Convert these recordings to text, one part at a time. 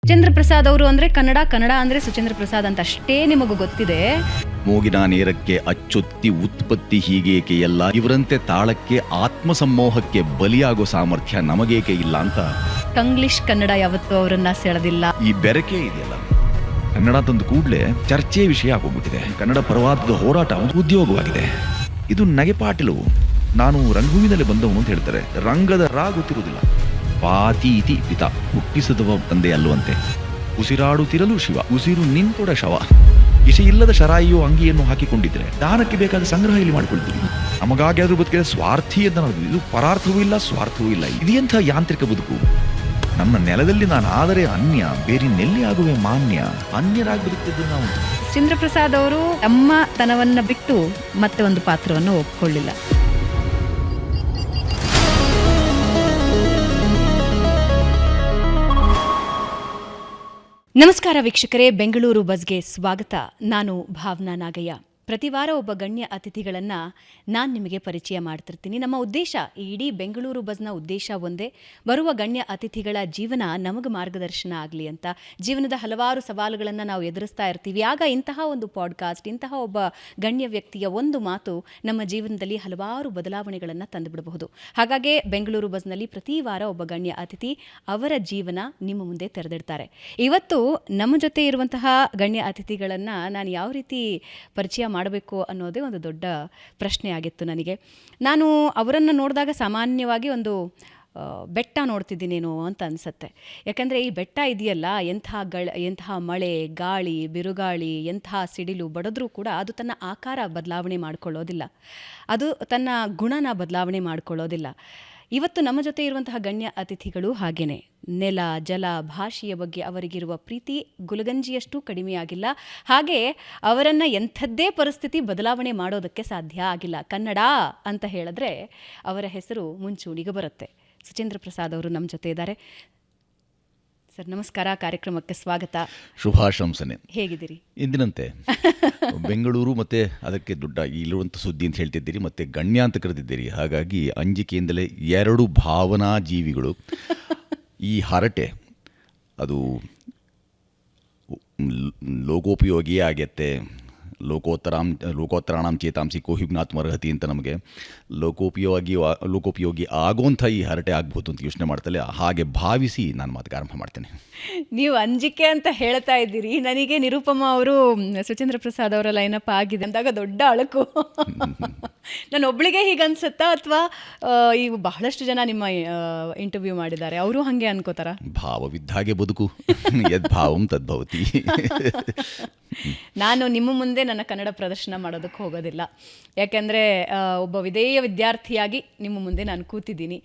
ಸುಚೇಂದ್ರ ಪ್ರಸಾದ್ ಅವರು ಅಂದ್ರೆ ಕನ್ನಡ ಅಂದ್ರೆ ಸುಚೇಂದ್ರ ಪ್ರಸಾದ್ ಅಂತ ಅಷ್ಟೇ ನಿಮಗೆ ಗೊತ್ತಿದೆ. ಮೂಗಿನ ನೇರಕ್ಕೆ ಅಚ್ಚೊತ್ತಿ ಉತ್ಪತ್ತಿ ಹೀಗೇಕೆ ಎಲ್ಲ, ಇವರಂತೆ ತಾಳಕ್ಕೆ ಆತ್ಮಸಮ್ಮೋಹಕ್ಕೆ ಬಲಿಯಾಗೋ ಸಾಮರ್ಥ್ಯ ನಮಗೇಕೆ ಇಲ್ಲ ಅಂತ ಕಂಗ್ಲಿಷ್ ಕನ್ನಡ ಯಾವತ್ತೂ ಅವರನ್ನ ಸೆಳೆದಿಲ್ಲ. ಈ ಬೆರಕೆ ಇದೆಯಲ್ಲ, ಕನ್ನಡ ತಂದು ಕೂಡಲೇ ಚರ್ಚೆ ವಿಷಯ ಆಗೋಗ್ಬಿಟ್ಟಿದೆ. ಕನ್ನಡ ಪರವಾದ ಹೋರಾಟ ಒಂದು ಉದ್ಯೋಗವಾಗಿದೆ. ಇದು ನಗೆಪಾಟಿಲು. ನಾನು ರಂಗಭೂಮಿನಲ್ಲಿ ಬಂದವನು ಅಂತ ಹೇಳ್ತಾರೆ. ರಂಗದ ರಾ ಗೊತ್ತಿರುವುದಿಲ್ಲ. ಪಾತೀತಿ ಪಿತ, ಹುಟ್ಟಿಸದವ ತಂದೆ ಅಲ್ಲುವಂತೆ. ಉಸಿರಾಡುತ್ತಿರಲು ಶಿವ, ಉಸಿರು ನಿಂತೊಡ ಶವ. ಇಲ್ಲದ ಶರಾಯಿಯೋ ಅಂಗಿಯನ್ನು ಹಾಕಿಕೊಂಡಿದ್ರೆ ದಾನಕ್ಕೆ ಬೇಕಾದ ಸಂಗ್ರಹ ಇಲ್ಲಿ ಮಾಡಿಕೊಳ್ತೀವಿ. ನಮಗಾಗಿ ಆದ್ರೂ ಬದುಕಿದ ಸ್ವಾರ್ಥಿ ಅಂತ ನೋಡಿದ್ವಿ. ಇದು ಪರಾರ್ಥವೂ ಇಲ್ಲ, ಸ್ವಾರ್ಥವೂ ಇಲ್ಲ. ಇದೆಂಥ ಯಾಂತ್ರಿಕ ಬದುಕು. ನಮ್ಮ ನೆಲದಲ್ಲಿ ನಾನು ಆದರೆ ಅನ್ಯ, ಬೇರಿನೆಲ್ಲಿ ಆಗುವೆ ಮಾನ್ಯ. ಅನ್ಯರಾಗಿ ಬದುಕ್ತಿದ್ದು ನಾವು. ಸುಚೇಂದ್ರ ಪ್ರಸಾದ್ ಅವರು ತಮ್ಮ ತನವನ್ನ ಬಿಟ್ಟು ಮತ್ತೆ ಒಂದು ಪಾತ್ರವನ್ನು ಒಪ್ಕೊಳ್ಳಿಲ್ಲ. ನಮಸ್ಕಾರ ವೀಕ್ಷಕರೇ, ಬೆಂಗಳೂರು ಬಸ್ಗೆ ಸ್ವಾಗತ. ನಾನು ಭಾವನಾ ನಾಗಯ್ಯ. ಪ್ರತಿ ವಾರ ಒಬ್ಬ ಗಣ್ಯ ಅತಿಥಿಗಳನ್ನು ನಾನು ನಿಮಗೆ ಪರಿಚಯ ಮಾಡ್ತಿರ್ತೀನಿ. ನಮ್ಮ ಉದ್ದೇಶ, ಈ ಇಡೀ ಬೆಂಗಳೂರು ಬಸ್ನ ಉದ್ದೇಶ ಒಂದೇ, ಬರುವ ಗಣ್ಯ ಅತಿಥಿಗಳ ಜೀವನ ನಮಗೆ ಮಾರ್ಗದರ್ಶನ ಆಗಲಿ ಅಂತ. ಜೀವನದ ಹಲವಾರು ಸವಾಲುಗಳನ್ನು ನಾವು ಎದುರಿಸ್ತಾ ಇರ್ತೀವಿ. ಆಗ ಇಂತಹ ಒಂದು ಪಾಡ್ಕಾಸ್ಟ್, ಇಂತಹ ಒಬ್ಬ ಗಣ್ಯ ವ್ಯಕ್ತಿಯ ಒಂದು ಮಾತು ನಮ್ಮ ಜೀವನದಲ್ಲಿ ಹಲವಾರು ಬದಲಾವಣೆಗಳನ್ನು ತಂದುಬಿಡಬಹುದು. ಹಾಗಾಗಿ ಬೆಂಗಳೂರು ಬಸ್ನಲ್ಲಿ ಪ್ರತಿ ವಾರ ಒಬ್ಬ ಗಣ್ಯ ಅತಿಥಿ ಅವರ ಜೀವನ ನಿಮ್ಮ ಮುಂದೆ ತೆರೆದಿಡ್ತಾರೆ. ಇವತ್ತು ನಮ್ಮ ಜೊತೆ ಇರುವಂತಹ ಗಣ್ಯ ಅತಿಥಿಗಳನ್ನು ನಾನು ಯಾವ ರೀತಿ ಪರಿಚಯ ಮಾಡಬೇಕು ಅನ್ನೋದೇ ಒಂದು ದೊಡ್ಡ ಪ್ರಶ್ನೆ ಆಗಿತ್ತು ನನಗೆ. ನಾನು ಅವರನ್ನು ನೋಡಿದಾಗ ಸಾಮಾನ್ಯವಾಗಿ ಒಂದು ಬೆಟ್ಟ ನೋಡ್ತಿದ್ದೀನೇನೋ ಅಂತ ಅನಿಸುತ್ತೆ. ಯಾಕಂದರೆ ಈ ಬೆಟ್ಟ ಇದೆಯಲ್ಲ, ಎಂತಹ ಮಳೆ, ಗಾಳಿ, ಬಿರುಗಾಳಿ, ಎಂತಹ ಸಿಡಿಲು ಬಡಿದ್ರೂ ಕೂಡ ಅದು ತನ್ನ ಆಕಾರ ಬದಲಾವಣೆ ಮಾಡಿಕೊಳ್ಳೋದಿಲ್ಲ, ಅದು ತನ್ನ ಗುಣನ ಬದಲಾವಣೆ ಮಾಡಿಕೊಳ್ಳೋದಿಲ್ಲ. ಇವತ್ತು ನಮ್ಮ ಜೊತೆ ಇರುವಂತಹ ಗಣ್ಯ ಅತಿಥಿಗಳು ಹಾಗೇನೆ. ನೆಲ, ಜಲ, ಭಾಷೆಯ ಬಗ್ಗೆ ಅವರಿಗಿರುವ ಪ್ರೀತಿ ಗುಲಗಂಜಿಯಷ್ಟು ಕಡಿಮೆಯಾಗಿಲ್ಲ. ಹಾಗೆ ಅವರನ್ನು ಎಂಥದ್ದೇ ಪರಿಸ್ಥಿತಿ ಬದಲಾವಣೆ ಮಾಡೋದಕ್ಕೆ ಸಾಧ್ಯ ಆಗಿಲ್ಲ. ಕನ್ನಡ ಅಂತ ಹೇಳಿದ್ರೆ ಅವರ ಹೆಸರು ಮುಂಚೂಣಿಗೆ ಬರುತ್ತೆ. ಸುಚೇಂದ್ರ ಪ್ರಸಾದ್ ಅವರು ನಮ್ಮ ಜೊತೆ ಇದ್ದಾರೆ. ಸರ್ ನಮಸ್ಕಾರ, ಕಾರ್ಯಕ್ರಮಕ್ಕೆ ಸ್ವಾಗತ. ಶುಭಾಶಂಸನೆ. ಹೇಗಿದ್ದೀರಿ? ಎಂದಿನಂತೆ ಬೆಂಗಳೂರು ಮತ್ತು ಅದಕ್ಕೆ ದೊಡ್ಡ ಇಲ್ಲಿರುವಂಥ ಸುದ್ದಿ ಅಂತ ಹೇಳ್ತಿದ್ದೀರಿ, ಮತ್ತು ಗಣ್ಯ ಅಂತ ಕರೆದಿದ್ದೀರಿ. ಹಾಗಾಗಿ ಅಂಜಿಕೆಯಿಂದಲೇ ಎರಡು ಭಾವನಾ ಜೀವಿಗಳು. ಈ ಹರಟೆ ಅದು ಲೋಕೋಪಯೋಗಿಯೇ ಆಗತ್ತೆ. ಲೋಕೋತ್ತರಾಣಾಂ ಚೇತಾಂಸಿ ಕೋಹಿಜ್ಞಾತ್ಮರ್ಹತಿ ಅಂತ ನಮಗೆ ಲೋಕೋಪಯೋಗಿ ಆಗೋಂಥ ಈ ಹರಟೆ ಆಗ್ಬೋದು ಅಂತ ಯೋಚನೆ ಮಾಡ್ತಲೇ ಹಾಗೆ ಭಾವಿಸಿ ನಾನು ಮಾತಿಗೆ ಆರಂಭ ಮಾಡ್ತೇನೆ. ನೀವು ಅಂಜಿಕೆ ಅಂತ ಹೇಳ್ತಾ ಇದ್ದೀರಿ, ನನಗೆ ನಿರುಪಮ ಅವರು ಸುಚೇಂದ್ರ ಪ್ರಸಾದ್ ಅವರ ಲೈನಪ್ ಆಗಿದೆ ಅಂದಾಗ ದೊಡ್ಡ ಅಳಕು. ನಾನು ಒಬ್ಳಿಗೆ ಹೀಗೆ ಅನ್ಸುತ್ತಾ, ಅಥವಾ ಈಗ ಬಹಳಷ್ಟು ಜನ ನಿಮ್ಮ ಇಂಟರ್ವ್ಯೂ ಮಾಡಿದ್ದಾರೆ, ಅವರು ಹಾಗೆ ಅನ್ಕೋತಾರ? ಭಾವವಿದ್ದ ಹಾಗೆ ಬದುಕು, ಯದ್ಭಾವಂ ತದ್ಭವತಿ. ನಾನು ನಿಮ್ಮ ಮುಂದೆ ನನ್ನ ಕನ್ನಡ ಪ್ರದರ್ಶನ ಮಾಡೋದಕ್ಕೆ ಹೋಗೋದಿಲ್ಲ. ಯಾಕೆಂದರೆ ಒಬ್ಬ ವಿಧೇಯ ವಿದ್ಯಾರ್ಥಿಯಾಗಿ ನಿಮ್ಮ ಮುಂದೆ ನಾನು ಕೂತಿದ್ದೀನಿ.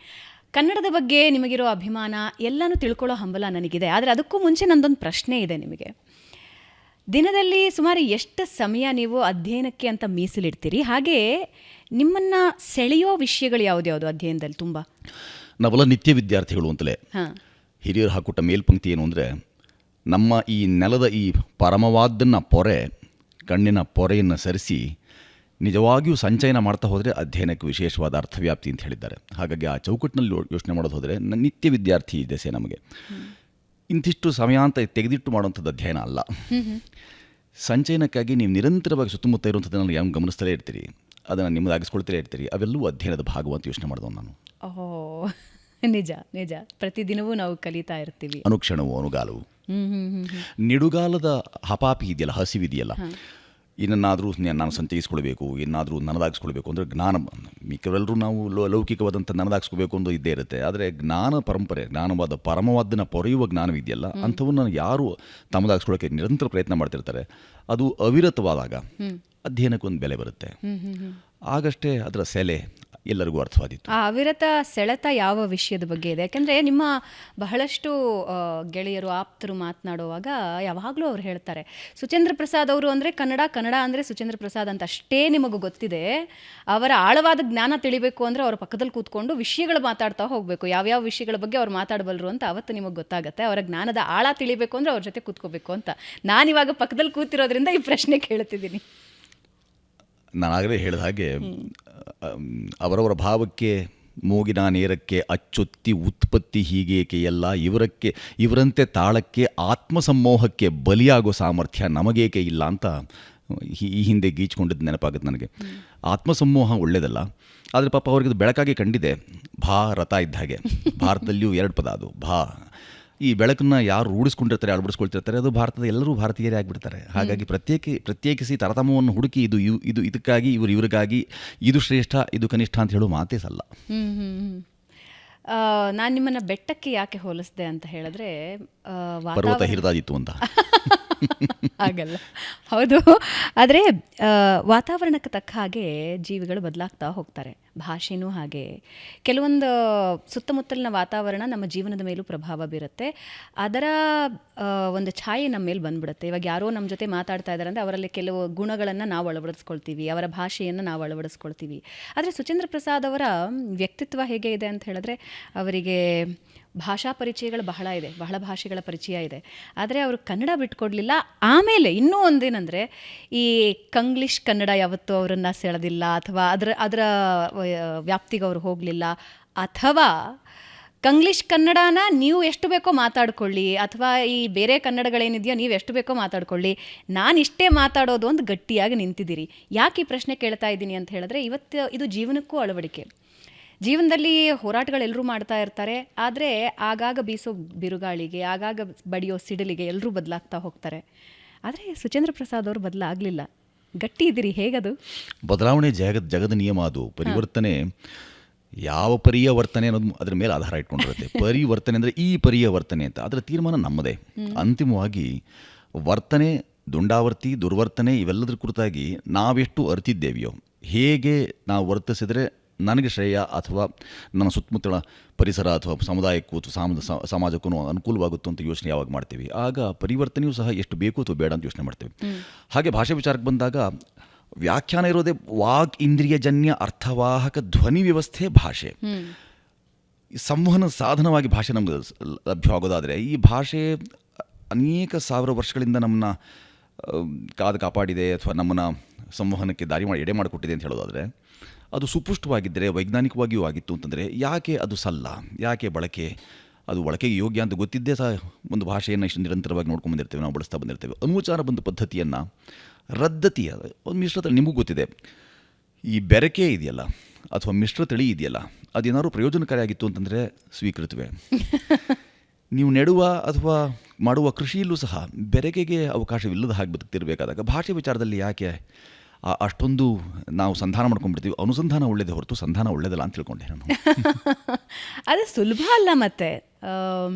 ಕನ್ನಡದ ಬಗ್ಗೆ ನಿಮಗಿರೋ ಅಭಿಮಾನ ಎಲ್ಲನೂ ತಿಳ್ಕೊಳ್ಳೋ ಹಂಬಲ ನನಗಿದೆ. ಆದರೆ ಅದಕ್ಕೂ ಮುಂಚೆ ನನ್ನದೊಂದು ಪ್ರಶ್ನೆ ಇದೆ ನಿಮಗೆ. ದಿನದಲ್ಲಿ ಸುಮಾರು ಎಷ್ಟು ಸಮಯ ನೀವು ಅಧ್ಯಯನಕ್ಕೆ ಅಂತ ಮೀಸಲಿಡ್ತೀರಿ? ಹಾಗೆ ನಿಮ್ಮನ್ನು ಸೆಳೆಯೋ ವಿಷಯಗಳು ಯಾವುದ್ಯಾವುದು ಅಧ್ಯಯನದಲ್ಲಿ? ತುಂಬ ನಾವೆಲ್ಲ ನಿತ್ಯ ವಿದ್ಯಾರ್ಥಿಗಳು ಅಂತಲೇ. ಹಿರಿಯರು ಹಾಕೊಟ್ಟ ಮೇಲ್ಪಂಕ್ತಿ ಏನು ಅಂದರೆ, ನಮ್ಮ ಈ ನೆಲದ ಈ ಪರಮವಾದ್ದನ್ನು ಕಣ್ಣಿನ ಪೊರೆಯನ್ನು ಸರಿಸಿ ನಿಜವಾಗಿಯೂ ಸಂಚಯನ ಮಾಡ್ತಾ ಹೋದರೆ ಅಧ್ಯಯನಕ್ಕೆ ವಿಶೇಷವಾದ ಅರ್ಥವ್ಯಾಪ್ತಿ ಅಂತ ಹೇಳಿದ್ದಾರೆ. ಹಾಗಾಗಿ ಆ ಚೌಕಟ್ಟಿನಲ್ಲಿ ಯೋಚನೆ ಮಾಡೋದು ಹೋದರೆ ನಿತ್ಯ ವಿದ್ಯಾರ್ಥಿ ದೆಸೆ ನಮಗೆ. ಇಂತಿಷ್ಟು ಸಮಯ ಅಂತ ತೆಗೆದಿಟ್ಟು ಮಾಡುವಂಥದ್ದು ಅಧ್ಯಯನ ಅಲ್ಲ. ಸಂಚಯನಕ್ಕಾಗಿ ನೀವು ನಿರಂತರವಾಗಿ ಸುತ್ತಮುತ್ತ ಇರುವಂಥದ್ದನ್ನು ಯಾವ ಗಮನಿಸ್ತಲೇ ಇರ್ತೀರಿ, ಅದನ್ನು ನಿಮ್ಮದಾಗಿಸ್ಕೊಳ್ತಲೇ ಇರ್ತೀರಿ. ಅವೆಲ್ಲವೂ ಅಧ್ಯಯನದ ಭಾಗವಂತ ಯೋಚನೆ ಮಾಡಿದವು ನಾನು. ಓಹೋ, ನಿಜ ನಿಜ. ಪ್ರತಿದಿನವೂ ನಾವು ಕಲಿತಾ ಇರ್ತೀವಿ, ಅನುಕ್ಷಣವು ಅನುಗಾಲವು. ನಿಡುಗಾಲದ ಹಪಾಪಿ ಇದೆಯಲ್ಲ, ಹಸಿವಿದೆಯಲ್ಲ, ಏನನ್ನಾದರೂ ನಾನು ಸಂಚಯಿಸ್ಕೊಳ್ಬೇಕು, ಏನಾದರೂ ನನ್ನದಾಗಿಸ್ಕೊಳ್ಬೇಕು ಅಂದರೆ ಜ್ಞಾನ. ಮಿಕ್ಕರೆಲ್ಲರೂ ನಾವು ಲೌಕಿಕವಾದಂಥ ನನ್ನದಾಗಿಸ್ಕೋಬೇಕು ಅನ್ನೋದು ಇದ್ದೇ ಇರುತ್ತೆ. ಆದರೆ ಜ್ಞಾನ ಪರಂಪರೆ, ಜ್ಞಾನವಾದ ಪರಮವಾದನ ಪೊರೆಯುವ ಜ್ಞಾನವಿದೆಯಲ್ಲ, ಅಂಥವನ್ನು ಯಾರು ತಮ್ಮದಾಗಿಸ್ಕೊಳ್ಳೋಕ್ಕೆ ನಿರಂತರ ಪ್ರಯತ್ನ ಮಾಡ್ತಿರ್ತಾರೆ, ಅದು ಅವಿರತವಾದಾಗ ಅಧ್ಯಯನಕ್ಕೊಂದು ಬೆಲೆ ಬರುತ್ತೆ. ಆಗಷ್ಟೇ ಅದರ ಸೆಲೆ ಎಲ್ಲರಿಗೂ ಅರ್ಥವಾದಿತ್ತು. ಆ ಅವಿರತ ಸೆಳೆತ ಯಾವ ವಿಷಯದ ಬಗ್ಗೆ ಇದೆ? ಯಾಕೆಂದರೆ ನಿಮ್ಮ ಬಹಳಷ್ಟು ಗೆಳೆಯರು, ಆಪ್ತರು ಮಾತನಾಡುವಾಗ ಯಾವಾಗಲೂ ಅವ್ರು ಹೇಳ್ತಾರೆ, ಸುಚೇಂದ್ರ ಪ್ರಸಾದ್ ಅವರು ಅಂದರೆ ಕನ್ನಡ ಅಂದರೆ ಸುಚೇಂದ್ರ ಪ್ರಸಾದ್ ಅಂತ ಅಷ್ಟೇ ನಿಮಗೆ ಗೊತ್ತಿದೆ. ಅವರ ಆಳವಾದ ಜ್ಞಾನ ತಿಳಿಬೇಕು ಅಂದರೆ ಅವರ ಪಕ್ಕದಲ್ಲಿ ಕೂತ್ಕೊಂಡು ವಿಷಯಗಳು ಮಾತಾಡ್ತಾ ಹೋಗಬೇಕು, ಯಾವ್ಯಾವ ವಿಷಯಗಳ ಬಗ್ಗೆ ಅವ್ರು ಮಾತಾಡಬಲ್ಲರು ಅಂತ ಅವತ್ತು ನಿಮಗೆ ಗೊತ್ತಾಗುತ್ತೆ. ಅವರ ಜ್ಞಾನದ ಆಳ ತಿಳಿಬೇಕು ಅಂದರೆ ಅವ್ರ ಜೊತೆ ಕೂತ್ಕೋಬೇಕು ಅಂತ. ನಾನಿವಾಗ ಪಕ್ಕದಲ್ಲಿ ಕೂತಿರೋದ್ರಿಂದ ಈ ಪ್ರಶ್ನೆ ಕೇಳ್ತಿದ್ದೀನಿ. ನಾನಾಗಲೇ ಹೇಳಿದ ಹಾಗೆ ಅವರವರ ಭಾವಕ್ಕೆ ಮೂಗಿನ ನೇರಕ್ಕೆ ಅಚ್ಚೊತ್ತಿ ಉತ್ಪತ್ತಿ ಹೀಗೇಕೆ ಎಲ್ಲ ಇವರಂತೆ ತಾಳಕ್ಕೆ ಆತ್ಮಸಮ್ಮೋಹಕ್ಕೆ ಬಲಿಯಾಗೋ ಸಾಮರ್ಥ್ಯ ನಮಗೇಕೆ ಇಲ್ಲ ಅಂತ ಈ ಹಿಂದೆ ಗೀಚ್ಕೊಂಡಿದ್ದು ನೆನಪಾಗುತ್ತೆ ನನಗೆ. ಆತ್ಮಸಮ್ಮೋಹ ಒಳ್ಳೆಯದಲ್ಲ, ಆದರೆ ಪಾಪ ಅವ್ರಿಗೆ ಅದು ಬೆಳಕಾಗಿ ಕಂಡಿದೆ. ಭಾರತ ಇದ್ದ ಹಾಗೆ, ಭಾರತದಲ್ಲಿಯೂ 2 ಪದ ಅದು ಭಾ. ಈ ಬೆಳಕನ್ನು ಯಾರು ರೂಢಿಸ್ಕೊಂಡಿರ್ತಾರೆ, ಅಳವಡಿಸ್ಕೊಳ್ತಿರ್ತಾರೆ, ಅದು ಭಾರತದ ಎಲ್ಲರೂ ಭಾರತೀಯರೇ ಆಗಿಬಿಡ್ತಾರೆ. ಹಾಗಾಗಿ ಪ್ರತ್ಯೇಕಿಸಿ ತಾರತಮ್ಯವನ್ನು ಹುಡುಕಿ ಇದು ಇದಕ್ಕಾಗಿ ಇವರಿಗಾಗಿ ಇದು ಶ್ರೇಷ್ಠ ಇದು ಕನಿಷ್ಠ ಅಂತ ಹೇಳೋ ಮಾತೇ ಸಲ್ಲ. ನಾನು ನಿಮ್ಮನ್ನು ಬೆಟ್ಟಕ್ಕೆ ಯಾಕೆ ಹೋಲಿಸಿದೆ ಅಂತ ಹೇಳಿದ್ರೆ, ಪರ್ವತ ಹಿರಿದಾದಿತ್ತು ಅಂತ ಆಗಲ್ಲ, ಹೌದು. ಆದರೆ ವಾತಾವರಣಕ್ಕೆ ತಕ್ಕ ಹಾಗೆ ಜೀವಿಗಳು ಬದಲಾಗ್ತಾ ಹೋಗ್ತಾರೆ, ಭಾಷೆನೂ ಹಾಗೆ. ಕೆಲವೊಂದು ಸುತ್ತಮುತ್ತಲಿನ ವಾತಾವರಣ ನಮ್ಮ ಜೀವನದ ಮೇಲೂ ಪ್ರಭಾವ ಬೀರುತ್ತೆ, ಅದರ ಒಂದು ಛಾಯೆ ನಮ್ಮ ಮೇಲೆ ಬಂದ್ಬಿಡುತ್ತೆ. ಇವಾಗ ಯಾರೋ ನಮ್ಮ ಜೊತೆ ಮಾತಾಡ್ತಾ ಇದ್ದಾರೆ ಅಂದರೆ ಅವರಲ್ಲಿ ಕೆಲವು ಗುಣಗಳನ್ನು ನಾವು ಅಳವಡಿಸ್ಕೊಳ್ತೀವಿ, ಅವರ ಭಾಷೆಯನ್ನು ನಾವು ಅಳವಡಿಸ್ಕೊಳ್ತೀವಿ. ಆದರೆ ಸುಚೇಂದ್ರ ಪ್ರಸಾದ್ ಅವರ ವ್ಯಕ್ತಿತ್ವ ಹೇಗೆ ಇದೆ ಅಂತ ಹೇಳಿದ್ರೆ, ಅವರಿಗೆ ಭಾಷಾ ಪರಿಚಯಗಳು ಬಹಳ ಇದೆ, ಬಹಳ ಭಾಷೆಗಳ ಪರಿಚಯ ಇದೆ. ಆದರೆ ಅವರು ಕನ್ನಡ ಬಿಟ್ಕೊಡ್ಲಿಲ್ಲ. ಆಮೇಲೆ ಇನ್ನೂ ಒಂದೇನೆಂದರೆ, ಈ ಕಂಗ್ಲೀಷ್ ಕನ್ನಡ ಯಾವತ್ತೂ ಅವರನ್ನು ಸೆಳೆದಿಲ್ಲ, ಅಥವಾ ಅದರ ವ್ಯಾಪ್ತಿಗೆ ಅವರು ಹೋಗಲಿಲ್ಲ. ಅಥವಾ ಕಂಗ್ಲೀಷ್ ಕನ್ನಡನ ನೀವು ಎಷ್ಟು ಬೇಕೋ ಮಾತಾಡ್ಕೊಳ್ಳಿ, ಅಥವಾ ಈ ಬೇರೆ ಕನ್ನಡಗಳೇನಿದೆಯೋ ನೀವು ಎಷ್ಟು ಬೇಕೋ ಮಾತಾಡ್ಕೊಳ್ಳಿ, ನಾನು ಇಷ್ಟೇ ಮಾತಾಡೋದು ಒಂದು ಗಟ್ಟಿಯಾಗಿ ನಿಂತಿದ್ದೀರಿ. ಯಾಕೆ ಈ ಪ್ರಶ್ನೆ ಕೇಳ್ತಾ ಇದ್ದೀನಿ ಅಂತ ಹೇಳಿದ್ರೆ, ಇವತ್ತು ಇದು ಜೀವನಕ್ಕೂ ಅಳವಡಿಕೆ. ಜೀವನದಲ್ಲಿ ಹೋರಾಟಗಳೆಲ್ಲರೂ ಮಾಡ್ತಾ ಇರ್ತಾರೆ, ಆದರೆ ಆಗಾಗ ಬೀಸೋ ಬಿರುಗಾಳಿಗೆ, ಆಗಾಗ ಬಡಿಯೋ ಸಿಡಿಲಿಗೆ ಎಲ್ಲರೂ ಬದಲಾಗ್ತಾ ಹೋಗ್ತಾರೆ. ಆದರೆ ಸುಚೇಂದ್ರ ಪ್ರಸಾದ್ ಅವರು ಬದಲಾಗಲಿಲ್ಲ, ಗಟ್ಟಿ ಇದ್ದೀರಿ. ಹೇಗದು? ಬದಲಾವಣೆ ಜಗದ ನಿಯಮ, ಅದು ಪರಿವರ್ತನೆ. ಯಾವ ಪರಿಯ ವರ್ತನೆ ಅನ್ನೋದು ಅದರ ಮೇಲೆ ಆಧಾರ ಇಟ್ಕೊಂಡಿರುತ್ತೆ. ಪರಿವರ್ತನೆ ಅಂದರೆ ಈ ಪರಿಯ ವರ್ತನೆ ಅಂತ, ಅದರ ತೀರ್ಮಾನ ನಮ್ಮದೇ. ಅಂತಿಮವಾಗಿ ವರ್ತನೆ, ದುಂಡಾವರ್ತಿ, ದುರ್ವರ್ತನೆ ಇವೆಲ್ಲದರ ಕುರಿತಾಗಿ ನಾವೆಷ್ಟು ಅರಿತಿದ್ದೇವೆಯೋ, ಹೇಗೆ ನಾವು ವರ್ತಿಸಿದರೆ ನನಗೆ ಶ್ರೇಯ ಅಥವಾ ನನ್ನ ಸುತ್ತಮುತ್ತಲ ಪರಿಸರ ಅಥವಾ ಸಮುದಾಯಕ್ಕೂ ಅಥವಾ ಸಮಾಜಕ್ಕೂ ಅನುಕೂಲವಾಗುತ್ತೋ ಅಂತ ಯೋಚನೆ ಯಾವಾಗ ಮಾಡ್ತೀವಿ, ಆಗ ಪರಿವರ್ತನೆಯೂ ಸಹ ಎಷ್ಟು ಬೇಕು ಅಥವಾ ಬೇಡ ಅಂತ ಯೋಚನೆ ಮಾಡ್ತೀವಿ. ಹಾಗೆ ಭಾಷೆ ವಿಚಾರಕ್ಕೆ ಬಂದಾಗ ವ್ಯಾಖ್ಯಾನ ಇರೋದೇ ವಾಕ್ ಇಂದ್ರಿಯಜನ್ಯ ಅರ್ಥವಾಹಕ ಧ್ವನಿ ವ್ಯವಸ್ಥೆ ಭಾಷೆ. ಸಂವಹನ ಸಾಧನವಾಗಿ ಭಾಷೆ ನಮ್ಗೆ ಲಭ್ಯವಾಗೋದಾದರೆ, ಈ ಭಾಷೆ ಅನೇಕ ಸಾವಿರ ವರ್ಷಗಳಿಂದ ನಮ್ಮನ್ನ ಕಾಪಾಡಿದೆ ಅಥವಾ ನಮ್ಮನ್ನು ಸಂವಹನಕ್ಕೆ ಎಡೆ ಮಾಡಿಕೊಟ್ಟಿದೆ ಅಂತ ಹೇಳೋದಾದರೆ, ಅದು ಸುಪುಷ್ಟವಾಗಿದ್ದರೆ, ವೈಜ್ಞಾನಿಕವಾಗಿಯೂ ಆಗಿತ್ತು ಅಂತಂದರೆ, ಯಾಕೆ ಅದು ಸಲ್ಲ, ಯಾಕೆ ಅದು ಬಳಕೆಗೆ ಯೋಗ್ಯ ಅಂತ ಗೊತ್ತಿದ್ದೇ ಸಹ ಒಂದು ಭಾಷೆಯನ್ನು ಇಷ್ಟು ನಿರಂತರವಾಗಿ ನೋಡ್ಕೊಂಡು ಬಂದಿರ್ತೇವೆ, ನಾವು ಬಳಸ್ತಾ ಬಂದಿರ್ತೇವೆ. ಅನುಚಾರ ಬಂದ ಪದ್ಧತಿಯನ್ನು ರದ್ದತಿಯ ಒಂದು ಮಿಶ್ರತಳಿ, ನಿಮಗೂ ಗೊತ್ತಿದೆ, ಈ ಬೆರಕೆ ಇದೆಯಲ್ಲ ಅಥವಾ ಮಿಶ್ರತಳಿ ಇದೆಯಲ್ಲ, ಅದೇನಾದ್ರು ಪ್ರಯೋಜನಕಾರಿಯಾಗಿತ್ತು ಅಂತಂದರೆ ಸ್ವೀಕೃತವೇ. ನೀವು ನೆಡುವ ಅಥವಾ ಮಾಡುವ ಕೃಷಿಯಲ್ಲೂ ಸಹ ಬೆರಕೆಗೆ ಅವಕಾಶವಿಲ್ಲದ ಹಾಗೆ ಬದುಕ್ತಿರಬೇಕಾದಾಗ ಭಾಷೆ ವಿಚಾರದಲ್ಲಿ ಯಾಕೆ ಅಷ್ಟೊಂದು ನಾವು ಸಂಧಾನ ಮಾಡ್ಕೊಂಡ್ಬಿಡ್ತೀವಿ? ಅನುಸಂಧಾನ ಒಳ್ಳೇದೇ ಹೊರತು ಸಂಧಾನ ಒಳ್ಳೇದಲ್ಲ ಅಂತ ತಿಳ್ಕೊಂಡೆ ನಾನು. ಅದು ಸುಲಭ ಅಲ್ಲ. ಮತ್ತು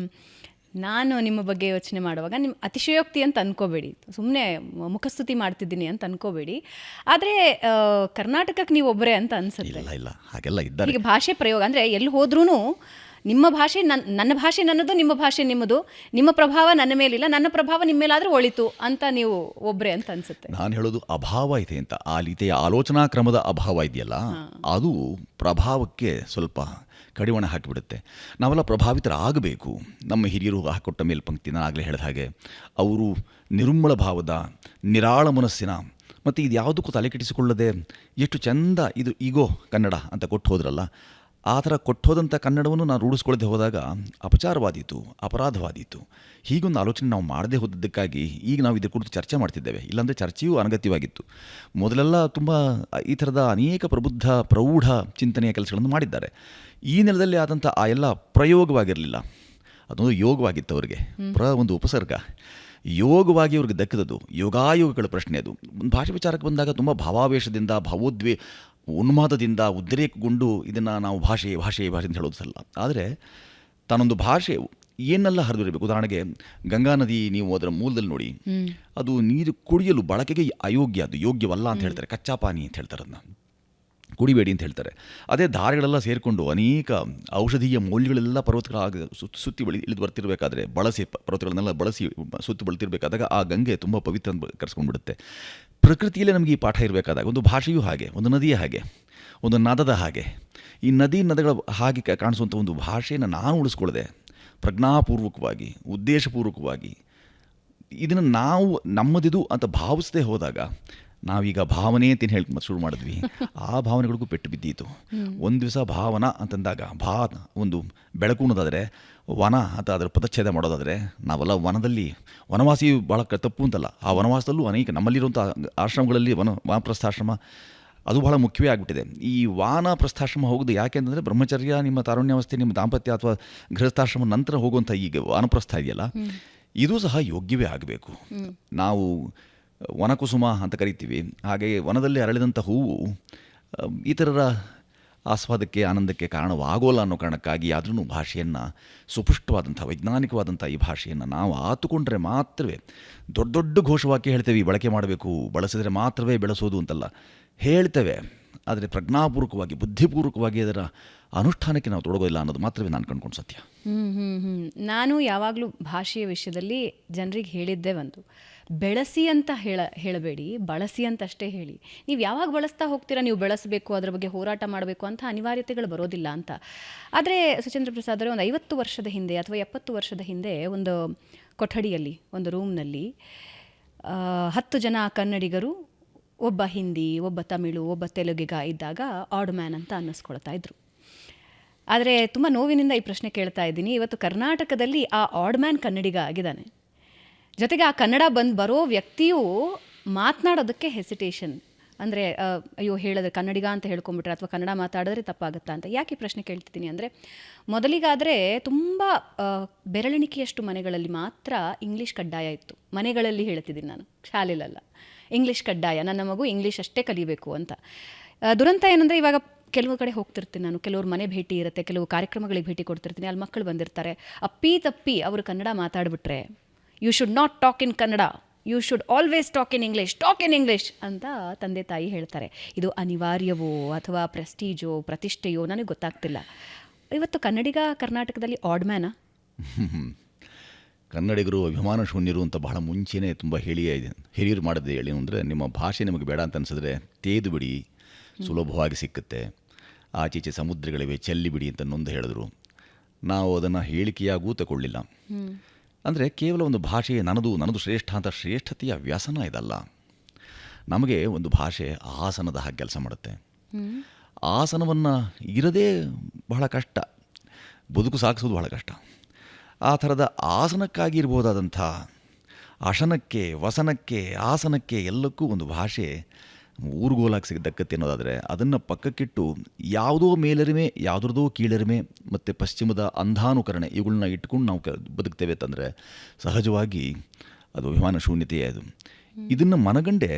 ನಾನು ನಿಮ್ಮ ಬಗ್ಗೆ ಯೋಚನೆ ಮಾಡುವಾಗ ನಿಮ್ಮ ಅತಿಶಯೋಕ್ತಿ ಅಂತ ಅನ್ಕೋಬೇಡಿ, ಸುಮ್ಮನೆ ಮುಖಸ್ತುತಿ ಮಾಡ್ತಿದ್ದೀನಿ ಅಂತ ಅನ್ಕೋಬೇಡಿ. ಆದರೆ ಕರ್ನಾಟಕಕ್ಕೆ ನೀವು ಒಬ್ಬರೇ ಅಂತ ಅನ್ಸುತ್ತೆ. ಇಲ್ಲ, ಹಾಗೆಲ್ಲ ಇದ್ದಾರೆ. ಈಗ ಭಾಷೆ ಪ್ರಯೋಗ ಅಂದರೆ ಎಲ್ಲಿ ಹೋದ್ರೂ ನಿಮ್ಮ ಭಾಷೆ ನನ್ನ ಭಾಷೆ ನನ್ನದು, ನಿಮ್ಮ ಭಾಷೆ ನಿಮ್ಮದು, ನಿಮ್ಮ ಪ್ರಭಾವ ನನ್ನ ಮೇಲಿಲ್ಲ, ನನ್ನ ಪ್ರಭಾವ ನಿಮ್ಮ ಮೇಲಾದರೂ ಒಳಿತು ಅಂತ ನೀವು ಒಬ್ಬರೇ ಅಂತ ಅನಿಸುತ್ತೆ. ನಾನು ಹೇಳೋದು ಅಭಾವ ಇದೆ ಅಂತ. ಆ ರೀತಿಯ ಆಲೋಚನಾ ಕ್ರಮದ ಅಭಾವ ಇದೆಯಲ್ಲ, ಅದು ಪ್ರಭಾವಕ್ಕೆ ಸ್ವಲ್ಪ ಕಡಿವಾಣ ಹಾಕಿಬಿಡುತ್ತೆ. ನಾವೆಲ್ಲ ಪ್ರಭಾವಿತರಾಗಬೇಕು. ನಮ್ಮ ಹಿರಿಯರು ಹಾಕೊಟ್ಟ ಮೇಲ್ಪಂಕ್ತಿ, ನಾನು ಆಗಲೇ ಹೇಳಿದ ಹಾಗೆ, ಅವರು ನಿರ್ಮಲ ಭಾವದ, ನಿರಾಳ ಮನಸ್ಸಿನ, ಮತ್ತು ಇದು ಯಾವುದಕ್ಕೂ ತಲೆ ಕೆಡಿಸಿಕೊಳ್ಳದೆ ಎಷ್ಟು ಚೆಂದ ಇದು ಈಗೋ ಕನ್ನಡ ಅಂತ ಕೊಟ್ಟು ಹೋದ್ರಲ್ಲ, ಆ ಥರ ಕೊಟ್ಟೋದಂಥ ಕನ್ನಡವನ್ನು ನಾವು ರೂಢಿಸ್ಕೊಳ್ಳದೆ ಹೋದಾಗ ಅಪಚಾರವಾದೀತು, ಅಪರಾಧವಾದೀತು. ಹೀಗೊಂದು ಆಲೋಚನೆ ನಾವು ಮಾಡದೇ ಹೋದದ್ದಕ್ಕಾಗಿ ಈಗ ನಾವು ಇದ್ರ ಕುರಿತು ಚರ್ಚೆ ಮಾಡ್ತಿದ್ದೇವೆ. ಇಲ್ಲಾಂದರೆ ಚರ್ಚೆಯೂ ಅನಗತ್ಯವಾಗಿತ್ತು. ಮೊದಲೆಲ್ಲ ತುಂಬ ಈ ಥರದ ಅನೇಕ ಪ್ರೌಢ ಚಿಂತನೆಯ ಕೆಲಸಗಳನ್ನು ಮಾಡಿದ್ದಾರೆ. ಈ ನೆಲದಲ್ಲಿ ಆದಂಥ ಆ ಎಲ್ಲ ಪ್ರಯೋಗವಾಗಿರಲಿಲ್ಲ, ಅದೊಂದು ಯೋಗವಾಗಿತ್ತು ಅವರಿಗೆ. ಒಂದು ಉಪಸರ್ಗ ಯೋಗವಾಗಿ ಅವ್ರಿಗೆ ದಕ್ಕಿದದು. ಯೋಗಾಯೋಗಗಳ ಪ್ರಶ್ನೆ ಅದು. ಭಾಷೆ ವಿಚಾರಕ್ಕೆ ಬಂದಾಗ ತುಂಬ ಭಾವಾವೇಶದಿಂದ, ಉನ್ಮಾದದಿಂದ ಉದ್ರೇಕಗೊಂಡು ಇದನ್ನು ನಾವು ಭಾಷೆ ಅಂತ ಹೇಳೋದು ಸಲ್ಲ. ಆದರೆ ತಾನೊಂದು ಭಾಷೆ ಏನೆಲ್ಲ ಹರಿದಿರಬೇಕು. ಉದಾಹರಣೆಗೆ ಗಂಗಾ ನದಿ, ನೀವು ಅದರ ಮೂಲದಲ್ಲಿ ನೋಡಿ, ಅದು ನೀರು ಕುಡಿಯಲು ಬಳಕೆಗೆ ಅಯೋಗ್ಯ, ಅದು ಯೋಗ್ಯವಲ್ಲ ಅಂತ ಹೇಳ್ತಾರೆ. ಕಚ್ಚಾ ಪಾನಿ ಅಂತ ಹೇಳ್ತಾರೆ, ಅದನ್ನ ಕುಡಿಬೇಡಿ ಅಂತ ಹೇಳ್ತಾರೆ. ಅದೇ ಧಾರೆಗಳೆಲ್ಲ ಸೇರಿಕೊಂಡು ಅನೇಕ ಔಷಧೀಯ ಮೌಲ್ಯಗಳೆಲ್ಲ ಪರ್ವತಗಳ ಸುತ್ತಿ ಇಳಿದು ಬರ್ತಿರ್ಬೇಕಾದ್ರೆ, ಪರ್ವತಗಳನ್ನೆಲ್ಲ ಬಳಸಿ ಸುತ್ತಿ ಬೆಳ್ತಿರ್ಬೇಕಾದಾಗ ಆ ಗಂಗೆ ತುಂಬ ಪವಿತ್ರ ಕರೆಸ್ಕೊಂಡ್ಬಿಡುತ್ತೆ. ಪ್ರಕೃತಿಯಲ್ಲೇ ನಮಗೆ ಈ ಪಾಠ ಇರಬೇಕಾದಾಗ ಒಂದು ಭಾಷೆಯೂ ಹಾಗೆ, ಒಂದು ನದಿಯ ಹಾಗೆ, ಒಂದು ನದದ ಹಾಗೆ, ಈ ನದಿಗಳ ಹಾಗೆ ಕಾಣಿಸುವಂಥ ಒಂದು ಭಾಷೆಯನ್ನು ನಾನು ಉಳಿಸ್ಕೊಳ್ಳದೆ ಪ್ರಜ್ಞಾಪೂರ್ವಕವಾಗಿ, ಉದ್ದೇಶಪೂರ್ವಕವಾಗಿ ಇದನ್ನು ನಾವು ನಮ್ಮದಿದು ಅಂತ ಭಾವಿಸದೇ ಹೋದಾಗ ನಾವೀಗ ಭಾವನೆ ಅಂತ ಹೇಳಿ ಶುರು ಮಾಡಿದ್ವಿ, ಆ ಭಾವನೆಗಳಿಗೂ ಪೆಟ್ಟು ಬಿದ್ದೀತು. ಒಂದು ದಿವಸ ಭಾವನಾ ಅಂತಂದಾಗ ಒಂದು ಬೆಳಕು ಅನ್ನೋದಾದರೆ, ವನ ಅಂತ ಅದರ ಪದಚ್ಛೇದ ಮಾಡೋದಾದರೆ, ನಾವೆಲ್ಲ ವನದಲ್ಲಿ ವನವಾಸಿ ಭಾಳ ತಪ್ಪು ಅಂತಲ್ಲ, ಆ ವನವಾಸದಲ್ಲೂ ಅನೇಕ ನಮ್ಮಲ್ಲಿರುವಂಥ ಆಶ್ರಮಗಳಲ್ಲಿ ವಾನಪ್ರಸ್ಥಾಶ್ರಮ ಅದು ಬಹಳ ಮುಖ್ಯವೇ ಆಗಿಬಿಟ್ಟಿದೆ. ಈ ವಾನಪ್ರಸ್ಥಾಶ್ರಮ ಹೋಗೋದು ಯಾಕೆ ಅಂತಂದರೆ, ಬ್ರಹ್ಮಚರ್ಯ, ನಿಮ್ಮ ತಾರುಣ್ಯಾವಸ್ಥೆ, ನಿಮ್ಮ ದಾಂಪತ್ಯ ಅಥವಾ ಗೃಹಸ್ಥಾಶ್ರಮ ನಂತರ ಹೋಗುವಂಥ ಈಗ ವಾನಪ್ರಸ್ಥ ಇದೆಯಲ್ಲ, ಇದು ಸಹ ಯೋಗ್ಯವೇ ಆಗಬೇಕು. ನಾವು ವನಕುಸುಮ ಅಂತ ಕರಿತೀವಿ, ಹಾಗೆ ವನದಲ್ಲಿ ಅರಳಿದಂಥ ಹೂವು ಇತರರ ಆಸ್ವಾದಕ್ಕೆ, ಆನಂದಕ್ಕೆ ಕಾರಣವಾಗೋಲ್ಲ ಅನ್ನೋ ಕಾರಣಕ್ಕಾಗಿ ಆದ್ರೂ ಭಾಷೆಯನ್ನು, ಸುಪುಷ್ಟವಾದಂಥ ವೈಜ್ಞಾನಿಕವಾದಂಥ ಈ ಭಾಷೆಯನ್ನು ನಾವು ಆತುಕೊಂಡ್ರೆ ಮಾತ್ರವೇ, ದೊಡ್ಡ ದೊಡ್ಡ ಘೋಷವಾಕ್ಯ ಹೇಳ್ತೇವೆ, ಬಳಕೆ ಮಾಡಬೇಕು, ಬಳಸಿದರೆ ಮಾತ್ರವೇ ಬೆಳೆಸೋದು ಅಂತಲ್ಲ ಹೇಳ್ತೇವೆ, ಆದರೆ ಪ್ರಜ್ಞಾಪೂರ್ವಕವಾಗಿ, ಬುದ್ಧಿಪೂರ್ವಕವಾಗಿ ಅದರ ಅನುಷ್ಠಾನಕ್ಕೆ ನಾವು ತೊಡಗೋದಿಲ್ಲ ಅನ್ನೋದು ಮಾತ್ರವೇ ನಾನು ಕಂಡ್ಕೊಂಡು ಸತ್ಯ. ನಾನು ಯಾವಾಗಲೂ ಭಾಷೆಯ ವಿಷಯದಲ್ಲಿ ಜನರಿಗೆ ಹೇಳಿದ್ದೇ ಒಂದು, ಬೆಳೆಸಿ ಅಂತ ಹೇಳಬೇಡಿ, ಬಳಸಿ ಅಂತ ಅಷ್ಟೇ ಹೇಳಿ. ನೀವು ಯಾವಾಗ ಬಳಸ್ತಾ ಹೋಗ್ತೀರಾ, ನೀವು ಬೆಳೆಸಬೇಕು, ಅದರ ಬಗ್ಗೆ ಹೋರಾಟ ಮಾಡಬೇಕು ಅಂತ ಅನಿವಾರ್ಯತೆಗಳು ಬರೋದಿಲ್ಲ ಅಂತ. ಆದರೆ ಸುಚೇಂದ್ರ ಪ್ರಸಾದ್ ಅವರೇ, ಒಂದು 50 ವರ್ಷದ ಹಿಂದೆ ಅಥವಾ 70 ವರ್ಷದ ಹಿಂದೆ ಒಂದು ಕೊಠಡಿಯಲ್ಲಿ, ಒಂದು ರೂಮ್ನಲ್ಲಿ 10 ಜನ ಕನ್ನಡಿಗರು, ಒಬ್ಬ ಹಿಂದಿ, ಒಬ್ಬ ತಮಿಳು, ಒಬ್ಬ ತೆಲುಗಿಗ ಇದ್ದಾಗ ಆಡ್ ಮ್ಯಾನ್ ಅಂತ ಅನ್ನಿಸ್ಕೊಳ್ತಾ ಇದ್ರು. ಆದರೆ ತುಂಬ ನೋವಿನಿಂದ ಈ ಪ್ರಶ್ನೆ ಕೇಳ್ತಾ ಇದ್ದೀನಿ, ಇವತ್ತು ಕರ್ನಾಟಕದಲ್ಲಿ ಆ ಆಡ್ ಮ್ಯಾನ್ ಕನ್ನಡಿಗ ಆಗಿದ್ದಾನೆ. ಜೊತೆಗೆ ಆ ಕನ್ನಡ ಬರೋ ವ್ಯಕ್ತಿಯೂ ಮಾತನಾಡೋದಕ್ಕೆ ಹೆಸಿಟೇಷನ್, ಅಂದರೆ ಅಯ್ಯೋ ಹೇಳಿದ್ರೆ ಕನ್ನಡಿಗ ಅಂತ ಹೇಳ್ಕೊಂಬಿಟ್ರೆ ಅಥವಾ ಕನ್ನಡ ಮಾತಾಡಿದ್ರೆ ತಪ್ಪಾಗುತ್ತಾ ಅಂತ. ಯಾಕೆ ಈ ಪ್ರಶ್ನೆ ಕೇಳ್ತಿದ್ದೀನಿ ಅಂದರೆ, ಮೊದಲಿಗಾದರೆ ತುಂಬ ಬೆರಳೆಣಿಕೆಯಷ್ಟು ಮನೆಗಳಲ್ಲಿ ಮಾತ್ರ ಇಂಗ್ಲೀಷ್ ಕಡ್ಡಾಯ ಇತ್ತು. ಮನೆಗಳಲ್ಲಿ ಹೇಳ್ತಿದ್ದೀನಿ ನಾನು, ಶಾಲೆಯಲ್ಲ. ಇಂಗ್ಲೀಷ್ ಕಡ್ಡಾಯ, ನನ್ನ ಮಗು ಇಂಗ್ಲೀಷ್ ಅಷ್ಟೇ ಕಲಿಬೇಕು ಅಂತ. ದುರಂತ ಏನಂದರೆ, ಇವಾಗ ಕೆಲವು ಕಡೆ ಹೋಗ್ತಿರ್ತೀನಿ ನಾನು, ಕೆಲವ್ರ ಮನೆ ಭೇಟಿ ಇರುತ್ತೆ, ಕೆಲವು ಕಾರ್ಯಕ್ರಮಗಳಿಗೆ ಭೇಟಿ ಕೊಡ್ತಿರ್ತೀನಿ, ಅಲ್ಲಿ ಮಕ್ಕಳು ಬಂದಿರ್ತಾರೆ, ಅಪ್ಪಿ ತಪ್ಪಿ ಅವರು ಕನ್ನಡ ಮಾತಾಡ್ಬಿಟ್ರೆ, you should not talk in Kannada, you should always talk in English ಅಂತ ತಂದೆ ತಾಯಿ ಹೇಳ್ತಾರೆ. ಇದು ಅನಿವಾರ್ಯವೋ ಅಥವಾ ಪ್ರೆಸ್ಟೀಜೋ, ಪ್ರತಿಷ್ಠೆಯೋ ನನಗೆ ಗೊತ್ತಾಗ್ತಿಲ್ಲ. ಇವತ್ತು ಕನ್ನಡಿಗ ಕರ್ನಾಟಕದಲ್ಲಿ ಆಡ್ ಮ್ಯಾನಾ? ಕನ್ನಡಿಗರು ಅಭಿಮಾನ ಶೂನ್ಯರು ಅಂತ ಬಹಳ ಮುಂಚೆನೇ ತುಂಬ ಹಿರಿಯರು ಮಾಡಿದೆ. ಹೇಳಿ ಅಂದರೆ, ನಿಮ್ಮ ಭಾಷೆ ನಿಮಗೆ ಬೇಡ ಅಂತ ಅನಿಸಿದ್ರೆ ತೇದು ಬಿಡಿ, ಸುಲಭವಾಗಿ ಸಿಕ್ಕುತ್ತೆ, ಆಚೀಚೆ ಸಮುದ್ರಗಳಿವೆ, ಚೆಲ್ಲಿಬಿಡಿ ಅಂತ ನೊಂದು ಹೇಳಿದ್ರು. ನಾವು ಅದನ್ನು ಹೇಳಿಕೆಯಾಗೂ ತಗೊಳ್ಳಿಲ್ಲ. ಅಂದರೆ ಕೇವಲ ಒಂದು ಭಾಷೆ ನನ್ನದು ಶ್ರೇಷ್ಠ ಅಂತ ಶ್ರೇಷ್ಠತೆಯ ವ್ಯಸನ ಇದಲ್ಲ. ನಮಗೆ ಒಂದು ಭಾಷೆ ಆಸನದ ಹಾಗೆ ಕೆಲಸ ಮಾಡುತ್ತೆ. ಆಸನವನ್ನು ಇರದೇ ಬಹಳ ಕಷ್ಟ, ಬದುಕು ಸಾಗಿಸೋದು ಬಹಳ ಕಷ್ಟ. ಆ ಥರದ ಆಸನಕ್ಕಾಗಿ ಇರ್ಬೋದಾದಂಥ ಅಶನಕ್ಕೆ, ವಸನಕ್ಕೆ, ಆಸನಕ್ಕೆ ಎಲ್ಲಕ್ಕೂ ಒಂದು ಭಾಷೆ ಊರುಗೋಲಾಗಿ ಸಿಗದಕ್ಕತ್ತೆ ಅನ್ನೋದಾದರೆ, ಅದನ್ನು ಪಕ್ಕಕ್ಕಿಟ್ಟು ಯಾವುದೋ ಮೇಲರಿಮೆ, ಯಾವುದ್ರದೋ ಕೀಳರಿಮೆ ಮತ್ತು ಪಶ್ಚಿಮದ ಅಂಧಾನುಕರಣೆ ಇವುಗಳನ್ನ ಇಟ್ಕೊಂಡು ನಾವು ಬದುಕ್ತೇವೆ ಅಂತಂದರೆ ಸಹಜವಾಗಿ ಅದು ಅಭಿಮಾನ ಶೂನ್ಯತೆಯೇ. ಇದನ್ನು ಮನಗಂಡೆ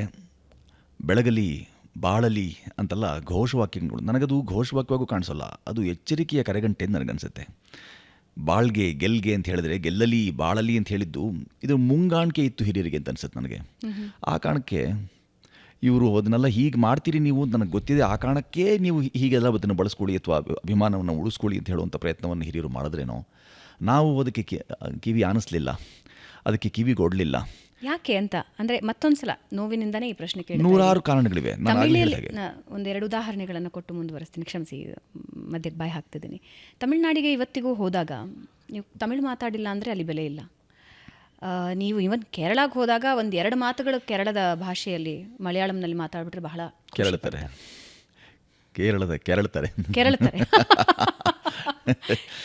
ಬೆಳಗಲಿ, ಬಾಳಲಿ ಅಂತೆಲ್ಲ ಘೋಷವಾಕ್ಯಗಳು, ನನಗದು ಘೋಷವಾಕ್ಯವಾಗೂ ಕಾಣಿಸೋಲ್ಲ, ಅದು ಎಚ್ಚರಿಕೆಯ ಕರೆಗಂಟೆ ಅಂತ ನನಗನ್ಸುತ್ತೆ. ಬಾಳ್ಗೆ, ಗೆಲ್ಗೆ ಅಂತ ಹೇಳಿದ್ರೆ ಗೆಲ್ಲಲಿ, ಬಾಳಲಿ ಅಂತ ಹೇಳಿದ್ದು ಇದು ಮುಂಗಾಣಿಕೆ ಇತ್ತು ಹಿರಿಯರಿಗೆ ಅಂತ ಅನ್ಸುತ್ತೆ ನನಗೆ. ಆ ಕಾರಣಕ್ಕೆ ಇವರು ಅದನ್ನೆಲ್ಲ ಹೀಗೆ ಮಾಡ್ತೀರಿ ನೀವು ಅಂತ ನನಗೆ ಗೊತ್ತಿದೆ, ಆ ಕಾರಣಕ್ಕೆ ನೀವು ಹೀಗೆಲ್ಲ ಅದನ್ನು ಬಳಸ್ಕೊಳ್ಳಿ ಅಥವಾ ಅಭಿಮಾನವನ್ನು ಉಳಿಸ್ಕೊಳ್ಳಿ ಅಂತ ಹೇಳುವಂಥ ಪ್ರಯತ್ನವನ್ನು ಹಿರಿಯರು ಮಾಡಿದ್ರೇನೋ, ನಾವು ಅದಕ್ಕೆ ಕಿವಿ ಆನಿಸ್ಲಿಲ್ಲ, ಅದಕ್ಕೆ ಕಿವಿಗೊಡಲಿಲ್ಲ. ಯಾಕೆ ಅಂತ ಅಂದರೆ, ಮತ್ತೊಂದು ಸಲ ನೋವಿನಿಂದನೇ ಈ ಪ್ರಶ್ನೆ ಕೇಳಿ, ನೂರಾರು ಕಾರಣಗಳಿವೆ. ಒಂದೆರಡು ಉದಾಹರಣೆಗಳನ್ನು ಕೊಟ್ಟು ಮುಂದುವರಿಸ್ತೀನಿ, ಕ್ಷಮಿಸಿ ಮಧ್ಯಕ್ಕೆ ಬಾಯಿ ಹಾಕ್ತಿದ್ದೀನಿ. ತಮಿಳುನಾಡಿಗೆ ಇವತ್ತಿಗೂ ಹೋದಾಗ ನೀವು ತಮಿಳು ಮಾತಾಡಿಲ್ಲ ಅಂದರೆ ಅಲ್ಲಿ ಬೆಲೆ ಇಲ್ಲ. ನೀವು ಇವನ್ ಕೇರಳಕ್ಕೆ ಹೋದಾಗ ಒಂದು 2 ಮಾತುಗಳು ಕೇರಳದ ಭಾಷೆಯಲ್ಲಿ, ಮಲಯಾಳಂನಲ್ಲಿ ಮಾತಾಡ್ಬಿಟ್ರೆ ಬಹಳ ಕೆರಳ್ತಾರೆ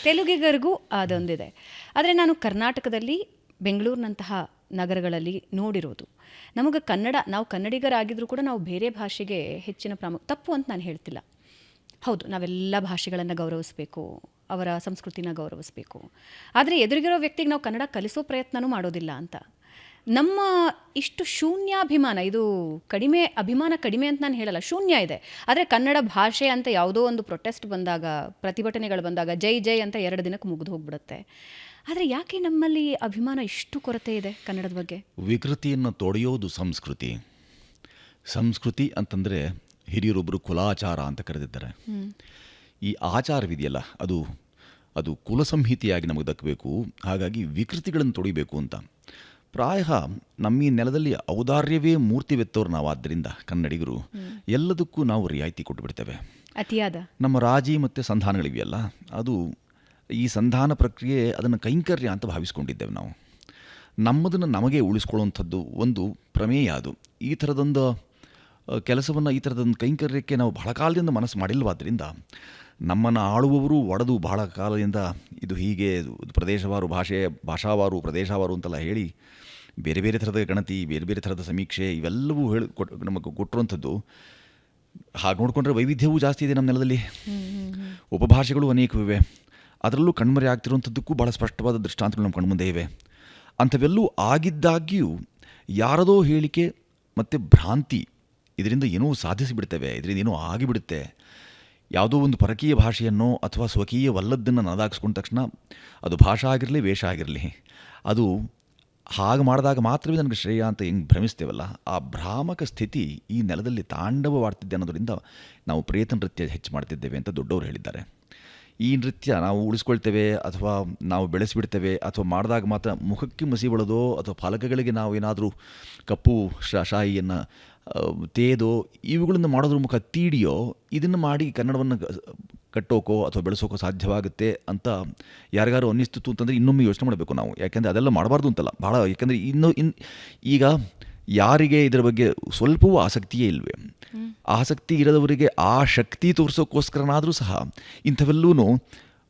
ತೆಲುಗಿಗರಿಗೂ ಅದೊಂದಿದೆ. ಆದರೆ ನಾನು ಕರ್ನಾಟಕದಲ್ಲಿ ಬೆಂಗಳೂರಿನಂತಹ ನಗರಗಳಲ್ಲಿ ನೋಡಿರೋದು, ನಮಗೆ ನಾವು ಕನ್ನಡಿಗರಾಗಿದ್ದರೂ ಕೂಡ ನಾವು ಬೇರೆ ಭಾಷೆಗೆ ಹೆಚ್ಚಿನ ತಪ್ಪು ಅಂತ ನಾನು ಹೇಳ್ತಿಲ್ಲ. ಹೌದು, ನಾವೆಲ್ಲ ಭಾಷೆಗಳನ್ನು ಗೌರವಿಸಬೇಕು, ಅವರ ಸಂಸ್ಕೃತಿನ ಗೌರವಿಸಬೇಕು. ಆದರೆ ಎದುರಿಗಿರೋ ವ್ಯಕ್ತಿಗೆ ನಾವು ಕನ್ನಡ ಕಲಿಸೋ ಪ್ರಯತ್ನನೂ ಮಾಡೋದಿಲ್ಲ ಅಂತ. ನಮ್ಮ ಇಷ್ಟು ಶೂನ್ಯಾಭಿಮಾನ, ಇದು ಅಭಿಮಾನ ಕಡಿಮೆ ಅಂತ ನಾನು ಹೇಳಲ್ಲ, ಶೂನ್ಯ ಇದೆ. ಆದರೆ ಕನ್ನಡ ಭಾಷೆ ಅಂತ ಯಾವುದೋ ಒಂದು ಪ್ರೊಟೆಸ್ಟ್ ಬಂದಾಗ, ಪ್ರತಿಭಟನೆಗಳು ಬಂದಾಗ ಜೈ ಜೈ ಅಂತ 2 ದಿನಕ್ಕೆ ಮುಗಿದು ಹೋಗ್ಬಿಡುತ್ತೆ. ಆದರೆ ಯಾಕೆ ನಮ್ಮಲ್ಲಿ ಅಭಿಮಾನ ಇಷ್ಟು ಕೊರತೆ ಇದೆ ಕನ್ನಡದ ಬಗ್ಗೆ? ವಿಕೃತಿಯನ್ನು ತೊಡೆಯೋದು ಸಂಸ್ಕೃತಿ. ಸಂಸ್ಕೃತಿ ಅಂತಂದರೆ ಹಿರಿಯರೊಬ್ಬರು ಕುಲಾಚಾರ ಅಂತ ಕರೆದಿದ್ದಾರೆ. ಈ ಆಚಾರವಿದೆಯಲ್ಲ, ಅದು ಕುಲ ಸಂಹಿತೆಯಾಗಿ ನಮಗೆ ದಕ್ಕಬೇಕು. ಹಾಗಾಗಿ ವಿಕೃತಿಗಳನ್ನು ತೊಡಿಬೇಕು ಅಂತ ಪ್ರಾಯ ನಮ್ಮ ಈ ನೆಲದಲ್ಲಿ ಔದಾರ್ಯವೇ ಮೂರ್ತಿವೆತ್ತೋರು ನಾವು. ಆದ್ದರಿಂದ ಕನ್ನಡಿಗರು ಎಲ್ಲದಕ್ಕೂ ನಾವು ರಿಯಾಯಿತಿ ಕೊಟ್ಟು ಬಿಡ್ತೇವೆ. ಅತಿಯಾದ ನಮ್ಮ ರಾಜಿ ಮತ್ತು ಸಂಧಾನಗಳಿವೆಯಲ್ಲ, ಅದು ಈ ಸಂಧಾನ ಪ್ರಕ್ರಿಯೆ ಅದನ್ನು ಕೈಂಕರ್ಯ ಅಂತ ಭಾವಿಸ್ಕೊಂಡಿದ್ದೇವೆ ನಾವು. ನಮ್ಮದನ್ನು ನಮಗೆ ಉಳಿಸ್ಕೊಳ್ಳುವಂಥದ್ದು ಒಂದು ಪ್ರಮೇಯ. ಅದು ಈ ಥರದೊಂದು ಕೆಲಸವನ್ನು ಈ ಥರದೊಂದು ಕೈಂಕರ್ಯಕ್ಕೆ ನಾವು ಬಹಳ ಕಾಲದಿಂದ ಮನಸ್ಸು ಮಾಡಿಲ್ವಾದ್ದರಿಂದ ನಮ್ಮನ್ನು ಆಳುವವರು ಒಡೆದು ಬಹಳ ಕಾಲದಿಂದ ಇದು ಹೀಗೆ ಪ್ರದೇಶವಾರು ಭಾಷಾವಾರು ಪ್ರದೇಶವಾರು ಅಂತೆಲ್ಲ ಹೇಳಿ ಬೇರೆ ಬೇರೆ ಥರದ ಗಣತಿ ಬೇರೆ ಬೇರೆ ಥರದ ಸಮೀಕ್ಷೆ ಇವೆಲ್ಲವೂ ನಮಗೆ ಕೊಟ್ಟಿರುವಂಥದ್ದು. ಹಾಗೆ ನೋಡಿಕೊಂಡ್ರೆ ವೈವಿಧ್ಯವೂ ಜಾಸ್ತಿ ಇದೆ ನಮ್ಮ ನೆಲದಲ್ಲಿ, ಉಪಭಾಷೆಗಳು ಅನೇಕವಿವೆ. ಅದರಲ್ಲೂ ಕಣ್ಮರೆ ಆಗ್ತಿರುವಂಥದ್ದಕ್ಕೂ ಭಾಳ ಸ್ಪಷ್ಟವಾದ ದೃಷ್ಟಾಂತಗಳು ನಮ್ಮ ಕಣ್ಮುಂದೆ ಇವೆ. ಅಂಥವೆಲ್ಲೂ ಆಗಿದ್ದಾಗ್ಯೂ ಯಾರದೋ ಹೇಳಿಕೆ ಮತ್ತು ಭ್ರಾಂತಿ ಇದರಿಂದ ಏನೋ ಸಾಧಿಸಿಬಿಡ್ತೇವೆ, ಇದರಿಂದ ಏನೋ ಆಗಿಬಿಡುತ್ತೆ. ಯಾವುದೋ ಒಂದು ಪರಕೀಯ ಭಾಷೆಯನ್ನೋ ಅಥವಾ ಸ್ವಕೀಯವಲ್ಲದ್ದನ್ನು ನದಾಗಿಸ್ಕೊಂಡ ತಕ್ಷಣ ಅದು ಭಾಷಾ ಆಗಿರಲಿ ವೇಷ ಆಗಿರಲಿ, ಅದು ಹಾಗೆ ಮಾಡಿದಾಗ ಮಾತ್ರವೇ ನನಗೆ ಶ್ರೇಯ ಅಂತ ಹೆಂಗೆ ಭ್ರಮಿಸ್ತೇವಲ್ಲ, ಆ ಭ್ರಾಮಕ ಸ್ಥಿತಿ ಈ ನೆಲದಲ್ಲಿ ತಾಂಡವವಾಡ್ತಿದ್ದೆ ಅನ್ನೋದರಿಂದ ನಾವು ಪ್ರೇತ ನೃತ್ಯ ಹೆಚ್ಚು ಮಾಡ್ತಿದ್ದೇವೆ ಅಂತ ದೊಡ್ಡವರು ಹೇಳಿದ್ದಾರೆ. ಈ ನೃತ್ಯ ನಾವು ಉಳಿಸ್ಕೊಳ್ತೇವೆ ಅಥವಾ ನಾವು ಬೆಳೆಸಿಬಿಡ್ತೇವೆ ಅಥವಾ ಮಾಡಿದಾಗ ಮಾತ್ರ ಮುಖಕ್ಕೆ ಮಸಿ ಬಳದೋ ಅಥವಾ ಫಲಕಗಳಿಗೆ ನಾವು ಏನಾದರೂ ಕಪ್ಪು ಶಾಯಿಯನ್ನು ತೇದೋ ಇವುಗಳನ್ನು ಮಾಡೋದ್ರ ಮುಖ ತೀಡಿಯೋ ಇದನ್ನು ಮಾಡಿ ಕನ್ನಡವನ್ನು ಕಟ್ಟೋಕೋ ಅಥವಾ ಬೆಳೆಸೋಕೋ ಸಾಧ್ಯವಾಗುತ್ತೆ ಅಂತ ಯಾರಿಗಾರು ಅನ್ನಿಸ್ತಿತ್ತು ಅಂತಂದರೆ ಇನ್ನೊಮ್ಮೆ ಯೋಚನೆ ಮಾಡಬೇಕು ನಾವು. ಯಾಕೆಂದರೆ ಅದೆಲ್ಲ ಮಾಡಬಾರ್ದು ಅಂತಲ್ಲ, ಭಾಳ ಯಾಕೆಂದರೆ ಈಗ ಯಾರಿಗೆ ಇದರ ಬಗ್ಗೆ ಸ್ವಲ್ಪವೂ ಆಸಕ್ತಿಯೇ ಇಲ್ವೇ, ಆಸಕ್ತಿ ಇರದವರಿಗೆ ಆ ಶಕ್ತಿ ತೋರಿಸೋಕ್ಕೋಸ್ಕರನಾದರೂ ಸಹ ಇಂಥವೆಲ್ಲೂ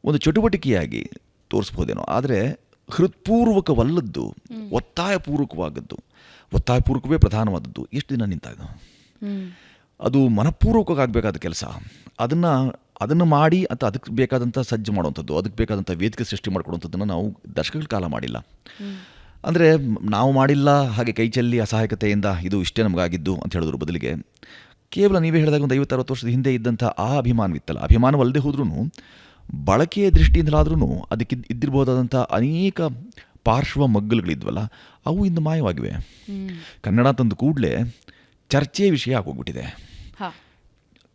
ಒಂದು ಚಟುವಟಿಕೆಯಾಗಿ ತೋರಿಸ್ಬೋದೇನೋ. ಆದರೆ ಹೃತ್ಪೂರ್ವಕವಲ್ಲದ್ದು, ಒತ್ತಾಯಪೂರ್ವಕವೇ ಪ್ರಧಾನವಾದದ್ದು ಎಷ್ಟು ದಿನ ನಿಂತಾಗ ಅದು ಮನಪೂರ್ವಕವಾಗಿ ಆಗಬೇಕಾದ ಕೆಲಸ. ಅದನ್ನು ಮಾಡಿ ಅಂತ ಅದಕ್ಕೆ ಬೇಕಾದಂಥ ಸಜ್ಜು ಮಾಡುವಂಥದ್ದು, ಅದಕ್ಕೆ ಬೇಕಾದಂಥ ವೇದಿಕೆ ಸೃಷ್ಟಿ ಮಾಡಿಕೊಡುವಂಥದ್ದನ್ನು ನಾವು ದಶಕಗಳ ಕಾಲ ಮಾಡಿಲ್ಲ. ಅಂದರೆ ನಾವು ಮಾಡಿಲ್ಲ ಹಾಗೆ ಕೈ ಚೆಲ್ಲಿ ಅಸಹಾಯಕತೆಯಿಂದ ಇದು ಇಷ್ಟೇ ನಮಗಾಗಿದ್ದು ಅಂತ ಹೇಳಿದ್ರ ಬದಲಿಗೆ ಕೇವಲ ನೀವೇ ಹೇಳಿದಾಗ ಒಂದು 50-60 ವರ್ಷದ ಹಿಂದೆ ಇದ್ದಂಥ ಆ ಅಭಿಮಾನವಿತ್ತಲ್ಲ, ಅಭಿಮಾನವಲ್ಲದೆ ಹೋದ್ರೂ ಬಳಕೆಯ ದೃಷ್ಟಿಯಿಂದಲಾದ್ರೂ ಅದಕ್ಕೆ ಇದ್ದಿರ್ಬೋದಾದಂಥ ಅನೇಕ ಪಾರ್ಶ್ವ ಮಗ್ಗಲುಗಳಿದ್ವಲ್ಲ ಅವು ಇಂದು ಮಾಯವಾಗಿವೆ. ಕನ್ನಡ ತಂದು ಕೂಡಲೇ ಚರ್ಚೆಯ ವಿಷಯ ಆಗೋಗ್ಬಿಟ್ಟಿದೆ.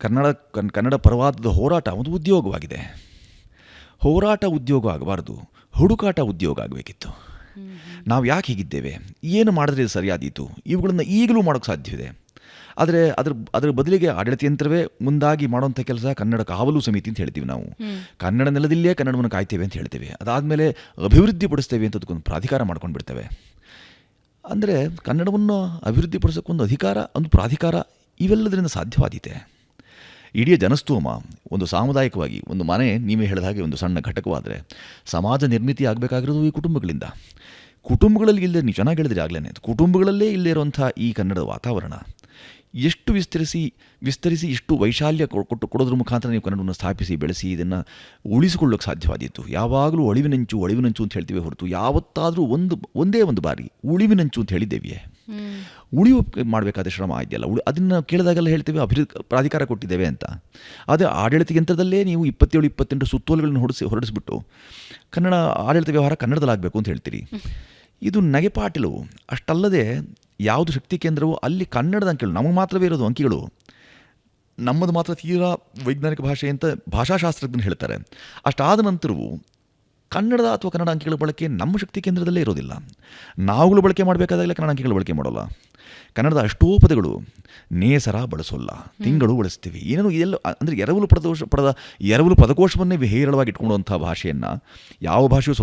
ಕನ್ನಡ ಪರವಾದದ ಹೋರಾಟ ಒಂದು ಉದ್ಯೋಗವಾಗಿದೆ. ಹೋರಾಟ ಉದ್ಯೋಗ ಆಗಬಾರ್ದು, ಹುಡುಕಾಟ ಉದ್ಯೋಗ ಆಗಬೇಕಿತ್ತು. ನಾವು ಯಾಕೆ ಹೀಗಿದ್ದೇವೆ, ಏನು ಮಾಡಿದ್ರೆ ಇದು ಸರಿಯಾದೀತು, ಇವುಗಳನ್ನು ಈಗಲೂ ಮಾಡೋಕ್ಕೆ ಸಾಧ್ಯವಿದೆ. ಆದರೆ ಅದರ ಬದಲಿಗೆ ಆಡಳಿತ ಯಂತ್ರವೇ ಮುಂದಾಗಿ ಮಾಡುವಂಥ ಕೆಲಸ ಕನ್ನಡ ಕಾವಲು ಸಮಿತಿ ಅಂತ ಹೇಳ್ತೀವಿ ನಾವು. ಕನ್ನಡ ನೆಲದಲ್ಲೇ ಕನ್ನಡವನ್ನು ಕಾಯ್ತೇವೆ ಅಂತ ಹೇಳ್ತೇವೆ, ಅದಾದಮೇಲೆ ಅಭಿವೃದ್ಧಿಪಡಿಸ್ತೇವೆ ಅಂತ ಅದಕ್ಕೊಂದು ಪ್ರಾಧಿಕಾರ ಮಾಡ್ಕೊಂಡು ಬಿಡ್ತೇವೆ. ಅಂದರೆ ಕನ್ನಡವನ್ನು ಅಭಿವೃದ್ಧಿಪಡಿಸೋಕ್ಕೊಂದು ಅಧಿಕಾರ, ಒಂದು ಪ್ರಾಧಿಕಾರ, ಇವೆಲ್ಲದರಿಂದ ಸಾಧ್ಯವಾದೀತೆ. ಇಡೀ ಜನಸ್ತೋಮ ಒಂದು ಸಾಮುದಾಯಿಕವಾಗಿ ಒಂದು ಮನೆ ನೀವೇ ಹೇಳಿದ ಹಾಗೆ ಒಂದು ಸಣ್ಣ ಘಟಕವಾದರೆ ಸಮಾಜ ನಿರ್ಮಿತಿ ಆಗಬೇಕಾಗಿರೋದು ಈ ಕುಟುಂಬಗಳಿಂದ. ಕುಟುಂಬಗಳಲ್ಲಿ ಇಲ್ಲದೆ, ನೀವು ಚೆನ್ನಾಗಿ ಹೇಳಿದ್ರೆ ಆಗಲೇ, ಕುಟುಂಬಗಳಲ್ಲೇ ಇಲ್ಲದೇ ಇರುವಂಥ ಈ ಕನ್ನಡದ ವಾತಾವರಣ ಎಷ್ಟು ವಿಸ್ತರಿಸಿ ಇಷ್ಟು ವೈಶಾಲ್ಯ ಕೊಡೋದ್ರ ಮುಖಾಂತರ ನೀವು ಕನ್ನಡವನ್ನು ಸ್ಥಾಪಿಸಿ ಬೆಳೆಸಿ ಇದನ್ನು ಉಳಿಸಿಕೊಳ್ಳೋಕೆ ಸಾಧ್ಯವಾದೀತು. ಯಾವಾಗಲೂ ಅಳಿವಿನಂಚು ಅಂತ ಹೇಳ್ತೀವಿ ಹೊರತು ಯಾವತ್ತಾದರೂ ಒಂದೇ ಒಂದು ಬಾರಿ ಉಳಿವಿನಂಚು ಅಂತ ಹೇಳಿದ್ದೇವೆಯೇ? ಉಳಿವು ಮಾಡಬೇಕಾದ ಶ್ರಮ ಇದೆಯಲ್ಲ, ಅದನ್ನು ಕೇಳಿದಾಗೆಲ್ಲ ಹೇಳ್ತೇವೆ ಪ್ರಾಧಿಕಾರ ಕೊಟ್ಟಿದ್ದೇವೆ ಅಂತ. ಆದರೆ ಆಡಳಿತ ಯಂತ್ರದಲ್ಲೇ ನೀವು 27-28 ಸುತ್ತೋಲೆಗಳನ್ನು ಹೊರಡಿಸ್ಬಿಟ್ಟು ಕನ್ನಡ ಆಡಳಿತ ವ್ಯವಹಾರ ಕನ್ನಡದಲ್ಲಾಗಬೇಕು ಅಂತ ಹೇಳ್ತೀರಿ. ಇದು ನಗೆಪಾಟಿಲು. ಅಷ್ಟಲ್ಲದೆ ಯಾವುದು ಶಕ್ತಿ ಕೇಂದ್ರವೋ ಅಲ್ಲಿ ಕನ್ನಡದ ಅಂಕಿಗಳು ನಮಗೆ ಮಾತ್ರವೇ ಇರೋದು. ಅಂಕಿಗಳು ನಮ್ಮದು ಮಾತ್ರ ತೀರಾ ವೈಜ್ಞಾನಿಕ ಭಾಷೆ ಅಂತ ಭಾಷಾಶಾಸ್ತ್ರಜ್ಞರು ಹೇಳ್ತಾರೆ. ಅಷ್ಟಾದ ನಂತರವೂ ಕನ್ನಡದ ಅಥವಾ ಕನ್ನಡ ಅಂಕಿಗಳ ಬಳಕೆ ನಮ್ಮ ಶಕ್ತಿ ಕೇಂದ್ರದಲ್ಲೇ ಇರೋದಿಲ್ಲ. ನಾವುಗಳು ಬಳಕೆ ಮಾಡಬೇಕಾದಾಗಲೇ ಕನ್ನಡ ಅಂಕಿಗಳು ಬಳಕೆ ಮಾಡೋಲ್ಲ. ಕನ್ನಡದ ಅಷ್ಟೋ ಪದಗಳು ನೇಸರ ಬಳಸೋಲ್ಲ, ತಿಂಗಳು ಬಳಸ್ತೀವಿ. ಏನೇನು ಇದೆಲ್ಲ ಅಂದರೆ ಎರವಲು ಪದಕೋಶವನ್ನೇ ಹೇರಳವಾಗಿ ಇಟ್ಕೊಳ್ಳುವಂಥ ಭಾಷೆಯನ್ನು ಯಾವ ಭಾಷೆಯೂ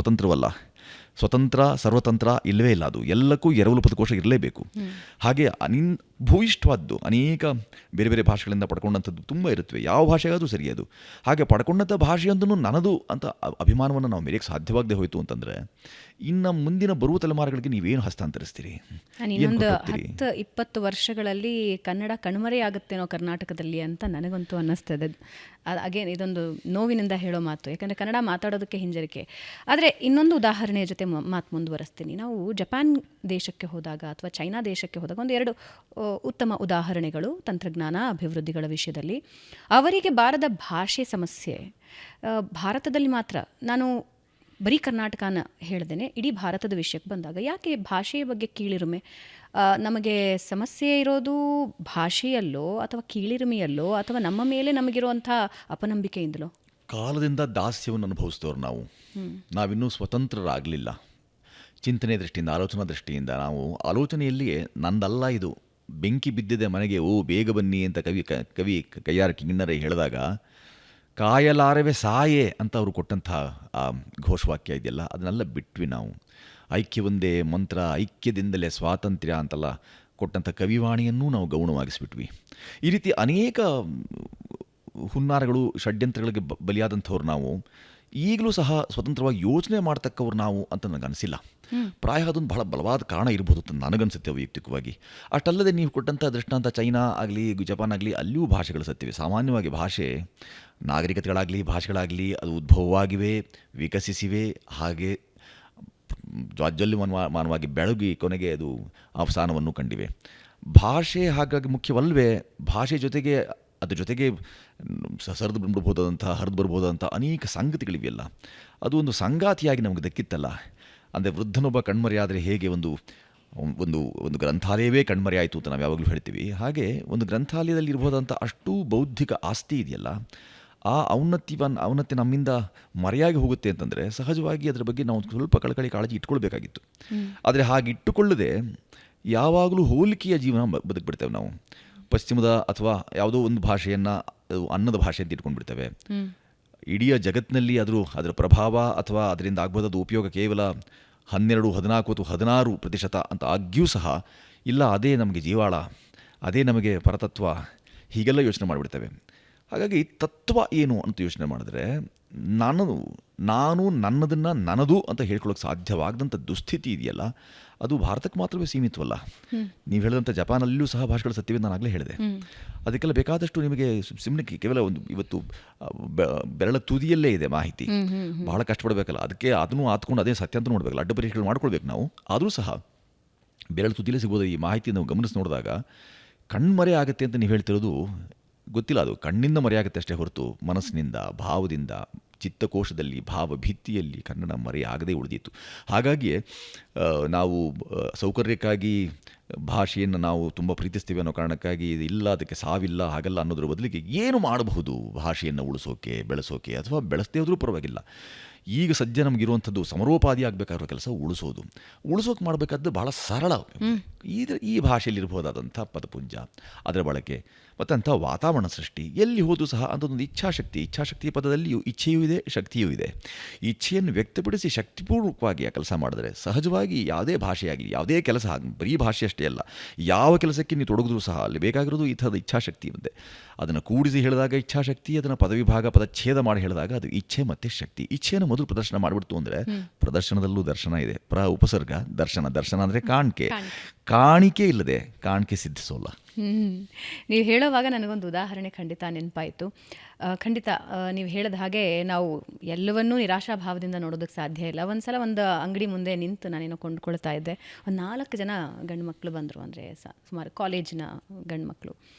ಸ್ವತಂತ್ರ ಸರ್ವತಂತ್ರ ಇಲ್ಲವೇ ಇಲ್ಲ. ಅದು ಎಲ್ಲಕ್ಕೂ ಎರವಲು ಪದಕೋಶ ಇರಲೇಬೇಕು. ಹಾಗೆ ಭೂಯಿಷ್ಠವಾದ್ದು ಅನೇಕ ಬೇರೆ ಬೇರೆ ಭಾಷೆಗಳಿಂದ ಪಡ್ಕೊಂಡಂಥದ್ದು ತುಂಬ ಇರುತ್ತವೆ. ಯಾವ ಭಾಷೆಗಾದರೂ ಸರಿ ಅದು. ಹಾಗೆ ಪಡ್ಕೊಂಡಂಥ ಭಾಷೆಯೊಂದನ್ನು ನನ್ನದು ಅಂತ ಅಭಿಮಾನವನ್ನು ನಾವು ಮೇರೆಗೆ ಸಾಧ್ಯವಾಗದೆ ಹೋಯಿತು ಅಂತಂದರೆ ಇನ್ನು ಮುಂದಿನ ಬರುವ ತಲೆಮಾರುಗಳಿಗೆ ನೀವೇನು ಹಸ್ತಾಂತರಿಸ್ತೀರಿ? ಇನ್ನೊಂದು 10-20 ವರ್ಷಗಳಲ್ಲಿ ಕನ್ನಡ ಕಣ್ಮರೆಯಾಗುತ್ತೇನೋ ಕರ್ನಾಟಕದಲ್ಲಿ ಅಂತ ನನಗಂತೂ ಅನ್ನಿಸ್ತದೆ. ಅಗೇನ್ ಇದೊಂದು ನೋವಿನಿಂದ ಹೇಳೋ ಮಾತು, ಯಾಕಂದರೆ ಕನ್ನಡ ಮಾತಾಡೋದಕ್ಕೆ ಹಿಂಜರಿಕೆ. ಆದರೆ ಇನ್ನೊಂದು ಉದಾಹರಣೆಯ ಜೊತೆ ಮಾತು ಮುಂದುವರಿಸ್ತೀನಿ. ನಾವು ಜಪಾನ್ ದೇಶಕ್ಕೆ ಹೋದಾಗ ಅಥವಾ ಚೈನಾ ದೇಶಕ್ಕೆ ಹೋದಾಗ ಒಂದೆರಡು ಉತ್ತಮ ಉದಾಹರಣೆಗಳು ತಂತ್ರಜ್ಞಾನ ಅಭಿವೃದ್ಧಿಗಳ ವಿಷಯದಲ್ಲಿ. ಅವರಿಗೆ ಬಾರದ ಭಾಷೆ ಸಮಸ್ಯೆ ಭಾರತದಲ್ಲಿ ಮಾತ್ರ, ನಾನು ಬರೀ ಕರ್ನಾಟಕನ ಹೇಳ್ದೇನೆ, ಇಡೀ ಭಾರತದ ವಿಷಯಕ್ಕೆ ಬಂದಾಗ ಯಾಕೆ ಭಾಷೆಯ ಬಗ್ಗೆ ಕೀಳಿರಿಮೆ? ನಮಗೆ ಸಮಸ್ಯೆ ಇರೋದು ಭಾಷೆಯಲ್ಲೋ ಅಥವಾ ಕೀಳಿರಿಮೆಯಲ್ಲೋ ಅಥವಾ ನಮ್ಮ ಮೇಲೆ ನಮಗಿರುವಂಥ ಅಪನಂಬಿಕೆಯಿಂದಲೋ? ಕಾಲದಿಂದ ದಾಸ್ಯವನ್ನು ಅನುಭವಿಸಿದವರು ನಾವಿನ್ನೂ ಸ್ವತಂತ್ರರಾಗಲಿಲ್ಲ. ಚಿಂತನೆ ದೃಷ್ಟಿಯಿಂದ, ಆಲೋಚನಾ ದೃಷ್ಟಿಯಿಂದ ನಾವು ಆಲೋಚನೆಯಲ್ಲಿಯೇ ನಂದಲ್ಲ ಇದು, ಬೆಂಕಿ ಬಿದ್ದಿದೆ ಮನೆಗೆ, ಓ ಬೇಗ ಬನ್ನಿ ಅಂತ ಕವಿ ಕೈಯಾರ ಕಿನ್ನರೆ ಹೇಳಿದಾಗ ಕಾಯಲಾರವೇ ಸಾಯೆ ಅಂತ ಅವರು ಕೊಟ್ಟಂಥ ಆ ಘೋಷವಾಕ್ಯ ಇದೆಯಲ್ಲ, ಅದನ್ನೆಲ್ಲ ಬಿಟ್ವಿ ನಾವು. ಐಕ್ಯವೊಂದೇ ಮಂತ್ರ, ಐಕ್ಯದಿಂದಲೇ ಸ್ವಾತಂತ್ರ್ಯ ಅಂತೆಲ್ಲ ಕೊಟ್ಟಂಥ ಕವಿವಾಣಿಯನ್ನೂ ನಾವು ಗೌಣವಾಗಿಸ್ಬಿಟ್ವಿ. ಈ ರೀತಿ ಅನೇಕ ಹುನ್ನಾರಗಳು, ಷಡ್ಯಂತ್ರಗಳಿಗೆ ಬಲಿಯಾದಂಥವ್ರು ನಾವು ಈಗಲೂ ಸಹ ಸ್ವತಂತ್ರವಾಗಿ ಯೋಚನೆ ಮಾಡ್ತಕ್ಕವ್ರು ನಾವು ಅಂತ ನನಗನ್ನಿಸಿಲ್ಲ. ಪ್ರಾಯ ಅದೊಂದು ಬಹಳ ಬಲವಾದ ಕಾರಣ ಇರ್ಬೋದು ಅಂತ ನನಗನ್ಸುತ್ತೆ ವೈಯಕ್ತಿಕವಾಗಿ. ಅಷ್ಟಲ್ಲದೆ ನೀವು ಕೊಟ್ಟಂಥ ದೃಷ್ಟಾಂತ ಚೈನಾ ಆಗಲಿ, ಜಪಾನ್ ಆಗಲಿ, ಅಲ್ಲಿಯೂ ಭಾಷೆಗಳು ಸತ್ತಿವೆ. ಸಾಮಾನ್ಯವಾಗಿ ಭಾಷೆ, ನಾಗರಿಕತೆಗಳಾಗಲಿ, ಭಾಷೆಗಳಾಗಲಿ ಅದು ಉದ್ಭವವಾಗಿವೆ, ವಿಕಸಿಸಿವೆ, ಹಾಗೆ ಜಾಜ್ಜಲ್ಯಮಾನವಾಗಿ ಬೆಳಗಿ ಕೊನೆಗೆ ಅದು ಅವಸಾನವನ್ನು ಕಂಡಿವೆ. ಭಾಷೆ ಹಾಗಾಗಿ ಮುಖ್ಯವಲ್ವೇ, ಭಾಷೆ ಜೊತೆಗೆ ಅದ್ರ ಜೊತೆಗೆ ಹರಿದು ಬರ್ಬೋದಂಥ ಅನೇಕ ಸಂಗತಿಗಳಿವೆಯಲ್ಲ, ಅದು ಒಂದು ಸಂಗಾತಿಯಾಗಿ ನಮಗೆ ದಕ್ಕಿತ್ತಲ್ಲ. ಅಂದರೆ ವೃದ್ಧನೊಬ್ಬ ಕಣ್ಮರೆಯಾದರೆ ಹೇಗೆ ಒಂದು ಒಂದು ಒಂದು ಗ್ರಂಥಾಲಯವೇ ಕಣ್ಮರೆಯಾಯಿತು ಅಂತ ನಾವು ಯಾವಾಗಲೂ ಹೇಳ್ತೀವಿ, ಹಾಗೆ ಒಂದು ಗ್ರಂಥಾಲಯದಲ್ಲಿ ಇರ್ಬೋದಂಥ ಅಷ್ಟು ಬೌದ್ಧಿಕ ಆಸ್ತಿ ಇದೆಯಲ್ಲ, ಆ ಔನ್ನತ್ಯ ನಮ್ಮಿಂದ ಮರೆಯಾಗಿ ಹೋಗುತ್ತೆ ಅಂತಂದರೆ ಸಹಜವಾಗಿ ಅದರ ಬಗ್ಗೆ ನಾವು ಸ್ವಲ್ಪ ಕಳಕಳಿ ಕಾಳಜಿ ಇಟ್ಕೊಳ್ಬೇಕಾಗಿತ್ತು. ಆದರೆ ಹಾಗೆ ಇಟ್ಟುಕೊಳ್ಳದೆ ಯಾವಾಗಲೂ ಹೋಲಿಕೆಯ ಜೀವನ ಬದುಕ್ಬಿಡ್ತೇವೆ ನಾವು. ಪಶ್ಚಿಮದ ಅಥವಾ ಯಾವುದೋ ಒಂದು ಭಾಷೆಯನ್ನು ಅನ್ನದ ಭಾಷೆ ಅಂತ ಇಟ್ಕೊಂಡ್ಬಿಡ್ತೇವೆ. ಇಡೀ ಜಗತ್ತಿನಲ್ಲಿ ಅದರ ಪ್ರಭಾವ ಅಥವಾ ಅದರಿಂದ ಆಗ್ಬೋದಾದ ಉಪಯೋಗ ಕೇವಲ 12, 14 ಅಥವಾ 16% ಅಂತ ಆಗಿಯೂ ಸಹ ಇಲ್ಲ, ಅದೇ ನಮಗೆ ಜೀವಾಳ, ಅದೇ ನಮಗೆ ಪರತತ್ವ, ಹೀಗೆಲ್ಲ ಯೋಚನೆ ಮಾಡಿಬಿಡ್ತೇವೆ. ಹಾಗಾಗಿ ತತ್ವ ಏನು ಅಂತ ಯೋಚನೆ ಮಾಡಿದ್ರೆ ನಾನು ನನ್ನದನ್ನು ನನ್ನದು ಅಂತ ಹೇಳ್ಕೊಳ್ಳೋಕೆ ಸಾಧ್ಯವಾಗದಂಥ ದುಸ್ಥಿತಿ ಇದೆಯಲ್ಲ, ಅದು ಭಾರತಕ್ಕೆ ಮಾತ್ರವೇ ಸೀಮಿತವಲ್ಲ. ನೀವು ಹೇಳಿದಂಥ ಜಪಾನಲ್ಲೂ ಸಹ ಭಾಷೆಗಳು ಸತ್ತಿವೆ, ನಾನು ಆಗಲೇ ಹೇಳಿದೆ. ಅದಕ್ಕೆಲ್ಲ ಬೇಕಾದಷ್ಟು ನಿಮಗೆ ಸುಮ್ಮನೆ ಕೇವಲ ಒಂದು ಇವತ್ತು ಬೆರಳ ತುದಿಯಲ್ಲೇ ಇದೆ ಮಾಹಿತಿ. ಬಹಳ ಕಷ್ಟಪಡಬೇಕಲ್ಲ, ಅದನ್ನು ಆತ್ಕೊಂಡು ಅದೇ ಸತ್ಯ ಅಂತ ನೋಡಬೇಕಲ್ಲ, ಅಡ್ಡ ಪರೀಕ್ಷೆಗಳು ಮಾಡ್ಕೊಳ್ಬೇಕು ನಾವು. ಆದರೂ ಸಹ ಬೆರಳ ತುದಿಯಲ್ಲೇ ಸಿಗ್ಬೋದು ಈ ಮಾಹಿತಿ. ನಾವು ಗಮನಿಸಿ ನೋಡಿದಾಗ ಕಣ್ಮರೆ ಆಗುತ್ತೆ ಅಂತ ನೀವು ಹೇಳ್ತಿರೋದು ಗೊತ್ತಿಲ್ಲ. ಅದು ಕಣ್ಣಿಂದ ಮರೆಯಾಗುತ್ತೆ ಅಷ್ಟೇ ಹೊರತು ಮನಸ್ಸಿನಿಂದ, ಭಾವದಿಂದ, ಚಿತ್ತಕೋಶದಲ್ಲಿ, ಭಾವ ಭಿತ್ತಿಯಲ್ಲಿ ಕನ್ನಡ ಮರೆಯಾಗದೇ ಉಳಿದಿತ್ತು. ಹಾಗಾಗಿಯೇ ನಾವು ಸೌಕರ್ಯಕ್ಕಾಗಿ ಭಾಷೆಯನ್ನು ನಾವು ತುಂಬ ಪ್ರೀತಿಸ್ತೀವಿ ಅನ್ನೋ ಕಾರಣಕ್ಕಾಗಿ ಇಲ್ಲ, ಅದಕ್ಕೆ ಸಾವಿಲ್ಲ, ಹಾಗಲ್ಲ ಅನ್ನೋದ್ರ ಬದಲಿಗೆ ಏನು ಮಾಡಬಹುದು ಭಾಷೆಯನ್ನು ಉಳಿಸೋಕೆ, ಬೆಳೆಸೋಕೆ, ಅಥವಾ ಬೆಳೆಸದೇ ಹೋದರೂ ಪರವಾಗಿಲ್ಲ. ಈಗ ಸದ್ಯ ನಮಗಿರುವಂಥದ್ದು ಸಮರೋಪಾದಿ ಆಗಬೇಕಾಗಿರೋ ಕೆಲಸ ಉಳಿಸೋಕೆ ಮಾಡಬೇಕಾದ್ದು ಬಹಳ ಸರಳ. ಈ ಭಾಷೆಯಲ್ಲಿರ್ಬೋದಾದಂಥ ಪದಪುಂಜ, ಅದರ ಬಳಕೆ ಮತ್ತು ಅಂಥ ವಾತಾವರಣ ಸೃಷ್ಟಿ, ಎಲ್ಲಿ ಹೋದರೂ ಸಹ ಅಂಥದ್ದೊಂದು ಇಚ್ಛಾಶಕ್ತಿ ಪದದಲ್ಲಿಯೂ ಇಚ್ಛೆಯೂ ಇದೆ, ಶಕ್ತಿಯೂ ಇದೆ. ಇಚ್ಛೆಯನ್ನು ವ್ಯಕ್ತಪಡಿಸಿ ಶಕ್ತಿಪೂರ್ವಕವಾಗಿ ಆ ಕೆಲಸ ಮಾಡಿದ್ರೆ ಸಹಜವಾಗಿ ಯಾವುದೇ ಭಾಷೆಯಾಗಲಿ, ಯಾವುದೇ ಕೆಲಸ, ಬರೀ ಭಾಷೆ ಅಷ್ಟೇ ಅಲ್ಲ, ಯಾವ ಕೆಲಸಕ್ಕೆ ನೀವು ತೊಡಗಿದ್ರೂ ಸಹ ಅಲ್ಲಿ ಬೇಕಾಗಿರೋದು ಈ ಥರದ ಇಚ್ಛಾಶಕ್ತಿ ಇದೆ. ಅದನ್ನು ಕೂಡಿಸಿ ಹೇಳಿದಾಗ ಇಚ್ಛಾಶಕ್ತಿ, ಅದನ್ನು ಪದವಿಭಾಗ, ಪದಚ್ಛೇದ ಮಾಡಿ ಹೇಳಿದಾಗ ಅದು ಇಚ್ಛೆ ಮತ್ತು ಶಕ್ತಿ. ಇಚ್ಛೆಯನ್ನು ಮೊದಲು ಪ್ರದರ್ಶನ ಮಾಡಿಬಿಡ್ತು ಅಂದರೆ ಪ್ರದರ್ಶನದಲ್ಲೂ ದರ್ಶನ ಇದೆ. ಉಪಸರ್ಗ ದರ್ಶನ ಅಂದರೆ ಕಾಣಿಕೆ ಇಲ್ಲದೆ ಕಾಣಿಕೆ ಸಿದ್ಧಿಸೋಲ್ಲ. ನೀವು ಹೇಳೋವಾಗ ನನಗೊಂದು ಉದಾಹರಣೆ ಖಂಡಿತ ನೆನಪಾಯಿತು. ಖಂಡಿತ ನೀವು ಹೇಳಿದ ಹಾಗೆ ನಾವು ಎಲ್ಲವನ್ನೂ ನಿರಾಶಾಭಾವದಿಂದ ನೋಡೋದಕ್ಕೆ ಸಾಧ್ಯ ಇಲ್ಲ. ಒಂದು ಸಲ ಒಂದು ಅಂಗಡಿ ಮುಂದೆ ನಿಂತು ನಾನೇನೋ ಕೊಂಡ್ಕೊಳ್ತಾ ಇದ್ದೆ. ಒಂದು 4 ಜನ ಗಂಡು ಮಕ್ಕಳು ಬಂದರು, ಅಂದರೆ ಸುಮಾರು ಕಾಲೇಜಿನ ಗಂಡು ಮಕ್ಕಳು.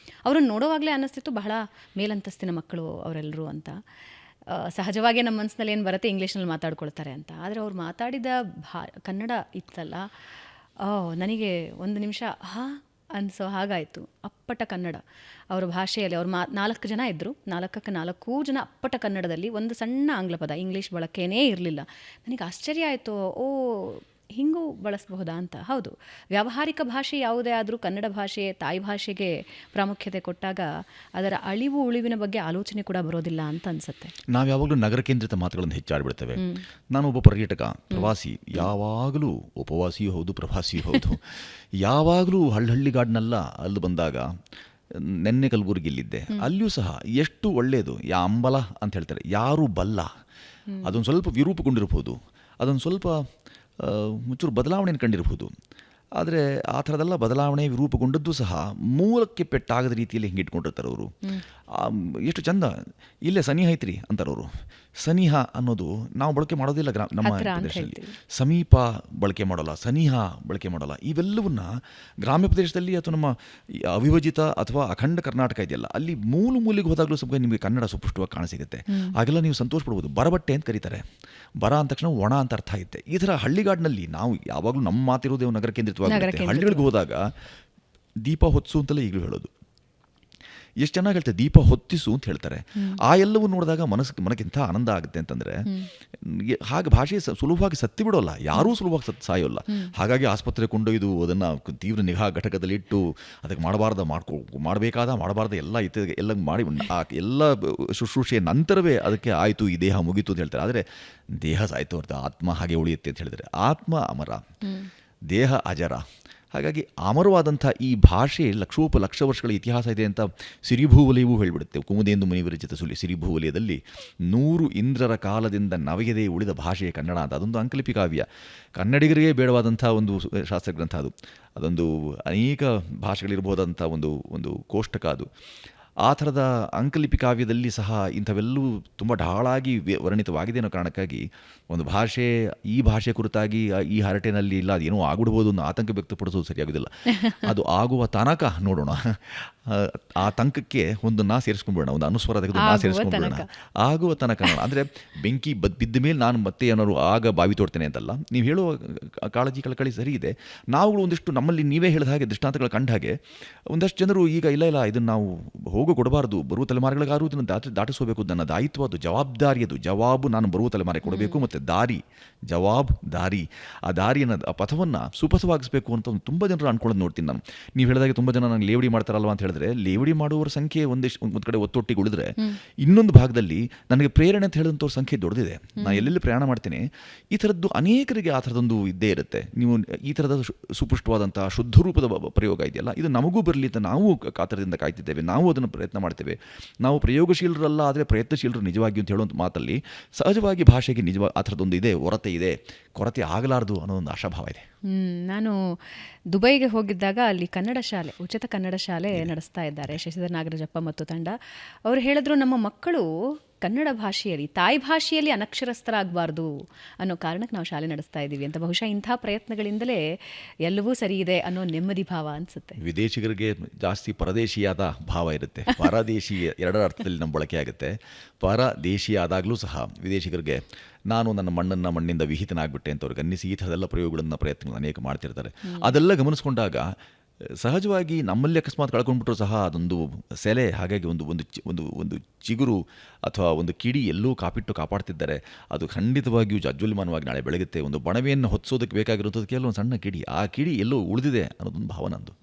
ಅವರನ್ನು ನೋಡುವಾಗಲೇ ಅನ್ನಿಸ್ತಿತ್ತು ಬಹಳ ಮೇಲಂತಸ್ತಿನ ಮಕ್ಕಳು ಅವರೆಲ್ಲರೂ ಅಂತ. ಸಹಜವಾಗಿ ನಮ್ಮ ಮನಸ್ಸಿನಲ್ಲಿ ಏನು ಬರುತ್ತೆ, ಇಂಗ್ಲೀಷ್ನಲ್ಲಿ ಮಾತಾಡ್ಕೊಳ್ತಾರೆ ಅಂತ. ಆದರೆ ಅವ್ರು ಮಾತಾಡಿದ ಕನ್ನಡ ಇತ್ತಲ್ಲ, ನನಗೆ ಒಂದು ನಿಮಿಷ ಅನಿಸೋ ಹಾಗಾಯಿತು. ಅಪ್ಪಟ ಕನ್ನಡ ಅವರ ಭಾಷೆಯಲ್ಲಿ. ಅವ್ರು 4 ಜನ ಇದ್ದರು, 4 ಜನ ಅಪ್ಪಟ ಕನ್ನಡದಲ್ಲಿ ಒಂದು ಸಣ್ಣ ಆಂಗ್ಲ ಪದ, ಇಂಗ್ಲೀಷ್ ಬಳಕೆನೇ ಇರಲಿಲ್ಲ. ನನಗೆ ಆಶ್ಚರ್ಯ ಆಯಿತು, ಹಿಂಗೂ ಬಳಸಬಹುದಾ ಅಂತ. ಹೌದು, ವ್ಯಾವಹಾರಿಕ ಭಾಷೆ ಯಾವುದೇ ಆದರೂ ಕನ್ನಡ ಭಾಷೆ, ತಾಯಿ ಭಾಷೆಗೆ ಪ್ರಾಮುಖ್ಯತೆ ಕೊಟ್ಟಾಗ ಅದರ ಅಳಿವು ಉಳಿವಿನ ಬಗ್ಗೆ ಆಲೋಚನೆ ಕೂಡ ಬರೋದಿಲ್ಲ ಅಂತ ಅನಿಸುತ್ತೆ. ನಾವು ಯಾವಾಗಲೂ ನಗರ ಕೇಂದ್ರಿತ ಮಾತುಗಳನ್ನು ಹೆಚ್ಚಾಡ್ಬಿಡ್ತೇವೆ. ನಾನೊಬ್ಬ ಪರ್ಯಟಕ, ಪ್ರವಾಸಿ, ಯಾವಾಗಲೂ ಉಪವಾಸಿಯೂ ಹೌದು, ಪ್ರವಾಸಿಯೂ ಹೌದು. ಯಾವಾಗಲೂ ಹಳ್ಳಿಗಾಡಿನಲ್ಲ ಅಲ್ಲಿ ಬಂದಾಗ, ನೆನ್ನೆ ಕಲಬುರಗಿಯಲ್ಲಿದ್ದೆ, ಅಲ್ಲಿಯೂ ಸಹ ಎಷ್ಟು ಒಳ್ಳೆಯದು. ಅಂಬಲ ಅಂತ ಹೇಳ್ತಾರೆ, ಯಾರು ಬಲ್ಲ, ಅದೊಂದು ಸ್ವಲ್ಪ ವಿರೂಪಗೊಂಡಿರ್ಬೋದು, ಅದೊಂದು ಸ್ವಲ್ಪ ಮುಚ್ಚೂರು ಬದಲಾವಣೆಯನ್ನು ಕಂಡಿರ್ಬೋದು. ಆದರೆ ಆ ಥರದೆಲ್ಲ ಬದಲಾವಣೆ ವಿರೂಪಗೊಂಡದ್ದು ಸಹ ಮೂಲಕ್ಕೆ ಪೆಟ್ಟಾಗದ ರೀತಿಯಲ್ಲಿ ಹಿಂಗೆ ಇಟ್ಕೊಂಡಿರ್ತಾರೆ ಅವರು. ಎಷ್ಟು ಚಂದ, ಇಲ್ಲೇ ಸನಿಹ ಐತ್ರಿ ಅಂತಾರೆ ಅವರು. ಸನಿಹ ಅನ್ನೋದು ನಾವು ಬಳಕೆ ಮಾಡೋದಿಲ್ಲ ನಮ್ಮ ಪ್ರದೇಶದಲ್ಲಿ. ಸಮೀಪ ಬಳಕೆ ಮಾಡೋಲ್ಲ, ಸನಿಹ ಬಳಕೆ ಮಾಡೋಲ್ಲ. ಇವೆಲ್ಲವನ್ನ ಗ್ರಾಮ್ಯ ಪ್ರದೇಶದಲ್ಲಿ ಅಥವಾ ನಮ್ಮ ಅವಿಭಜಿತ ಅಥವಾ ಅಖಂಡ ಕರ್ನಾಟಕ ಇದೆಯಲ್ಲ, ಅಲ್ಲಿ ಮೂಲೆಗೆ ಹೋದಾಗಲೂ ಸ್ವಲ್ಪ ನಿಮಗೆ ಕನ್ನಡ ಸುಪುಷ್ಟವಾಗಿ ಕಾಣಸಿಗುತ್ತೆ. ಆಗೆಲ್ಲ ನೀವು ಸಂತೋಷ ಪಡ್ಬೋದು. ಬರಬಟ್ಟೆ ಅಂತ ಕರೀತಾರೆ, ಬರ ಅಂದ ತಕ್ಷಣ ಒಣ ಅಂತ ಅರ್ಥ ಆಗುತ್ತೆ. ಈ ಥರ ಹಳ್ಳಿಗಾಡಿನಲ್ಲಿ ನಾವು ಯಾವಾಗಲೂ ನಮ್ಮ ಮಾತಿರೋದೇ ನಗರ ಕೇಂದ್ರಿತವಾಗಿ. ಹಳ್ಳಿಗಳಿಗೆ ಹೋದಾಗ ದೀಪ ಹೊತ್ಸು ಅಂತಲೇ ಈಗಲೂ ಹೇಳೋದು. ಎಷ್ಟು ಚೆನ್ನಾಗಿ ಹೇಳ್ತಾರೆ, ದೀಪ ಹೊತ್ತಿಸು ಅಂತ ಹೇಳ್ತಾರೆ. ಆ ಎಲ್ಲವೂ ನೋಡಿದಾಗ ಮನಕ್ಕಿಂತ ಆನಂದ ಆಗುತ್ತೆ ಅಂತಂದರೆ, ಹಾಗೆ ಭಾಷೆ ಸುಲಭವಾಗಿ ಸತ್ತಿ ಬಿಡೋಲ್ಲ, ಯಾರೂ ಸುಲಭವಾಗಿ ಸಾಯೋಲ್ಲ. ಹಾಗಾಗಿ ಆಸ್ಪತ್ರೆ ಕೊಂಡೊಯ್ದು ಅದನ್ನು ತೀವ್ರ ನಿಗಾ ಘಟಕದಲ್ಲಿ ಇಟ್ಟು ಅದಕ್ಕೆ ಮಾಡಬಾರ್ದ ಎಲ್ಲ ಮಾಡಿ ಆ ಎಲ್ಲ ಶುಶ್ರೂಷೆಯ ನಂತರವೇ ಅದಕ್ಕೆ ಆಯಿತು, ಈ ದೇಹ ಮುಗೀತು ಅಂತ ಹೇಳ್ತಾರೆ. ಆದರೆ ದೇಹ ಸಾಯ್ತು ಹೊರತು ಆತ್ಮ ಹಾಗೆ ಉಳಿಯುತ್ತೆ ಅಂತ ಹೇಳಿದರೆ, ಆತ್ಮ ಅಮರ, ದೇಹ ಅಜರ. ಹಾಗಾಗಿ ಅಮರವಾದಂಥ ಈ ಭಾಷೆ ಲಕ್ಷೋಪಲಕ್ಷ ವರ್ಷಗಳ ಇತಿಹಾಸ ಇದೆ ಅಂತ ಸಿರಿಭೂವಲಯವೂ ಹೇಳಿಬಿಡುತ್ತೆ. ಕುಮುದೇಂದು ಮುನಿವಿರಚಿತ ಸಿರಿಭೂವಲಯದಲ್ಲಿ 100 ಇಂದ್ರರ ಕಾಲದಿಂದ ನವಗೆದೇ ಉಳಿದ ಭಾಷೆ ಕನ್ನಡ ಅಂತ. ಅದೊಂದು ಅಂಕಲಿಪಿ ಕಾವ್ಯ, ಕನ್ನಡಿಗರಿಗೆ ಬೇಡವಾದಂಥ ಒಂದು ಶಾಸ್ತ್ರಗ್ರಂಥ ಅದು. ಅದೊಂದು ಅನೇಕ ಭಾಷೆಗಳಿರ್ಬೋದಂಥ ಒಂದು ಕೋಷ್ಟಕ ಅದು. ಆ ಥರದ ಅಂಕಲಿಪಿ ಕಾವ್ಯದಲ್ಲಿ ಸಹ ಇಂಥವೆಲ್ಲವೂ ತುಂಬ ಢಾಳಾಗಿ ವರ್ಣಿತವಾಗಿದೆ ಅನ್ನೋ ಕಾರಣಕ್ಕಾಗಿ ಒಂದು ಭಾಷೆ, ಈ ಭಾಷೆ ಕುರಿತಾಗಿ ಈ ಹರಟೆನಲ್ಲಿ ಇಲ್ಲ ಅದೇನೋ ಆಗ್ಬಿಡ್ಬೋದು ಅನ್ನೋ ಆತಂಕ ವ್ಯಕ್ತಪಡಿಸೋದು ಸರಿಯಾಗೋದಿಲ್ಲ. ಅದು ಆಗುವ ತನಕ ನೋಡೋಣ. ಆ ತನಕಕ್ಕೆ ಒಂದು ನಾ ಸೇರಿಸ್ಕೊಂಡ್ಬಿಡೋಣ, ಒಂದು ಅನುಸ್ವರ ತೆಗೆದು ನಾ ಸೇರಿಸ್ಕೊಂಡ್ಬಿಡೋಣ. ಆಗುವ ತನಕ ನೋಡೋಣ. ಅಂದರೆ ಬೆಂಕಿ ಬಿದ್ದ ಮೇಲೆ ನಾನು ಮತ್ತೆ ಏನಾದ್ರು ಆಗ ಬಾವಿ ತೋಡ್ತೇನೆ ಅಂತಲ್ಲ. ನೀವು ಹೇಳೋ ಕಾಳಜಿ ಕಳಕಳಿ ಸರಿ ಇದೆ. ನಾವುಗಳು ಒಂದಿಷ್ಟು ನಮ್ಮಲ್ಲಿ ನೀವೇ ಹೇಳಿದ ಹಾಗೆ ದೃಷ್ಟಾಂತಗಳು ಕಂಡ ಹಾಗೆ ಒಂದಷ್ಟು ಜನರು ಈಗ ಇಲ್ಲ ಇದನ್ನು ನಾವು ಹೋಗೋ ಕೊಡಬಾರ್ದು, ಬರುವ ತಲೆಮಾರುಗಳಿಗಾರು ಇದನ್ನು ದಾಟಿಸೋಬೇಕು, ನನ್ನ ದಾಯಿತ್ವ, ಅದು ಜವಾಬ್ದಾರಿ, ಅದು ಜವಾಬು ನಾನು ಬರುವ ತಲೆಮಾರಿಗೆ ಕೊಡಬೇಕು. ಮತ್ತು ದಾರಿ, ದಾರಿ, ಆ ದಾರಿಯನ್ನು, ಆ ಪಥವನ್ನು ಸುಪಥವಾಗಿಸಬೇಕು ಅಂತ ತುಂಬ ಜನರು ಅನ್ಕೊಳ್ಳೋದು ನೋಡ್ತೀನಿ ನಾನು. ನೀವು ಹೇಳಿದಾಗೆ ತುಂಬ ಜನ ನಂಗೆ ಲೇವಡಿ ಮಾಡ್ತಾರಲ್ವ ಅಂತ ಹೇಳಿದ್ರೆ, ಲೇವಡಿ ಮಾಡುವವರ ಸಂಖ್ಯೆ ಒಂದು ಕಡೆ ಒತ್ತೊಟ್ಟಿಗೆ ಉಳಿದ್ರೆ, ಇನ್ನೊಂದು ಭಾಗದಲ್ಲಿ ನನಗೆ ಪ್ರೇರಣೆ ಅಂತ ಹೇಳಿದಂಥವ್ರ ಸಂಖ್ಯೆ ದೊಡ್ಡದಿದೆ. ನಾನು ಎಲ್ಲೆಲ್ಲಿ ಪ್ರಯಾಣ ಮಾಡ್ತೀನಿ ಈ ಥರದ್ದು ಅನೇಕರಿಗೆ ಆ ಥರದೊಂದು ಇದ್ದೇ ಇರುತ್ತೆ. ನೀವು ಈ ಥರದ ಸುಪುಷ್ಟವಾದಂಥ ಶುದ್ಧ ರೂಪದ ಪ್ರಯೋಗ ಇದೆಯಲ್ಲ, ಇದು ನಮಗೂ ಬರಲಿ ಅಂತ ನಾವು ಕಾತರದಿಂದ ಕಾಯ್ತಿದ್ದೇವೆ. ನಾವು ಅದನ್ನು ಪ್ರಯತ್ನ ಮಾಡ್ತೇವೆ. ನಾವು ಪ್ರಯೋಗಶೀಲರಲ್ಲ, ಆದರೆ ಪ್ರಯತ್ನಶೀಲರು ನಿಜವಾಗಿ ಅಂತ ಹೇಳುವಂಥ ಮಾತಲ್ಲಿ ಸಹಜವಾಗಿ ಭಾಷೆಗೆ ನಿಜವಾಗಿ ಆ ಥರದೊಂದು ಇದೆ, ಕೊರತೆ ಆಗಲಾರದು ಅನ್ನೋ ಒಂದು ಆಶಾಭಾವ ಇದೆ. ನಾನು ದುಬೈಗೆ ಹೋಗಿದ್ದಾಗ ಅಲ್ಲಿ ಕನ್ನಡ ಶಾಲೆ, ಉಚಿತ ಕನ್ನಡ ಶಾಲೆ ನಡೆಸ್ತಾ ಇದ್ದಾರೆ ಶಶಿಧರ ನಾಗರಾಜಪ್ಪ ಮತ್ತು ತಂಡ. ಅವರು ಹೇಳಿದ್ರು, ನಮ್ಮ ಮಕ್ಕಳು ಕನ್ನಡ ಭಾಷೆಯಲ್ಲಿ, ತಾಯಿ ಭಾಷೆಯಲ್ಲಿ ಅನಕ್ಷರಸ್ಥರಾಗಬಾರ್ದು ಅನ್ನೋ ಕಾರಣಕ್ಕೆ ನಾವು ಶಾಲೆ ನಡೆಸ್ತಾ ಇದ್ದೀವಿ ಅಂತ. ಬಹುಶಃ ಇಂಥ ಪ್ರಯತ್ನಗಳಿಂದಲೇ ಎಲ್ಲವೂ ಸರಿ ಇದೆ ಅನ್ನೋ ನೆಮ್ಮದಿ ಭಾವ ಅನಿಸುತ್ತೆ. ವಿದೇಶಿಗರಿಗೆ ಜಾಸ್ತಿ ಪರದೇಶಿಯಾದ ಭಾವ ಇರುತ್ತೆ. ಪರದೇಶಿ ಎರಡರ ಅರ್ಥದಲ್ಲಿ ನಮ್ಮ ಬಳಕೆ ಆಗುತ್ತೆ. ಪರದೇಶಿ ಆದಾಗಲೂ ಸಹ ವಿದೇಶಿಗರಿಗೆ ನಾನು ನನ್ನ ಮಣ್ಣಿಂದ ವಿಹಿತನಾಗ್ಬಿಟ್ಟೆ ಅಂತ ಅವ್ರಿಗೆ ಅನ್ನಿಸಿ ಈ ಥರದೆಲ್ಲ ಪ್ರಯತ್ನಗಳು ಅನೇಕ ಮಾಡ್ತಿರ್ತಾರೆ. ಅದೆಲ್ಲ ಗಮನಿಸ್ಕೊಂಡಾಗ ಸಹಜವಾಗಿ ನಮ್ಮಲ್ಲಿ ಅಕಸ್ಮಾತ್ ಕಳ್ಕೊಂಡ್ಬಿಟ್ರು ಸಹ ಅದೊಂದು ಸೆಲೆ, ಹಾಗಾಗಿ ಒಂದು ಚಿಗುರು ಅಥವಾ ಒಂದು ಕಿಡಿ ಎಲ್ಲೂ ಕಾಪಾಡ್ತಿದ್ದಾರೆ. ಅದು ಖಂಡಿತವಾಗಿಯೂ ಜಾಜ್ವಲ್ಯಮಾನವಾಗಿ ನಾಳೆ ಬೆಳಗುತ್ತೆ. ಒಂದು ಬಣವೆಯನ್ನು ಹೊತ್ಸೋದಕ್ಕೆ ಬೇಕಾಗಿರುವಂಥದ್ದು ಕೆಲವೊಂದು ಸಣ್ಣ ಕಿಡಿ, ಆ ಕಿಡಿ ಎಲ್ಲೋ ಉಳಿದಿದೆ ಅನ್ನೋದೊಂದು ಭಾವ ನಂದು.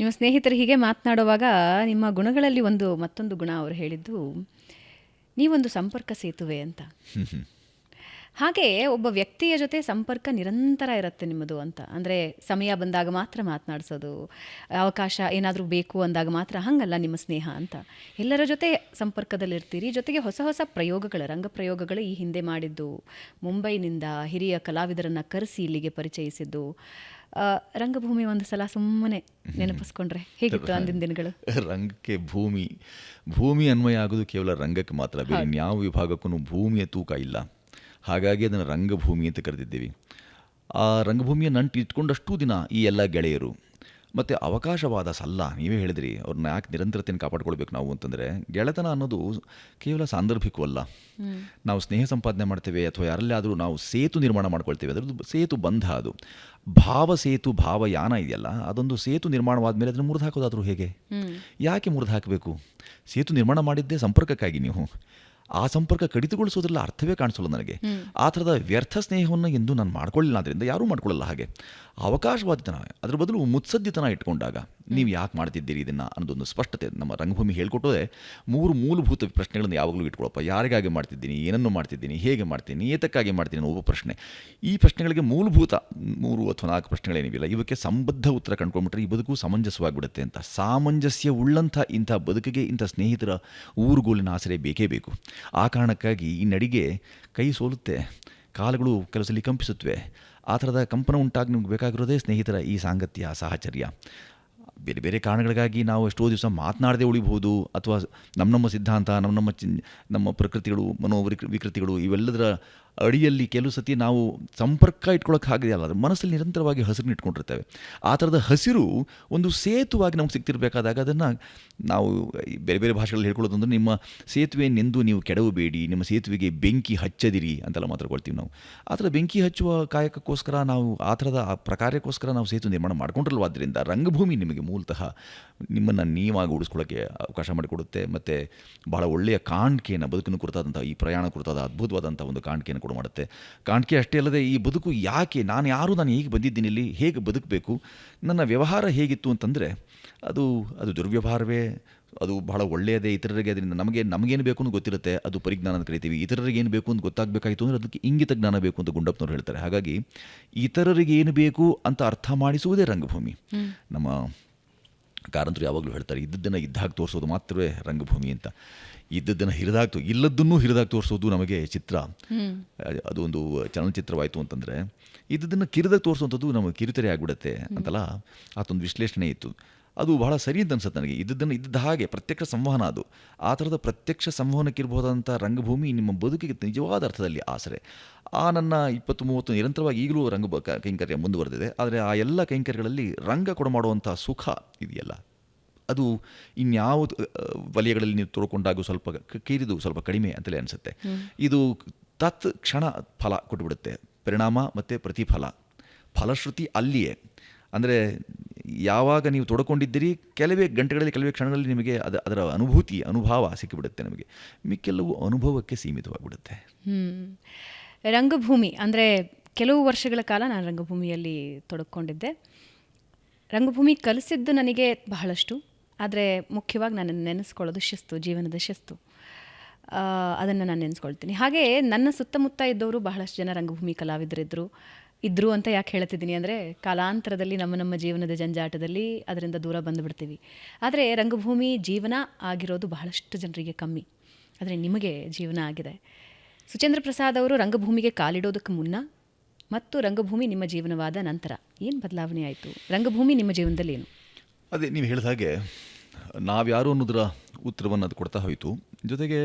ನಿಮ್ಮ ಸ್ನೇಹಿತರು ಹೀಗೆ ಮಾತನಾಡುವಾಗ ನಿಮ್ಮ ಗುಣಗಳಲ್ಲಿ ಮತ್ತೊಂದು ಗುಣ ಅವರು ಹೇಳಿದ್ದು, ನೀವೊಂದು ಸಂಪರ್ಕ ಸೇತುವೆ ಅಂತ. ಹಾಗೆ ಒಬ್ಬ ವ್ಯಕ್ತಿಯ ಜೊತೆ ಸಂಪರ್ಕ ನಿರಂತರ ಇರುತ್ತೆ ನಿಮ್ಮದು ಅಂತ. ಅಂದರೆ ಸಮಯ ಬಂದಾಗ ಮಾತ್ರ ಮಾತನಾಡಿಸೋದು, ಅವಕಾಶ ಏನಾದರೂ ಬೇಕು ಅಂದಾಗ ಮಾತ್ರ, ಹಾಗಲ್ಲ ನಿಮ್ಮ ಸ್ನೇಹ ಅಂತ. ಎಲ್ಲರ ಜೊತೆ ಸಂಪರ್ಕದಲ್ಲಿರ್ತೀರಿ. ಜೊತೆಗೆ ಹೊಸ ಹೊಸ ರಂಗ ಪ್ರಯೋಗಗಳು ಈ ಹಿಂದೆ ಮಾಡಿದ್ದು, ಮುಂಬೈನಿಂದ ಹಿರಿಯ ಕಲಾವಿದರನ್ನು ಕರೆಸಿ ಇಲ್ಲಿಗೆ ಪರಿಚಯಿಸಿದ್ದು, ರಂಗಭೂಮಿ ಒಂದು ಸಲ ಸುಮ್ಮನೆ ನೆನಪಿಸ್ಕೊಂಡ್ರೆ ಹೇಗಿತ್ತು ಅಂದಿನ ದಿನಗಳು? ರಂಗಕ್ಕೆ ಭೂಮಿ ಅನ್ವಯ ಆಗೋದು ಕೇವಲ ರಂಗಕ್ಕೆ ಮಾತ್ರ, ಬೇರೆ ಯಾವ ವಿಭಾಗಕ್ಕೂ ಭೂಮಿಯ ತೂಕ ಇಲ್ಲ. ಹಾಗಾಗಿ ಅದನ್ನು ರಂಗಭೂಮಿ ಅಂತ ಕರೆದಿದ್ದೀವಿ. ಆ ರಂಗಭೂಮಿಯ ನಂಟು ಇಟ್ಕೊಂಡಷ್ಟು ದಿನ ಈ ಎಲ್ಲ ಗೆಳೆಯರು ಮತ್ತು ಅವಕಾಶವಾದ ಸಲ್ಲ, ನೀವೇ ಹೇಳಿದ್ರಿ, ಅವ್ರನ್ನ ಯಾಕೆ ನಿರಂತರತೆಯನ್ನು ಕಾಪಾಡ್ಕೊಳ್ಬೇಕು ನಾವು ಅಂತಂದರೆ, ಗೆಳೆತನ ಅನ್ನೋದು ಕೇವಲ ಸಾಂದರ್ಭಿಕವಲ್ಲ. ನಾವು ಸ್ನೇಹ ಸಂಪಾದನೆ ಮಾಡ್ತೇವೆ ಅಥವಾ ಯಾರಲ್ಲೇ ಆದರೂ ನಾವು ಸೇತು ನಿರ್ಮಾಣ ಮಾಡ್ಕೊಳ್ತೇವೆ, ಅದರದ್ದು ಸೇತು ಬಂಧ, ಅದು ಭಾವಯಾನ ಇದೆಯಲ್ಲ, ಅದೊಂದು ಸೇತು ನಿರ್ಮಾಣವಾದ ಮೇಲೆ ಅದನ್ನು ಮುರಿದು ಹಾಕೋದಾದರೂ ಹೇಗೆ? ಯಾಕೆ ಮುರಿದು ಹಾಕಬೇಕು? ಸೇತು ನಿರ್ಮಾಣ ಮಾಡಿದ್ದೇ ಸಂಪರ್ಕಕ್ಕಾಗಿ. ನೀವು ಆ ಸಂಪರ್ಕ ಕಡಿತಗೊಳಿಸೋದ್ರಲ್ಲಿ ಅರ್ಥವೇ ಕಾಣಿಸಲ್ಲ ನನಗೆ. ಆ ಥರದ ವ್ಯರ್ಥ ಸ್ನೇಹವನ್ನು ಎಂದು ನಾನು ಮಾಡ್ಕೊಳ್ಳಿಲ್ಲ, ಅದರಿಂದ ಯಾರೂ ಮಾಡ್ಕೊಳ್ಳಲ್ಲ. ಹಾಗೆ ಅವಕಾಶವಾದಿತನ, ಅದ್ರ ಬದಲು ಮುತ್ಸದ್ದಿತನ ಇಟ್ಕೊಂಡಾಗ ನೀವು ಯಾಕೆ ಮಾಡ್ತಿದ್ದೀರಿ ಇದನ್ನು ಅನ್ನೋದೊಂದು ಸ್ಪಷ್ಟತೆ ನಮ್ಮ ರಂಗಭೂಮಿ ಹೇಳ್ಕೊಟ್ಟೋದೆ. 3 ಮೂಲಭೂತ ಪ್ರಶ್ನೆಗಳನ್ನು ಯಾವಾಗಲೂ ಇಟ್ಕೊಳ್ಳಪ್ಪ. ಯಾರಿಗಾಗಿ ಮಾಡ್ತಿದ್ದೀನಿ, ಏನನ್ನು ಮಾಡ್ತಿದ್ದೀನಿ, ಹೇಗೆ ಮಾಡ್ತೀನಿ, ಏತಕ್ಕಾಗಿ ಮಾಡ್ತೀನಿ ಅನ್ನೋ ಒಬ್ಬ ಪ್ರಶ್ನೆ. ಈ ಪ್ರಶ್ನೆಗಳಿಗೆ ಮೂಲಭೂತ 3 ಅಥವಾ 4 ಪ್ರಶ್ನೆಗಳೇನಿಲ್ಲ, ಇವಕ್ಕೆ ಸಂಬದ್ಧ ಉತ್ತರ ಕಂಡುಕೊಂಡ್ಬಿಟ್ರೆ ಈ ಬದುಕು ಸಮಂಜಸವಾಗಿಬಿಡುತ್ತೆ ಅಂತ. ಸಾಮಂಜಸ್ಯ ಉಳ್ಳಂಥ ಇಂಥ ಬದುಕಿಗೆ ಇಂಥ ಸ್ನೇಹಿತರ ಊರುಗೋಲಿನ ಆಸರೆ ಬೇಕೇ ಬೇಕು. ಆ ಕಾರಣಕ್ಕಾಗಿ ಈ ನಡಿಗೆ ಕೈ ಸೋಲುತ್ತೆ, ಕಾಲುಗಳು ಕೆಲವು ಸಲ ಕಂಪಿಸುತ್ತವೆ. ಆ ಥರದ ಕಂಪನ ಉಂಟಾಗಿ ನಿಮ್ಗೆ ಬೇಕಾಗಿರೋದೇ ಸ್ನೇಹಿತರ ಈ ಸಾಂಗತ್ಯ, ಸಾಹಚರ್ಯ. ಬೇರೆ ಬೇರೆ ಕಾರಣಗಳಿಗಾಗಿ ನಾವು ಎಷ್ಟೋ ದಿವಸ ಮಾತನಾಡದೆ ಉಳಿಬಹುದು, ಅಥವಾ ನಮ್ಮ ಸಿದ್ಧಾಂತ, ನಮ್ಮ ಪ್ರಕೃತಿಗಳು, ವಿಕೃತಿಗಳು ಇವೆಲ್ಲದರ ಅಡಿಯಲ್ಲಿ ಕೆಲವು ಸತಿ ನಾವು ಸಂಪರ್ಕ ಇಟ್ಕೊಳ್ಳೋಕೆ ಆಗಿದೆಯಲ್ಲ, ಅದು ಮನಸ್ಸಲ್ಲಿ ನಿರಂತರವಾಗಿ ಹಸಿರನ್ನ ಇಟ್ಕೊಂಡಿರ್ತೇವೆ. ಆ ಥರದ ಹಸಿರು ಒಂದು ಸೇತುವಾಗಿ ನಮ್ಗೆ ಸಿಗ್ತಿರ್ಬೇಕಾದಾಗ ಅದನ್ನು ನಾವು ಬೇರೆ ಬೇರೆ ಭಾಷೆಗಳಲ್ಲಿ ಹೇಳ್ಕೊಳ್ಳೋದು ಅಂದರೆ, ನಿಮ್ಮ ಸೇತುವೆಯನ್ನೆಂದು ನೀವು ಕೆಡವಬೇಡಿ, ನಿಮ್ಮ ಸೇತುವೆಗೆ ಬೆಂಕಿ ಹಚ್ಚದಿರಿ ಅಂತೆಲ್ಲ ಮಾತಾಡ್ಕೊಳ್ತೀವಿ ನಾವು. ಆ ಥರ ಬೆಂಕಿ ಹಚ್ಚುವ ಕಾಯಕಕ್ಕೋಸ್ಕರ ನಾವು ಆ ಥರದ ಪ್ರಕಾರಕ್ಕೋಸ್ಕರ ನಾವು ಸೇತು ನಿರ್ಮಾಣ ಮಾಡ್ಕೊಂಡಿರಲ್ವಾದ್ದರಿಂದ ರಂಗಭೂಮಿ ನಿಮಗೆ ಮೂಲತಃ ನಿಮ್ಮನ್ನು ನೀವಾಗಿ ಉಳಿಸ್ಕೊಳ್ಳೋಕ್ಕೆ ಅವಕಾಶ ಮಾಡಿಕೊಡುತ್ತೆ. ಮತ್ತು ಬಹಳ ಒಳ್ಳೆಯ ಕಾಣಿಕೆಯನ್ನು, ಬದುಕನ್ನು ಕುರಿತಾದಂಥ, ಈ ಪ್ರಯಾಣ ಕುರಿತಾದ ಅದ್ಭುತವಾದಂಥ ಒಂದು ಕಾಣಿಕೆಯನ್ನು ಕೂಡ ಮಾಡುತ್ತೆ. ಕಾಣಿಕೆ ಅಷ್ಟೇ ಅಲ್ಲದೆ, ಈ ಬದುಕು ಯಾಕೆ, ನಾನು ಹೇಗೆ ಬಂದಿದ್ದೀನಿ, ಇಲ್ಲಿ ಹೇಗೆ ಬದುಕಬೇಕು, ನನ್ನ ವ್ಯವಹಾರ ಹೇಗಿತ್ತು ಅಂತಂದರೆ ಅದು ದುರ್ವ್ಯವಹಾರವೇ, ಅದು ಬಹಳ ಒಳ್ಳೆಯದೇ. ಇತರರಿಗೆ ಅದರಿಂದ ನಮಗೇನು ಬೇಕು ಅಂತ ಗೊತ್ತಿರುತ್ತೆ, ಅದು ಪರಿಜ್ಞಾನ ಅಂತ ಕರಿತೀವಿ. ಇತರರಿಗೆ ಏನು ಬೇಕು ಅಂತ ಗೊತ್ತಾಗಬೇಕಾಯಿತು ಅಂದರೆ ಅದಕ್ಕೆ ಇಂಗಿತ ಜ್ಞಾನ ಬೇಕು ಅಂತ ಗುಂಡಪ್ಪನವ್ರು ಹೇಳ್ತಾರೆ. ಹಾಗಾಗಿ ಇತರರಿಗೆ ಏನು ಬೇಕು ಅಂತ ಅರ್ಥ ಮಾಡಿಸುವುದೇ ರಂಗಭೂಮಿ. ನಮ್ಮ ಕಾರಂತರು ಯಾವಾಗಲೂ ಹೇಳ್ತಾರೆ, ಇದ್ದದ್ದನ್ನು ಇದ್ದಾಗ ತೋರಿಸೋದು ಮಾತ್ರವೇ ರಂಗಭೂಮಿ ಅಂತ. ಇದ್ದದ್ದನ್ನು ಇಲ್ಲದನ್ನೂ ಹಿರಿದಾಗಿ ತೋರಿಸೋದು ನಮಗೆ ಚಿತ್ರ. ಅದು ಒಂದು ಚಲನಚಿತ್ರವಾಯಿತು ಅಂತಂದರೆ ಇದ್ದದ್ದನ್ನು ಕಿರಿದಾಗಿ ತೋರಿಸುವಂಥದ್ದು ನಮಗೆ ಕಿರುತೆರೆ ಆಗಿಬಿಡುತ್ತೆ ಅಂತಲ್ಲ. ಆತೊಂದು ವಿಶ್ಲೇಷಣೆ ಇತ್ತು, ಅದು ಬಹಳ ಸರಿ ಅಂತ ಅನ್ಸುತ್ತೆ ನನಗೆ. ಇದ್ದದ್ದನ್ನು ಇದ್ದ ಹಾಗೆ ಪ್ರತ್ಯಕ್ಷ ಸಂವಹನ, ಅದು ಆ ಥರದ ಪ್ರತ್ಯಕ್ಷ ಸಂವಹನಕ್ಕಿರ್ಬೋದಂಥ ರಂಗಭೂಮಿ ನಿಮ್ಮ ಬದುಕಿಗೆ ನಿಜವಾದ ಅರ್ಥದಲ್ಲಿ ಆಸರೆ. ಆ ನನ್ನ 20-30 ನಿರಂತರವಾಗಿ ಈಗಲೂ ಕೈಂಕರ್ಯ ಮುಂದುವರೆದಿದೆ. ಆದರೆ ಆ ಎಲ್ಲ ಕೈಂಕರ್ಯಗಳಲ್ಲಿ ರಂಗ ಕೊಡಮಾಡುವಂಥ ಸುಖ ಇದೆಯಲ್ಲ, ಅದು ಇನ್ಯಾವ ವಲಯಗಳಲ್ಲಿ ನೀವು ತೊಡ್ಕೊಂಡಾಗೂ ಸ್ವಲ್ಪ ಕೀರಿದು ಸ್ವಲ್ಪ ಕಡಿಮೆ ಅಂತಲೇ ಅನಿಸುತ್ತೆ. ಇದು ಕ್ಷಣ ಫಲ ಕೊಟ್ಟುಬಿಡುತ್ತೆ, ಪರಿಣಾಮ ಮತ್ತು ಪ್ರತಿಫಲ, ಫಲಶ್ರುತಿ ಅಲ್ಲಿಯೇ. ಅಂದರೆ ಯಾವಾಗ ನೀವು ತೊಡ್ಕೊಂಡಿದ್ದೀರಿ ಕೆಲವೇ ಗಂಟೆಗಳಲ್ಲಿ ಕೆಲವೇ ಕ್ಷಣಗಳಲ್ಲಿ ನಿಮಗೆ ಅದರ ಅನುಭವ ಸಿಕ್ಕಿಬಿಡುತ್ತೆ. ನಮಗೆ ಮಿಕ್ಕೆಲ್ಲವೂ ಅನುಭವಕ್ಕೆ ಸೀಮಿತವಾಗಿಬಿಡುತ್ತೆ. ರಂಗಭೂಮಿ ಅಂದರೆ ಕೆಲವು ವರ್ಷಗಳ ಕಾಲ ನಾನು ರಂಗಭೂಮಿಯಲ್ಲಿ ತೊಡಕೊಂಡಿದ್ದೆ. ರಂಗಭೂಮಿ ಕಲಿಸಿದ್ದು ನನಗೆ ಬಹಳಷ್ಟು. ಆದರೆ ಮುಖ್ಯವಾಗಿ ನಾನು ನೆನೆಸ್ಕೊಳ್ಳೋದು ಶಿಸ್ತು, ಜೀವನದ ಶಿಸ್ತು. ಅದನ್ನು ನಾನು ನೆನೆಸ್ಕೊಳ್ತೀನಿ. ಹಾಗೆ ನನ್ನ ಸುತ್ತಮುತ್ತ ಇದ್ದವರು ಬಹಳಷ್ಟು ಜನ ರಂಗಭೂಮಿ ಕಲಾವಿದರಿದ್ದರು ಅಂತ ಯಾಕೆ ಹೇಳ್ತಿದ್ದೀನಿ ಅಂದರೆ, ಕಾಲಾಂತರದಲ್ಲಿ ನಮ್ಮ ಜೀವನದ ಜಂಜಾಟದಲ್ಲಿ ಅದರಿಂದ ದೂರ ಬಂದುಬಿಡ್ತೀವಿ. ಆದರೆ ರಂಗಭೂಮಿ ಜೀವನ ಆಗಿರೋದು ಬಹಳಷ್ಟು ಜನರಿಗೆ ಕಮ್ಮಿ. ಆದರೆ ನಿಮಗೆ ಜೀವನ ಆಗಿದೆ. ಸುಚೇಂದ್ರ ಪ್ರಸಾದ್ ಅವರು ರಂಗಭೂಮಿಗೆ ಕಾಲಿಡೋದಕ್ಕೆ ಮುನ್ನ ಮತ್ತು ರಂಗಭೂಮಿ ನಿಮ್ಮ ಜೀವನವಾದ ನಂತರ ಏನು ಬದಲಾವಣೆ ಆಯಿತು? ರಂಗಭೂಮಿ ನಿಮ್ಮ ಜೀವನದಲ್ಲಿ ಏನು? ಅದೇ ನೀವು ಹೇಳಿದ ಹಾಗೆ ನಾವ್ಯಾರು ಅನ್ನೋದರ ಉತ್ತರವನ್ನು ಅದು ಕೊಡ್ತಾ ಹೋಯಿತು. ಜೊತೆಗೆ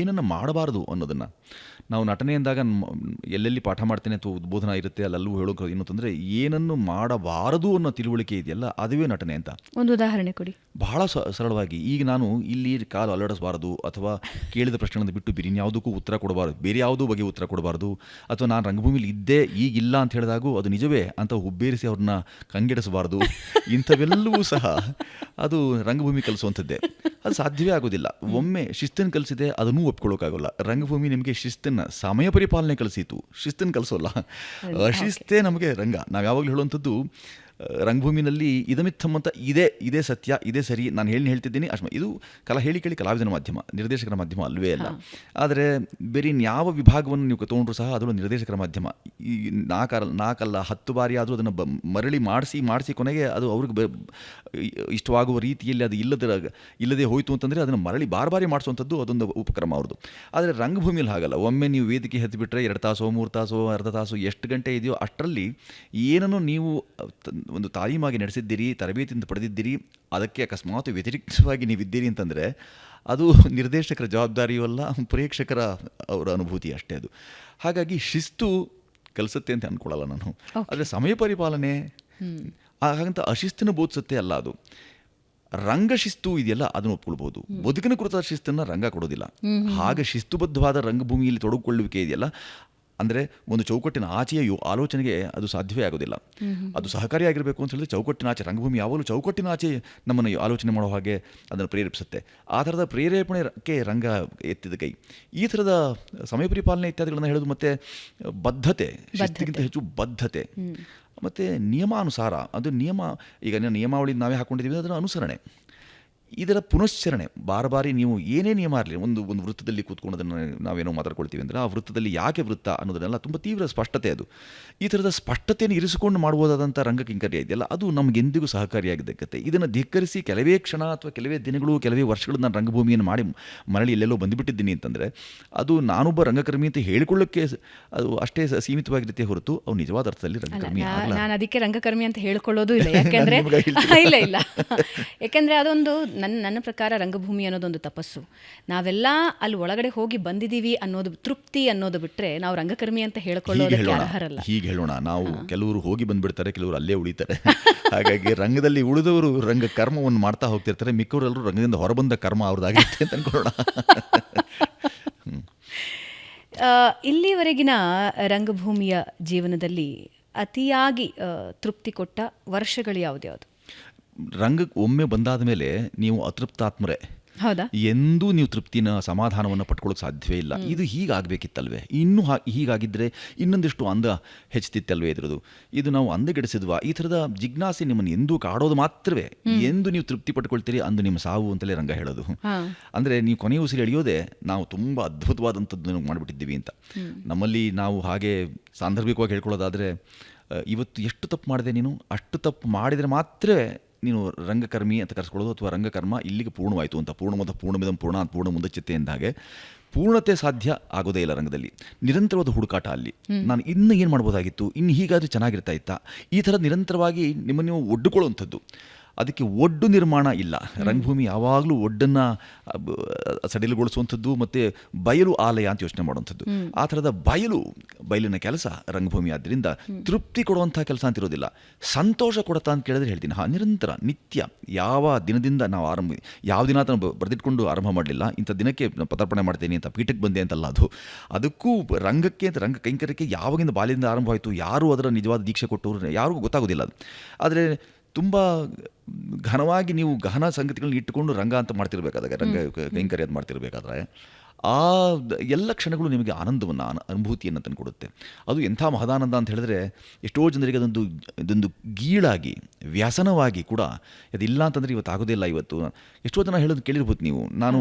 ಏನನ್ನು ಮಾಡಬಾರ್ದು ಅನ್ನೋದನ್ನು ನಾವು ನಟನೆ ಅಂದಾಗ ಎಲ್ಲೆಲ್ಲಿ ಪಾಠ ಮಾಡ್ತೇನೆ ಅಥವಾ ಉದ್ಬೋಧನ ಇರುತ್ತೆ ಅಲ್ಲಲ್ಲೂ ಹೇಳೋಕೆ ಏನು ಅಂತಂದರೆ, ಏನನ್ನು ಮಾಡಬಾರದು ಅನ್ನೋ ತಿಳುವಳಿಕೆ ಇದೆಯಲ್ಲ, ಅದುವೇ ನಟನೆ ಅಂತ. ಒಂದು ಉದಾಹರಣೆ ಕೊಡಿ. ಬಹಳ ಸರಳವಾಗಿ, ಈಗ ನಾನು ಇಲ್ಲಿ ಕಾಲು ಅಲ್ಲಾಡಿಸಬಾರದು, ಅಥವಾ ಕೇಳಿದ ಪ್ರಶ್ನೆಗಳನ್ನು ಬಿಟ್ಟು ಬೇರೆ ಯಾವುದಕ್ಕೂ ಉತ್ತರ ಕೊಡಬಾರ್ದು, ಬೇರೆ ಯಾವುದೋ ಬಗ್ಗೆ ಉತ್ತರ ಕೊಡಬಾರ್ದು, ಅಥವಾ ನಾನು ರಂಗಭೂಮಿಲಿ ಇದ್ದೇ ಈಗಿಲ್ಲ ಅಂತ ಹೇಳಿದಾಗೂ ಅದು ನಿಜವೇ ಅಂತ ಹುಬ್ಬೇರಿಸಿ ಅವ್ರನ್ನ ಕಂಗೆಡಿಸಬಾರ್ದು. ಇಂಥವೆಲ್ಲವೂ ಸಹ ಅದು ರಂಗಭೂಮಿ ಕಲಿಸುವಂಥದ್ದೇ. ಅದು ಸಾಧ್ಯವೇ ಆಗೋದಿಲ್ಲ. ಒಮ್ಮೆ ಶಿಸ್ತನ್ನು ಕಲಿಸಿದೆ ಅದನ್ನೂ ಒಪ್ಕೊಳ್ಳೋಕ್ಕಾಗೋಲ್ಲ. ರಂಗಭೂಮಿ ನಿಮಗೆ ಶಿಸ್ತನ್ನು, ಸಮಯ ಪರಿಪಾಲನೆ ಕಲಿಸಿತು, ಶಿಸ್ತನ್ನು ಕಲಿಸೋಲ್ಲ. ಅಶಿಸ್ತೇ ನಮಗೆ ರಂಗ. ನಾವು ಯಾವಾಗಲೂ ಹೇಳುವಂಥದ್ದು, ರಂಗಭೂಮಿನಲ್ಲಿ ಇದಮಿತ್ತಮ್ ಅಂತ ಇದೇ ಸತ್ಯ, ಇದೇ ಸರಿ, ನಾನು ಹೇಳ್ತಿದ್ದೀನಿ ಅಷ್ಟು. ಇದು ಹೇಳಿ ಕೇಳಿ ಕಲಾವಿದನ ಮಾಧ್ಯಮ, ನಿರ್ದೇಶಕರ ಮಾಧ್ಯಮ ಅಲ್ವೇ ಅಲ್ಲ. ಆದರೆ ಬೇರೆ ಯಾವ ವಿಭಾಗವನ್ನು ನೀವು ತೊಗೊಂಡ್ರು ಸಹ ಅದನ್ನು ನಿರ್ದೇಶಕರ ಮಾಧ್ಯಮ. ಈ 4 ಅಲ್ಲ 10 ಬಾರಿ ಆದರೂ ಅದನ್ನು ಮರಳಿ ಮಾಡಿಸಿ ಕೊನೆಗೆ ಅದು ಅವ್ರಿಗೆ ಇಷ್ಟವಾಗುವ ರೀತಿಯಲ್ಲಿ ಅದು ಇಲ್ಲದೆ ಹೋಯಿತು ಅಂತಂದರೆ ಅದನ್ನು ಮರಳಿ ಬಾರಿ ಮಾಡಿಸುವಂಥದ್ದು ಅದೊಂದು ಉಪಕ್ರಮ ಅವ್ರದ್ದು. ಆದರೆ ರಂಗಭೂಮಿಯಲ್ಲಿ ಹಾಗಲ್ಲ. ಒಮ್ಮೆ ನೀವು ವೇದಿಕೆ ಹತ್ತಿಬಿಟ್ರೆ 2 ತಾಸು 3 ತಾಸು ಅರ್ಧ ತಾಸು ಎಷ್ಟು ಗಂಟೆ ಇದೆಯೋ ಅಷ್ಟರಲ್ಲಿ ಏನನ್ನು ನೀವು ಒಂದು ತಾಲೀಮಾಗಿ ನಡೆಸಿದ್ದೀರಿ, ತರಬೇತಿಯಿಂದ ಪಡೆದಿದ್ದೀರಿ, ಅದಕ್ಕೆ ಅಕಸ್ಮಾತ್ ವ್ಯತಿರಿಕ್ತವಾಗಿ ನೀವಿದ್ದೀರಿ ಅಂತಂದರೆ ಅದು ನಿರ್ದೇಶಕರ ಜವಾಬ್ದಾರಿಯೂ ಅಲ್ಲ, ಪ್ರೇಕ್ಷಕರ ಅವರ ಅನುಭೂತಿ ಅಷ್ಟೇ ಅದು. ಹಾಗಾಗಿ ಶಿಸ್ತು ಕಲಿಸುತ್ತೆ ಅಂತ ಅಂದ್ಕೊಳ್ಳಲ್ಲ ನಾನು. ಆದರೆ ಸಮಯ ಪರಿಪಾಲನೆ ಹಾಗಂತ ಅಶಿಸ್ತನ್ನು ಬೋಧಿಸುತ್ತೆ ಅಲ್ಲ. ಅದು ರಂಗಶಿಸ್ತು ಇದೆಯಲ್ಲ ಅದನ್ನು ಒಪ್ಕೊಳ್ಬೋದು. ಬದುಕಿನ ಕುರಿತಾದ ಶಿಸ್ತನ್ನು ರಂಗ ಕೊಡೋದಿಲ್ಲ. ಹಾಗೆ ಶಿಸ್ತುಬದ್ಧವಾದ ರಂಗಭೂಮಿಯಲ್ಲಿ ತೊಡಗಿಕೊಳ್ಳುವಿಕೆ ಇದೆಯಲ್ಲ, ಅಂದರೆ ಒಂದು ಚೌಕಟ್ಟಿನ ಆಚೆಯ ಆಲೋಚನೆಗೆ ಅದು ಸಾಧ್ಯವೇ ಆಗೋದಿಲ್ಲ. ಅದು ಸಹಕಾರಿಯಾಗಿರಬೇಕು ಅಂತ ಹೇಳಿದ್ರೆ ಚೌಕಟ್ಟಿನ ಆಚೆ, ರಂಗಭೂಮಿ ಯಾವಾಗಲೂ ಚೌಕಟ್ಟಿನ ಆಚೆ ನಮ್ಮನ್ನು ಆಲೋಚನೆ ಮಾಡೋ ಹಾಗೆ ಅದನ್ನು ಪ್ರೇರೇಪಿಸುತ್ತೆ. ಆ ಥರದ ಪ್ರೇರೇಪಣೆಗೆ ರಂಗ ಎತ್ತಿದ ಕೈ. ಈ ಥರದ ಸಮಯ ಪರಿಪಾಲನೆ ಇತ್ಯಾದಿಗಳನ್ನು ಹೇಳೋದು, ಮತ್ತು ಬದ್ಧತೆ, ಶಿಸ್ತಿಗಿಂತ ಹೆಚ್ಚು ಬದ್ಧತೆ, ಮತ್ತು ನಿಯಮಾನುಸಾರ. ಅದು ಈಗ ನಿಯಮಾವಳಿ ನಾವೇ ಹಾಕ್ಕೊಂಡಿದ್ದೀವಿ, ಅದರ ಅನುಸರಣೆ, ಇದರ ಪುನಶ್ಚರಣೆ. ಬಾರಿ ನೀವು ಏನೇ ನಿಯಮ ಇರಲಿ, ಒಂದು ವೃತ್ತದಲ್ಲಿ ಕೂತ್ಕೊಂಡು ಅದನ್ನು ನಾವೇನೋ ಮಾತಾಡ್ಕೊಳ್ತೀವಿ ಅಂದರೆ ಆ ವೃತ್ತದಲ್ಲಿ ಯಾಕೆ ವೃತ್ತ ಅನ್ನೋದನ್ನೆಲ್ಲ ತುಂಬ ತೀವ್ರ ಸ್ಪಷ್ಟತೆ. ಅದು ಈ ಥರದ ಸ್ಪಷ್ಟತೆಯನ್ನು ಇರಿಸಿಕೊಂಡು ಮಾಡ್ಬೋದಾದಂಥ ರಂಗಕಿಂಕರ್ಯ ಇದೆಯಲ್ಲ, ಅದು ನಮಗೆಂದಿಗೂ ಸಹಕಾರಿಯಾಗಿದ್ದಕ್ಕೆ. ಇದನ್ನು ಧಿಕ್ಕರಿಸಿ ಕೆಲವೇ ಕ್ಷಣ ಅಥವಾ ಕೆಲವೇ ದಿನಗಳು, ಕೆಲವೇ ವರ್ಷಗಳು ನಾನು ರಂಗಭೂಮಿಯನ್ನು ಮಾಡಿ ಮರಳಿ ಎಲ್ಲೆಲ್ಲೋ ಬಂದುಬಿಟ್ಟಿದ್ದೀನಿ ಅಂತಂದರೆ ಅದು ನಾನೊಬ್ಬ ರಂಗಕರ್ಮಿ ಅಂತ ಹೇಳಿಕೊಳ್ಳೋಕ್ಕೆ ಅದು ಅಷ್ಟೇ ಸೀಮಿತವಾಗಿರುತ್ತೆ ಹೊರತು ಅವು ನಿಜವಾದ ಅರ್ಥದಲ್ಲಿ ರಂಗಕರ್ಮಿ ಆಗಲ್ಲ. ನಾನು ಅದಕ್ಕೆ ರಂಗಕರ್ಮಿ ಅಂತ ಹೇಳ್ಕೊಳ್ಳೋದು ಇಲ್ಲ. ಯಾಕೆಂದರೆ ಇಲ್ಲ ಯಾಕೆಂದರೆ ಅದೊಂದು ನನ್ನ ಪ್ರಕಾರ ರಂಗಭೂಮಿ ಅನ್ನೋದೊಂದು ತಪಸ್ಸು. ನಾವೆಲ್ಲ ಅಲ್ಲಿ ಒಳಗಡೆ ಹೋಗಿ ಬಂದಿದ್ದೀವಿ ಅನ್ನೋದು ತೃಪ್ತಿ ಅನ್ನೋದು ಬಿಟ್ಟರೆ ನಾವು ರಂಗಕರ್ಮಿ ಅಂತ ಹೇಳ್ಕೊಳ್ಳೋದಕ್ಕೆ ಅರ್ಹರಲ್ಲ. ಹೀಗೆ ಹೇಳೋಣ, ನಾವು ಕೆಲವರು ಹೋಗಿ ಬಂದುಬಿಡ್ತಾರೆ, ಕೆಲವರು ಅಲ್ಲೇ ಉಳಿತಾರೆ. ಹಾಗಾಗಿ ರಂಗದಲ್ಲಿ ಉಳಿದವರು ರಂಗ ಕರ್ಮವನ್ನು ಮಾಡ್ತಾ ಹೋಗ್ತಿರ್ತಾರೆ, ಮಿಕ್ಕವರೆಲ್ಲರೂ ರಂಗದಿಂದ ಹೊರಬಂದ ಕರ್ಮ ಅವ್ರದ್ದಾಗಿರುತ್ತೆ ಅಂತ ಅನ್ಕೊಳ್ಳೋಣ. ಇಲ್ಲಿವರೆಗಿನ ರಂಗಭೂಮಿಯ ಜೀವನದಲ್ಲಿ ಅತಿಯಾಗಿ ತೃಪ್ತಿ ಕೊಟ್ಟ ವರ್ಷಗಳು ಯಾವ್ದ್ಯಾವುದು? ರಂಗಕ್ಕೆ ಒಮ್ಮೆ ಬಂದಾದ ಮೇಲೆ ನೀವು ಅತೃಪ್ತಾತ್ಮರೇ. ಹೌದಾ? ಎಂದೂ ನೀವು ತೃಪ್ತಿನ ಸಮಾಧಾನವನ್ನು ಪಡ್ಕೊಳ್ಳೋಕೆ ಸಾಧ್ಯವೇ ಇಲ್ಲ. ಇದು ಹೀಗಾಗಬೇಕಿತ್ತಲ್ವೇ, ಇನ್ನೂ ಹೀಗಾಗಿದ್ದರೆ ಇನ್ನೊಂದಿಷ್ಟು ಅಂದ ಹೆಚ್ಚುತ್ತಿತ್ತಲ್ವೇ ಇದ್ರದ್ದು, ಇದು ನಾವು ಅಂದಗೆಡಿಸಿದ್ವಾ, ಈ ಥರದ ಜಿಜ್ಞಾಸೆ ನಿಮ್ಮನ್ನು ಎಂದೂ ಕಾಡೋದು ಮಾತ್ರವೇ. ಎಂದು ನೀವು ತೃಪ್ತಿ ಪಡ್ಕೊಳ್ತೀರಿ ಅಂದು ನಿಮ್ಮ ಸಾವು ಅಂತಲೇ ರಂಗ ಹೇಳೋದು. ಅಂದರೆ ನೀವು ಕೊನೆಯ ಉಸಿರು ಎಳೆಯೋದೇ ನಾವು ತುಂಬ ಅದ್ಭುತವಾದಂಥದ್ದು ಮಾಡಿಬಿಟ್ಟಿದ್ದೀವಿ ಅಂತ. ನಮ್ಮಲ್ಲಿ ನಾವು ಹಾಗೆ ಸಾಂದರ್ಭಿಕವಾಗಿ ಹೇಳ್ಕೊಳ್ಳೋದಾದರೆ, ಇವತ್ತು ಎಷ್ಟು ತಪ್ಪು ಮಾಡಿದೆ ನೀನು, ಅಷ್ಟು ತಪ್ಪು ಮಾಡಿದರೆ ಮಾತ್ರವೇ ನೀನು ರಂಗಕರ್ಮಿ ಅಂತ ಕರೆಸ್ಕೊಳ್ಳೋದು, ಅಥವಾ ರಂಗಕರ್ಮ ಇಲ್ಲಿಗೆ ಪೂರ್ಣವಾಯಿತು ಅಂತ. ಪೂರ್ಣಮಿದಂ ಪೂರ್ಣ ಮುಂದಚ್ಚಿತ್ತೆ ಎಂದಾಗೆ ಪೂರ್ಣತೆ ಸಾಧ್ಯ ಆಗೋದೇ ಇಲ್ಲ ರಂಗದಲ್ಲಿ. ನಿರಂತರವಾದ ಹುಡುಕಾಟ ಅಲ್ಲಿ. ನಾನು ಇನ್ನು ಏನು ಮಾಡ್ಬೋದಾಗಿತ್ತು, ಇನ್ನು ಹೀಗಾದರೆ ಚೆನ್ನಾಗಿರ್ತಾ ಇತ್ತಾ, ಈ ಥರ ನಿರಂತರವಾಗಿ ನಿಮ್ಮನ್ನು ನೀವು ಒಡ್ಡುಕೊಳ್ಳುವಂಥದ್ದು. ಅದಕ್ಕೆ ಒಡ್ಡು ನಿರ್ಮಾಣ ಇಲ್ಲ. ರಂಗಭೂಮಿ ಯಾವಾಗಲೂ ಒಡ್ಡನ್ನು ಸಡಿಲುಗೊಳಿಸುವಂಥದ್ದು ಮತ್ತು ಬಯಲು ಆಲಯ ಅಂತ ಯೋಚನೆ ಮಾಡುವಂಥದ್ದು. ಆ ಥರದ ಬಯಲಿನ ಕೆಲಸ ರಂಗಭೂಮಿ. ಆದ್ದರಿಂದ ತೃಪ್ತಿ ಕೊಡುವಂಥ ಕೆಲಸ ಅಂತಿರೋದಿಲ್ಲ. ಸಂತೋಷ ಕೊಡುತ್ತಾ ಅಂತ ಕೇಳಿದ್ರೆ ಹೇಳ್ತೀನಿ, ನಿರಂತರ ನಿತ್ಯ ಯಾವ ದಿನದಿಂದ ನಾವು ಯಾವ ದಿನ ನಾನು ಬರೆದಿಟ್ಕೊಂಡು ಆರಂಭ ಮಾಡಲಿಲ್ಲ, ಇಂಥ ದಿನಕ್ಕೆ ಪದಾರ್ಪಣೆ ಮಾಡ್ತೇನೆ ಅಂತ ಪೀಠಕ್ಕೆ ಬಂದೆ ಅಂತಲ್ಲ. ಅದಕ್ಕೂ ರಂಗಕ್ಕೆ ಅಂತ ರಂಗ ಕೈಂಕರ್ಯಕ್ಕೆ ಯಾವಾಗಿಂದ ಬಾಲ್ಯದಿಂದ ಆರಂಭವಾಯಿತು, ಯಾರು ಅದರ ನಿಜವಾದ ದೀಕ್ಷೆ ಕೊಟ್ಟವರು ಯಾರಿಗೂ ಗೊತ್ತಾಗೋದಿಲ್ಲ ಅದು. ಆದರೆ ತುಂಬ ಘನವಾಗಿ ನೀವು ಗಹನ ಸಂಗತಿಗಳನ್ನ ಇಟ್ಟುಕೊಂಡು ರಂಗ ಅಂತ ಮಾಡ್ತಿರ್ಬೇಕಾದಾಗ, ರಂಗ ಕೈಂಕರ್ಯ ಅಂತ ಮಾಡ್ತಿರ್ಬೇಕಾದ್ರೆ ಆ ಎಲ್ಲ ಕ್ಷಣಗಳು ನಿಮಗೆ ಆನಂದವನ್ನು ಅನುಭೂತಿಯನ್ನು ತಂದುಕೊಡುತ್ತೆ. ಅದು ಎಂಥ ಮಹದಾನಂದ ಅಂತ ಹೇಳಿದ್ರೆ, ಎಷ್ಟೋ ಜನರಿಗೆ ಇದೊಂದು ಗೀಳಾಗಿ ವ್ಯಸನವಾಗಿ ಕೂಡ ಅದಿಲ್ಲ ಅಂತಂದರೆ ಇವತ್ತು ಆಗೋದಿಲ್ಲ. ಇವತ್ತು ಎಷ್ಟೋ ಜನ ಹೇಳೋದು ಕೇಳಿರ್ಬೋದು ನೀವು, ನಾನು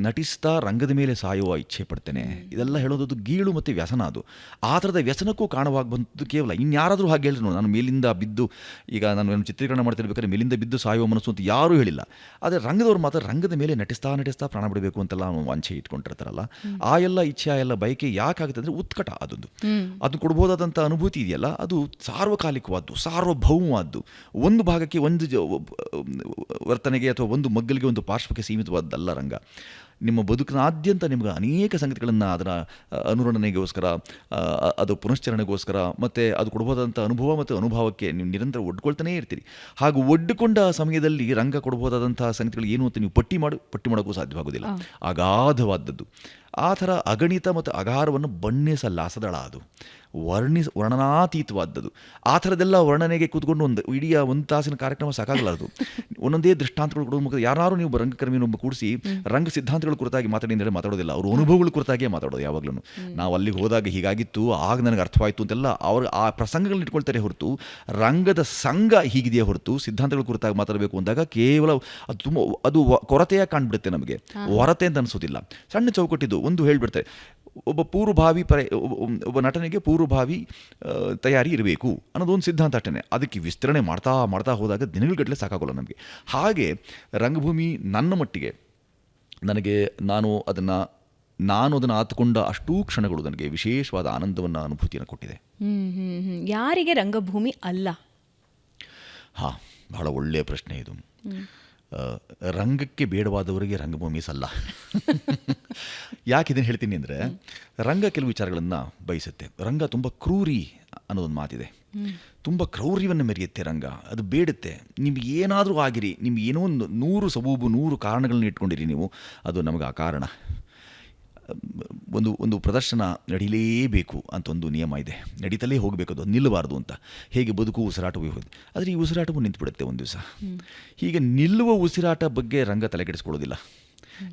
ನಟಿಸ್ತಾ ರಂಗದ ಮೇಲೆ ಸಾಯುವ ಇಚ್ಛೆ ಪಡ್ತೇನೆ. ಇದೆಲ್ಲ ಹೇಳೋದು ಗೀಳು ಮತ್ತು ವ್ಯಸನ. ಅದು ಆ ಥರದ ವ್ಯಸನಕ್ಕೂ ಕಾರಣವಾಗಿ ಬಂತು ಕೇವಲ. ಇನ್ಯಾರಾದರೂ ಹಾಗೆ ಹೇಳಿದ್ರು, ನಾನು ಮೇಲಿಂದ ಬಿದ್ದು, ಈಗ ನಾನು ಚಿತ್ರೀಕರಣ ಮಾಡ್ತಿರ್ಬೇಕಾದ್ರೆ ಮೇಲಿಂದ ಬಿದ್ದು ಸಾಯುವ ಮನಸ್ಸು ಅಂತ ಯಾರೂ ಹೇಳಿಲ್ಲ. ಆದರೆ ರಂಗದವ್ರು ಮಾತ್ರ ರಂಗದ ಮೇಲೆ ನಟಿಸ್ತಾ ಪ್ರಾಣ ಬಿಡಬೇಕು ಅಂತೆಲ್ಲ ವಾಂಛೆ ಇಟ್ಕೊಂಡಿರ್ತಾರಲ್ಲ, ಆ ಎಲ್ಲ ಇಚ್ಛೆ, ಆ ಎಲ್ಲ ಬಯಕೆ ಯಾಕಾಗುತ್ತೆ ಅಂದರೆ ಉತ್ಕಟ. ಅದು ಕೊಡ್ಬೋದಾದಂಥ ಅನುಭೂತಿ ಇದೆಯಲ್ಲ, ಅದು ಸಾರ್ವಕಾಲಿಕವಾದ್ದು, ಸಾರ್ವಭೌಮವಾದ್ದು. ಒಂದು ಭಾಗಕ್ಕೆ, ಒಂದು ವರ್ತನೆಗೆ ಅಥವಾ ಒಂದು ಮಗ್ಗಲಿಗೆ, ಒಂದು ಪಾರ್ಶ್ವಕ್ಕೆ ಸೀಮಿತವಾದ್ದಲ್ಲ ರಂಗ. ನಿಮ್ಮ ಬದುಕಿನಾದ್ಯಂತ ನಿಮ್ಗೆ ಅನೇಕ ಸಂಗತಿಗಳನ್ನು ಅದರ ಅನುರಣನೆಗೋಸ್ಕರ, ಅದು ಪುನಶ್ಚರಣೆಗೋಸ್ಕರ, ಮತ್ತು ಅದು ಕೊಡ್ಬೋದಂಥ ಅನುಭವ ಮತ್ತು ಅನುಭವಕ್ಕೆ ನೀವು ನಿರಂತರ ಒಡ್ಕೊಳ್ತಾನೇ ಇರ್ತೀರಿ. ಹಾಗೂ ಒಡ್ಡುಕೊಂಡ ಸಮಯದಲ್ಲಿ ರಂಗ ಕೊಡ್ಬೋದಾದಂಥ ಸಂಗತಿಗಳು ಏನು ಅಂತ ನೀವು ಪಟ್ಟಿ ಮಾಡೋಕ್ಕೂ ಸಾಧ್ಯವಾಗೋದಿಲ್ಲ. ಅಗಾಧವಾದದ್ದು. ಆ ಥರ ಅಗಣಿತ ಮತ್ತು ಅಗಾರವನ್ನು ಬಣ್ಣಿಸಲಾಸದಳ. ಅದು ವರ್ಣನಾತೀತವಾದದ್ದು. ಆ ಥರದ್ದೆಲ್ಲ ವರ್ಣನೆಗೆ ಕೂತ್ಕೊಂಡು ಇಡೀ ಒಂದು ತಾಸಿನ ಕಾರ್ಯಕ್ರಮ ಸಾಕಾಗಲಾರದು. ಒಂದೊಂದೇ ದೃಷ್ಟಾಂತಗಳು ಕೊಡೋದು. ಯಾರು ನೀವು ರಂಗಕರ್ಮಿಯನ್ನೊಬ್ಬ ಕೂಡಿಸಿ ರಂಗ ಸಿದ್ಧಾಂತಗಳ ಕುರಿತಾಗಿ ಮಾತಾಡೋದಿಲ್ಲ, ಅವರು ಅನುಭವಗಳ ಕುರಿತಾಗಿಯೇ ಮಾತಾಡೋದು ಯಾವಾಗಲೂ. ನಾವು ಅಲ್ಲಿಗೆ ಹೋದಾಗ ಹೀಗಾಗಿತ್ತು, ಆಗ ನನಗೆ ಅರ್ಥವಾಯಿತು ಅಂತೆಲ್ಲ ಅವರು ಆ ಪ್ರಸಂಗಗಳನ್ನ ಇಟ್ಕೊಳ್ತಾರೆ ಹೊರತು, ರಂಗದ ಸಂಘ ಹೀಗಿದೆಯೇ ಹೊರತು ಸಿದ್ಧಾಂತಗಳ ಕುರಿತಾಗಿ ಮಾತಾಡಬೇಕು ಅಂದಾಗ ಕೇವಲ ಅದು ಕೊರತೆಯಾಗಿ ಕಾಣ್ಬಿಡುತ್ತೆ ನಮಗೆ, ಹೊರತೆ ಅಂತ ಅನಿಸೋದಿಲ್ಲ. ಸಣ್ಣ ಚೌಕಟ್ಟಿದ್ದು ಒಂದು ಹೇಳಿಬಿಡ್ತಾರೆ, ಒಬ್ಬ ನಟನಿಗೆ ಪೂರ್ವಭಾವಿ ತಯಾರಿ ಇರಬೇಕು ಅನ್ನೋದೊಂದು ಸಿದ್ಧಾಂತ ಅಷ್ಟೇ. ಅದಕ್ಕೆ ವಿಸ್ತರಣೆ ಮಾಡ್ತಾ ಹೋದಾಗ ದಿನಗಟ್ಟಲೆ ಸಾಕಾಗೋಲ್ಲ ನಮಗೆ. ಹಾಗೆ ರಂಗಭೂಮಿ ನನ್ನ ಮಟ್ಟಿಗೆ ನಾನು ಅದನ್ನು ಆತುಕೊಂಡ ಅಷ್ಟೂ ಕ್ಷಣಗಳು ನನಗೆ ವಿಶೇಷವಾದ ಆನಂದವನ್ನು, ಅನುಭೂತಿಯನ್ನು ಕೊಟ್ಟಿದೆ. ಯಾರಿಗೆ ರಂಗಭೂಮಿ ಅಲ್ಲ? ಬಹಳ ಒಳ್ಳೆಯ ಪ್ರಶ್ನೆ ಇದು. ರಂಗಕ್ಕೆ ಬೇಡವಾದವರಿಗೆ ರಂಗಭೂಮಿ ಸಲ್ಲ. ಯಾಕೆ ಇದನ್ನು ಹೇಳ್ತೀನಿ ಅಂದರೆ, ರಂಗ ಕೆಲವು ವಿಚಾರಗಳನ್ನು ಬಯಸುತ್ತೆ. ರಂಗ ತುಂಬ ಕ್ರೂರಿ ಅನ್ನೋದೊಂದು ಮಾತಿದೆ. ತುಂಬ ಕ್ರೌರ್ಯವನ್ನು ಮೆರೆಯುತ್ತೆ ರಂಗ. ಅದು ಬೇಡುತ್ತೆ. ನಿಮ್ಗೆ ಏನಾದರೂ ಆಗಿರಿ, ನಿಮ್ಗೆ ಏನೋ 100 ಸಬೂಬು 100 ಕಾರಣಗಳನ್ನ ಇಟ್ಕೊಂಡಿರಿ ನೀವು, ಅದು ನಮಗೆ ಆ ಕಾರಣ. ಒಂದು ಪ್ರದರ್ಶನ ನಡೀಲೇಬೇಕು ಅಂತ ಒಂದು ನಿಯಮ ಇದೆ. ನಡೀತಲೇ ಹೋಗಬೇಕು, ಅದು ನಿಲ್ಲಬಾರ್ದು ಅಂತ. ಹೇಗೆ ಬದುಕು ಉಸಿರಾಟವೂ ಹೋಗಿ, ಆದರೆ ಈ ಉಸಿರಾಟವೂ ನಿಂತುಬಿಡುತ್ತೆ ಒಂದು ದಿವಸ. ಹೀಗೆ ನಿಲ್ಲುವ ಉಸಿರಾಟ ಬಗ್ಗೆ ರಂಗ ತಲೆಕೆಡಿಸ್ಕೊಳ್ಳೋದಿಲ್ಲ.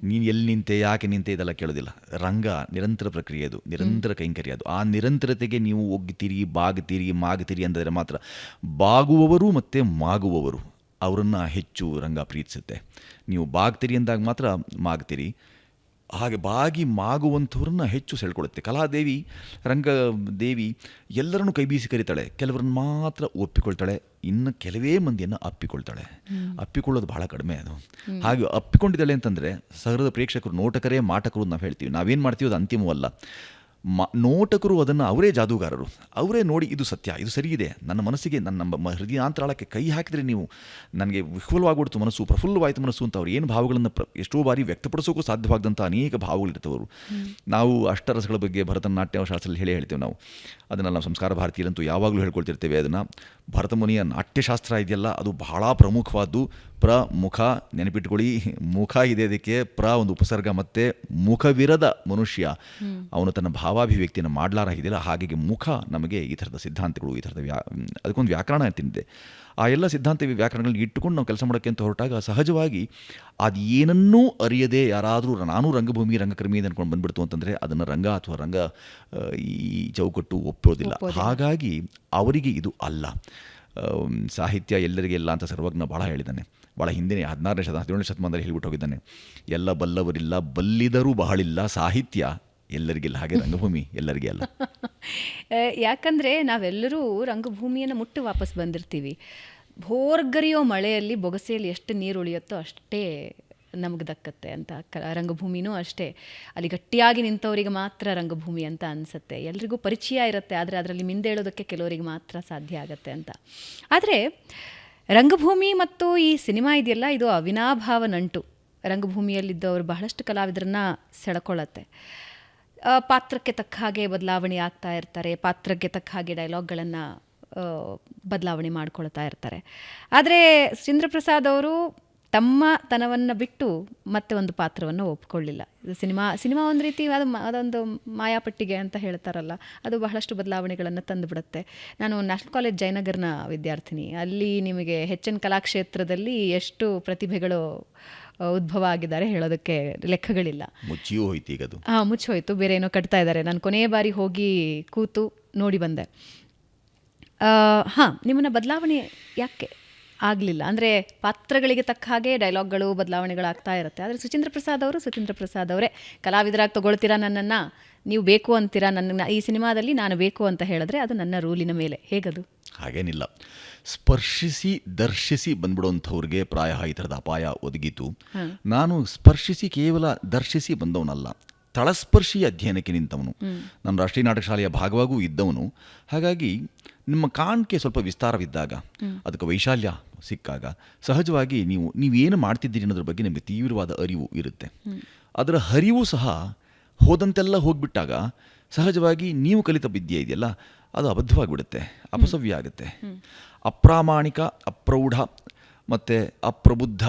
ನೀನು ಎಲ್ಲಿ ನಿಂತೆ, ಯಾಕೆ ನಿಂತೆ, ಇದೆಲ್ಲ ಕೇಳೋದಿಲ್ಲ. ರಂಗ ನಿರಂತರ ಪ್ರಕ್ರಿಯೆ, ಅದು ನಿರಂತರ ಕೈಂಕರ್ಯ. ಅದು ಆ ನಿರಂತರತೆಗೆ ನೀವು ಒಗ್ತೀರಿ, ಮಾಗ್ತೀರಿ ಅಂದರೆ ಮಾತ್ರ ಬಾಗುವವರು ಮತ್ತು ಮಾಗುವವರು ಅವರನ್ನು ಹೆಚ್ಚು ರಂಗ ಪ್ರೀತಿಸುತ್ತೆ. ನೀವು ಬಾಗ್ತೀರಿ ಅಂದಾಗ ಮಾತ್ರ ಮಾಗ್ತೀರಿ. ಹಾಗೆ ಬಾಗಿ ಮಾಗುವಂಥವ್ರನ್ನ ಹೆಚ್ಚು ಸೆಳ್ಕೊಳ್ಳುತ್ತೆ. ಕಲಾದೇವಿ, ರಂಗದೇವಿ ಎಲ್ಲರನ್ನೂ ಕೈ ಬೀಸಿ ಕರೀತಾಳೆ. ಕೆಲವರನ್ನು ಮಾತ್ರ ಒಪ್ಪಿಕೊಳ್ತಾಳೆ, ಇನ್ನು ಕೆಲವೇ ಮಂದಿಯನ್ನು ಅಪ್ಪಿಕೊಳ್ತಾಳೆ. ಅಪ್ಪಿಕೊಳ್ಳೋದು ಬಹಳ ಕಡಿಮೆ ಅದು. ಹಾಗೆ ಅಪ್ಪಿಕೊಂಡಿದ್ದಾಳೆ ಅಂತಂದರೆ ಸಹೃದ ಪ್ರೇಕ್ಷಕರು, ನೋಟಕರೇ ಮಾಟಕರು ನಾವು ಹೇಳ್ತೀವಿ. ನಾವೇನು ಮಾಡ್ತೀವಿ ಅದು ಅಂತಿಮವಲ್ಲ. ನೋಟಕರು ಅದನ್ನು ಅವರೇ ಜಾದೂಗಾರರು. ಅವರೇ ನೋಡಿ ಇದು ಸತ್ಯ, ಇದು ಸರಿ ಇದೆ, ನನ್ನ ಮನಸ್ಸಿಗೆ, ನಮ್ಮ ಹೃದಯಾಂತರಾಳಕ್ಕೆ ಕೈ ಹಾಕಿದರೆ ನೀವು ನನಗೆ ವಿಫುಲವಾಗ್ಬಿಡ್ತು ಮನಸ್ಸು, ಪ್ರಫುಲ್ಲವಾಯಿತು ಮನಸ್ಸು ಅಂತ ಅವ್ರು ಏನು ಭಾವಗಳನ್ನು ಎಷ್ಟೋ ಬಾರಿ ವ್ಯಕ್ತಪಡಿಸೋಕ್ಕೂ ಸಾಧ್ಯವಾಗದಂಥ ಅನೇಕ ಭಾವಗಳಿರ್ತವರು. ನಾವು ಅಷ್ಟರಸಗಳ ಬಗ್ಗೆ ಭರತನಾಟ್ಯ ಶಾಸ್ತ್ರದಲ್ಲಿ ಹೇಳ್ತೇವೆ ನಾವು. ಅದನ್ನು ನಾವು ಸಂಸ್ಕಾರ ಭಾರತೀಯರಂತೂ ಯಾವಾಗಲೂ ಹೇಳ್ಕೊಳ್ತಿರ್ತೇವೆ. ಅದನ್ನು ಭರತಮುನಿಯ ನಾಟ್ಯಶಾಸ್ತ್ರ ಇದೆಯಲ್ಲ, ಅದು ಬಹಳ ಪ್ರಮುಖವಾದ್ದು. ಮುಖ ನೆನಪಿಟ್ಕೊಳ್ಳಿ, ಮುಖ ಇದೆ ಅದಕ್ಕೆ. ಒಂದು ಉಪಸರ್ಗ, ಮತ್ತು ಮುಖವಿರದ ಮನುಷ್ಯ ಅವನು ತನ್ನ ಭಾವ ಭಾವಾಭಿವ್ಯಕ್ತಿಯನ್ನು ಮಾಡಲಾರಾಗಿದೆಯಲ್ಲ, ಹಾಗಾಗಿ ಮುಖ ನಮಗೆ ಈ ಥರದ ಸಿದ್ಧಾಂತಗಳು, ಈ ಥರದ ಅದಕ್ಕೊಂದು ವ್ಯಾಕರಣ ಅಂತಿದೆ. ಆ ಎಲ್ಲ ಸಿದ್ಧಾಂತ ವ್ಯಾಕರಣಗಳನ್ನ ಇಟ್ಟುಕೊಂಡು ನಾವು ಕೆಲಸ ಮಾಡೋಕ್ಕೆ ಅಂತ ಹೊರಟಾಗ ಸಹಜವಾಗಿ ಅದು ಏನನ್ನೂ ಅರಿಯದೆ ಯಾರಾದರೂ ನಾನು ರಂಗಭೂಮಿ ರಂಗಕರ್ಮಿ ಅಂದ್ಕೊಂಡು ಬಂದ್ಬಿಡ್ತು ಅಂತಂದರೆ ಅದನ್ನು ರಂಗ ಅಥವಾ ರಂಗ ಈ ಚೌಕಟ್ಟು ಒಪ್ಪೋದಿಲ್ಲ. ಹಾಗಾಗಿ ಅವರಿಗೆ ಇದು ಅಲ್ಲ. ಸಾಹಿತ್ಯ ಎಲ್ಲರಿಗೆ ಎಲ್ಲ ಅಂತ ಸರ್ವಜ್ಞ ಭಾಳ ಹೇಳಿದ್ದಾನೆ. ಭಾಳ ಹಿಂದಿನೇ 17ನೇ ಶತಮಾನದಲ್ಲಿ ಹೇಳ್ಬಿಟ್ಟು ಹೋಗಿದ್ದಾನೆ, ಎಲ್ಲ ಬಲ್ಲವರಿಲ್ಲ, ಬಲ್ಲಿದರೂ ಬಹಳಿಲ್ಲ, ಸಾಹಿತ್ಯ ಎಲ್ಲರಿಗಿಲ್ಲ, ಹಾಗೆ ರಂಗಭೂಮಿ ಎಲ್ಲರಿಗೆ ಅಲ್ಲ. ಯಾಕಂದರೆ ನಾವೆಲ್ಲರೂ ರಂಗಭೂಮಿಯನ್ನು ಮುಟ್ಟು ವಾಪಸ್ ಬಂದಿರ್ತೀವಿ. ಭೋರ್ಗರಿಯೋ ಮಳೆಯಲ್ಲಿ ಬೊಗಸೆಯಲ್ಲಿ ಎಷ್ಟು ನೀರು ಉಳಿಯುತ್ತೋ ಅಷ್ಟೇ ನಮಗೆ ದಕ್ಕತ್ತೆ ಅಂತ. ರಂಗಭೂಮಿನೂ ಅಷ್ಟೇ, ಅಲ್ಲಿ ಗಟ್ಟಿಯಾಗಿ ನಿಂತವರಿಗೆ ಮಾತ್ರ ರಂಗಭೂಮಿ ಅಂತ ಅನಿಸುತ್ತೆ. ಎಲ್ರಿಗೂ ಪರಿಚಯ ಇರುತ್ತೆ, ಆದರೆ ಅದರಲ್ಲಿ ಮಿಂದೇಳೋದಕ್ಕೆ ಕೆಲವರಿಗೆ ಮಾತ್ರ ಸಾಧ್ಯ ಆಗುತ್ತೆ ಅಂತ. ಆದರೆ ರಂಗಭೂಮಿ ಮತ್ತು ಈ ಸಿನಿಮಾ ಇದೆಯಲ್ಲ, ಇದು ಅವಿನಾಭಾವ ನಂಟು. ರಂಗಭೂಮಿಯಲ್ಲಿದ್ದವರು ಬಹಳಷ್ಟು ಕಲಾವಿದರನ್ನು ಸೆಳ್ಕೊಳ್ಳುತ್ತೆ. ಪಾತ್ರಕ್ಕೆ ತಕ್ಕ ಹಾಗೆ ಬದಲಾವಣೆ ಆಗ್ತಾ ಇರ್ತಾರೆ, ಪಾತ್ರಕ್ಕೆ ತಕ್ಕ ಹಾಗೆ ಡೈಲಾಗ್ಗಳನ್ನು ಬದಲಾವಣೆ ಮಾಡ್ಕೊಳ್ತಾ ಇರ್ತಾರೆ. ಆದರೆ ಸುಚೀಂದ್ರ ಪ್ರಸಾದ್ ಅವರು ತಮ್ಮ ತನವನ್ನು ಬಿಟ್ಟು ಮತ್ತೆ ಒಂದು ಪಾತ್ರವನ್ನು ಒಪ್ಕೊಳ್ಳಿಲ್ಲ. ಸಿನಿಮಾ ಒಂದು ರೀತಿ ಅದೊಂದು ಮಾಯಾಪಟ್ಟಿಗೆ ಅಂತ ಹೇಳ್ತಾರಲ್ಲ, ಅದು ಬಹಳಷ್ಟು ಬದಲಾವಣೆಗಳನ್ನು ತಂದುಬಿಡುತ್ತೆ. ನಾನು ನ್ಯಾಷನಲ್ ಕಾಲೇಜ್ ಜಯನಗರ್ನ ವಿದ್ಯಾರ್ಥಿನಿ. ಅಲ್ಲಿ ನಿಮಗೆ ಹೆಚ್ಚಿನ ಕಲಾಕ್ಷೇತ್ರದಲ್ಲಿ ಎಷ್ಟು ಪ್ರತಿಭೆಗಳು ಉದ್ಭವ ಆಗಿದ್ದಾರೆ ಹೇಳೋದಕ್ಕೆ ಲೆಕ್ಕಗಳಿಲ್ಲ. ಮುಚ್ಚಿಯೂ ಹೋಯ್ತು ಈಗ ಅದು. ಮುಚ್ಚೋಯ್ತು, ಬೇರೆ ಏನೋ ಕಟ್ತಾ ಇದ್ದಾರೆ. ನಾನು ಕೊನೆಯ ಬಾರಿ ಹೋಗಿ ಕೂತು ನೋಡಿ ಬಂದೆ. ನಿಮ್ಮನ್ನು ಬದಲಾವಣೆ ಯಾಕೆ ಆಗಲಿಲ್ಲ ಅಂದರೆ ಪಾತ್ರಗಳಿಗೆ ತಕ್ಕ ಹಾಗೆ ಡೈಲಾಗ್ಗಳು ಬದಲಾವಣೆಗಳಾಗ್ತಾ ಇರುತ್ತೆ. ಆದರೆ ಸುಚೀಂದ್ರ ಪ್ರಸಾದ್ ಅವರೇ ಕಲಾವಿದರಾಗಿ ತೊಗೊಳ್ತೀರಾ, ನನ್ನನ್ನು ನೀವು ಬೇಕು ಅಂತೀರಾ, ನನ್ನ ಈ ಸಿನಿಮಾದಲ್ಲಿ ನಾನು ಬೇಕು ಅಂತ ಹೇಳಿದ್ರೆ ಅದು ನನ್ನ ರೂಲಿನ ಮೇಲೆ. ಹೇಗದು? ಹಾಗೇನಿಲ್ಲ, ಸ್ಪರ್ಶಿಸಿ ದರ್ಶಿಸಿ ಬಂದ್ಬಿಡೋಂಥವ್ರಿಗೆ ಪ್ರಾಯ ಈ ಥರದ ಅಪಾಯ ಒದಗಿತು. ನಾನು ಸ್ಪರ್ಶಿಸಿ ಕೇವಲ ದರ್ಶಿಸಿ ಬಂದವನಲ್ಲ, ತಳಸ್ಪರ್ಶಿ ಅಧ್ಯಯನಕ್ಕೆ ನಿಂತವನು. ನಾನು ರಾಷ್ಟ್ರೀಯ ನಾಟಕ ಶಾಲೆಯ ಭಾಗವಾಗೂ ಇದ್ದವನು. ಹಾಗಾಗಿ ನಿಮ್ಮ ಕಾಣಿಕೆ ಸ್ವಲ್ಪ ವಿಸ್ತಾರವಿದ್ದಾಗ, ಅದಕ್ಕೆ ವೈಶಾಲ್ಯ ಸಿಕ್ಕಾಗ ಸಹಜವಾಗಿ ನೀವೇನು ಮಾಡ್ತಿದ್ದೀರಿ ಅನ್ನೋದ್ರ ಬಗ್ಗೆ ನಿಮಗೆ ತೀವ್ರವಾದ ಅರಿವು ಇರುತ್ತೆ. ಅದರ ಹರಿವು ಸಹ ಹೋದಂತೆಲ್ಲ ಹೋಗಿಬಿಟ್ಟಾಗ ಸಹಜವಾಗಿ ನೀವು ಕಲಿತ ವಿದ್ಯೆ ಇದೆಯಲ್ಲ ಅದು ಅಬದ್ಧವಾಗಿಬಿಡುತ್ತೆ, ಅಪಸವ್ಯ ಆಗುತ್ತೆ. ಅಪ್ರಾಮಾಣಿಕ, ಅಪ್ರೌಢ ಮತ್ತು ಅಪ್ರಬುದ್ಧ,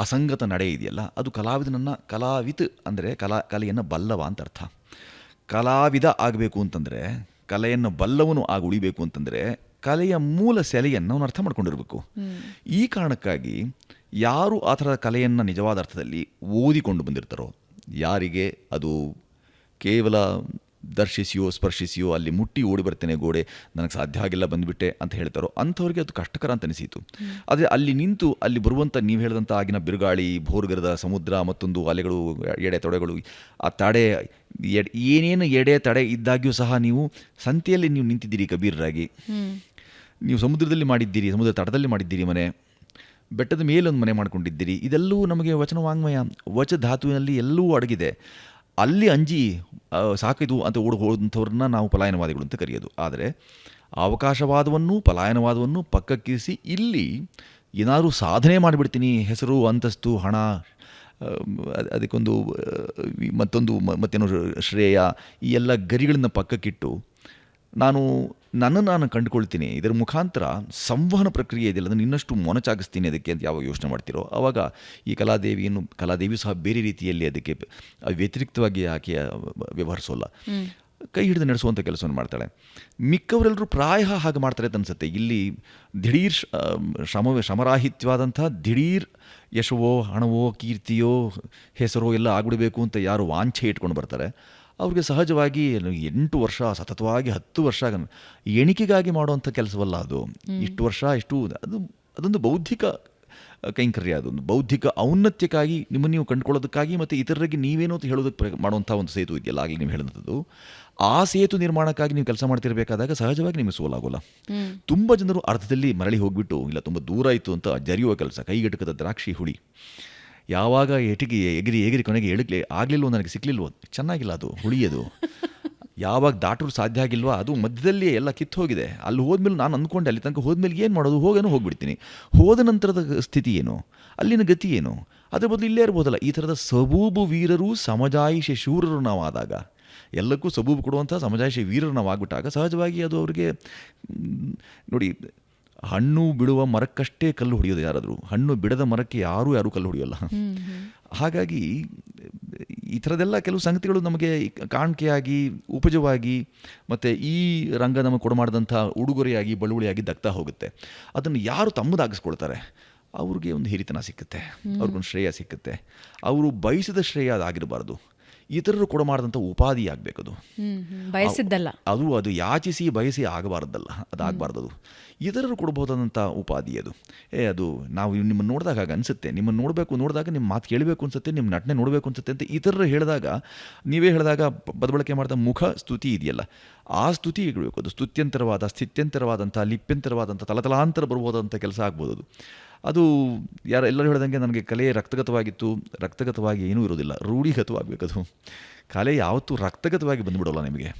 ಅಸಂಗತ ನಡೆ ಇದೆಯಲ್ಲ ಅದು ಕಲಾವಿತ್ ಅಂದರೆ ಕಲೆಯನ್ನು ಬಲ್ಲವ ಅಂತ ಅರ್ಥ. ಕಲಾವಿದ ಆಗಬೇಕು ಅಂತಂದರೆ, ಕಲೆಯನ್ನು ಬಲ್ಲವನು ಆಗಿ ಉಳಿಬೇಕು ಅಂತಂದರೆ ಕಲೆಯ ಮೂಲ ಸೆಲೆಯನ್ನು ಅವನು ಅರ್ಥ ಮಾಡ್ಕೊಂಡಿರಬೇಕು. ಈ ಕಾರಣಕ್ಕಾಗಿ ಯಾರು ಆ ಥರದ ಕಲೆಯನ್ನು ನಿಜವಾದ ಅರ್ಥದಲ್ಲಿ ಓದಿಕೊಂಡು ಬಂದಿರ್ತಾರೋ, ಯಾರಿಗೆ ಅದು ಕೇವಲ ದರ್ಶಿಸಿಯೋ ಸ್ಪರ್ಶಿಸಿಯೋ ಅಲ್ಲಿ ಮುಟ್ಟಿ ಓಡಿ ಬರ್ತೇನೆ ಗೋಡೆ, ನನಗೆ ಸಾಧ್ಯ ಆಗಿಲ್ಲ ಬಂದುಬಿಟ್ಟೆ ಅಂತ ಹೇಳ್ತಾರೋ ಅಂಥವ್ರಿಗೆ ಅದು ಕಷ್ಟಕರ ಅಂತ ಅನಿಸಿತು. ಆದರೆ ಅಲ್ಲಿ ನಿಂತು ಅಲ್ಲಿ ಬರುವಂಥ ನೀವು ಹೇಳಿದಂಥ ಆಗಿನ ಬಿರುಗಾಳಿ, ಭೋರ್ಗರದ ಸಮುದ್ರ, ಮತ್ತೊಂದು ಅಲೆಗಳು, ಎಡೆ ತೊಡೆಗಳು, ಆ ತಡೆ ಏನೇನು ಎಡೆ ತಡೆ ಇದ್ದಾಗ್ಯೂ ಸಹ ನೀವು ಸಂತೆಯಲ್ಲಿ ನೀವು ನಿಂತಿದ್ದೀರಿ ಕಬೀರರಾಗಿ, ನೀವು ಸಮುದ್ರದಲ್ಲಿ ಮಾಡಿದ್ದೀರಿ, ಸಮುದ್ರ ತಟದಲ್ಲಿ ಮಾಡಿದ್ದೀರಿ ಮನೆ, ಬೆಟ್ಟದ ಮೇಲೊಂದು ಮನೆ ಮಾಡ್ಕೊಂಡಿದ್ದೀರಿ. ಇದೆಲ್ಲವೂ ನಮಗೆ ವಚನ ವಾಂಗ್ಮಯ, ವಚ ಧಾತುವಿನಲ್ಲಿ ಎಲ್ಲವೂ ಅಡಗಿದೆ. ಅಲ್ಲಿ ಅಂಜಿ ಸಾಕಿದು ಅಂತ ಓಡಿ ಹೋದಂಥವ್ರನ್ನ ನಾವು ಪಲಾಯನವಾದಿಗಳು ಅಂತ ಕರೆಯೋದು. ಆದರೆ ಅವಕಾಶವಾದವನ್ನು ಪಲಾಯನವಾದವನ್ನು ಪಕ್ಕಕ್ಕಿರಿಸಿ ಇಲ್ಲಿ ಏನಾದರೂ ಸಾಧನೆ ಮಾಡಿಬಿಡ್ತೀನಿ, ಹೆಸರು, ಅಂತಸ್ತು, ಹಣ, ಅದಕ್ಕೊಂದು ಮತ್ತೇನೋ ಶ್ರೇಯ, ಈ ಎಲ್ಲ ಗರಿಗಳನ್ನು ಪಕ್ಕಕ್ಕಿಟ್ಟು ನಾನು ಕಂಡುಕೊಳ್ತೀನಿ, ಇದರ ಮುಖಾಂತರ ಸಂವಹನ ಪ್ರಕ್ರಿಯೆ ಇದೆಯಲ್ಲ ಅದನ್ನು ಇನ್ನಷ್ಟು ಮೊನಚಾಗಿಸ್ತೀನಿ ಅದಕ್ಕೆ ಅಂತ ಯಾವಾಗ ಯೋಚನೆ ಮಾಡ್ತಿರೋ ಆವಾಗ ಈ ಕಲಾದೇವಿಯು ಸಹ ಬೇರೆ ರೀತಿಯಲ್ಲಿ ಅದಕ್ಕೆ ವ್ಯತಿರಿಕ್ತವಾಗಿ ಆಕೆ ವ್ಯವಹರಿಸೋಲ್ಲ, ಕೈ ಹಿಡಿದು ನಡೆಸುವಂಥ ಕೆಲಸವನ್ನು ಮಾಡ್ತಾಳೆ. ಮಿಕ್ಕವರೆಲ್ಲರೂ ಪ್ರಾಯ ಹಾಗೆ ಮಾಡ್ತಾರೆ ಅಂತ ಅನಿಸುತ್ತೆ. ಇಲ್ಲಿ ದಿಢೀರ್ ಶ್ರಮರಾಹಿತ್ಯವಾದಂಥ ದಿಢೀರ್ ಯಶವೋ, ಹಣವೋ, ಕೀರ್ತಿಯೋ, ಹೆಸರೋ ಎಲ್ಲ ಆಗ್ಬಿಡಬೇಕು ಅಂತ ಯಾರು ವಾಂಛೆ ಇಟ್ಕೊಂಡು ಬರ್ತಾರೆ ಅವ್ರಿಗೆ ಸಹಜವಾಗಿ 8 ವರ್ಷ ಸತತವಾಗಿ 10 ವರ್ಷ ಎಣಿಕೆಗಾಗಿ ಮಾಡುವಂಥ ಕೆಲಸವಲ್ಲ ಅದು. ಇಷ್ಟು ವರ್ಷ ಅದೊಂದು ಬೌದ್ಧಿಕ ಕೈಂಕರ್ಯ, ಅದೊಂದು ಬೌದ್ಧಿಕ ಔನ್ನತ್ಯಕ್ಕಾಗಿ ನಿಮ್ಮನ್ನು ನೀವು ಕಂಡುಕೊಳ್ಳೋದಕ್ಕಾಗಿ ಮತ್ತು ಇತರರಿಗೆ ನೀವೇನೋ ಅಂತ ಹೇಳೋದಕ್ಕೆ ಮಾಡುವಂಥ ಒಂದು ಸೇತು ಇದೆಯಲ್ಲ, ಆಗಲಿ ನೀವು ಹೇಳಿದಂಥದ್ದು, ಆ ಸೇತು ನಿರ್ಮಾಣಕ್ಕಾಗಿ ನೀವು ಕೆಲಸ ಮಾಡ್ತಿರಬೇಕಾದಾಗ ಸಹಜವಾಗಿ ನಿಮಗೆ ಸೋಲಾಗೋಲ್ಲ. ತುಂಬ ಜನರು ಅರ್ಧದಲ್ಲಿ ಮರಳಿ ಹೋಗಿಬಿಟ್ಟು ಇಲ್ಲ ತುಂಬ ದೂರ ಆಯಿತು ಅಂತ ಜರಿಯುವ ಕೆಲಸ, ಕೈಗೆಟಕದ ದ್ರಾಕ್ಷಿ ಹುಳಿ, ಯಾವಾಗ ಎಗಿರಿ ಕೊನೆಗೆ ಆಗಲಿಲ್ವೋ, ನನಗೆ ಸಿಕ್ಕಲಿಲ್ವೋ, ಚೆನ್ನಾಗಿಲ್ಲ ಅದು ಹುಳಿಯೋದು, ಯಾವಾಗ ದಾಟರು ಸಾಧ್ಯ ಆಗಿಲ್ವಾ ಅದು ಮಧ್ಯದಲ್ಲಿ ಎಲ್ಲ ಕಿತ್ತು ಹೋಗಿದೆ. ಅಲ್ಲಿ ಹೋದ್ಮೇಲೆ ನಾನು ಅಂದ್ಕೊಂಡೆ ಅಲ್ಲಿ ತನಕ ಹೋದ್ಮೇಲೆ ಏನು ಮಾಡೋದು, ಹೋಗ್ಬಿಡ್ತೀನಿ, ಹೋದ ನಂತರದ ಸ್ಥಿತಿ ಏನು, ಅಲ್ಲಿನ ಗತಿ ಏನು, ಅದ್ರ ಬದಲು ಇಲ್ಲೇ ಇರ್ಬೋದಲ್ಲ. ಈ ಥರದ ಸಬೂಬು ವೀರರು ಸಮಜಾಯಿಷಿ ಶೂರರು ನಾವು ಆದಾಗ, ಎಲ್ಲಕ್ಕೂ ಸಬೂಬು ಕೊಡುವಂಥ ಸಮಜಾಯಿಷಿ ವೀರರು ನಾವು ಆಗ್ಬಿಟ್ಟಾಗ ಸಹಜವಾಗಿ ಅದು ಅವರಿಗೆ ನೋಡಿ, ಹಣ್ಣು ಬಿಡುವ ಮರಕ್ಕಷ್ಟೇ ಕಲ್ಲು ಹೊಡೆಯೋದು ಯಾರಾದರೂ, ಹಣ್ಣು ಬಿಡದ ಮರಕ್ಕೆ ಯಾರೂ ಕಲ್ಲು ಹೊಡೆಯೋಲ್ಲ. ಹಾಗಾಗಿ ಈ ಥರದ್ದೆಲ್ಲ ಕೆಲವು ಸಂಗತಿಗಳು ನಮಗೆ ಕಾಣಿಕೆಯಾಗಿ ಉಪಜವಾಗಿ ಮತ್ತು ಈ ರಂಗ ನಮಗೆ ಕೊಡಮಾಡಿದಂಥ ಉಡುಗೊರೆಯಾಗಿ ಬಳುವಳಿಯಾಗಿ ದಕ್ತಾ ಹೋಗುತ್ತೆ. ಅದನ್ನು ಯಾರು ತಮ್ಮದಾಗಿಸ್ಕೊಳ್ತಾರೆ ಅವ್ರಿಗೆ ಒಂದು ಹಿರಿತನ ಸಿಕ್ಕುತ್ತೆ, ಅವ್ರಿಗೊಂದು ಶ್ರೇಯ ಸಿಕ್ಕುತ್ತೆ. ಅವರು ಬಯಸಿದ ಶ್ರೇಯ ಅದಾಗಿರಬಾರ್ದು, ಇತರರು ಕೊಡಮಾಡಿದಂಥ ಉಪಾಧಿ ಆಗಬೇಕದು. ಬಯಸಿದ್ದಲ್ಲ ಅದು ಯಾಚಿಸಿ ಬಯಸಿ ಆಗಬಾರ್ದಲ್ಲ, ಅದಾಗಬಾರ್ದು. ಅದು ಇತರರು ಕೊಡ್ಬೋದಾದಂಥ ಉಪಾಧಿ ಅದು. ಅದು ನಾವು ನಿಮ್ಮನ್ನು ನೋಡಿದಾಗ ಹಾಗೆ ಅನಿಸುತ್ತೆ, ನಿಮ್ಮನ್ನು ನೋಡಿದಾಗ ನಿಮ್ಮ ಮಾತು ಕೇಳಬೇಕು ಅನಿಸುತ್ತೆ, ನಿಮ್ಮ ನಟನೆ ನೋಡಬೇಕು ಅನಿಸುತ್ತೆ ಅಂತ ಇತರರು ಹೇಳಿದಾಗ, ನೀವೇ ಹೇಳಿದಾಗ ಬದಬಳಕೆ ಮಾಡಿದ ಮುಖ ಸ್ತುತಿ ಇದೆಯಲ್ಲ, ಆ ಸ್ತುತಿ ಇರಬೇಕು. ಅದು ಸ್ತುತ್ಯಂತರವಾದ, ಸ್ಥಿತ್ಯಂತರವಾದಂಥ, ಲಿಪ್ಯಂತರವಾದಂಥ, ತಲತಲಾಂತರ ಬರ್ಬೋದಂಥ ಕೆಲಸ ಆಗ್ಬೋದು ಅದು. ಅದು ಎಲ್ಲರೂ ಹೇಳ್ದಂಗೆ ನನಗೆ ಕಲೆ ರಕ್ತಗತವಾಗಿತ್ತು, ರಕ್ತಗತವಾಗಿ ಏನೂ ಇರೋದಿಲ್ಲ, ರೂಢಿಗತವಾಗಬೇಕದು. ಕಲೆ ಯಾವತ್ತೂ ರಕ್ತಗತವಾಗಿ ಬಂದುಬಿಡೋಲ್ಲ ನಿಮಗೆ.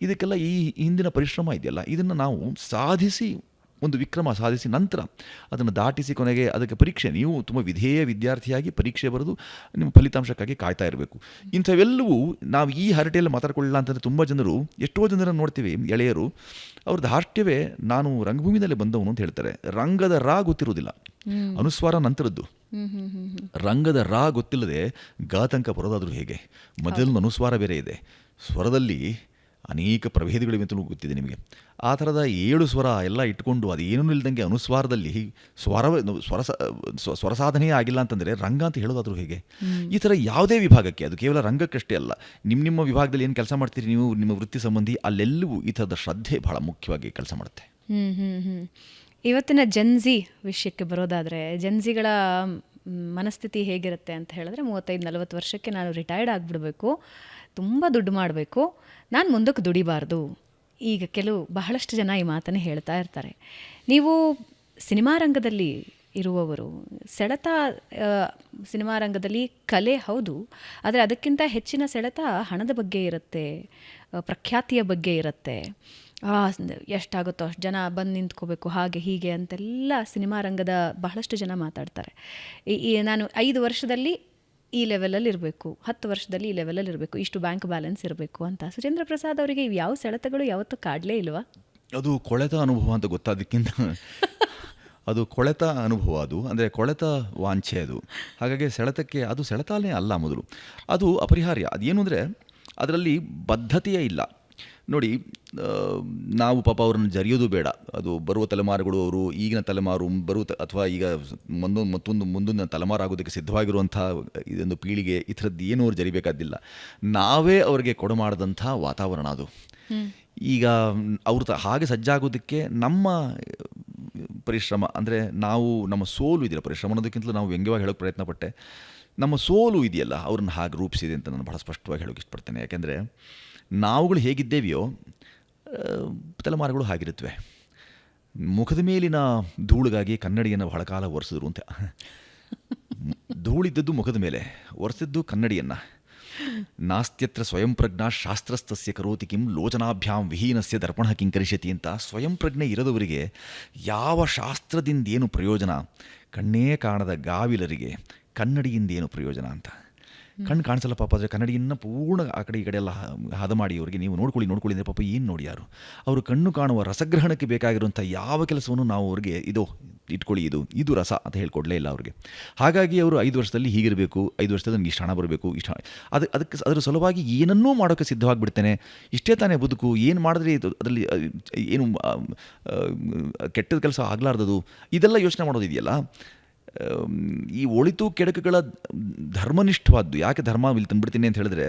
ಇದಕ್ಕೆಲ್ಲ ಈ ಹಿಂದಿನ ಪರಿಶ್ರಮ ಇದೆಯಲ್ಲ, ಇದನ್ನು ನಾವು ಸಾಧಿಸಿ, ಒಂದು ವಿಕ್ರಮ ಸಾಧಿಸಿ ನಂತರ ಅದನ್ನು ದಾಟಿಸಿ ಕೊನೆಗೆ ಅದಕ್ಕೆ ಪರೀಕ್ಷೆ, ನೀವು ತುಂಬ ವಿಧೇಯ ವಿದ್ಯಾರ್ಥಿಯಾಗಿ ಪರೀಕ್ಷೆ ಬರೆದು ನಿಮ್ಮ ಫಲಿತಾಂಶಕ್ಕಾಗಿ ಕಾಯ್ತಾ ಇರಬೇಕು. ಇಂಥವೆಲ್ಲವೂ ನಾವು ಈ ಹರಟೆಯಲ್ಲಿ ಮಾತಾಡ್ಕೊಳ್ಳಿಲ್ಲ ಅಂತಂದರೆ ತುಂಬ ಜನರು, ಎಷ್ಟೋ ಜನರನ್ನು ನೋಡ್ತೀವಿ, ಎಳೆಯರು, ಅವ್ರ ಧಾರ್ಷ್ಟ್ಯವೇ ನಾನು ರಂಗಭೂಮಿನಲ್ಲಿ ಬಂದವನು ಅಂತ ಹೇಳ್ತಾರೆ. ರಂಗದ ರಾ ಗೊತ್ತಿರೋದಿಲ್ಲ, ಅನುಸ್ವಾರ ನಂತರದ್ದು. ರಂಗದ ರಾ ಗೊತ್ತಿಲ್ಲದೆ ಗಾತಂಕ ಬರೋದಾದರೂ ಹೇಗೆ? ಮೊದಲನೇ ಅನುಸ್ವಾರ ಬೇರೆ ಇದೆ. ಸ್ವರದಲ್ಲಿ ಅನೇಕ ಪ್ರಭೇದಗಳಿವೆ ಅಂತಲೂ ಗೊತ್ತಿದೆ ನಿಮಗೆ. ಆ ಥರದ 7 ಸ್ವರ ಎಲ್ಲ ಇಟ್ಕೊಂಡು ಅದೇನೂ ಇಲ್ದಂಗೆ ಅನುಸ್ವಾರದಲ್ಲಿ ಸ್ವರ ಸಾಧನೆಯೇ ಆಗಿಲ್ಲ ಅಂತಂದರೆ ರಂಗ ಅಂತ ಹೇಳೋದಾದರೂ ಹೇಗೆ? ಈ ಥರ ಯಾವುದೇ ವಿಭಾಗಕ್ಕೆ, ಅದು ಕೇವಲ ರಂಗಕ್ಕಷ್ಟೇ ಅಲ್ಲ, ನಿಮ್ಮ ವಿಭಾಗದಲ್ಲಿ ಏನು ಕೆಲಸ ಮಾಡ್ತೀರಿ ನೀವು, ನಿಮ್ಮ ವೃತ್ತಿ ಸಂಬಂಧಿ, ಅಲ್ಲೆಲ್ಲವೂ ಈ ಥರದ ಶ್ರದ್ಧೆ ಬಹಳ ಮುಖ್ಯವಾಗಿ ಕೆಲಸ ಮಾಡುತ್ತೆ. ಇವತ್ತಿನ ಜನ್ಜಿ ವಿಷಯಕ್ಕೆ ಬರೋದಾದರೆ, ಜನ್ಜಿಗಳ ಮನಸ್ಥಿತಿ ಹೇಗಿರುತ್ತೆ ಅಂತ ಹೇಳಿದ್ರೆ, 35-40 ವರ್ಷಕ್ಕೆ ನಾನು ರಿಟೈರ್ಡ್ ಆಗಿಬಿಡಬೇಕು, ತುಂಬ ದುಡ್ಡು ಮಾಡಬೇಕು, ನಾನು ಮುಂದಕ್ಕೆ ದುಡಿಬಾರ್ದು. ಈಗ ಬಹಳಷ್ಟು ಜನ ಈ ಮಾತನ್ನು ಹೇಳ್ತಾ ಇರ್ತಾರೆ. ನೀವು ಸಿನಿಮಾ ರಂಗದಲ್ಲಿ ಇರುವವರು, ಸೆಳೆತ ಸಿನಿಮಾ ರಂಗದಲ್ಲಿ ಕಲೆ ಹೌದು, ಆದರೆ ಅದಕ್ಕಿಂತ ಹೆಚ್ಚಿನ ಸೆಳೆತ ಹಣದ ಬಗ್ಗೆ ಇರುತ್ತೆ, ಪ್ರಖ್ಯಾತಿಯ ಬಗ್ಗೆ ಇರುತ್ತೆ. ಎಷ್ಟಾಗುತ್ತೋ ಅಷ್ಟು ಜನ ಬಂದು ನಿಂತ್ಕೋಬೇಕು, ಹಾಗೆ ಹೀಗೆ ಅಂತೆಲ್ಲ ಸಿನಿಮಾ ರಂಗದ ಬಹಳಷ್ಟು ಜನ ಮಾತಾಡ್ತಾರೆ. ನಾನು 5 ವರ್ಷದಲ್ಲಿ ಈ ಲೆವೆಲಲ್ಲಿ ಇರಬೇಕು, 10 ವರ್ಷದಲ್ಲಿ ಈ ಲೆವೆಲಲ್ಲಿ ಇರಬೇಕು, ಇಷ್ಟು ಬ್ಯಾಂಕ್ ಬ್ಯಾಲೆನ್ಸ್ ಇರಬೇಕು ಅಂತ. ಸುಚೇಂದ್ರ ಪ್ರಸಾದ್ ಅವರಿಗೆ ಯಾವ ಸೆಳೆತಗಳು ಯಾವತ್ತೂ ಕಾಡಲೇ ಇಲ್ವಾ? ಅದು ಕೊಳೆತ ಅನುಭವ ಅಂತ ಗೊತ್ತಾದಕ್ಕಿಂತ ಅದು ಕೊಳೆತ ಅನುಭವ, ಅದು ಅಂದರೆ ಕೊಳೆತ ವಾಂಛೆ ಅದು. ಹಾಗಾಗಿ ಸೆಳೆತಕ್ಕೆ ಅದು ಸೆಳೆತಾನೇ ಅಲ್ಲ, ಮೊದಲು ಅದು ಅಪರಿಹಾರ್ಯ. ಅದೇನು ಅಂದರೆ ಅದರಲ್ಲಿ ಬದ್ಧತೆಯೇ ಇಲ್ಲ. ನೋಡಿ, ನಾವು ಪಾಪ ಅವ್ರನ್ನ ಜರಿಯೋದು ಬೇಡ. ಅದು ಬರುವ ತಲೆಮಾರುಗಳು, ಅವರು ಈಗಿನ ತಲೆಮಾರು ಅಥವಾ ಈಗ ಮುಂದಿನ ತಲೆಮಾರು ಆಗೋದಕ್ಕೆ ಸಿದ್ಧವಾಗಿರುವಂಥ ಇದೊಂದು ಪೀಳಿಗೆ, ಈ ಥರದ್ದು ಏನೂ ಅವ್ರು ಜರಿಬೇಕಾದಿಲ್ಲ. ನಾವೇ ಅವ್ರಿಗೆ ಕೊಡಮಾಡಿದಂಥ ವಾತಾವರಣ ಅದು. ಈಗ ಅವ್ರ ಹಾಗೆ ಸಜ್ಜಾಗೋದಕ್ಕೆ ನಮ್ಮ ಪರಿಶ್ರಮ, ಅಂದರೆ ನಮ್ಮ ಸೋಲು ಇದೆಯಲ್ಲ, ಪರಿಶ್ರಮ ಅನ್ನೋದಕ್ಕಿಂತಲೂ ನಾವು ವ್ಯಂಗ್ಯವಾಗಿ ಹೇಳೋಕ್ಕೆ ಪ್ರಯತ್ನ ಪಟ್ಟೆ, ನಮ್ಮ ಸೋಲು ಇದೆಯಲ್ಲ ಅವ್ರನ್ನ ಹಾಗೆ ರೂಪಿಸಿದೆ ಅಂತ ನಾನು ಬಹಳ ಸ್ಪಷ್ಟವಾಗಿ ಹೇಳೋಕ್ಕೆ ಇಷ್ಟಪಡ್ತೇನೆ. ಯಾಕೆಂದರೆ ನಾವುಗಳು ಹೇಗಿದ್ದೇವೆಯೋ ತಲೆಮಾರುಗಳು ಹಾಗಿರುತ್ತವೆ. ಮುಖದ ಮೇಲಿನ ಧೂಳಿಗಾಗಿ ಕನ್ನಡಿಯನ್ನು ಬಹಳ ಕಾಲ ಒರೆಸಿದ್ರು ಅಂತ. ಧೂಳಿದ್ದದ್ದು ಮುಖದ ಮೇಲೆ, ಒರೆಸಿದ್ದು ಕನ್ನಡಿಯನ್ನು. ನಾಸ್ತ್ಯತ್ರ ಸ್ವಯಂ ಪ್ರಜ್ಞಾ ಶಾಸ್ತ್ರಸ್ಥಸ್ಯ ಕರೋತಿ ಕಿಂ ಲೋಚನಾಭ್ಯಾಂ ವಿಹೀನಸ್ಯ ದರ್ಪಣ ಕಿಂಕರಿಷ್ಯತಿ ಅಂತ. ಸ್ವಯಂ ಪ್ರಜ್ಞೆ ಇರದವರಿಗೆ ಯಾವ ಶಾಸ್ತ್ರದಿಂದ ಏನು ಪ್ರಯೋಜನ, ಕಣ್ಣೇ ಕಾಣದ ಗಾವಿಲರಿಗೆ ಕನ್ನಡಿಯಿಂದ ಏನು ಪ್ರಯೋಜನ ಅಂತ. ಕಣ್ಣು ಕಾಣಿಸಲ್ಲ ಪಾಪ, ಆದರೆ ಕನ್ನಡಿಯನ್ನು ಪೂರ್ಣ ಆ ಕಡೆ ಈ ಕಡೆ ಎಲ್ಲ ಹದ ಮಾಡಿ ಅವರಿಗೆ ನೀವು ನೋಡ್ಕೊಳ್ಳಿ ಅಂದರೆ ಪಾಪ ಏನು ನೋಡಿ ಯಾರು, ಅವರು ಕಣ್ಣು ಕಾಣುವ ರಸಗ್ರಹಣಕ್ಕೆ ಬೇಕಾಗಿರುವಂಥ ಯಾವ ಕೆಲಸವನ್ನು ನಾವು ಅವ್ರಿಗೆ ಇಟ್ಕೊಳ್ಳಿ, ಇದು ರಸ ಅಂತ ಹೇಳ್ಕೊಡ್ಲೇ ಇಲ್ಲ ಅವ್ರಿಗೆ. ಹಾಗಾಗಿ ಅವರು 5 ವರ್ಷದಲ್ಲಿ ಹೀಗಿರಬೇಕು, 5 ವರ್ಷದಲ್ಲಿ ನನಗೆ ಇಷ್ಟು ಹಣ ಬರಬೇಕು, ಅದಕ್ಕೆ ಅದರ ಸಲುವಾಗಿ ಏನನ್ನೂ ಮಾಡೋಕ್ಕೆ ಸಿದ್ಧವಾಗಿಬಿಡ್ತೇನೆ. ಇಷ್ಟೇ ತಾನೇ ಬದುಕು, ಏನು ಮಾಡಿದ್ರೆ ಅದರಲ್ಲಿ ಏನು ಕೆಟ್ಟದ ಕೆಲಸ ಆಗಲಾರ್ದದು, ಇದೆಲ್ಲ ಯೋಚನೆ ಮಾಡೋದಿದೆಯಲ್ಲ. ಈ ಒಳಿತು ಕೆಡಕುಗಳ ಧರ್ಮನಿಷ್ಠವಾದ್ದು. ಯಾಕೆ ಧರ್ಮ ಇಲ್ಲಿ ತಂದುಬಿಡ್ತೀನಿ ಅಂತ ಹೇಳಿದ್ರೆ,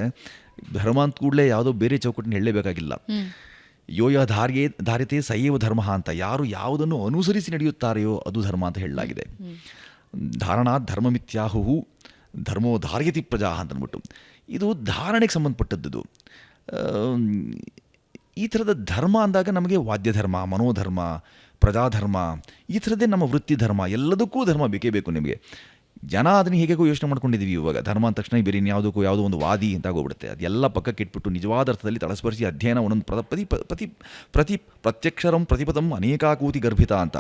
ಧರ್ಮ ಅಂತ ಕೂಡಲೇ ಯಾವುದೋ ಬೇರೆ ಚೌಕಟ್ಟಿನ ಹೇಳಲೇಬೇಕಾಗಿಲ್ಲ. ಯೋಯ ಧಾರ್ಯತೆ ಸಯೇವ ಧರ್ಮ ಅಂತ. ಯಾರು ಯಾವುದನ್ನು ಅನುಸರಿಸಿ ನಡೆಯುತ್ತಾರೆಯೋ ಅದು ಧರ್ಮ ಅಂತ ಹೇಳಲಾಗಿದೆ. ಧಾರಣಾತ್ ಧರ್ಮಮಿತ್ಯಾಹು ಧರ್ಮೋ ಧಾರ್ಯತಿ ಪ್ರಜಾ ಅಂತ ಅಂದ್ಬಿಟ್ಟು, ಇದು ಧಾರಣೆಗೆ ಸಂಬಂಧಪಟ್ಟದ್ದು. ಈ ಥರದ ಧರ್ಮ ಅಂದಾಗ ನಮಗೆ ವಾದ್ಯ ಧರ್ಮ, ಮನೋಧರ್ಮ, ಪ್ರಜಾಧರ್ಮ, ಈ ಥರದ್ದೇ ನಮ್ಮ ವೃತ್ತಿ ಧರ್ಮ, ಎಲ್ಲದಕ್ಕೂ ಧರ್ಮ ಬೇಕೇ ಬೇಕು ನಿಮಗೆ. ಜನ ಅದನ್ನು ಹೇಗೋ ಯೋಚನೆ ಮಾಡ್ಕೊಂಡಿದ್ದೀವಿ ಇವಾಗ. ಧರ್ಮ ಅಂದ ತಕ್ಷಣ ಬೇರೆ ಯಾವುದಕ್ಕೂ ಯಾವುದೋ ಒಂದು ವಾದಿ ಅಂತ ಆಗೋಗ್ಬಿಡುತ್ತೆ. ಅದೆಲ್ಲ ಪಕ್ಕಕ್ಕೆ ಇಟ್ಬಿಟ್ಟು ನಿಜವಾದ ಅರ್ಥದಲ್ಲಿ ತಳಸ್ಪರ್ಶಿ ಅಧ್ಯಯನ ಒಂದೊಂದು ಪ್ರತ್ಯಕ್ಷರಂ ಪ್ರತಿಪದಂ ಅನೇಕಾಕೂತಿ ಗರ್ಭಿತ ಅಂತ.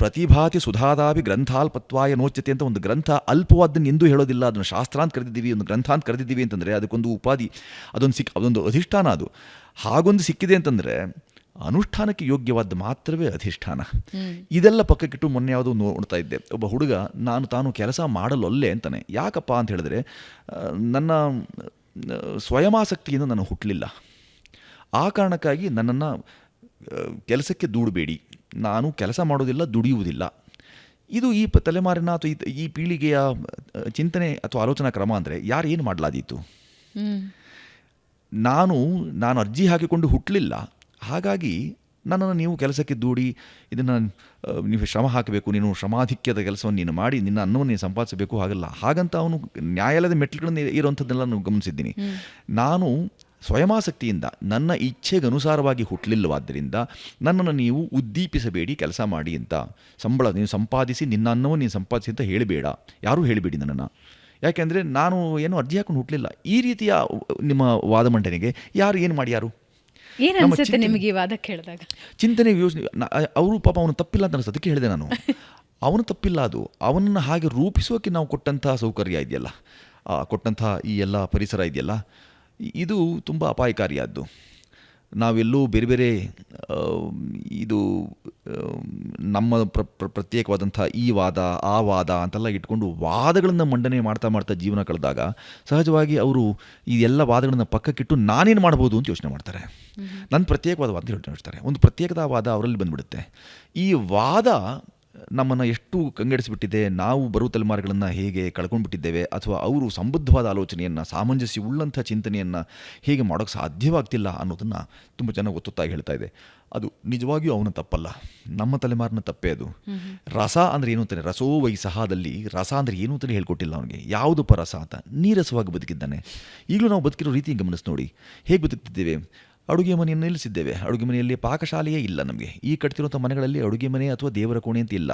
ಪ್ರತಿಭಾತಿ ಸುಧಾದಾಭಿ ಗ್ರಂಥಾಲ್ಪತ್ವಾಯ ನೋಚ್ಯತೆ ಅಂತ ಒಂದು ಗ್ರಂಥ ಅಲ್ಪವಾದ್ದನ್ನು ಎಂದೂ ಹೇಳೋದಿಲ್ಲ. ಅದನ್ನು ಶಾಸ್ತ್ರ ಅಂತ ಕರೆದಿದ್ದೀವಿ, ಒಂದು ಗ್ರಂಥ ಅಂತ ಕರೆದಿದ್ದೀವಿ ಅಂತಂದರೆ ಅದಕ್ಕೊಂದು ಉಪಾಧಿ, ಅದೊಂದು ಅಧಿಷ್ಠಾನ. ಅದು ಹಾಗೊಂದು ಸಿಕ್ಕಿದೆ ಅಂತಂದರೆ ಅನುಷ್ಠಾನಕ್ಕೆ ಯೋಗ್ಯವಾದ ಮಾತ್ರವೇ ಅಧಿಷ್ಠಾನ. ಇದೆಲ್ಲ ಪಕ್ಕಕ್ಕಿಟ್ಟು ಮೊನ್ನೆ ಯಾವುದೋ ನೋಡ್ತಾ ಇದ್ದೆ, ಒಬ್ಬ ಹುಡುಗ ತಾನು ಕೆಲಸ ಮಾಡಲೊಲ್ಲೆ ಅಂತಾನೆ. ಯಾಕಪ್ಪ ಅಂತ ಹೇಳಿದ್ರೆ, ನನ್ನ ಸ್ವಯಮಾಸಕ್ತಿಯಿಂದ ನಾನು ಹುಟ್ಟಲಿಲ್ಲ, ಆ ಕಾರಣಕ್ಕಾಗಿ ನನ್ನನ್ನು ಕೆಲಸಕ್ಕೆ ದೂಡಬೇಡಿ, ನಾನು ಕೆಲಸ ಮಾಡೋದಿಲ್ಲ, ದುಡಿಯುವುದಿಲ್ಲ. ಇದು ಈ ತಲೆಮಾರಿನ ಅಥವಾ ಈ ಪೀಳಿಗೆಯ ಚಿಂತನೆ ಅಥವಾ ಆಲೋಚನಾ ಕ್ರಮ ಅಂದರೆ ಯಾರು ಏನು ಮಾಡಲಾದೀತು? ನಾನು ಅರ್ಜಿ ಹಾಕಿಕೊಂಡು ಹುಟ್ಟಲಿಲ್ಲ, ಹಾಗಾಗಿ ನನ್ನನ್ನು ನೀವು ಕೆಲಸಕ್ಕೆ ದೂಡಿ ಇದನ್ನು ನೀವು ಶ್ರಮ ಹಾಕಬೇಕು, ನೀನು ಶ್ರಮಾಧಿಕ್ಯದ ಕೆಲಸವನ್ನು ನೀನು ಮಾಡಿ ನಿನ್ನ ಅನ್ನವನ್ನು ನೀನು ಸಂಪಾದಿಸಬೇಕು, ಹಾಗಲ್ಲ. ಹಾಗಂತ ಅವನು ನ್ಯಾಯಾಲಯದ ಮೆಟ್ಟಿಲುಗಳನ್ನು ಇರುವಂಥದ್ದೆಲ್ಲ ನಾನು ಗಮನಿಸಿದ್ದೀನಿ. ನಾನು ಸ್ವಯಮಾಸಕ್ತಿಯಿಂದ ನನ್ನ ಇಚ್ಛೆಗನುಸಾರವಾಗಿ ಹುಟ್ಟಲಿಲ್ಲವಾದ್ದರಿಂದ ನನ್ನನ್ನು ನೀವು ಉದ್ದೀಪಿಸಬೇಡಿ, ಕೆಲಸ ಮಾಡಿ ಅಂತ. ಸಂಬಳ ನೀನು ಸಂಪಾದಿಸಿ, ನಿನ್ನ ಅನ್ನವನ್ನು ನೀನು ಸಂಪಾದಿಸಿ ಅಂತ ಹೇಳಬೇಡ, ಯಾರೂ ಹೇಳಬೇಡಿ ನನ್ನನ್ನು. ಯಾಕೆಂದರೆ ನಾನು ಏನೋ ಅರ್ಜಿ ಹಾಕೊಂಡು ಹುಟ್ಟಲಿಲ್ಲ. ಈ ರೀತಿಯ ನಿಮ್ಮ ವಾದ ಮಂಡನೆಗೆ ಯಾರು ಏನು ಮಾಡಿ ಯಾರು ಏನನ್ಸುತ್ತೆ ನಿಮಗೆ ಈ ವಾದ ಕೇಳಿದಾಗ? ಚಿಂತನೆ ಯೋಚನೆ ಅವರು ಪಾಪ ಅವನು ತಪ್ಪಿಲ್ಲ ಅಂತ ಅನಿಸ್ತದೆ. ಅದಕ್ಕೆ ಹೇಳಿದೆ ನಾನು, ಅವನು ತಪ್ಪಿಲ್ಲ. ಅದು ಅವನನ್ನು ಹಾಗೆ ರೂಪಿಸೋಕೆ ನಾವು ಕೊಟ್ಟಂಥ ಸೌಕರ್ಯ ಇದೆಯಲ್ಲ, ಕೊಟ್ಟಂಥ ಈ ಎಲ್ಲ ಪರಿಸರ ಇದೆಯಲ್ಲ, ಇದು ತುಂಬ ಅಪಾಯಕಾರಿಯಾದ್ದು. ನಾವೆಲ್ಲೂ ಬೇರೆ ಬೇರೆ ಇದು ನಮ್ಮ ಪ್ರತ್ಯೇಕವಾದಂಥ ಈ ವಾದ ಆ ವಾದ ಅಂತೆಲ್ಲ ಇಟ್ಕೊಂಡು ವಾದಗಳನ್ನು ಮಂಡನೆ ಮಾಡ್ತಾ ಮಾಡ್ತಾ ಜೀವನ ಕಳೆದಾಗ ಸಹಜವಾಗಿ ಅವರು ಈ ಎಲ್ಲ ವಾದಗಳನ್ನು ಪಕ್ಕಕ್ಕಿಟ್ಟು ನಾನೇನು ಮಾಡ್ಬೋದು ಅಂತ ಯೋಚನೆ ಮಾಡ್ತಾರೆ. ನನ್ನ ಪ್ರತ್ಯೇಕವಾದ ವಾದ ಹೇಳ್ತಾರೆ, ಒಂದು ಪ್ರತ್ಯೇಕದ ವಾದ ಅವರಲ್ಲಿ ಬಂದುಬಿಡುತ್ತೆ. ಈ ವಾದ ನಮ್ಮನ್ನು ಎಷ್ಟು ಕಂಗೆಡಿಸಿಬಿಟ್ಟಿದೆ, ನಾವು ಬರುವ ತಲೆಮಾರುಗಳನ್ನು ಹೇಗೆ ಕಳ್ಕೊಂಡ್ಬಿಟ್ಟಿದ್ದೇವೆ, ಅಥವಾ ಅವರು ಸಂಬದ್ಧವಾದ ಆಲೋಚನೆಯನ್ನು, ಸಾಮಂಜಸ್ಯ ಉಳ್ಳಂಥ ಚಿಂತನೆಯನ್ನು ಹೇಗೆ ಮಾಡೋಕ್ಕೆ ಸಾಧ್ಯವಾಗ್ತಿಲ್ಲ ಅನ್ನೋದನ್ನು ತುಂಬ ಚೆನ್ನಾಗಿ ಒತ್ತೊತ್ತಾಗಿ ಹೇಳ್ತಾ ಇದೆ. ಅದು ನಿಜವಾಗಿಯೂ ಅವನ ತಪ್ಪಲ್ಲ, ನಮ್ಮ ತಲೆಮಾರಿನ ತಪ್ಪೇ ಅದು. ರಸ ಅಂದರೆ ಏನು ಅಂತಾನೆ, ರಸೋ ವೈಸಹದಲ್ಲಿ ರಸ ಅಂದರೆ ಏನು ಅಂತಲೇ ಹೇಳ್ಕೊಟ್ಟಿಲ್ಲ ಅವನಿಗೆ. ಯಾವುದಪ್ಪ ರಸ ಅಂತ? ನೀರಸವಾಗಿ ಬದುಕಿದ್ದಾನೆ. ಈಗಲೂ ನಾವು ಬದುಕಿರೋ ರೀತಿ ಗಮನಿಸಿ ನೋಡಿ, ಹೇಗೆ ಬದುಕ್ತಿದ್ದೇವೆ. ಅಡುಗೆ ಮನೆಯನ್ನು ನಿಲ್ಲಿಸಿದ್ದೇವೆ, ಅಡುಗೆ ಮನೆಯಲ್ಲಿ ಪಾಕಶಾಲೆಯೇ ಇಲ್ಲ. ನಮಗೆ ಈ ಕಟ್ತಿರುವಂಥ ಮನೆಗಳಲ್ಲಿ ಅಡುಗೆ ಮನೆ ಅಥವಾ ದೇವರ ಕೋಣೆ ಅಂತ ಇಲ್ಲ.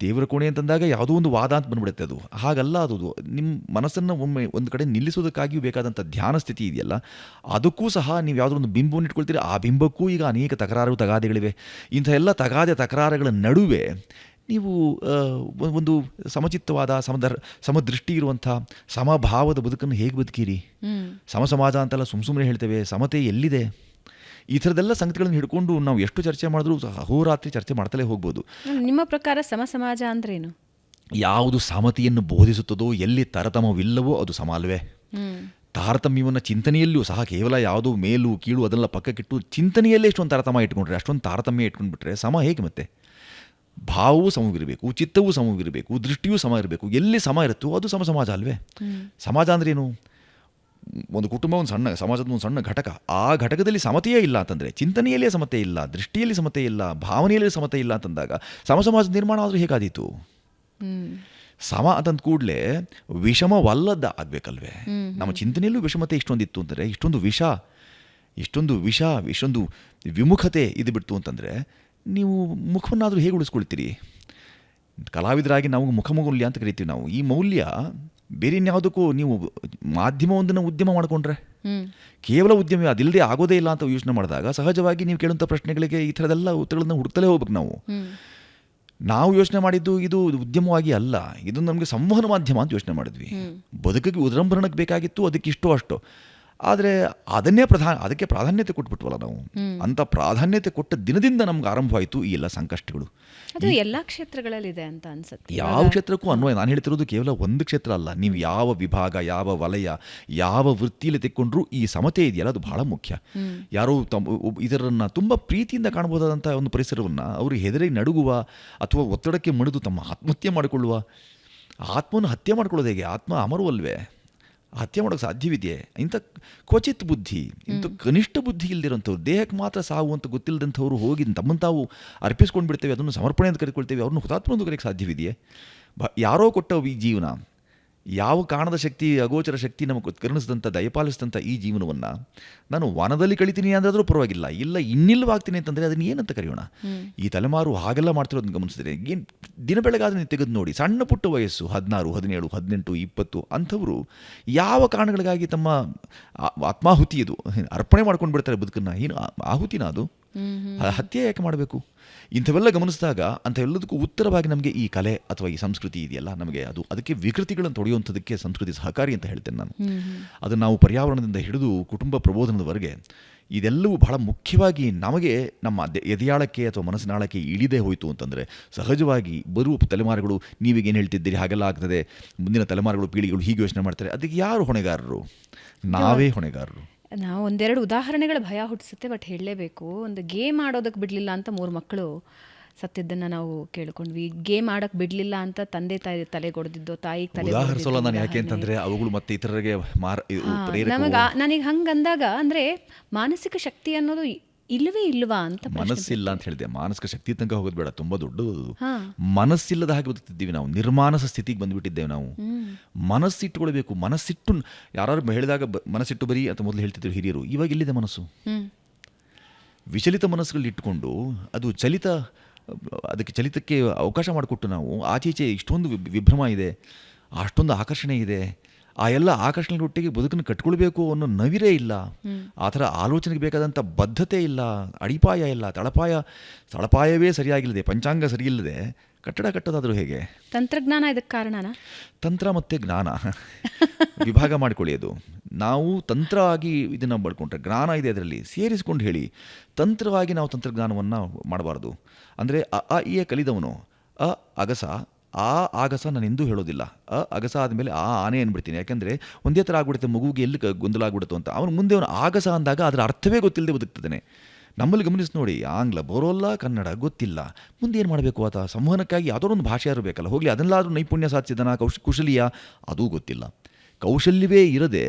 ದೇವರ ಕೋಣೆ ಅಂತಂದಾಗ ಯಾವುದೋ ಒಂದು ವಾದ ಅಂತ ಬಂದ್ಬಿಡುತ್ತೆ. ಅದು ಹಾಗಲ್ಲ. ಅದು ನಿಮ್ಮ ಮನಸ್ಸನ್ನು ಒಮ್ಮೆ ಒಂದು ಕಡೆ ನಿಲ್ಲಿಸೋದಕ್ಕಾಗಿಯೂ ಬೇಕಾದಂಥ ಧ್ಯಾನ ಸ್ಥಿತಿ ಇದೆಯಲ್ಲ, ಅದಕ್ಕೂ ಸಹ ನೀವು ಯಾವುದೋ ಒಂದು ಬಿಂಬವನ್ನು ಇಟ್ಕೊಳ್ತೀರಿ. ಆ ಬಿಂಬಕ್ಕೂ ಈಗ ಅನೇಕ ತಗಾದೆಗಳಿವೆ. ಇಂಥ ಎಲ್ಲ ತಕರಾರುಗಳ ನಡುವೆ ನೀವು ಒಂದು ಸಮಚಿತ್ತವಾದ ಸಮದೃಷ್ಟಿ ಇರುವಂಥ ಸಮಭಾವದ ಬದುಕನ್ನು ಹೇಗೆ ಬದುಕೀರಿ? ಸಮಾಜ ಅಂತೆಲ್ಲ ಸುಮ್ಮನೆ ಹೇಳ್ತೇವೆ, ಸಮತೆ ಎಲ್ಲಿದೆ? ಈ ಥರದ್ದೆಲ್ಲ ಸಂಗತಿಗಳನ್ನು ಹಿಡ್ಕೊಂಡು ನಾವು ಎಷ್ಟು ಚರ್ಚೆ ಮಾಡಿದ್ರೂ ಅಹೋರಾತ್ರಿ ಚರ್ಚೆ ಮಾಡ್ತಲೇ ಹೋಗ್ಬೋದು. ನಿಮ್ಮ ಪ್ರಕಾರ ಸಮಾಜ ಅಂದ್ರೇನು? ಯಾವುದು ಸಮತೆಯನ್ನು ಬೋಧಿಸುತ್ತದೋ, ಎಲ್ಲಿ ತರತಮವಿಲ್ಲವೋ ಅದು ಸಮಲ್ವೇ. ತಾರತಮ್ಯವನ್ನು ಚಿಂತನೆಯಲ್ಲಿಯೂ ಸಹ ಕೇವಲ ಯಾವುದೋ ಮೇಲು ಕೀಳು ಅದನ್ನೆಲ್ಲ ಪಕ್ಕಕ್ಕಿಟ್ಟು ಚಿಂತನೆಯಲ್ಲೇ ಎಷ್ಟೊಂದು ತಾರತಮ್ಯ ಇಟ್ಕೊಂಡ್ರೆ, ಅಷ್ಟೊಂದು ತಾರತಮ್ಯ ಇಟ್ಕೊಂಡ್ಬಿಟ್ರೆ ಸಮ ಹೇಗೆ? ಮತ್ತೆ ಭಾವವೂ ಸಮವಿರಬೇಕು, ಚಿತ್ತವೂ ಸಮವಿರಬೇಕು, ದೃಷ್ಟಿಯೂ ಸಮ ಇರಬೇಕು. ಎಲ್ಲಿ ಸಮ ಇರುತ್ತೋ ಅದು ಸಮಾಜ ಅಲ್ವೇ? ಸಮಾಜ ಅಂದ್ರೇನು? ಒಂದು ಕುಟುಂಬ ಒಂದು ಸಣ್ಣ ಸಮಾಜದ ಒಂದು ಸಣ್ಣ ಘಟಕ. ಆ ಘಟಕದಲ್ಲಿ ಸಮತೆಯೇ ಇಲ್ಲ ಅಂತಂದರೆ, ಚಿಂತನೆಯಲ್ಲೇ ಸಮತೆ ಇಲ್ಲ, ದೃಷ್ಟಿಯಲ್ಲಿ ಸಮತೆ ಇಲ್ಲ, ಭಾವನೆಯಲ್ಲಿ ಸಮತೆ ಇಲ್ಲ ಅಂತಂದಾಗ ಸಮಾಜದ ನಿರ್ಮಾಣ ಆದರೂ ಹೇಗಾದೀತು? ಸಮ ಅಂತಂದ ಕೂಡಲೇ ವಿಷಮವಲ್ಲದ ಆಗಬೇಕಲ್ವೇ? ನಮ್ಮ ಚಿಂತನೆಯಲ್ಲೂ ವಿಷಮತೆ ಇಷ್ಟೊಂದಿತ್ತು ಅಂತಂದರೆ, ಇಷ್ಟೊಂದು ವಿಷ, ಇಷ್ಟೊಂದು ವಿಮುಖತೆ ಇದು ಬಿಡ್ತು ಅಂತಂದರೆ ನೀವು ಮುಖವನ್ನಾದರೂ ಹೇಗೆ ಉಳಿಸ್ಕೊಳ್ತೀರಿ? ಕಲಾವಿದರಾಗಿ ನಾವು ಮುಖಮೌಲ್ಯ ಅಂತ ಕರಿತೀವಿ ನಾವು. ಈ ಮೌಲ್ಯ ಬೇರೆ ಇನ್ಯಾವುದಕ್ಕೂ ನೀವು ಮಾಧ್ಯಮವೊಂದನ್ನು ಉದ್ಯಮ ಮಾಡಿಕೊಂಡ್ರೆ, ಕೇವಲ ಉದ್ಯಮ ಅದಿಲ್ಲದೆ ಆಗೋದೇ ಇಲ್ಲ ಅಂತ ಯೋಚನೆ ಮಾಡಿದಾಗ ಸಹಜವಾಗಿ ನೀವು ಕೇಳುವಂಥ ಪ್ರಶ್ನೆಗಳಿಗೆ ಈ ಥರದೆಲ್ಲ ಉತ್ತರಗಳನ್ನು ಹುಡುಕ್ತಲೇ ಹೋಗ್ಬೇಕು. ನಾವು ಯೋಚನೆ ಮಾಡಿದ್ದು ಇದು ಉದ್ಯಮವಾಗಿ ಅಲ್ಲ, ಇದು ನಮಗೆ ಸಂವಹನ ಮಾಧ್ಯಮ ಅಂತ ಯೋಚನೆ ಮಾಡಿದ್ವಿ. ಬದುಕಿಗೆ ಉದ್ರಂಭರಣಕ್ಕೆ ಬೇಕಾಗಿತ್ತು, ಅದಕ್ಕೆ ಇಷ್ಟೋ ಅಷ್ಟು. ಆದರೆ ಅದಕ್ಕೆ ಪ್ರಾಧಾನ್ಯತೆ ಕೊಟ್ಬಿಟ್ವಲ್ಲ ನಾವು. ಅಂಥ ಪ್ರಾಧಾನ್ಯತೆ ಕೊಟ್ಟ ದಿನದಿಂದ ನಮ್ಗೆ ಆರಂಭವಾಯಿತು ಈ ಎಲ್ಲ ಸಂಕಷ್ಟಗಳು. ಅದು ಎಲ್ಲ ಕ್ಷೇತ್ರಗಳಲ್ಲಿದೆ ಅಂತ ಅನ್ಸುತ್ತೆ. ಯಾವ ಕ್ಷೇತ್ರಕ್ಕೂ ಅನ್ವಯ. ನಾನು ಹೇಳ್ತಿರೋದು ಕೇವಲ ಒಂದು ಕ್ಷೇತ್ರ ಅಲ್ಲ, ನೀವು ಯಾವ ವಿಭಾಗ, ಯಾವ ವಲಯ, ಯಾವ ವೃತ್ತಿಯಲ್ಲಿ ತೆಕ್ಕೊಂಡ್ರೂ ಈ ಸಮತೆ ಇದೆಯಲ್ಲ, ಅದು ಬಹಳ ಮುಖ್ಯ. ಯಾರೋ ಇದರನ್ನು ತುಂಬ ಪ್ರೀತಿಯಿಂದ ಕಾಣಬಹುದಾದಂಥ ಒಂದು ಪರಿಸರವನ್ನು ಅವರು ಹೆದರಿ ನಡುಗುವ ಅಥವಾ ಒತ್ತಡಕ್ಕೆ ಮಣಿದು ತಮ್ಮ ಆತ್ಮಹತ್ಯೆ ಮಾಡಿಕೊಳ್ಳುವ, ಆತ್ಮವನ್ನು ಹತ್ಯೆ ಮಾಡ್ಕೊಳ್ಳೋದು ಹೇಗೆ? ಆತ್ಮ ಅಮರವಲ್ವೇ? ಹತ್ಯೆ ಮಾಡೋಕ್ಕೆ ಸಾಧ್ಯವಿದೆಯೇ? ಇಂಥ ಕ್ವಚಿತ್ ಬುದ್ಧಿ, ಇಂಥ ಕನಿಷ್ಠ ಬುದ್ಧಿ ಇಲ್ದಿರೋಂಥವ್ರು, ದೇಹಕ್ಕೆ ಮಾತ್ರ ಸಾವು ಅಂತ ಗೊತ್ತಿಲ್ಲದಂಥವ್ರು ಹೋಗಿ ತಮ್ಮನ್ನು ತಾವು ಅರ್ಪಿಸ್ಕೊಂಡು ಬಿಡ್ತೇವೆ, ಅದನ್ನು ಸಮರ್ಪಣೆ ಅಂತ ಕರಿಕೊಳ್ತೇವೆ. ಅವ್ರನ್ನ ಹುತಾತ್ಮ ಅಂತ ಕರೆಯೋಕ್ಕೆ ಸಾಧ್ಯವಿದೆಯೇ? ಯಾರೋ ಕೊಟ್ಟ ಈ ಜೀವನ, ಯಾವ ಕಾರಣದ ಶಕ್ತಿ, ಅಗೋಚರ ಶಕ್ತಿ ನಮಗೆ ಕರುಣಿಸಿದಂಥ, ದಯಪಾಲಿಸಿದಂಥ ಈ ಜೀವನವನ್ನು ನಾನು ವನದಲ್ಲಿ ಕಳಿತೀನಿ ಅಂದಾದರೂ ಪರವಾಗಿಲ್ಲ, ಇಲ್ಲ ಇನ್ನಿಲ್ಲವಾಗ್ತೀನಿ ಅಂತಂದರೆ ಅದನ್ನು ಏನಂತ ಕರೆಯೋಣ? ಈ ತಲೆಮಾರು ಹಾಗೆಲ್ಲ ಮಾಡ್ತಿರೋದನ್ನು ಗಮನಿಸಿದ್ರೆ ಏನು ದಿನ ಬೆಳಗಾದ್ರೆ ನೀವು ತೆಗೆದು ನೋಡಿ, ಸಣ್ಣ ಪುಟ್ಟ ವಯಸ್ಸು 16, 17, 18, 20 ಅಂಥವರು ಯಾವ ಕಾರಣಗಳಿಗಾಗಿ ತಮ್ಮ ಆತ್ಮಾಹುತಿ ಇದು ಅರ್ಪಣೆ ಮಾಡ್ಕೊಂಡು ಬಿಡ್ತಾರೆ ಬದುಕನ್ನು. ಏನು ಆಹುತಿನ ಅದು? ಹತ್ಯೆ ಯಾಕೆ ಮಾಡಬೇಕು? ಇಂಥವೆಲ್ಲ ಗಮನಿಸಿದಾಗ ಅಂಥವೆಲ್ಲದಕ್ಕೂ ಉತ್ತರವಾಗಿ ನಮಗೆ ಈ ಕಲೆ ಅಥವಾ ಈ ಸಂಸ್ಕೃತಿ ಇದೆಯಲ್ಲ, ನಮಗೆ ಅದಕ್ಕೆ ವಿಕೃತಿಗಳನ್ನು ತೊಡೆಯುವಂಥದ್ದಕ್ಕೆ ಸಂಸ್ಕೃತಿ ಸಹಕಾರಿ ಅಂತ ಹೇಳ್ತೇನೆ ನಾನು. ಅದನ್ನು ನಾವು ಪರ್ಯಾವರಣದಿಂದ ಹಿಡಿದು ಕುಟುಂಬ ಪ್ರಬೋಧನದವರೆಗೆ ಇದೆಲ್ಲವೂ ಬಹಳ ಮುಖ್ಯವಾಗಿ ನಮಗೆ ನಮ್ಮ ಎದೆಯಾಳಕ್ಕೆ ಅಥವಾ ಮನಸ್ಸಿನಾಳಕ್ಕೆ ಇಳಿದೇ ಹೋಯಿತು ಅಂತಂದರೆ ಸಹಜವಾಗಿ ಬರುವ ತಲೆಮಾರುಗಳು ನೀವೀಗೇನು ಹೇಳ್ತಿದ್ದೀರಿ ಹಾಗೆಲ್ಲ ಆಗ್ತದೆ, ಮುಂದಿನ ತಲೆಮಾರುಗಳು ಪೀಳಿಗೆಗಳು ಹೀಗೆ ಯೋಚನೆ ಮಾಡ್ತಾರೆ, ಅದಕ್ಕೆ ಯಾರು ಹೊಣೆಗಾರರು? ನಾವೇ ಹೊಣೆಗಾರರು. ನಾವು ಒಂದೆರಡು ಉದಾಹರಣೆಗಳ ಭಯ ಹುಟ್ಟಿಸುತ್ತೆ, ಬಟ್ ಹೇಳಲೇಬೇಕು. ಒಂದು ಗೇಮ್ ಆಡೋದಕ್ಕೆ ಬಿಡಲಿಲ್ಲ ಅಂತ 3 ಮಕ್ಕಳು ಸತ್ತಿದ್ದನ್ನು ನಾವು ಕೇಳ್ಕೊಂಡ್ವಿ. ಗೇಮ್ ಆಡೋಕ್ಕೆ ಬಿಡಲಿಲ್ಲ ಅಂತ ತಂದೆ ತಾಯಿ ತಲೆಗೊಡ್ದಿದ್ದು, ತಾಯಿಗೆ ತಲೆ ಉದಾಹರಿಸೋಲ್ಲ ನಾನು. ಯಾಕೆ ಅಂತಂದರೆ ಅವುಗಳು ಮತ್ತೆ ಇತರರಿಗೆ ನನಗೆ ಹಂಗಂದಾಗ ಅಂದರೆ ಮಾನಸಿಕ ಶಕ್ತಿ ಅನ್ನೋದು ಇಲ್ವಾ ಅಂತ. ಮನಸ್ಸಿಲ್ಲ ಅಂತ ಹೇಳಿದೆ, ಮಾನಸಿಕ ಶಕ್ತಿ ತನಕ ಹೋಗೋದು ಬೇಡ, ತುಂಬ ದೊಡ್ಡದು. ಮನಸ್ಸಿಲ್ಲದ ಹಾಗೆ ಬದುಕ್ತಿದ್ದೀವಿ ನಾವು, ನಿರ್ಮಾನಸ ಸ್ಥಿತಿಗೆ ಬಂದುಬಿಟ್ಟಿದ್ದೇವೆ ನಾವು. ಮನಸ್ಸಿಟ್ಟುಕೊಳ್ಬೇಕು. ಮನಸ್ಸಿಟ್ಟು ಯಾರು ಹೇಳಿದಾಗ ಮನಸ್ಸಿಟ್ಟು ಬರೀ ಅಂತ ಮೊದಲು ಹೇಳ್ತಿದ್ರು ಹಿರಿಯರು. ಇವಾಗ ಎಲ್ಲಿದೆ ಮನಸ್ಸು? ವಿಚಲಿತ ಮನಸ್ಸುಗಳು ಇಟ್ಟುಕೊಂಡು ಅದು ಅದಕ್ಕೆ ಚಲಿತಕ್ಕೆ ಅವಕಾಶ ಮಾಡಿಕೊಟ್ಟು ನಾವು ಆಚೀಚೆ ಇಷ್ಟೊಂದು ವಿಭ್ರಮ ಇದೆ, ಅಷ್ಟೊಂದು ಆಕರ್ಷಣೆ ಇದೆ, ಆ ಎಲ್ಲ ಆಕರ್ಷಣೆಗಳೊಟ್ಟಿಗೆ ಬದುಕನ್ನು ಕಟ್ಕೊಳ್ಬೇಕು ಅನ್ನೋ ನವಿರೇ ಇಲ್ಲ. ಆ ಥರ ಆಲೋಚನೆಗೆ ಬೇಕಾದಂಥ ಬದ್ಧತೆ ಇಲ್ಲ, ಅಡಿಪಾಯ ಇಲ್ಲ, ತಳಪಾಯವೇ ಸರಿಯಾಗಿಲ್ಲದೆ, ಪಂಚಾಂಗ ಸರಿಯಿಲ್ಲದೆ ಕಟ್ಟಡ ಕಟ್ಟೋದಾದರೂ ಹೇಗೆ? ತಂತ್ರಜ್ಞಾನ ಇದಕ್ಕೆ ಕಾರಣನಾ? ತಂತ್ರ ಮತ್ತು ಜ್ಞಾನ ವಿಭಾಗ ಮಾಡಿಕೊಳ್ಳಿ. ಅದು ನಾವು ತಂತ್ರವಾಗಿ ಇದನ್ನು ಬಡ್ಕೊಂಡ್ರೆ ಜ್ಞಾನ ಇದೆ ಅದರಲ್ಲಿ ಸೇರಿಸ್ಕೊಂಡು ಹೇಳಿ. ತಂತ್ರವಾಗಿ ನಾವು ತಂತ್ರಜ್ಞಾನವನ್ನು ಮಾಡಬಾರ್ದು. ಅಂದರೆ ಈ ಕಲಿದವನು ಅಗಸ, ಆಗಸ ನಾನು ಎಂದೂ ಹೇಳೋದಿಲ್ಲ. ಅಗಸ ಆದಮೇಲೆ ಆನೆ ಅಂದ್ಬಿಡ್ತೀನಿ. ಯಾಕೆಂದರೆ ಒಂದೇ ಥರ ಆಗ್ಬಿಡುತ್ತೆ, ಮಗುವಿಗೆ ಎಲ್ಲಿ ಗೊಂದಲ ಆಗ್ಬಿಡುತ್ತೋ ಅಂತ. ಅವನು ಮುಂದೆ ಅವನು ಆಗಸ ಅಂದಾಗ ಅದರ ಅರ್ಥವೇ ಗೊತ್ತಿಲ್ಲದೆ ಬದುಕ್ತಾನೆ. ನಮ್ಮಲ್ಲಿ ಗಮನಿಸಿ ನೋಡಿ, ಆಂಗ್ಲ ಬರೋಲ್ಲ, ಕನ್ನಡ ಗೊತ್ತಿಲ್ಲ, ಮುಂದೆ ಏನು ಮಾಡಬೇಕು ಆತ? ಸಂವಹನಕ್ಕಾಗಿ ಯಾವುದೋ ಒಂದು ಭಾಷೆ ಇರಬೇಕಲ್ಲ, ಹೋಗಲಿ ಅದನ್ನೆಲ್ಲಾದರೂ ನೈಪುಣ್ಯ ಸಾಧಿಸಿದನ, ಕುಶಲಿಯ, ಅದೂ ಗೊತ್ತಿಲ್ಲ. ಕೌಶಲ್ಯವೇ ಇರದೆ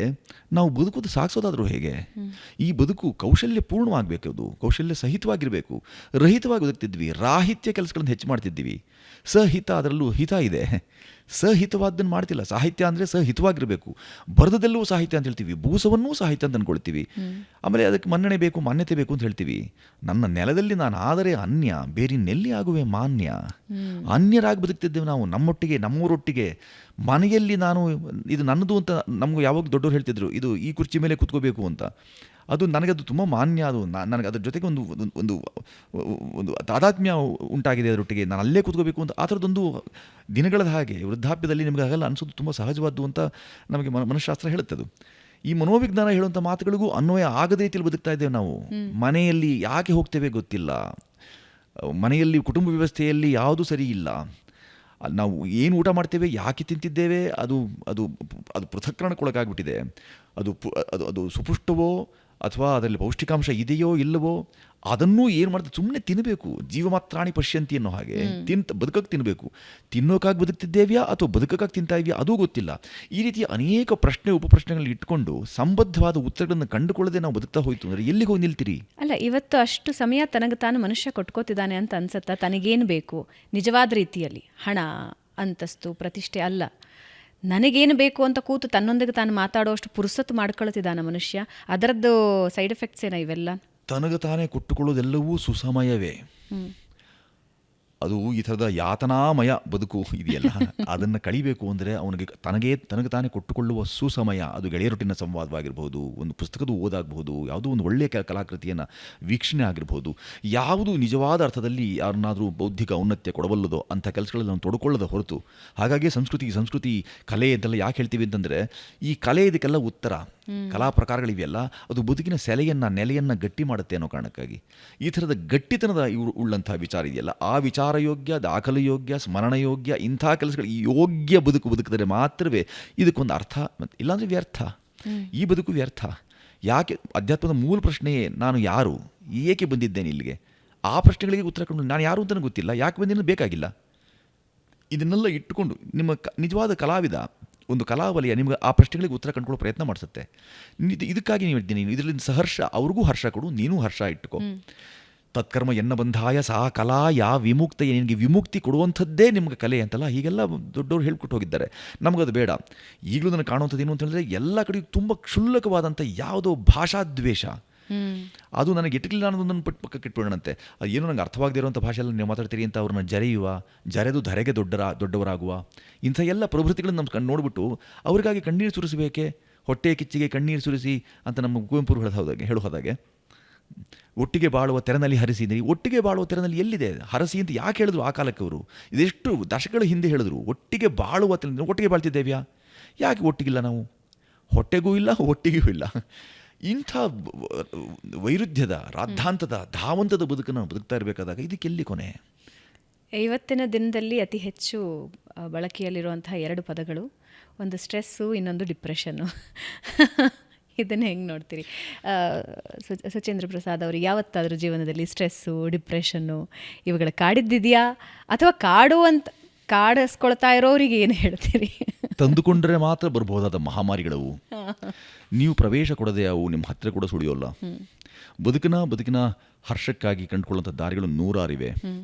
ನಾವು ಬದುಕೋದು ಸಾಗಿಸೋದಾದರೂ ಹೇಗೆ? ಈ ಬದುಕು ಕೌಶಲ್ಯ ಪೂರ್ಣವಾಗಬೇಕು, ಅದು ಕೌಶಲ್ಯ ಸಹಿತವಾಗಿರಬೇಕು. ರಹಿತವಾಗಿ ಬದುಕ್ತಿದ್ವಿ, ರಾಹಿತ್ಯ ಕೆಲಸಗಳನ್ನು ಹೆಚ್ಚು ಮಾಡ್ತಿದ್ದೀವಿ. ಸಹಿತ, ಅದರಲ್ಲೂ ಹಿತ ಇದೆ, ಸಹಿತವಾದ್ದನ್ನು ಮಾಡ್ತಿಲ್ಲ. ಸಾಹಿತ್ಯ ಅಂದರೆ ಸಹಿತವಾಗಿರಬೇಕು. ಬರೆದದೆಲ್ಲೂ ಸಾಹಿತ್ಯ ಅಂತ ಹೇಳ್ತೀವಿ, ಭೂಸವನ್ನೂ ಸಾಹಿತ್ಯ ಅಂತ ಅಂದ್ಕೊಳ್ತೀವಿ. ಆಮೇಲೆ ಅದಕ್ಕೆ ಮನ್ನಣೆ ಬೇಕು, ಮಾನ್ಯತೆ ಬೇಕು ಅಂತ ಹೇಳ್ತೀವಿ. ನನ್ನ ನೆಲದಲ್ಲಿ ನಾನು ಆದರೆ ಅನ್ಯ, ಬೇರಿನೆಲ್ಲಿ ಆಗುವೆ ಮಾನ್ಯ. ಅನ್ಯರಾಗಿ ಬದುಕ್ತಿದ್ದೇವೆ ನಾವು, ನಮ್ಮೊಟ್ಟಿಗೆ, ನಮ್ಮೂರೊಟ್ಟಿಗೆ. ಮನೆಯಲ್ಲಿ ನಾನು ಇದು ನನ್ನದು ಅಂತ ನಮಗೂ ಯಾವಾಗ ದೊಡ್ಡವರು ಹೇಳ್ತಿದ್ರು, ಇದು ಈ ಕುರ್ಚಿ ಮೇಲೆ ಕೂತ್ಕೋಬೇಕು ಅಂತ. ಅದು ನನಗದು ತುಂಬ ಮಾನ್ಯ. ಅದು ನನಗೆ ಅದ್ರ ಜೊತೆಗೆ ಒಂದು ಒಂದು ಒಂದು ತಾದಾತ್ಮ್ಯ ಉಂಟಾಗಿದೆ ಅದರೊಟ್ಟಿಗೆ. ನಾನು ಅಲ್ಲೇ ಕೂತ್ಕೋಬೇಕು ಅಂತ. ಆ ಥರದ್ದೊಂದು ದಿನಗಳ ಹಾಗೆ ವೃದ್ಧಾಪ್ಯದಲ್ಲಿ ನಿಮಗೆ ಹಾಗೆಲ್ಲ ಅನಿಸೋದು ತುಂಬ ಸಹಜವಾದ್ದು ಅಂತ ನಮಗೆ ಮನಃಶಾಸ್ತ್ರ ಹೇಳುತ್ತದು. ಈ ಮನೋವಿಜ್ಞಾನ ಹೇಳುವಂಥ ಮಾತುಗಳಿಗೂ ಅನ್ವಯ ಆಗದ ರೀತಿಯಲ್ಲಿ ಬದುಕ್ತಾ ಇದ್ದೇವೆ ನಾವು. ಮನೆಯಲ್ಲಿ ಯಾಕೆ ಹೋಗ್ತೇವೆ ಗೊತ್ತಿಲ್ಲ, ಮನೆಯಲ್ಲಿ ಕುಟುಂಬ ವ್ಯವಸ್ಥೆಯಲ್ಲಿ ಯಾವುದೂ ಸರಿ ಇಲ್ಲ. ನಾವು ಏನು ಊಟ ಮಾಡ್ತೇವೆ, ಯಾಕೆ ತಿಂತಿದ್ದೇವೆ, ಅದು ಅದು ಅದು ಪೃಥಕ್ಕರಣಕ್ಕೊಳಗಾಗ್ಬಿಟ್ಟಿದೆ. ಅದು ಅದು ಸುಪುಷ್ಟವೋ ಅಥವಾ ಅದರಲ್ಲಿ ಪೌಷ್ಟಿಕಾಂಶ ಇದೆಯೋ ಇಲ್ಲವೋ ಅದನ್ನೂ ಏನು ಮಾಡ್ತಾರೆ, ಸುಮ್ಮನೆ ತಿನ್ನಬೇಕು. ಜೀವ ಮಾತ್ರಾಣಿ ಪಶ್ಯಂತಿ ಅನ್ನೋ ಹಾಗೆ ಬದುಕಕ್ಕೆ ತಿನ್ನಬೇಕು. ತಿನ್ನೋಕ್ಕಾಗಿ ಬದುಕ್ತಿದ್ದೇವ್ಯಾ ಅಥವಾ ಬದುಕಕ್ಕಾಗಿ ತಿಂತಾ ಇದೆಯಾ ಅದೂ ಗೊತ್ತಿಲ್ಲ. ಈ ರೀತಿಯ ಅನೇಕ ಉಪಪ್ರಶ್ನೆಗಳನ್ನ ಇಟ್ಕೊಂಡು ಸಂಬದ್ಧವಾದ ಉತ್ತರಗಳನ್ನು ಕಂಡುಕೊಳ್ಳದೆ ನಾವು ಬದುಕ್ತಾ ಹೋಯ್ತು ಅಂದರೆ ಎಲ್ಲಿಗೆ ಹೋಗಿ ನಿಲ್ತೀರಿ? ಅಲ್ಲ, ಇವತ್ತು ಅಷ್ಟು ಸಮಯ ತನಗೆ ತಾನು ಮನುಷ್ಯ ಕೊಟ್ಕೋತಿದ್ದಾನೆ ಅಂತ ಅನ್ಸುತ್ತಾ? ತನಗೇನು ಬೇಕು ನಿಜವಾದ ರೀತಿಯಲ್ಲಿ? ಹಣ, ಅಂತಸ್ತು, ಪ್ರತಿಷ್ಠೆ ಅಲ್ಲ. ನನಗೇನು ಬೇಕು ಅಂತ ಕೂತು ತನ್ನೊಂದಿಗೆ ತಾನು ಮಾತಾಡೋಷ್ಟು ಪುರುಸತ್ತು ಮಾಡ್ಕೊಳ್ತಿದ್ದಾನ ಮನುಷ್ಯ. ಅದರದ್ದು ಸೈಡ್ ಎಫೆಕ್ಟ್ಸ್ ಏನೋ ಇವೆಲ್ಲ? ತನಗೆ ತಾನೇ ಕೊಟ್ಟುಕೊಳ್ಳೋದೆಲ್ಲವೂ ಸುಸಮಯವೇ. ಅದು ಈ ಥರದ ಯಾತನಾಮಯ ಬದುಕು ಇದೆಯಲ್ಲ, ಅದನ್ನು ಕಳಿಬೇಕು ಅಂದರೆ ಅವನಿಗೆ ತನಗೆ ತಾನೇ ಕೊಟ್ಟುಕೊಳ್ಳುವ ಸುಸಮಯ. ಅದು ಗೆಳೆಯರೊಟ್ಟಿನ ಸಂವಾದವಾಗಿರ್ಬೋದು, ಒಂದು ಪುಸ್ತಕದ ಓದಾಗಬಹುದು, ಯಾವುದೋ ಒಂದು ಒಳ್ಳೆಯ ಕಲಾಕೃತಿಯನ್ನು ವೀಕ್ಷಣೆ ಆಗಿರ್ಬೋದು. ಯಾವುದು ನಿಜವಾದ ಅರ್ಥದಲ್ಲಿ ಯಾರನ್ನಾದರೂ ಬೌದ್ಧಿಕ ಔನ್ನತ್ಯ ಕೊಡಬಲ್ಲದೋ ಅಂಥ ಕೆಲಸಗಳಲ್ಲಿ ನಾವು ತೊಡ್ಕೊಳ್ಳೋದ ಹೊರತು. ಹಾಗಾಗಿ ಸಂಸ್ಕೃತಿ ಕಲೆ ಅಂತೆಲ್ಲ ಯಾಕೆ ಹೇಳ್ತೀವಿ ಅಂತಂದರೆ, ಈ ಕಲೆ ಇದಕ್ಕೆಲ್ಲ ಉತ್ತರ. ಕಲಾ ಪ್ರಕಾರಗಳಿವೆಯಲ್ಲ, ಅದು ಬದುಕಿನ ನೆಲೆಯನ್ನು ಗಟ್ಟಿ ಮಾಡುತ್ತೆ ಅನ್ನೋ ಕಾರಣಕ್ಕಾಗಿ. ಈ ಥರದ ಗಟ್ಟಿತನದ ಉಳ್ಳಂಥ ವಿಚಾರ ಇದೆಯಲ್ಲ, ಆ ವಿಚಾರಯೋಗ್ಯ, ದಾಖಲು ಯೋಗ್ಯ, ಸ್ಮರಣಯೋಗ್ಯ ಇಂಥ ಕೆಲಸಗಳು ಯೋಗ್ಯ ಬದುಕಿದರೆ ಮಾತ್ರವೇ ಇದಕ್ಕೊಂದು ಅರ್ಥ. ಇಲ್ಲಾಂದರೆ ವ್ಯರ್ಥ. ಈ ಬದುಕು ವ್ಯರ್ಥ. ಯಾಕೆ? ಅಧ್ಯಾತ್ಮದ ಮೂಲ ಪ್ರಶ್ನೆಯೇ ನಾನು ಯಾರು, ಏಕೆ ಬಂದಿದ್ದೇನೆ ಇಲ್ಲಿಗೆ. ಆ ಪ್ರಶ್ನೆಗಳಿಗೆ ಉತ್ತರ ಕೊಂಡು ನಾನು ಯಾರು ಅಂತಲೂ ಗೊತ್ತಿಲ್ಲ, ಯಾಕೆ ಬಂದಿದ್ದು ಬೇಕಾಗಿಲ್ಲ. ಇದನ್ನೆಲ್ಲ ಇಟ್ಟುಕೊಂಡು ನಿಮ್ಮ ನಿಜವಾದ ಕಲಾವಿದ, ಒಂದು ಕಲಾವಲಯ ನಿಮ್ಗೆ ಆ ಪ್ರಶ್ನೆಗಳಿಗೆ ಉತ್ತರ ಕಂಡುಕೊಳ್ಳೋ ಪ್ರಯತ್ನ ಮಾಡಿಸುತ್ತೆ. ಇದಕ್ಕಾಗಿ ನೀವು ಇದ್ದೀನಿ, ಇದರಿಂದ ಸಹರ್ಷ ಅವ್ರಿಗೂ ಹರ್ಷ ಕೊಡು, ನೀನೂ ಹರ್ಷ ಇಟ್ಟುಕೋ. ತತ್ಕರ್ಮ ಎನ್ನ ಬಂಧಾಯ ಸಾ ಕಲಾ ಯಾ ವಿಮುಕ್ತ, ನಿನಗೆ ವಿಮುಕ್ತಿ ಕೊಡುವಂಥದ್ದೇ ನಿಮ್ಗೆ ಕಲೆ ಅಂತಲ್ಲ, ಹೀಗೆಲ್ಲ ದೊಡ್ಡವರು ಹೇಳ್ಕೊಟ್ಟು ಹೋಗಿದ್ದಾರೆ. ನಮಗದು ಬೇಡ. ಈಗಲೂ ನನಗೆ ಕಾಣುವಂಥದ್ದು ಏನು ಅಂತ ಹೇಳಿದ್ರೆ, ಎಲ್ಲ ಕಡೆಗೂ ತುಂಬ ಕ್ಷುಲ್ಲಕವಾದಂಥ ಯಾವುದೋ ಭಾಷಾದ್ವೇಷ. ಅದು ನನಗೆ ಇಟ್ಟಿಲ್ಲ ಅನ್ನೋದನ್ನು ಪಕ್ಕಕ್ಕೆ ಇಟ್ಬಿಡೋಣಂತೆ. ಅದು ಏನೋ ನನಗೆ ಅರ್ಥವಾಗದೇ ಇರುವಂಥ ಭಾಷೆಯಲ್ಲಿ ನೀವು ಮಾತಾಡ್ತೀರಿ ಅಂತ ಅವ್ರನ್ನ ಜರೆದು ಧರೆಗೆ ದೊಡ್ಡವರಾಗುವ ಇಂಥ ಎಲ್ಲ ಪ್ರವೃತ್ತಿಗಳನ್ನು ನಮ್ಮ ಕಣ್ಣು ನೋಡಿಬಿಟ್ಟು ಅವರಿಗಾಗಿ ಕಣ್ಣೀರು ಸುರಿಸಬೇಕೆ? ಹೊಟ್ಟೆ ಕಿಚ್ಚಿಗೆ ಕಣ್ಣೀರು ಸುರಿಸಿ ಅಂತ ನಮ್ಮ ಕುವೆಂಪು ಹೇಳೋ ಹೋದಾಗೆ ಒಟ್ಟಿಗೆ ಬಾಳುವ ತೆರನಲ್ಲಿ ಹರಸಿ ಅಂದರೆ ಒಟ್ಟಿಗೆ ಬಾಳುವ ತೆರನಲ್ಲಿ ಎಲ್ಲಿದೆ ಹರಸಿ ಅಂತ ಯಾಕೆ ಹೇಳಿದ್ರು ಆ ಕಾಲಕ್ಕೆ ಅವರು? ಇದೆಷ್ಟು ದಶಕಗಳ ಹಿಂದೆ ಹೇಳಿದ್ರು. ಒಟ್ಟಿಗೆ ಬಾಳುವ ತೆರನಲ್ಲಿ ಒಟ್ಟಿಗೆ ಬಾಳ್ತಿದ್ದೇವ್ಯಾ? ಯಾಕೆ ಒಟ್ಟಿಗಿಲ್ಲ ನಾವು? ಹೊಟ್ಟೆಗೂ ಇಲ್ಲ, ಒಟ್ಟಿಗೂ ಇಲ್ಲ. ಇಂಥ ವೈರುಧ್ಯದ, ರಾದ್ಧಾಂತದ, ಧಾವಂತದ ಬದುಕನ್ನು ಬದುಕ್ತಾ ಇರಬೇಕಾದಾಗ ಇದಕ್ಕೆಲ್ಲಿ ಕೊನೆ? ಇವತ್ತಿನ ದಿನದಲ್ಲಿ ಅತಿ ಹೆಚ್ಚು ಬಳಕೆಯಲ್ಲಿರುವಂತಹ 2 ಪದಗಳು, ಒಂದು ಸ್ಟ್ರೆಸ್ಸು, ಇನ್ನೊಂದು ಡಿಪ್ರೆಷನ್ನು. ಇದನ್ನು ಹೆಂಗೆ ನೋಡ್ತೀರಿ? ಸುಚೇಂದ್ರ ಪ್ರಸಾದ್ ಅವರು ಯಾವತ್ತಾದರೂ ಜೀವನದಲ್ಲಿ ಸ್ಟ್ರೆಸ್ಸು, ಡಿಪ್ರೆಷನ್ನು ಇವುಗಳ ಕಾಡಿದ್ದಿದೆಯಾ? ಅಥವಾ ಕಾಡಿಸ್ಕೊಳ್ತಾ ಇರೋರಿಗೆ ಏನು ಹೇಳ್ತೀರಿ? ತಂದುಕೊಂಡ್ರೆ ಮಾತ್ರ ಬರ್ಬೋದಾದ ಮಹಾಮಾರಿಗಳವು. ನೀವು ಪ್ರವೇಶ ಕೊಡದೆ ಅವು ನಿಮ್ಮ ಹತ್ತಿರ ಕೂಡ ಸುಳಿಯೋಲ್ಲ. ಬದುಕಿನ ಹರ್ಷಕ್ಕಾಗಿ ಕಂಡುಕೊಳ್ಳುವಂಥ ದಾರಿಗಳು 100 ಇವೆ.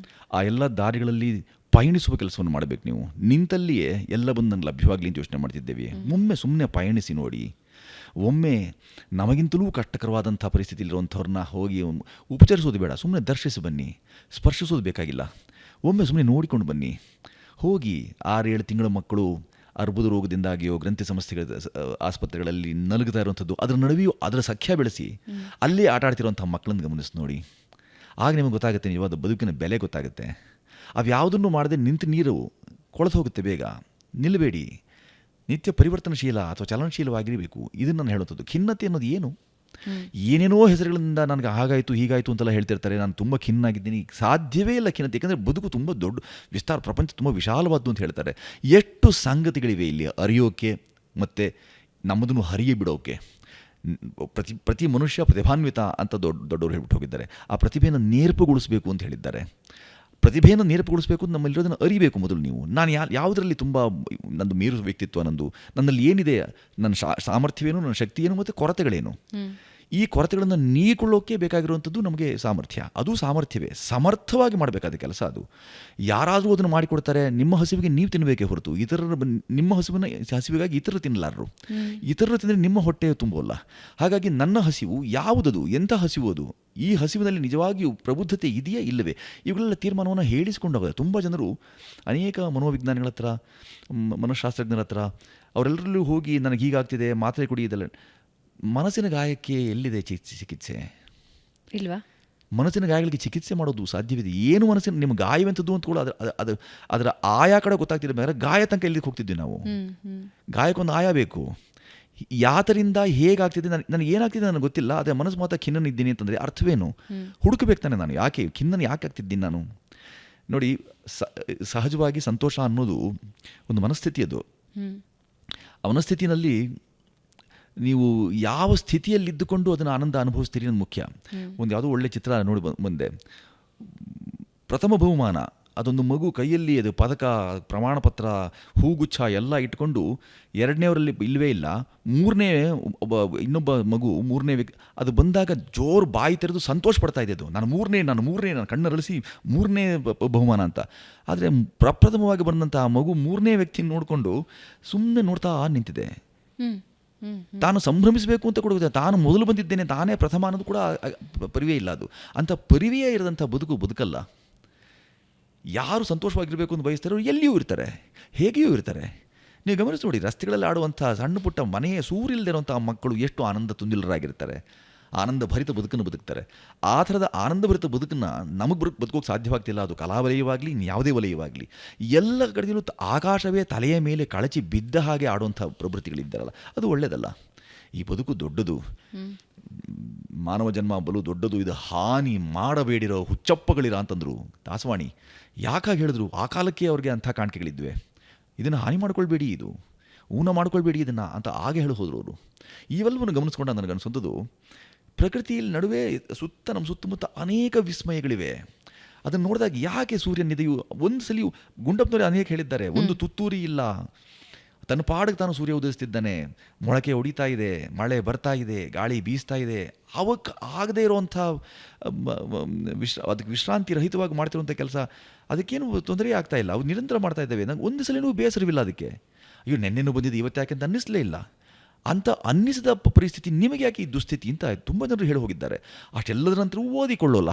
ಆ ಎಲ್ಲ ದಾರಿಗಳಲ್ಲಿ ಪಯಣಿಸುವ ಕೆಲಸವನ್ನು ಮಾಡಬೇಕು. ನೀವು ನಿಂತಲ್ಲಿಯೇ ಎಲ್ಲ ಬಂದು ನನಗೆ ಲಭ್ಯವಾಗಲಿ ಅಂತ ಯೋಚನೆ ಮಾಡ್ತಿದ್ದೇವೆ. ಒಮ್ಮೆ ಸುಮ್ಮನೆ ಪಯಣಿಸಿ ನೋಡಿ. ಒಮ್ಮೆ ನಮಗಿಂತಲೂ ಕಷ್ಟಕರವಾದಂಥ ಪರಿಸ್ಥಿತಿಯಲ್ಲಿರುವಂಥವ್ರನ್ನ ಹೋಗಿ ಉಪಚರಿಸೋದು ಬೇಡ, ಸುಮ್ಮನೆ ದರ್ಶಿಸಿ ಬನ್ನಿ. ಸ್ಪರ್ಶಿಸೋದು ಬೇಕಾಗಿಲ್ಲ. ಒಮ್ಮೆ ಸುಮ್ಮನೆ ನೋಡಿಕೊಂಡು ಬನ್ನಿ. ಹೋಗಿ 6-7 ತಿಂಗಳ ಮಕ್ಕಳು ಅರ್ಬುದ ರೋಗದಿಂದಾಗಿಯೋ ಗ್ರಂಥಿ ಸಮಸ್ಯೆಗಳ ಆಸ್ಪತ್ರೆಗಳಲ್ಲಿ ನಲುಗ್ತಾ ಇರುವಂಥದ್ದು, ಅದರ ನಡುವೆಯೂ ಅದರ ಸಖ್ಯ ಬೆಳೆಸಿ ಅಲ್ಲೇ ಆಟ ಆಡ್ತಿರುವಂಥ ಮಕ್ಕಳನ್ನು ಗಮನಿಸಿ ನೋಡಿ. ಆಗ ನಿಮಗೆ ಗೊತ್ತಾಗುತ್ತೆ, ನಿಜವಾದ ಬದುಕಿನ ಬೆಲೆ ಗೊತ್ತಾಗುತ್ತೆ. ಅವ್ಯಾವುದನ್ನು ಮಾಡದೆ ನಿಂತು ನೀರು ಕೊಳೆತು ಹೋಗುತ್ತೆ ಬೇಗ. ನಿಲ್ಲಬೇಡಿ. ನಿತ್ಯ ಪರಿವರ್ತನಶೀಲ ಅಥವಾ ಚಲನಶೀಲವಾಗಿರಬೇಕು. ಇದನ್ನು ನಾನು ಹೇಳುವಂಥದ್ದು. ಖಿನ್ನತೆ ಅನ್ನೋದು ಏನು? ಏನೇನೋ ಹೆಸರುಗಳಿಂದ ನನಗೆ ಹಾಗಾಯಿತು ಹೀಗಾಯಿತು ಅಂತೆಲ್ಲ ಹೇಳ್ತಿರ್ತಾರೆ. ನಾನು ತುಂಬ ಖಿನ್ನಾಗಿದ್ದೀನಿ. ಸಾಧ್ಯವೇ ಇಲ್ಲ ಖಿನ್ನತೆ. ಯಾಕಂದರೆ ಬದುಕು ತುಂಬ ದೊಡ್ಡ ವಿಸ್ತಾರ, ಪ್ರಪಂಚ ತುಂಬ ವಿಶಾಲವಾದ್ದು ಅಂತ ಹೇಳ್ತಾರೆ. ಎಷ್ಟು ಸಂಗತಿಗಳಿವೆ ಇಲ್ಲಿ ಅರಿಯೋಕೆ ಮತ್ತು ನಮ್ಮದನ್ನು ಹರಿಯೇ ಬಿಡೋಕೆ. ಪ್ರತಿ ಮನುಷ್ಯ ಪ್ರತಿಭಾನ್ವಿತ ಅಂತ ದೊಡ್ಡವರು ಹೇಳ್ಬಿಟ್ಟು ಹೋಗಿದ್ದಾರೆ. ಆ ಪ್ರತಿಭೆಯನ್ನು ನೇರ್ಪುಗೊಳಿಸಬೇಕು ಅಂತ ಹೇಳಿದ್ದಾರೆ. ಪ್ರತಿಭೆಯನ್ನು ನೇರ್ಪುಗೊಳಿಸಬೇಕು ಅಂತ ನಮ್ಮಲ್ಲಿರೋದನ್ನು ಅರಿಬೇಕು ಮೊದಲು ನೀವು. ನಾನು ಯಾವುದರಲ್ಲಿ ತುಂಬ ನಂದು ಮೀರು ವ್ಯಕ್ತಿತ್ವ, ನನ್ನಲ್ಲಿ ಏನಿದೆ, ನನ್ನ ಸಾಮರ್ಥ್ಯವೇನು, ನನ್ನ ಶಕ್ತಿಯೇನು ಮತ್ತು ಕೊರತೆಗಳೇನು, ಈ ಕೊರತೆಗಳನ್ನು ನೀಕೊಳ್ಳೋಕೆ ಬೇಕಾಗಿರುವಂಥದ್ದು ನಮಗೆ ಸಾಮರ್ಥ್ಯ. ಅದು ಸಾಮರ್ಥ್ಯವೇ. ಸಮರ್ಥವಾಗಿ ಮಾಡಬೇಕಾದ ಕೆಲಸ ಅದು. ಯಾರಾದರೂ ಅದನ್ನು ಮಾಡಿಕೊಡ್ತಾರೆ. ನಿಮ್ಮ ಹಸಿವಿಗೆ ನೀವು ತಿನ್ನಬೇಕೇ ಹೊರತು ನಿಮ್ಮ ಹಸಿವಿಗಾಗಿ ಇತರರು ತಿನ್ನಲಾರರು. ಇತರರು ತಿಂದರೆ ನಿಮ್ಮ ಹೊಟ್ಟೆ ತುಂಬೋಲ್ಲ. ಹಾಗಾಗಿ ನನ್ನ ಹಸಿವು ಯಾವುದದು, ಎಂಥ ಹಸಿವು ಅದು, ಈ ಹಸಿವಿನಲ್ಲಿ ನಿಜವಾಗಿಯೂ ಪ್ರಬುದ್ಧತೆ ಇದೆಯಾ ಇಲ್ಲವೇ, ಇವುಗಳೆಲ್ಲ ತೀರ್ಮಾನವನ್ನು ಹೇಳಿಸಿಕೊಂಡು ಹೋಗೋದು. ತುಂಬ ಜನರು ಅನೇಕ ಮನೋವಿಜ್ಞಾನಿಗಳ ಹತ್ರ, ಮನಃಶಾಸ್ತ್ರಜ್ಞರ ಹತ್ರ, ಅವರೆಲ್ಲರಲ್ಲೂ ಹೋಗಿ ನನಗೆ ಹೀಗಾಗ್ತಿದೆ ಮಾತ್ರೆ ಕೊಡಿ ಇದೆಲ್ಲ. ಮನಸ್ಸಿನ ಗಾಯಕ್ಕೆ ಎಲ್ಲಿದೆ ಚಿಕಿತ್ಸೆ? ಇಲ್ವಾ? ಮನಸ್ಸಿನ ಗಾಯಗಳಿಗೆ ಚಿಕಿತ್ಸೆ ಮಾಡೋದು ಸಾಧ್ಯವಿದೆ? ಏನು ಮನಸ್ಸಿನ ನಿಮ್ಮ ಗಾಯವೆಂಥದ್ದು ಅಂತ ಕೂಡ ಅದರ ಆಯಾ ಕಡೆ ಗೊತ್ತಾಗ್ತಿರ್ಬೇಕಾದ್ರೆ ಗಾಯ ತನಕ ಎಲ್ಲಿಗೆ ಹೋಗ್ತಿದ್ವಿ ನಾವು. ಗಾಯಕ್ಕೊಂದು ಆಯ ಬೇಕು. ಯಾತರಿಂದ ಹೇಗಾಗ್ತಿದೆ, ನನಗೆ ಏನಾಗ್ತಿದೆ ನನಗೆ ಗೊತ್ತಿಲ್ಲ, ಅದೇ ಮನಸ್ಸು ಮಾತ್ರ ಖಿನ್ನನಿದ್ದೀನಿ ಅಂತಂದರೆ ಅರ್ಥವೇನು? ಹುಡುಕಬೇಕು ತಾನೆ ನಾನು. ಖಿನ್ನನ ಯಾಕೆ ಆಗ್ತಿದ್ದೀನಿ ನಾನು? ನೋಡಿ, ಸಹಜವಾಗಿ ಸಂತೋಷ ಅನ್ನೋದು ಒಂದು ಮನಸ್ಥಿತಿ. ಅದು ಆ ಮನಸ್ಥಿತಿನಲ್ಲಿ ನೀವು ಯಾವ ಸ್ಥಿತಿಯಲ್ಲಿದ್ದುಕೊಂಡು ಅದನ್ನು ಆನಂದ ಅನುಭವಿಸ್ತೀರಿ ಅನ್ನೋದು ಮುಖ್ಯ. ಒಂದು ಯಾವುದೋ ಒಳ್ಳೆ ಚಿತ್ರ ನೋಡಿ ಬಂದೆ. ಪ್ರಥಮ ಬಹುಮಾನ, ಅದೊಂದು ಮಗು ಕೈಯಲ್ಲಿ ಅದು ಪದಕ, ಪ್ರಮಾಣ ಪತ್ರ, ಹೂಗುಚ್ಛ ಎಲ್ಲ ಇಟ್ಕೊಂಡು 2ನೇವರಲ್ಲಿ ಇಲ್ಲವೇ ಇಲ್ಲ, 3ನೇ ಇನ್ನೊಬ್ಬ ಮಗು 3ನೇ ಅದು ಬಂದಾಗ ಜೋರು ಬಾಯಿ ತೆರೆದು ಸಂತೋಷ ಪಡ್ತಾ ಇದೆ. ಅದು ನಾನು ಮೂರನೇ ನಾನು ಕಣ್ಣರಳಿಸಿ 3ನೇ ಬಹುಮಾನ ಅಂತ. ಆದರೆ ಪ್ರಪ್ರಥಮವಾಗಿ ಬಂದಂಥ ಆ ಮಗು 3ನೇ ವ್ಯಕ್ತಿ ನೋಡಿಕೊಂಡು ಸುಮ್ಮನೆ ನೋಡ್ತಾ ನಿಂತಿದೆ. ತಾನು ಸಂಭ್ರಮಿಸಬೇಕು ಅಂತ ಕೂಡ ತಾನು ಮೊದಲು ಬಂದಿದ್ದೇನೆ, ತಾನೇ ಪ್ರಥಮ ಅನ್ನೋದು ಕೂಡ ಪರಿವೇ ಇಲ್ಲ. ಅದು ಅಂಥ ಪರಿವೆಯೇ ಇರದಂಥ ಬದುಕಲ್ಲ. ಯಾರು ಸಂತೋಷವಾಗಿರಬೇಕು ಅಂತ ಬಯಸ್ತಾರೋ ಎಲ್ಲಿಯೂ ಇರ್ತಾರೆ, ಹೇಗೆಯೂ ಇರ್ತಾರೆ. ನೀವು ಗಮನಿಸಿ ನೋಡಿ, ರಸ್ತೆಗಳಲ್ಲಿ ಆಡುವಂಥ ಸಣ್ಣ ಪುಟ್ಟ ಮನೆಯ ಸೂರಿಲ್ಲದಿರುವಂಥ ಮಕ್ಕಳು ಎಷ್ಟು ಆನಂದ ತುಂದಿಲರಾಗಿರ್ತಾರೆ, ಆನಂದ ಭರಿತ ಬದುಕನ್ನು ಬದುಕ್ತಾರೆ. ಆ ಥರದ ಆನಂದ ಭರಿತ ಬದುಕನ್ನು ನಮಗೆ ಬದುಕೋಕೆ ಸಾಧ್ಯವಾಗ್ತಿಲ್ಲ. ಅದು ಕಲಾವಲಯವಾಗಲಿ ಯಾವುದೇ ವಲಯವಾಗಲಿ, ಎಲ್ಲ ಕಡೆಯಲ್ಲೂ ಆಕಾಶವೇ ತಲೆಯ ಮೇಲೆ ಕಳಚಿ ಬಿದ್ದ ಹಾಗೆ ಆಡುವಂಥ ಪ್ರವೃತ್ತಿಗಳಿದ್ದಾರಲ್ಲ, ಅದು ಒಳ್ಳೆಯದಲ್ಲ. ಈ ಬದುಕು ದೊಡ್ಡದು, ಮಾನವ ಜನ್ಮ ಬಲು ದೊಡ್ಡದು, ಇದು ಹಾನಿ ಮಾಡಬೇಡಿರೋ ಹುಚ್ಚಪ್ಪಗಳಿರ ಅಂತಂದರು ದಾಸವಾಣಿ. ಯಾಕಾಗಿ ಹೇಳಿದ್ರು? ಆ ಕಾಲಕ್ಕೆ ಅವ್ರಿಗೆ ಅಂಥ ಕಾಣಿಕೆಗಳಿದ್ವೆ. ಇದನ್ನು ಹಾನಿ ಮಾಡ್ಕೊಳ್ಬೇಡಿ, ಇದು ಊನ ಮಾಡ್ಕೊಳ್ಬೇಡಿ ಇದನ್ನು ಅಂತ ಆಗ ಹೇಳಿ ಹೋದರು ಅವರು. ಇವೆಲ್ಲವನ್ನು ಗಮನಿಸ್ಕೊಂಡ ನನಗನ್ನಿಸೋದು, ಪ್ರಕೃತಿಯಲ್ಲಿ ನಡುವೆ ನಮ್ಮ ಸುತ್ತಮುತ್ತ ಅನೇಕ ವಿಸ್ಮಯಗಳಿವೆ. ಅದನ್ನು ನೋಡಿದಾಗ ಯಾಕೆ ಸೂರ್ಯನಿದೆಯು ಒಂದು ಸಲಿಯೂ ಗುಂಡಪ್ಪನವರೇ ಅನೇಕ ಹೇಳಿದ್ದಾರೆ, ಒಂದು ತುತ್ತೂರಿ ಇಲ್ಲ, ತನ್ನ ಪಾಡಿಗೆ ತಾನು ಸೂರ್ಯ ಉದಯಿಸ್ತಿದ್ದಾನೆ, ಮೊಳಕೆ ಹೊಡಿತಾ ಇದೆ, ಮಳೆ ಬರ್ತಾ ಇದೆ, ಗಾಳಿ ಬೀಸ್ತಾ ಇದೆ. ಅವಕ್ಕೆ ಆಗದೇ ಇರುವಂಥ ಅದಕ್ಕೆ ವಿಶ್ರಾಂತಿ ರಹಿತವಾಗಿ ಮಾಡ್ತಿರುವಂಥ ಕೆಲಸ, ಅದಕ್ಕೇನು ತೊಂದರೆ ಆಗ್ತಾ ಇಲ್ಲ. ಅವು ನಿರಂತರ ಮಾಡ್ತಾ ಇದ್ದಾವೆ. ನಂಗೆ ಒಂದು ಸಲನೂ ಬೇಸರವಿಲ್ಲ ಅದಕ್ಕೆ. ಅಯ್ಯೋ ನೆನ್ನೆನೂ ಬಂದಿದ್ದು ಇವತ್ತು ಯಾಕೆ ಅಂತ ಅನ್ನಿಸಲೇ ಇಲ್ಲ. ಅಂತ ಅನ್ನಿಸಿದ ಪರಿಸ್ಥಿತಿ ನಿಮಗೆ ಯಾಕೆ ಈ ದುಸ್ಥಿತಿ ಅಂತ ತುಂಬ ಜನರು ಹೇಳಿ ಹೋಗಿದ್ದಾರೆ. ಅಷ್ಟೆಲ್ಲದರ ನಂತರ ಓದಿಕೊಳ್ಳೋಲ್ಲ.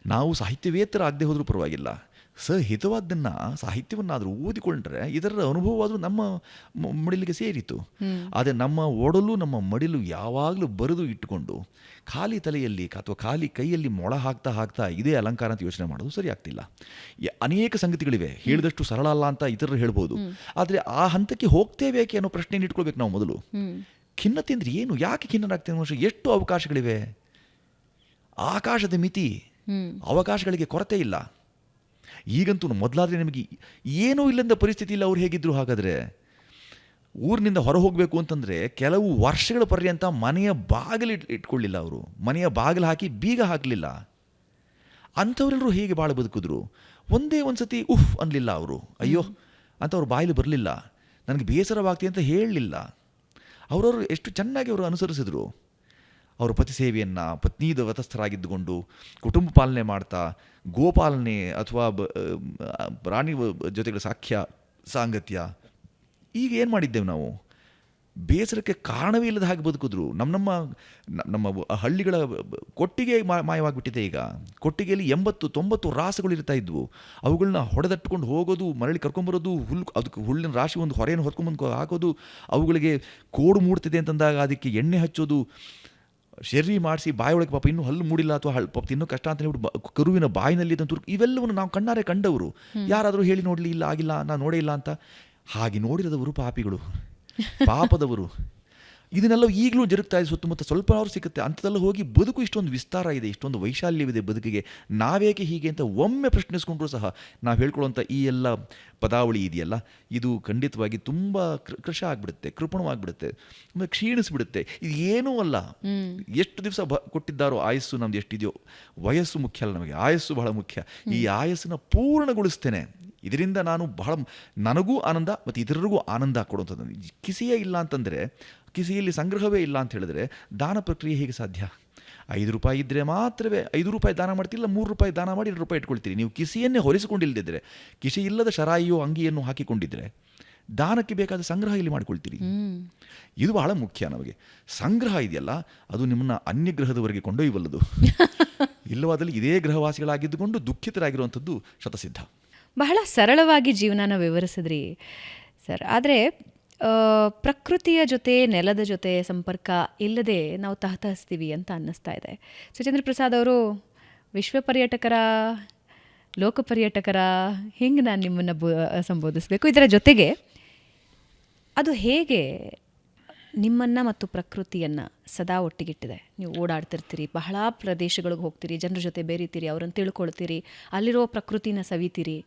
ನಾವು ಸಾಹಿತ್ಯವೇತರ ಆಗದೆ ಹೋದರೂ ಪರವಾಗಿಲ್ಲ, ಸಹಿತವಾದ್ದನ್ನು ಸಾಹಿತ್ಯವನ್ನಾದರೂ ಓದಿಕೊಂಡ್ರೆ ಇದರ ಅನುಭವವಾದರೂ ನಮ್ಮ ಮಡಿಲಿಗೆ ಸೇರಿತು. ಆದರೆ ನಮ್ಮ ಒಡಲು ನಮ್ಮ ಮಡಿಲು ಯಾವಾಗಲೂ ಬರೆದು ಇಟ್ಟುಕೊಂಡು ಖಾಲಿ ತಲೆಯಲ್ಲಿ ಅಥವಾ ಖಾಲಿ ಕೈಯಲ್ಲಿ ಮೊಳ ಹಾಕ್ತಾ ಹಾಕ್ತಾ ಇದೇ ಅಲಂಕಾರ ಅಂತ ಯೋಚನೆ ಮಾಡೋದು ಸರಿ ಆಗ್ತಿಲ್ಲ. ಅನೇಕ ಸಂಗತಿಗಳಿವೆ, ಹೇಳಿದಷ್ಟು ಸರಳ ಅಲ್ಲ ಅಂತ ಇತರರು ಹೇಳ್ಬೋದು. ಆದರೆ ಆ ಹಂತಕ್ಕೆ ಹೋಗ್ತೇವೇಕೆ ಅನ್ನೋ ಪ್ರಶ್ನೆಯನ್ನು ಇಟ್ಕೊಳ್ಬೇಕು ನಾವು ಮೊದಲು. ಖಿನ್ನತೆ ಅಂದರೆ ಏನು, ಯಾಕೆ ಖಿನ್ನರಾಗ್ತೇವೆ ಮನುಷ್ಯ? ಎಷ್ಟು ಅವಕಾಶಗಳಿವೆ, ಆಕಾಶದ ಮಿತಿ, ಅವಕಾಶಗಳಿಗೆ ಕೊರತೆ ಇಲ್ಲ. ಈಗಂತೂ ಮೊದಲಾದರೆ ನಿಮಗೆ ಏನೂ ಇಲ್ಲದ ಪರಿಸ್ಥಿತಿ ಇಲ್ಲ. ಅವ್ರು ಹೇಗಿದ್ರು ಹಾಗಾದರೆ ಊರಿನಿಂದ ಹೊರ ಹೋಗಬೇಕು ಅಂತಂದರೆ ಕೆಲವು ವರ್ಷಗಳ ಪರ್ಯಂತ ಮನೆಯ ಬಾಗಿಲು ಇಟ್ಕೊಳ್ಳಿಲ್ಲ. ಅವರು ಮನೆಯ ಬಾಗಿಲು ಹಾಕಿ ಬೀಗ ಹಾಕಲಿಲ್ಲ. ಅಂಥವರೆಲ್ಲರೂ ಹೇಗೆ ಭಾಳ ಬದುಕಿದ್ರು? ಒಂದೇ ಒಂದು ಸತಿ ಉಫ್ ಅನ್ನಲಿಲ್ಲ ಅವರು, ಅಯ್ಯೋ ಅಂತ ಅವ್ರ ಬಾಯಲ್ಲಿ ಬರಲಿಲ್ಲ, ನನಗೆ ಬೇಸರವಾಗ್ತಿ ಅಂತ ಹೇಳಲಿಲ್ಲ. ಅವರವರು ಎಷ್ಟು ಚೆನ್ನಾಗಿ ಅವರು ಅನುಸರಿಸಿದ್ರು. ಅವರು ಪತಿ ಸೇವೆಯನ್ನು ಪತ್ನೀದ ವ್ರತಸ್ಥರಾಗಿದ್ದುಕೊಂಡು ಕುಟುಂಬ ಪಾಲನೆ ಮಾಡ್ತಾ ಗೋಪಾಲನೆ ಅಥವಾ ಪ್ರಾಣಿ ಜೊತೆಗಳ ಸಾಂಗತ್ಯ. ಈಗ ಏನು ಮಾಡಿದ್ದೇವೆ ನಾವು? ಬೇಸರಕ್ಕೆ ಕಾರಣವೇ ಇಲ್ಲದ ಹಾಗೆ ಬದುಕಿದ್ರು. ನಮ್ಮ ಹಳ್ಳಿಗಳ ಕೊಟ್ಟಿಗೆ ಮಾಯವಾಗಿಬಿಟ್ಟಿದೆ. ಈಗ ಕೊಟ್ಟಿಗೆಯಲ್ಲಿ 80-90 ರಾಸುಗಳು ಇರ್ತಾ ಇದ್ವು. ಅವುಗಳನ್ನ ಹೊಡೆದಟ್ಟುಕೊಂಡು ಹೋಗೋದು, ಮರಳಿ ಕರ್ಕೊಂಬರೋದು, ಅದಕ್ಕೆ ಹುಲ್ಲಿನ ರಾಶಿ ಒಂದು ಹೊರೆಯನ್ನು ಹೊತ್ಕೊಂಡ್ಬಂದು ಹಾಕೋದು, ಅವುಗಳಿಗೆ ಕೋಡು ಮೂಡ್ತಿದೆ ಅಂತಂದಾಗ ಅದಕ್ಕೆ ಎಣ್ಣೆ ಹಚ್ಚೋದು, ಶೆರ್ರಿ ಮಾಡಿಸಿ ಬಾಯೊಳಗೆ ಪಾಪ ಇನ್ನೂ ಹಲ್ಲು ಮೂಡಿಲ್ಲ ಅಥವಾ ಪಾಪ ಇನ್ನೂ ಕಷ್ಟ ಅಂತ ಹೇಳ್ಬಿಟ್ಟು ಕರುವಿನ ಬಾಯಿನಲ್ಲಿ ಇದ್ದಂತ ಇವೆಲ್ಲವನ್ನು ನಾವು ಕಣ್ಣಾರೆ ಕಂಡವರು. ಯಾರಾದರೂ ಹೇಳಿ ನೋಡಲಿ, ಇಲ್ಲ ಆಗಿಲ್ಲ, ನಾನು ನೋಡೇ ಇಲ್ಲ ಅಂತ. ಹಾಗೆ ನೋಡಿರೋದವರು ಪಾಪಿಗಳು, ಪಾಪದವರು. ಇದನ್ನೆಲ್ಲ ಈಗಲೂ ಜರುಗ್ತಾ ಇದೆ ಸುತ್ತಮುತ್ತ. ಸ್ವಲ್ಪ ಅವರು ಸಿಗುತ್ತೆ ಅಂಥದ್ದೆಲ್ಲ ಹೋಗಿ ಬದುಕು ಇಷ್ಟೊಂದು ವಿಸ್ತಾರ ಇದೆ, ಇಷ್ಟೊಂದು ವೈಶಾಲ್ಯವಿದೆ ಬದುಕಿಗೆ. ನಾವೇಕೆ ಹೀಗೆ ಅಂತ ಒಮ್ಮೆ ಪ್ರಶ್ನಿಸ್ಕೊಂಡ್ರೂ ಸಹ ನಾವು ಹೇಳ್ಕೊಳ್ಳೋಂಥ ಈ ಎಲ್ಲ ಪದಾವಳಿ ಇದೆಯಲ್ಲ, ಇದು ಖಂಡಿತವಾಗಿ ತುಂಬ ಕೃಶ ಆಗಿಬಿಡುತ್ತೆ, ಕೃಪಣವಾಗಿಬಿಡುತ್ತೆ, ಕ್ಷೀಣಿಸ್ಬಿಡುತ್ತೆ. ಇದು ಏನೂ ಅಲ್ಲ. ಎಷ್ಟು ದಿವಸ ಕೊಟ್ಟಿದ್ದಾರೋ ಆಯಸ್ಸು ನಮ್ದು ಎಷ್ಟಿದೆಯೋ, ವಯಸ್ಸು ಮುಖ್ಯ ಅಲ್ಲ ನಮಗೆ, ಆಯಸ್ಸು ಬಹಳ ಮುಖ್ಯ. ಈ ಆಯಸ್ಸನ್ನು ಪೂರ್ಣಗೊಳಿಸ್ತೇನೆ. ಇದರಿಂದ ನನಗೂ ಆನಂದ ಮತ್ತು ಇತರರಿಗೂ ಆನಂದ ಕೊಡುವಂಥದ್ದು. ಕಿಸೆಯೇ ಇಲ್ಲ ಅಂತಂದರೆ, ಕಿಸೆಯಲ್ಲಿ ಸಂಗ್ರಹವೇ ಇಲ್ಲ ಅಂತ ಹೇಳಿದ್ರೆ ದಾನ ಪ್ರಕ್ರಿಯೆ ಹೇಗೆ ಸಾಧ್ಯ? 5 ರೂಪಾಯಿ ಇದ್ದರೆ ಮಾತ್ರವೇ 5 ರೂಪಾಯಿ ದಾನ ಮಾಡ್ತಿಲ್ಲ, 3 ರೂಪಾಯಿ ದಾನ ಮಾಡಿ 2 ರೂಪಾಯಿ ಇಟ್ಕೊಳ್ತೀರಿ. ನೀವು ಕಿಸೆಯನ್ನೇ ಹೊರಿಸಿಕೊಂಡಿಲ್ಲದಿದ್ದರೆ, ಕಿಸೆ ಇಲ್ಲದ ಶರಾಯಿಯೋ ಅಂಗಿಯನ್ನು ಹಾಕಿಕೊಂಡಿದ್ದರೆ ದಾನಕ್ಕೆ ಬೇಕಾದ ಸಂಗ್ರಹ ಇಲ್ಲಿ ಮಾಡಿಕೊಳ್ತೀರಿ. ಇದು ಬಹಳ ಮುಖ್ಯ ನಮಗೆ. ಸಂಗ್ರಹ ಇದೆಯಲ್ಲ, ಅದು ನಿಮ್ಮನ್ನು ಅನ್ಯಗ್ರಹದವರೆಗೆ ಕೊಂಡೊಯ್ಯಬಲ್ಲದು. ಇಲ್ಲವಾದಲ್ಲಿ ಇದೇ ಗ್ರಹವಾಸಿಗಳಾಗಿದ್ದುಕೊಂಡು ದುಃಖಿತರಾಗಿರುವಂಥದ್ದು ಶತಸಿದ್ಧ. ಬಹಳ ಸರಳವಾಗಿ ಜೀವನನ ವಿವರಿಸಿದ್ರಿ ಸರ್. ಆದರೆ ಪ್ರಕೃತಿಯ ಜೊತೆ, ನೆಲದ ಜೊತೆ ಸಂಪರ್ಕ ಇಲ್ಲದೆ ನಾವು ತಹತಹಿಸ್ತೀವಿ ಅಂತ ಅನ್ನಿಸ್ತಾ ಇದೆ. ಸುಚೇಂದ್ರ ಪ್ರಸಾದ್ ಅವರು ವಿಶ್ವ ಪರ್ಯಟಕರ, ಲೋಕ ಪರ್ಯಟಕರ, ಹೆಂಗೆ ನಾನು ನಿಮ್ಮನ್ನು ಸಂಬೋಧಿಸಬೇಕು? ಇದರ ಜೊತೆಗೆ ಅದು ಹೇಗೆ ನಿಮ್ಮನ್ನು ಮತ್ತು ಪ್ರಕೃತಿಯನ್ನು ಸದಾ ಒಟ್ಟಿಗಿಟ್ಟಿದೆ? ನೀವು ಓಡಾಡ್ತಿರ್ತೀರಿ, ಬಹಳ ಪ್ರದೇಶಗಳಿಗೆ ಹೋಗ್ತೀರಿ, ಜನರ ಜೊತೆ ಬೇರಿತೀರಿ, ಅವರನ್ನು ತಿಳ್ಕೊಳ್ತೀರಿ, ಅಲ್ಲಿರೋ ಪ್ರಕೃತಿನ ಸವಿತೀರಿ.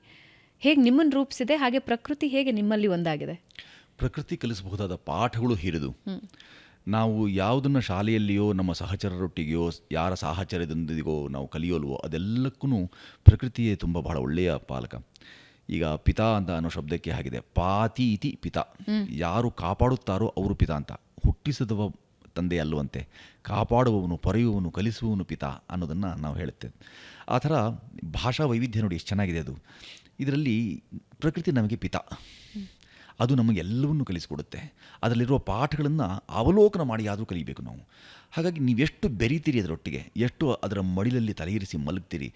ಹೇಗೆ ನಿಮ್ಮನ್ನು ರೂಪಿಸಿದೆ, ಹಾಗೆ ಪ್ರಕೃತಿ ಹೇಗೆ ನಿಮ್ಮಲ್ಲಿ ಒಂದಾಗಿದೆ? ಪ್ರಕೃತಿ ಕಲಿಸಬಹುದಾದ ಪಾಠಗಳು ಹಿರಿದು. ನಾವು ಯಾವುದನ್ನು ಶಾಲೆಯಲ್ಲಿಯೋ ನಮ್ಮ ಸಹಚರರೊಟ್ಟಿಗೆಯೋ ಯಾರ ಸಾಹಚರ್ಯದೊಂದಿಗೋ ನಾವು ಕಲಿಯೋಲ್ವೋ ಅದೆಲ್ಲಕ್ಕೂ ಪ್ರಕೃತಿಯೇ ತುಂಬ ಬಹಳ ಒಳ್ಳೆಯ ಪಾಲಕ. ಈಗ ಪಿತಾ ಅಂತ ಅನ್ನೋ ಶಬ್ದಕ್ಕೆ ಆಗಿದೆ, ಪಾತಿ ಇತಿ ಪಿತಾ. ಯಾರು ಕಾಪಾಡುತ್ತಾರೋ ಅವರು ಪಿತಾ ಅಂತ. ಹುಟ್ಟಿಸಿದವ ತಂದೆ ಅಲ್ಲವಂತೆ, ಕಾಪಾಡುವವನು, ಪೊರೆಯುವವನು, ಕಲಿಸುವವನು ಪಿತಾ ಅನ್ನೋದನ್ನು ನಾವು ಹೇಳುತ್ತೇವೆ. ಆ ಥರ ಭಾಷಾ ವೈವಿಧ್ಯ ನೋಡಿ ಎಷ್ಟು ಚೆನ್ನಾಗಿದೆ ಅದು. ಇದರಲ್ಲಿ ಪ್ರಕೃತಿ ನಮಗೆ ಪಿತಾ, ಅದು ನಮಗೆಲ್ಲವನ್ನೂ ಕಲಿಸಿಕೊಡುತ್ತೆ. ಅದರಲ್ಲಿರುವ ಪಾಠಗಳನ್ನು ಅವಲೋಕನ ಮಾಡಿ ಆದರೂ ಕಲಿಬೇಕು ನಾವು. ಹಾಗಾಗಿ ನೀವೆಷ್ಟು ಬೆರೀತೀರಿ ಅದರೊಟ್ಟಿಗೆ, ಎಷ್ಟು ಅದರ ಮಡಿಲಲ್ಲಿ ತಲೆಯಿರಿಸಿ ಮಲಗ್ತೀರಿ,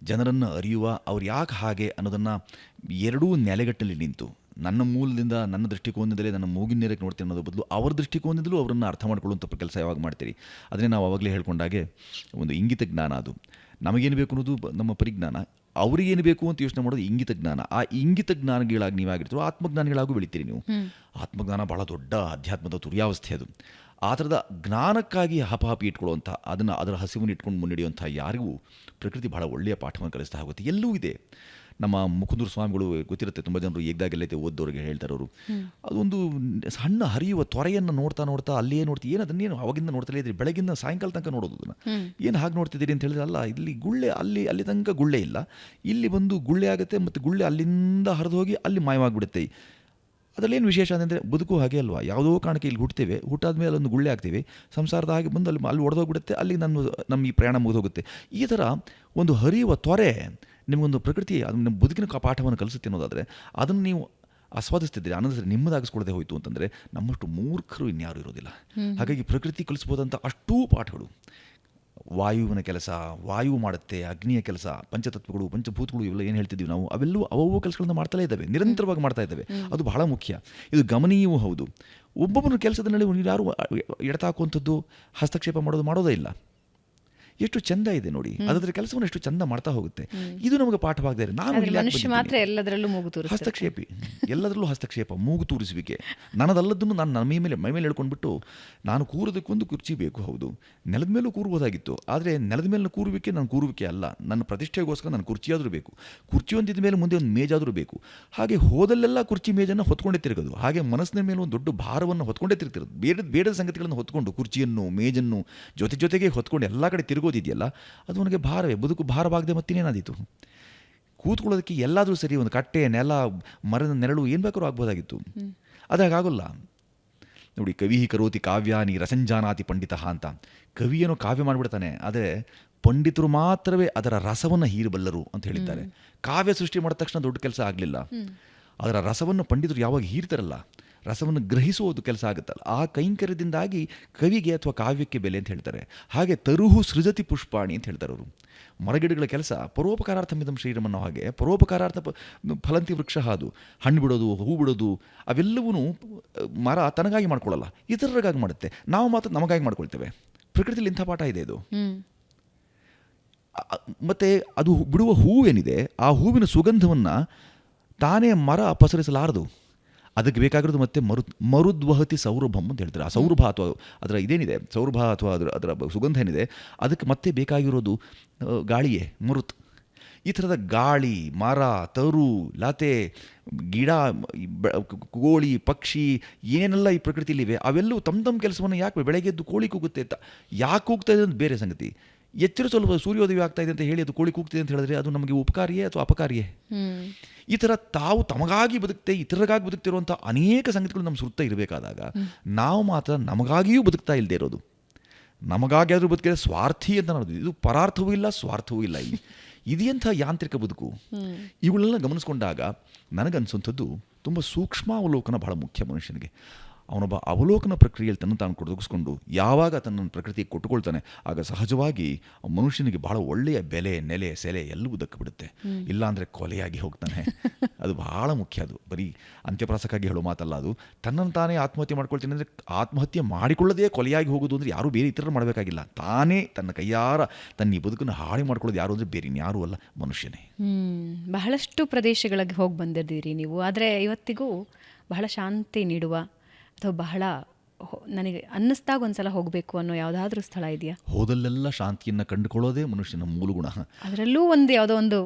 ಜನರನ್ನು ಅರಿಯುವ, ಅವ್ರು ಯಾಕೆ ಹಾಗೆ ಅನ್ನೋದನ್ನು ಎರಡೂ ನೆಲೆಗಟ್ಟಲ್ಲಿ ನಿಂತು ನನ್ನ ಮೂಲದಿಂದ, ನನ್ನ ದೃಷ್ಟಿಕೋನದಲ್ಲೇ ನನ್ನ ಮೂಗಿನ ನೇರಕ್ಕೆ ನೋಡ್ತೀನಿ ಅನ್ನೋದ್ರ ಬದಲು ಅವರ ದೃಷ್ಟಿಕೋನದಲ್ಲೂ ಅವರನ್ನು ಅರ್ಥ ಮಾಡ್ಕೊಳ್ಳುವಂಥ ಕೆಲಸ ಯಾವಾಗ ಮಾಡ್ತೀರಿ. ಅದನ್ನೇ ನಾವು ಆವಾಗಲೇ ಹೇಳ್ಕೊಂಡಾಗೆ ಒಂದು ಇಂಗಿತ ಜ್ಞಾನ. ಅದು ನಮಗೇನು ಬೇಕು ಅನ್ನೋದು ನಮ್ಮ ಪರಿಜ್ಞಾನ, ಅವರಿಗೇನು ಬೇಕು ಅಂತ ಯೋಚನೆ ಮಾಡೋದು ಇಂಗಿತ ಜ್ಞಾನ. ಆ ಇಂಗಿತ ಜ್ಞಾನಗಳಾಗಿ ನೀವಾಗಿರ್ತೀರೋ ಆತ್ಮಜ್ಞಾನಿಗಳಾಗೂ ಬೆಳಿತೀರಿ ನೀವು. ಆತ್ಮಜ್ಞಾನ ಬಹಳ ದೊಡ್ಡ ಅಧ್ಯಾತ್ಮದ ತುರ್ಯಾವಸ್ಥೆ ಅದು. ಆ ಥರದ ಜ್ಞಾನಕ್ಕಾಗಿ ಹಪಹಪಿ ಇಟ್ಕೊಳ್ಳುವಂಥ, ಅದರ ಹಸಿವನ್ನು ಇಟ್ಕೊಂಡು ಮುನ್ನಡೆಯುವಂಥ ಯಾರಿಗೂ ಪ್ರಕೃತಿ ಬಹಳ ಒಳ್ಳೆಯ ಪಾಠವನ್ನು ಕಲಿಸ್ತಾ ಹೋಗುತ್ತೆ. ಎಲ್ಲೂ ಇದೆ. ನಮ್ಮ ಮುಕುಂದೂರು ಸ್ವಾಮಿಗಳು ಗೊತ್ತಿರುತ್ತೆ, ತುಂಬ ಜನರು ಏಗ್ದಾಗೆಲ್ಲೈತೆ ಓದ್ದವ್ರಿಗೆ ಹೇಳ್ತಾರೆ ಅವರು. ಅದೊಂದು ಸಣ್ಣ ಹರಿಯುವ ತೊರೆಯನ್ನು ನೋಡ್ತಾ ನೋಡ್ತಾ ಅಲ್ಲಿಯೇ ನೋಡ್ತೀವಿ. ಏನು ಅದನ್ನೇನು ಅವಾಗಿಂದ ನೋಡ್ತಲೇ ಇದ್ರಿ, ಬೆಳಗಿಂದ ಸಾಯಂಕಾಲ ತನಕ ನೋಡೋದು ಅದನ್ನು. ಏನು ಹಾಗೆ ನೋಡ್ತಿದ್ದೀರಿ ಅಂತ ಹೇಳಿದ್ರೆ, ಅಲ್ಲ ಇಲ್ಲಿ ಗುಳ್ಳೆ, ಅಲ್ಲಿ ತನಕ ಗುಳ್ಳೆ ಇಲ್ಲ, ಇಲ್ಲಿ ಬಂದು ಗುಳ್ಳೆ ಆಗುತ್ತೆ, ಮತ್ತು ಗುಳ್ಳೆ ಅಲ್ಲಿಂದ ಹರಿದು ಹೋಗಿ ಅಲ್ಲಿ ಮಾಯವಾಗಿಬಿಡುತ್ತೆ. ಅದರಲ್ಲೇನು ವಿಶೇಷ ಅಂದರೆ ಬದುಕು ಹಾಗೆ ಅಲ್ವಾ, ಯಾವುದೋ ಕಾರಣಕ್ಕೆ ಇಲ್ಲಿ ಹುಡ್ತೇವೆ, ಹುಟ್ಟಾದ್ಮೇಲೆ ಅಲ್ಲೊಂದು ಗುಳ್ಳೆ ಆಗ್ತೀವಿ, ಸಂಸಾರದ ಹಾಗೆ ಬಂದು ಅಲ್ಲಿ ಒಡೆದೋಗ್ಬಿಡುತ್ತೆ, ಅಲ್ಲಿ ನಮ್ಮ ಈ ಪ್ರಯಾಣ ಮುಗಿದೋಗುತ್ತೆ. ಈ ಥರ ಒಂದು ಹರಿಯುವ ತೊರೆ ನಿಮಗೊಂದು ಪ್ರಕೃತಿ ಅದು ನಿಮ್ಮ ಬದುಕಿನ ಪಾಠವನ್ನು ಕಲಿಸುತ್ತೆ ಅನ್ನೋದಾದರೆ ಅದನ್ನು ನೀವು ಆಸ್ವಾದಿಸ್ತಿದ್ದೀರಿ, ಆನಂದಿಸಿದ್ರೆ ನಿಮ್ಮದಾಗಿಸ್ಕೊಳ್ಳದೆ ಹೋಯಿತು ಅಂತಂದರೆ ನಮ್ಮಷ್ಟು ಮೂರ್ಖರು ಇನ್ಯಾರು ಇರೋದಿಲ್ಲ. ಹಾಗಾಗಿ ಪ್ರಕೃತಿ ಕಲಿಸ್ಬೋದಂಥ ಅಷ್ಟೂ ಪಾಠಗಳು ವಾಯುವಿನ ಕೆಲಸ, ವಾಯು ಮಾಡುತ್ತೆ, ಅಗ್ನಿಯ ಕೆಲಸ, ಪಂಚತತ್ವಗಳು, ಪಂಚಭೂತಗಳು ಇವೆಲ್ಲ ಏನು ಹೇಳ್ತಿದ್ದೀವಿ ನಾವು, ಅವೆಲ್ಲವೂ ಅವವು ಕೆಲಸಗಳನ್ನ ಮಾಡ್ತಲೇ ಇದ್ದಾವೆ, ನಿರಂತರವಾಗಿ ಮಾಡ್ತಾ ಇದ್ದಾವೆ. ಅದು ಬಹಳ ಮುಖ್ಯ, ಇದು ಗಮನೀಯವೂ ಹೌದು. ಒಬ್ಬೊಬ್ಬನ ಕೆಲಸದ ನಡುವೆ ಯಾರು ಎಡತಾಕುವಂಥದ್ದು, ಹಸ್ತಕ್ಷೇಪ ಮಾಡೋದೇ ಇಲ್ಲ. ಎಷ್ಟು ಚಂದ ಇದೆ ನೋಡಿ, ಅದರ ಕೆಲಸವನ್ನು ಎಷ್ಟು ಚಂದ ಮಾಡ್ತಾ ಹೋಗುತ್ತೆ. ಇದು ನಮಗೆ ಪಾಠವಾಗದೇ ಇರೋ ನಾನು ಇಲ್ಲಿ ಯಾಕೆ ಮನುಷ್ಯ ಮಾತ್ರ ಎಲ್ಲದರಲ್ಲೂ ಮೂಗು ತೂರಿಸ್ತಾರೆ. ಹಸ್ತಕ್ಷೇಪಿ, ಎಲ್ಲದರಲ್ಲೂ ಹಸ್ತಕ್ಷೇಪ, ಮೂಗು ತೂರಿಸುವಿಕೆ, ನನ್ನದಲ್ಲದನ್ನು ನಾನು ನನ್ನ ಮೈ ಮೇಲೆ ಹೇಳ್ಕೊಂಡ್ಬಿಟ್ಟು ನಾನು ಕೂರೋದಕ್ಕೊಂದು ಕುರ್ಚಿ ಬೇಕು, ಹೌದು, ನೆಲದ ಮೇಲೂ ಕೂರ್ಬೋದಾಗಿತ್ತು, ಆದರೆ ನೆಲದ ಮೇಲೆ ಕೂರುವಿಕೆ ನನ್ನ ಕೂರುವಿಕೆ ಅಲ್ಲ, ನನ್ನ ಪ್ರತಿಷ್ಠೆಗೋಸ್ಕರ ನನ್ನ ಕುರ್ಚಿಯಾದರೂ ಬೇಕು, ಕುರ್ಚಿ ಒಂದಿದ್ದ ಮೇಲೆ ಮುಂದೆ ಒಂದು ಮೇಜಾದರೂ ಬೇಕು. ಹಾಗೆ ಹೋದಲ್ಲೆಲ್ಲ ಕುರ್ಚಿ ಮೇಜನ್ನು ಹೊತ್ಕೊಂಡೇ ತಿರುಗೋದು, ಹಾಗೆ ಮನಸ್ಸಿನ ಮೇಲೆ ಒಂದು ದೊಡ್ಡ ಭಾರವನ್ನು ಹೊತ್ಕೊಂಡೇ ತಿರುಗ್ತಿರೋದು, ಬೇಡದ ಸಂಗತಿಗಳನ್ನು ಹೊತ್ಕೊಂಡು, ಕುರ್ಚಿಯನ್ನು ಮೇಜನ್ನು ಜೊತೆಗೆ ಹೊತ್ಕೊಂಡು ಎಲ್ಲ ಕಡೆ ತಿರುಗೋದಿದೆಯಲ್ಲ, ಅದು ನನಗೆ ಭಾರವೇ. ಬದುಕು ಭಾರವಾಗದೆ ಮತ್ತಿನೇನಾದೀತು? ಕೂತ್ಕೊಳ್ಳೋದಕ್ಕೆ ಎಲ್ಲಾದರೂ ಸರಿ, ಒಂದು ಕಟ್ಟೆ, ನೆಲ, ಮರದ ನೆರಳು ಏನು ಬೇಕಾದ್ರೂ ಆಗ್ಬೋದಾಗಿತ್ತು. ಅದಾಗಲ್ಲ ನೋಡಿ. ಕವಿ ಕರೋತಿ ಕಾವ್ಯಾನಿ ರಸಂಜಾನಾತಿ ಪಂಡಿತ ಅಂತ. ಕವಿಯನ್ನು ಕಾವ್ಯ ಮಾಡಿಬಿಡ್ತಾನೆ, ಆದರೆ ಪಂಡಿತರು ಮಾತ್ರವೇ ಅದರ ರಸವನ್ನು ಹೀರಬಲ್ಲರು ಅಂತ ಹೇಳಿದ್ದಾರೆ. ಕಾವ್ಯ ಸೃಷ್ಟಿ ಮಾಡಿದ ತಕ್ಷಣ ದೊಡ್ಡ ಕೆಲಸ ಆಗಲಿಲ್ಲ, ಅದರ ರಸವನ್ನು ಪಂಡಿತರು ಯಾವಾಗ ಹೀರ್ತಾರಲ್ಲ, ರಸವನ್ನು ಗ್ರಹಿಸುವುದು ಕೆಲಸ ಆಗುತ್ತಲ್ಲ, ಆ ಕೈಂಕರ್ಯದಿಂದಾಗಿ ಕವಿಗೆ ಅಥವಾ ಕಾವ್ಯಕ್ಕೆ ಬೆಲೆ ಅಂತ ಹೇಳ್ತಾರೆ. ಹಾಗೆ ತರುಹು ಸೃಜತಿ ಪುಷ್ಪಾಣಿ ಅಂತ ಹೇಳ್ತಾರೆ ಅವರು. ಮರಗಿಡಗಳ ಕೆಲಸ ಪರೋಪಕಾರಾರ್ಥಮಿದಂ ಶ್ರೀರಮ್ ಅನ್ನೋ ಹಾಗೆ, ಪರೋಪಕಾರಾರ್ಥ ಫಲಂತಿ ವೃಕ್ಷ, ಅದು ಹಣ್ಣು ಬಿಡೋದು, ಹೂ ಬಿಡೋದು, ಅವೆಲ್ಲವೂ ಮರ ತನಗಾಗಿ ಮಾಡ್ಕೊಳ್ಳಲ್ಲ, ಇತರರಿಗಾಗಿ ಮಾಡುತ್ತೆ. ನಾವು ಮಾತ್ರ ನಮಗಾಗಿ ಮಾಡ್ಕೊಳ್ತೇವೆ. ಪ್ರಕೃತಿಯಲ್ಲಿ ಇಂಥ ಪಾಠ ಇದೆ ಇದು. ಮತ್ತು ಅದು ಬಿಡುವ ಹೂವೇನಿದೆ, ಆ ಹೂವಿನ ಸುಗಂಧವನ್ನು ತಾನೇ ಮರ ಪಸರಿಸಲಾರದು. ಅದಕ್ಕೆ ಬೇಕಾಗಿರೋದು ಮತ್ತೆ ಮರುದ್ವಹತಿ ಸೌರಭಂ ಅಂತ ಹೇಳ್ತಾರೆ. ಆ ಸೌರಭ ಅಥವಾ ಅದರ ಇದೇನಿದೆ, ಸೌರಭ ಅಥವಾ ಅದರ ಸುಗಂಧ ಏನಿದೆ, ಅದಕ್ಕೆ ಮತ್ತೆ ಬೇಕಾಗಿರೋದು ಗಾಳಿಯೇ, ಮರುತ್. ಈ ಥರದ ಗಾಳಿ, ಮರ, ತರು, ಲತೆ, ಗಿಡ, ಕೋಳಿ, ಪಕ್ಷಿ, ಏನೆಲ್ಲ ಈ ಪ್ರಕೃತಿಯಲ್ಲಿವೆ, ಅವೆಲ್ಲವೂ ತಮ್ಮ ಕೆಲಸವನ್ನು ಯಾಕೆ, ಬೆಳಗ್ಗೆ ಎದ್ದು ಕೋಳಿ ಕೂಗುತ್ತೆ ಅಂತ ಯಾಕೆ ಕೂಗ್ತಾ ಇದೆ ಅಂತ ಬೇರೆ ಸಂಗತಿ. ಎಚ್ಚರ ಸ್ವಲ್ಪ ಸೂರ್ಯೋದಯ ಆಗ್ತಾ ಇದೆ ಅಂತ ಹೇಳಿ ಅದು ಕೋಳಿ ಕೂಗ್ತಿದೆ ಅಂತ ಹೇಳಿದ್ರೆ ಅದು ನಮಗೆ ಉಪಕಾರಿಯೇ ಅಥವಾ ಅಪಕಾರಿಯೇ? ಈ ಥರ ತಾವು ತಮಗಾಗಿ ಬದುಕ್ತೆ, ಇತರರಿಗಾಗಿ ಬದುಕ್ತಿರುವಂಥ ಅನೇಕ ಸಂಗತಿಗಳು ನಮ್ಮ ಸುತ್ತ ಇರಬೇಕಾದಾಗ ನಾವು ಮಾತ್ರ ನಮಗಾಗಿಯೂ ಬದುಕ್ತಾ ಇಲ್ಲದೆ ಇರೋದು. ನಮಗಾಗಿ ಆದರೂ ಬದುಕಿದ್ರೆ ಸ್ವಾರ್ಥಿ ಅಂತ ಅನ್ನೋದು. ಇದು ಪರಾರ್ಥವೂ ಇಲ್ಲ, ಸ್ವಾರ್ಥವೂ ಇಲ್ಲ. ಇಲ್ಲಿ ಇದೆಯಂಥ ಯಾಂತ್ರಿಕ ಬದುಕು. ಇವುಗಳನ್ನೆಲ್ಲ ಗಮನಿಸ್ಕೊಂಡಾಗ ನನಗನ್ಸುವಂಥದ್ದು ತುಂಬ ಸೂಕ್ಷ್ಮಾವಲೋಕನ ಬಹಳ ಮುಖ್ಯ ಮನುಷ್ಯನಿಗೆ. ಅವನೊಬ್ಬ ಅವಲೋಕನ ಪ್ರಕ್ರಿಯೆಯಲ್ಲಿ ತನ್ನ ತಾನು ತೊಡಗಿಸ್ಕೊಂಡು ಯಾವಾಗ ತನ್ನನ್ನು ಪ್ರಕೃತಿಗೆ ಕೊಟ್ಟುಕೊಳ್ತಾನೆ, ಆಗ ಸಹಜವಾಗಿ ಮನುಷ್ಯನಿಗೆ ಬಹಳ ಒಳ್ಳೆಯ ಬೆಲೆ, ನೆಲೆ, ಸೆಲೆ ಎಲ್ಲವೂ ದಕ್ಕಿಬಿಡುತ್ತೆ. ಇಲ್ಲಾಂದರೆ ಕೊಲೆಯಾಗಿ ಹೋಗ್ತಾನೆ. ಅದು ಬಹಳ ಮುಖ್ಯ. ಅದು ಬರೀ ಅಂತ್ಯಪ್ರಾಸಕ್ಕಾಗಿ ಹೇಳೋ ಮಾತಲ್ಲ. ಅದು ತನ್ನನ್ನು ತಾನೇ ಆತ್ಮಹತ್ಯೆ ಮಾಡ್ಕೊಳ್ತೀನಿ ಅಂದರೆ, ಆತ್ಮಹತ್ಯೆ ಮಾಡಿಕೊಳ್ಳೋದೇ ಕೊಲೆಯಾಗಿ ಹೋಗೋದು ಅಂದರೆ ಯಾರೂ ಬೇರೆ ಇತರರು ಮಾಡಬೇಕಾಗಿಲ್ಲ. ತಾನೇ ತನ್ನ ಕೈಯಾರ ತನ್ನ ಈ ಬದುಕನ್ನು ಹಾಳಿ ಮಾಡ್ಕೊಳ್ಳೋದು ಯಾರು ಅಂದರೆ ಬೇರೆ ಇನ್ಯಾರೂ ಅಲ್ಲ, ಮನುಷ್ಯನೇ. ಬಹಳಷ್ಟು ಪ್ರದೇಶಗಳಿಗೆ ಹೋಗಿ ಬಂದಿದ್ದೀರಿ ನೀವು, ಆದರೆ ಇವತ್ತಿಗೂ ಬಹಳ ಶಾಂತಿ ನೀಡುವ ಅಥವಾ ಬಹಳ ನನಗೆ ಅನ್ನಿಸ್ದಾಗ ಒಂದ್ಸಲ ಹೋಗಬೇಕು ಅನ್ನೋ ಯಾವುದಾದ್ರೂ ಸ್ಥಳ ಇದೆಯಾ? ಹೋದಲ್ಲೆಲ್ಲ ಶಾಂತಿಯನ್ನು ಕಂಡುಕೊಳ್ಳೋದೇ ಮನುಷ್ಯನ ಮೂಲಗುಣ. ಅದರಲ್ಲೂ ಯಾವುದೋ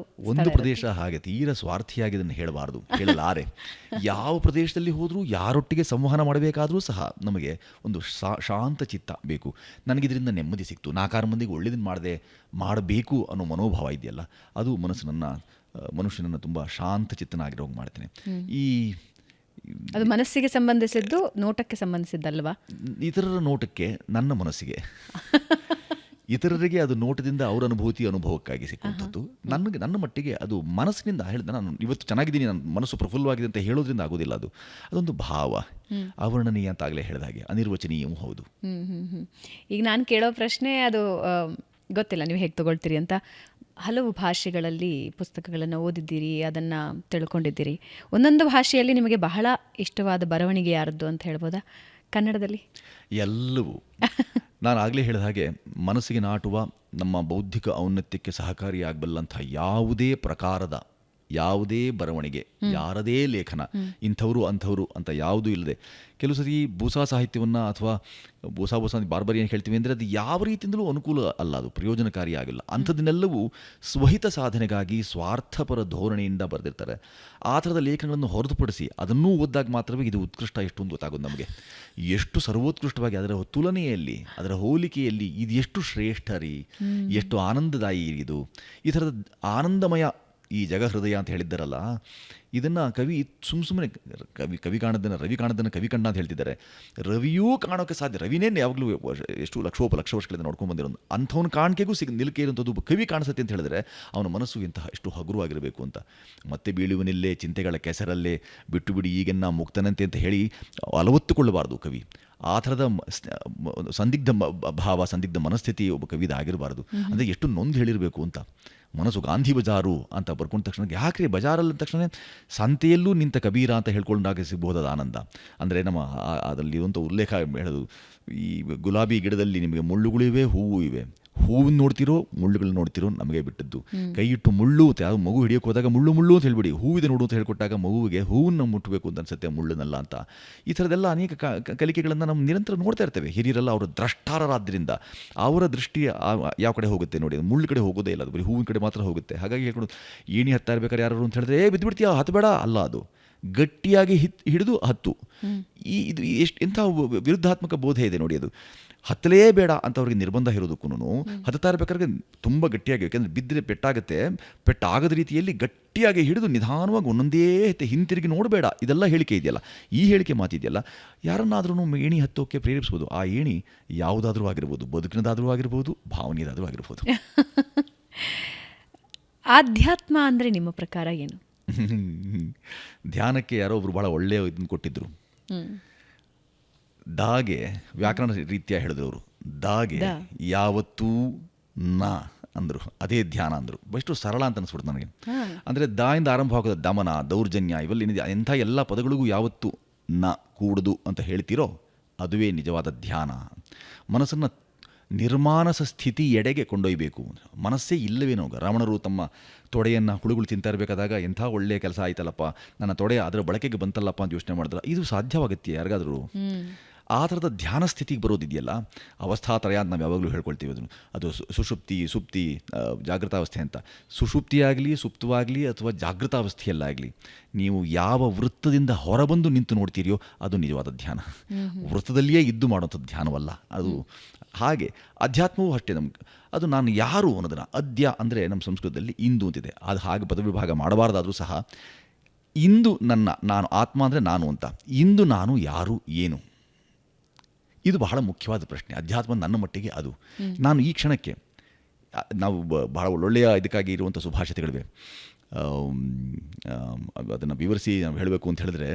ಒಂದು ಪ್ರದೇಶ ಹಾಗೆ ತೀರ ಸ್ವಾರ್ಥಿಯಾಗಿ ಇದನ್ನು ಹೇಳಬಾರ್ದು, ಹೇಳಲಾರೆ. ಯಾವ ಪ್ರದೇಶದಲ್ಲಿ ಹೋದರೂ, ಯಾರೊಟ್ಟಿಗೆ ಸಂವಹನ ಮಾಡಬೇಕಾದರೂ ಸಹ ನಮಗೆ ಒಂದು ಶಾಂತ ಚಿತ್ತ ಬೇಕು. ನನಗಿದರಿಂದ ನೆಮ್ಮದಿ ಸಿಕ್ತು, 4 ಮಂದಿಗೆ ಒಳ್ಳೆಯದನ್ನು ಮಾಡಬೇಕು ಅನ್ನೋ ಮನೋಭಾವ ಇದೆಯಲ್ಲ, ಅದು ಮನುಷ್ಯನನ್ನು ತುಂಬ ಶಾಂತ ಚಿತ್ತನಾಗಿರೋಂಗೆ ಮಾಡ್ತೇನೆ. ಅದು ಮನಸ್ಸಿಗೆ ಸಂಬಂಧಿಸಿದ್ದು, ನೋಟಕ್ಕೆ ಸಂಬಂಧಿಸಿದ್ದಲ್ವಾ? ಇತರರ ನೋಟಕ್ಕೆ, ನನ್ನ ಮನಸ್ಸಿಗೆ. ಇತರರಿಗೆ ಅದು ನೋಟದಿಂದ ಅವರ ಅನುಭವಕ್ಕಾಗಿ ಸಿಕ್ಕುವಂಥದ್ದು. ನನ್ನ ಮಟ್ಟಿಗೆ ಅದು ಮನಸ್ಸಿನಿಂದ ಹೇಳಿದ, ನಾನು ಇವತ್ತು ಚೆನ್ನಾಗಿದ್ದೀನಿ, ನನ್ನ ಮನಸ್ಸು ಪ್ರಫುಲ್ಲವಾಗಿದೆ ಅಂತ ಹೇಳೋದ್ರಿಂದ ಆಗೋದಿಲ್ಲ. ಅದೊಂದು ಭಾವ, ಅವರ್ಣನೀಯ ಅಂತ ಆಗಲೇ ಹೇಳಿದ ಹಾಗೆ, ಅನಿರ್ವಚನೀಯವೂ ಹೌದು. ಈಗ ನಾನು ಕೇಳೋ ಪ್ರಶ್ನೆ ಅದು ಗೊತ್ತಿಲ್ಲ ನೀವು ಹೇಗೆ ತಗೊಳ್ತೀರಿ ಅಂತ. ಹಲವು ಭಾಷೆಗಳಲ್ಲಿ ಪುಸ್ತಕಗಳನ್ನು ಓದಿದ್ದೀರಿ, ಅದನ್ನು ತಿಳ್ಕೊಂಡಿದ್ದೀರಿ. ಒಂದೊಂದು ಭಾಷೆಯಲ್ಲಿ ನಿಮಗೆ ಬಹಳ ಇಷ್ಟವಾದ ಬರವಣಿಗೆ ಯಾರದ್ದು ಅಂತ ಹೇಳ್ಬೋದಾ? ಕನ್ನಡದಲ್ಲಿ ಎಲ್ಲವೂ ನಾನು ಆಗಲೇ ಹೇಳಿದ ಹಾಗೆ ಮನಸ್ಸಿಗೆ ನಾಟುವ, ನಮ್ಮ ಬೌದ್ಧಿಕ ಔನ್ನತ್ಯಕ್ಕೆ ಸಹಕಾರಿಯಾಗಬಲ್ಲಂಥ ಯಾವುದೇ ಪ್ರಕಾರದ, ಯಾವುದೇ ಬರವಣಿಗೆ, ಯಾರದೇ ಲೇಖನ, ಇಂಥವರು ಅಂಥವರು ಅಂತ ಯಾವುದೂ ಇಲ್ಲದೆ, ಕೆಲವು ಸರಿ ಬೂಸಾ ಸಾಹಿತ್ಯವನ್ನು ಅಥವಾ ಬೂಸಾ ಬಾರ್ಬರಿ ಏನು ಹೇಳ್ತೀವಿ ಅಂದರೆ ಅದು ಯಾವ ರೀತಿಯಿಂದಲೂ ಅನುಕೂಲ ಅಲ್ಲ, ಅದು ಪ್ರಯೋಜನಕಾರಿ ಆಗಿಲ್ಲ. ಅಂಥದ್ದನ್ನೆಲ್ಲವೂ ಸ್ವಹಿತ ಸಾಧನೆಗಾಗಿ ಸ್ವಾರ್ಥಪರ ಧೋರಣೆಯಿಂದ ಬರೆದಿರ್ತಾರೆ. ಆ ಥರದ ಲೇಖನಗಳನ್ನು ಹೊರತುಪಡಿಸಿ ಅದನ್ನೂ ಓದಿದಾಗ ಮಾತ್ರವೇ ಇದು ಉತ್ಕೃಷ್ಟ ಎಷ್ಟು ಅಂತ ಗೊತ್ತಾಗೋದು ನಮಗೆ. ಎಷ್ಟು ಸರ್ವೋತ್ಕೃಷ್ಟವಾಗಿ ಅದರ ತುಲನೆಯಲ್ಲಿ, ಅದರ ಹೋಲಿಕೆಯಲ್ಲಿ ಇದು ಎಷ್ಟು ಶ್ರೇಷ್ಠ ರೀ, ಎಷ್ಟು ಆನಂದದಾಯಿ ಇದು. ಈ ಥರದ ಆನಂದಮಯ ಈ ಜಗಹೃದಯ ಅಂತ ಹೇಳಿದ್ದಾರಲ್ಲ, ಇದನ್ನು ಕವಿ ಸುಮ್ಮನೆ ಕವಿ ಕಾಣೋದನ್ನು ರವಿ ಕಾಣೋದನ್ನು ಕವಿ ಕಂಡ ಅಂತ ಹೇಳ್ತಿದ್ದಾರೆ. ರವಿಯೂ ಕಾಣೋಕ್ಕೆ ಸಾಧ್ಯ, ರವಿನೇ ಯಾವಾಗಲೂ ಎಷ್ಟು ಲಕ್ಷ ವರ್ಷಗಳಿಂದ ನೋಡ್ಕೊಂಡು ಬಂದಿರೋದು, ಅಂಥವ್ನ ಕಾಣಿಕೆಗೂ ನಿಲುಕೆ ಇರುವಂಥದ್ದು ಕವಿ ಕಾಣಿಸುತ್ತೆ ಅಂತ ಹೇಳಿದ್ರೆ ಅವನ ಮನಸ್ಸು ಎಷ್ಟು ಹಗುರವಾಗಿರಬೇಕು ಅಂತ. ಮತ್ತೆ ಬೀಳುವನಿಲ್ಲೇ ಚಿಂತೆಗಳ ಕೆಸರಲ್ಲೇ ಬಿಟ್ಟು ಬಿಡಿ ಈಗೆನ್ನ ಮುಕ್ತನಂತೆ ಅಂತ ಹೇಳಿ ಅಲವತ್ತುಕೊಳ್ಳಬಾರ್ದು ಕವಿ. ಆ ಥರದ ಸಂದಿಗ್ಧ ಭಾವ, ಸಂದಿಗ್ಧ ಮನಸ್ಥಿತಿ ಒಬ್ಬ ಕವಿದ ಆಗಿರಬಾರ್ದು. ಅಂದರೆ ಎಷ್ಟು ನೊಂದು ಹೇಳಿರಬೇಕು ಅಂತ. ಮನಸ್ಸು ಗಾಂಧಿ ಬಜಾರು ಅಂತ ಬರ್ಕೊಂಡ ತಕ್ಷಣ, ಯಾಕ್ರಿ ಬಜಾರಲ್ಲಿ ಅಂದ ತಕ್ಷಣ ಸಂತೆಯಲ್ಲೂ ನಿಂತ ಕಬೀರ ಅಂತ ಹೇಳ್ಕೊಂಡಾಗ ಸಿಗ್ಬೋದಾದ ಆನಂದ. ಅಂದರೆ ನಮ್ಮ ಅದರಲ್ಲಿ ಇರುವಂಥ ಉಲ್ಲೇಖ ಹೇಳೋದು, ಈ ಗುಲಾಬಿ ಗಿಡದಲ್ಲಿ ನಿಮಗೆ ಮುಳ್ಳುಗಳಿವೆ, ಹೂವು ಇವೆ, ಹೂವನ್ನು ನೋಡ್ತಿರೋ ಮುಳ್ಳುಗಳನ್ನ ನೋಡ್ತಿರೋ ನಮಗೆ ಬಿಟ್ಟದ್ದು. ಕೈ ಇಟ್ಟು ಮುಳ್ಳು ಅಂತ ಯಾವ ಮಗು ಹಿಡಿಯೋಕೆ ಹೋದಾಗ ಮುಳ್ಳು ಅಂತ ಹೇಳ್ಬಿಡಿ, ಹೂವಿದೆ ನೋಡು ಅಂತ ಹೇಳ್ಕೊಟ್ಟಾಗ ಮಗುವಿಗೆ ಹೂವನ್ನು ಮುಟ್ಟಬೇಕು ಅಂತ ಅನ್ಸುತ್ತೆ, ಮುಳ್ಳುನಲ್ಲ ಅಂತ. ಈ ಥರದ್ದೆಲ್ಲ ಅನೇಕ ಕಲಿಕೆಗಳನ್ನು ನಾವು ನಿರಂತರ ನೋಡ್ತಾ ಇರ್ತೇವೆ. ಹಿರಿಯರೆಲ್ಲ ಅವರು ದ್ರಷ್ಟಾರರಾದ್ದರಿಂದ ಅವರ ದೃಷ್ಟಿ ಯಾವ ಕಡೆ ಹೋಗುತ್ತೆ ನೋಡಿ, ಮುಳ್ಳು ಕಡೆ ಹೋಗೋದೇ ಇಲ್ಲ, ಅದು ಬರೀ ಹೂವಿನ ಕಡೆ ಮಾತ್ರ ಹೋಗುತ್ತೆ. ಹಾಗಾಗಿ ಹೇಳ್ಕೊಂಡು ಏಣಿ ಹತ್ತಾ ಇರ್ಬೇಕಾದ್ರೆ ಯಾರು ಅಂತ ಹೇಳಿದ್ರೆ ಬಿದ್ದುಬಿಡ್ತೀಯಾ ಹತ್ತಬೇಡ ಅಲ್ಲ, ಅದು ಗಟ್ಟಿಯಾಗಿ ಹಿಡಿದು ಹತ್ತು. ಇದು ಎಂಥ ವಿರುದ್ಧಾತ್ಮಕ ಬೋಧೆ ಇದೆ ನೋಡಿ. ಅದು ಹತ್ತಲೇ ಬೇಡ ಅಂತ ಅವ್ರಿಗೆ ನಿರ್ಬಂಧ ಇರೋದಕ್ಕೂ ಹತ್ತಾ ಇರಬೇಕಾದ್ರೆ ತುಂಬ ಗಟ್ಟಿಯಾಗಿ, ಯಾಕೆಂದರೆ ಬಿದ್ದರೆ ಪೆಟ್ಟಾಗುತ್ತೆ, ಪೆಟ್ಟಾಗದ ರೀತಿಯಲ್ಲಿ ಗಟ್ಟಿಯಾಗಿ ಹಿಡಿದು ನಿಧಾನವಾಗಿ ಒಂದೊಂದೇ ಹಿಂತಿರುಗಿ ನೋಡಬೇಡ, ಇದೆಲ್ಲ ಹೇಳಿಕೆ ಇದೆಯಲ್ಲ. ಈ ಹೇಳಿಕೆ ಮಾತಿದೆಯಲ್ಲ, ಯಾರನ್ನಾದ್ರೂ ಏಣಿ ಹತ್ತೋಕ್ಕೆ ಪ್ರೇರೇಪಿಸ್ಬೋದು. ಆ ಏಣಿ ಯಾವುದಾದ್ರೂ ಆಗಿರ್ಬೋದು, ಬದುಕಿನದಾದರೂ ಆಗಿರ್ಬೋದು, ಭಾವನೆಯದಾದರೂ ಆಗಿರ್ಬೋದು. ಆಧ್ಯಾತ್ಮ ಅಂದರೆ ನಿಮ್ಮ ಪ್ರಕಾರ ಏನು? ಧ್ಯಾನಕ್ಕೆ ಯಾರೋ ಒಬ್ರು ಭಾಳ ಒಳ್ಳೆಯ ಇದನ್ನು ಕೊಟ್ಟಿದ್ರು. ದಾಗೆ ವ್ಯಾಕರಣ ರೀತಿಯ ಹೇಳಿದವರು, ದಾಗೆ ಯಾವತ್ತೂ ನಾ ಅಂದರು, ಅದೇ ಧ್ಯಾನ ಅಂದರು. ಎಷ್ಟು ಸರಳ ಅಂತ ಅನಿಸ್ಬಿಡ್ತು ನನಗೆ. ಅಂದರೆ ದಾಯಿಂದ ಆರಂಭವಾಗೋದ ದಮನ, ದೌರ್ಜನ್ಯ, ಇವೆಲ್ಲ ಎಂಥ ಎಲ್ಲ ಪದಗಳಿಗೂ ಯಾವತ್ತೂ ನ ಕೂಡುದು ಅಂತ ಹೇಳ್ತಿರೋ ಅದುವೇ ನಿಜವಾದ ಧ್ಯಾನ. ಮನಸ್ಸನ್ನು ನಿರ್ಮಾನಸ ಸ್ಥಿತಿ ಎಡೆಗೆ ಕೊಂಡೊಯ್ಯಬೇಕು. ಮನಸ್ಸೇ ಇಲ್ಲವೇನೋ. ರಮಣರು ತಮ್ಮ ತೊಡೆಯನ್ನು ಹುಳುಗಳು ತಿಂತಾ ಇರಬೇಕಾದಾಗ ಎಂಥ ಒಳ್ಳೆಯ ಕೆಲಸ ಆಯ್ತಲ್ಲಪ್ಪ, ನನ್ನ ತೊಡೆ ಅದರ ಬಳಕೆಗೆ ಬಂತಲ್ಲಪ್ಪ ಅಂತ ಯೋಚನೆ ಮಾಡಿದ್ರೆ ಇದು ಸಾಧ್ಯವಾಗುತ್ತೆ ಯಾರಿಗಾದರೂ? ಆ ಥರದ ಧ್ಯಾನ ಸ್ಥಿತಿಗೆ ಬರೋದಿದೆಯಲ್ಲ, ಅವಸ್ಥಾತ್ರಯ ಅಂತ ನಾವು ಯಾವಾಗಲೂ ಹೇಳ್ಕೊಳ್ತೀವಿ. ಅದು ಸುಷುಪ್ತಿ, ಸುಪ್ತಿ, ಜಾಗೃತಾವಸ್ಥೆ ಅಂತ. ಸುಷುಪ್ತಿಯಾಗಲಿ, ಸುಪ್ತವಾಗಲಿ ಅಥವಾ ಜಾಗೃತಾವಸ್ಥೆಯಲ್ಲಾಗಲಿ ನೀವು ಯಾವ ವೃತ್ತದಿಂದ ಹೊರಬಂದು ನಿಂತು ನೋಡ್ತೀರಿಯೋ ಅದು ನಿಜವಾದ ಧ್ಯಾನ. ವೃತ್ತದಲ್ಲಿಯೇ ಇದ್ದು ಮಾಡುವಂಥದ್ದು ಧ್ಯಾನವಲ್ಲ ಅದು. ಹಾಗೆ ಅಧ್ಯಾತ್ಮವೂ ಅಷ್ಟೇ. ಅದು ನಾನು ಯಾರು ಅನ್ನೋದನ್ನು, ಅದ್ಯ ಅಂದರೆ ನಮ್ಮ ಸಂಸ್ಕೃತದಲ್ಲಿ ಇಂದು ಅಂತಿದೆ, ಅದು ಹಾಗೆ ಪದವಿಭಾಗ ಮಾಡಬಾರ್ದಾದರೂ ಸಹ ಇಂದು ನಾನು ಆತ್ಮ ಅಂದರೆ ನಾನು ಅಂತ, ಇಂದು ನಾನು ಯಾರು ಏನು, ಇದು ಬಹಳ ಮುಖ್ಯವಾದ ಪ್ರಶ್ನೆ. ಅಧ್ಯಾತ್ಮ ನನ್ನ ಮಟ್ಟಿಗೆ ಅದು. ನಾನು ಈ ಕ್ಷಣಕ್ಕೆ, ನಾವು ಬಹಳ ಒಳ್ಳೊಳ್ಳೆಯ ಇದಕ್ಕಾಗಿ ಇರುವಂಥ ಸುಭಾಷಿತಗಳಿವೆ. ಅದನ್ನು ವಿವರಿಸಿ ನಾವು ಹೇಳಬೇಕು ಅಂತ ಹೇಳಿದ್ರೆ,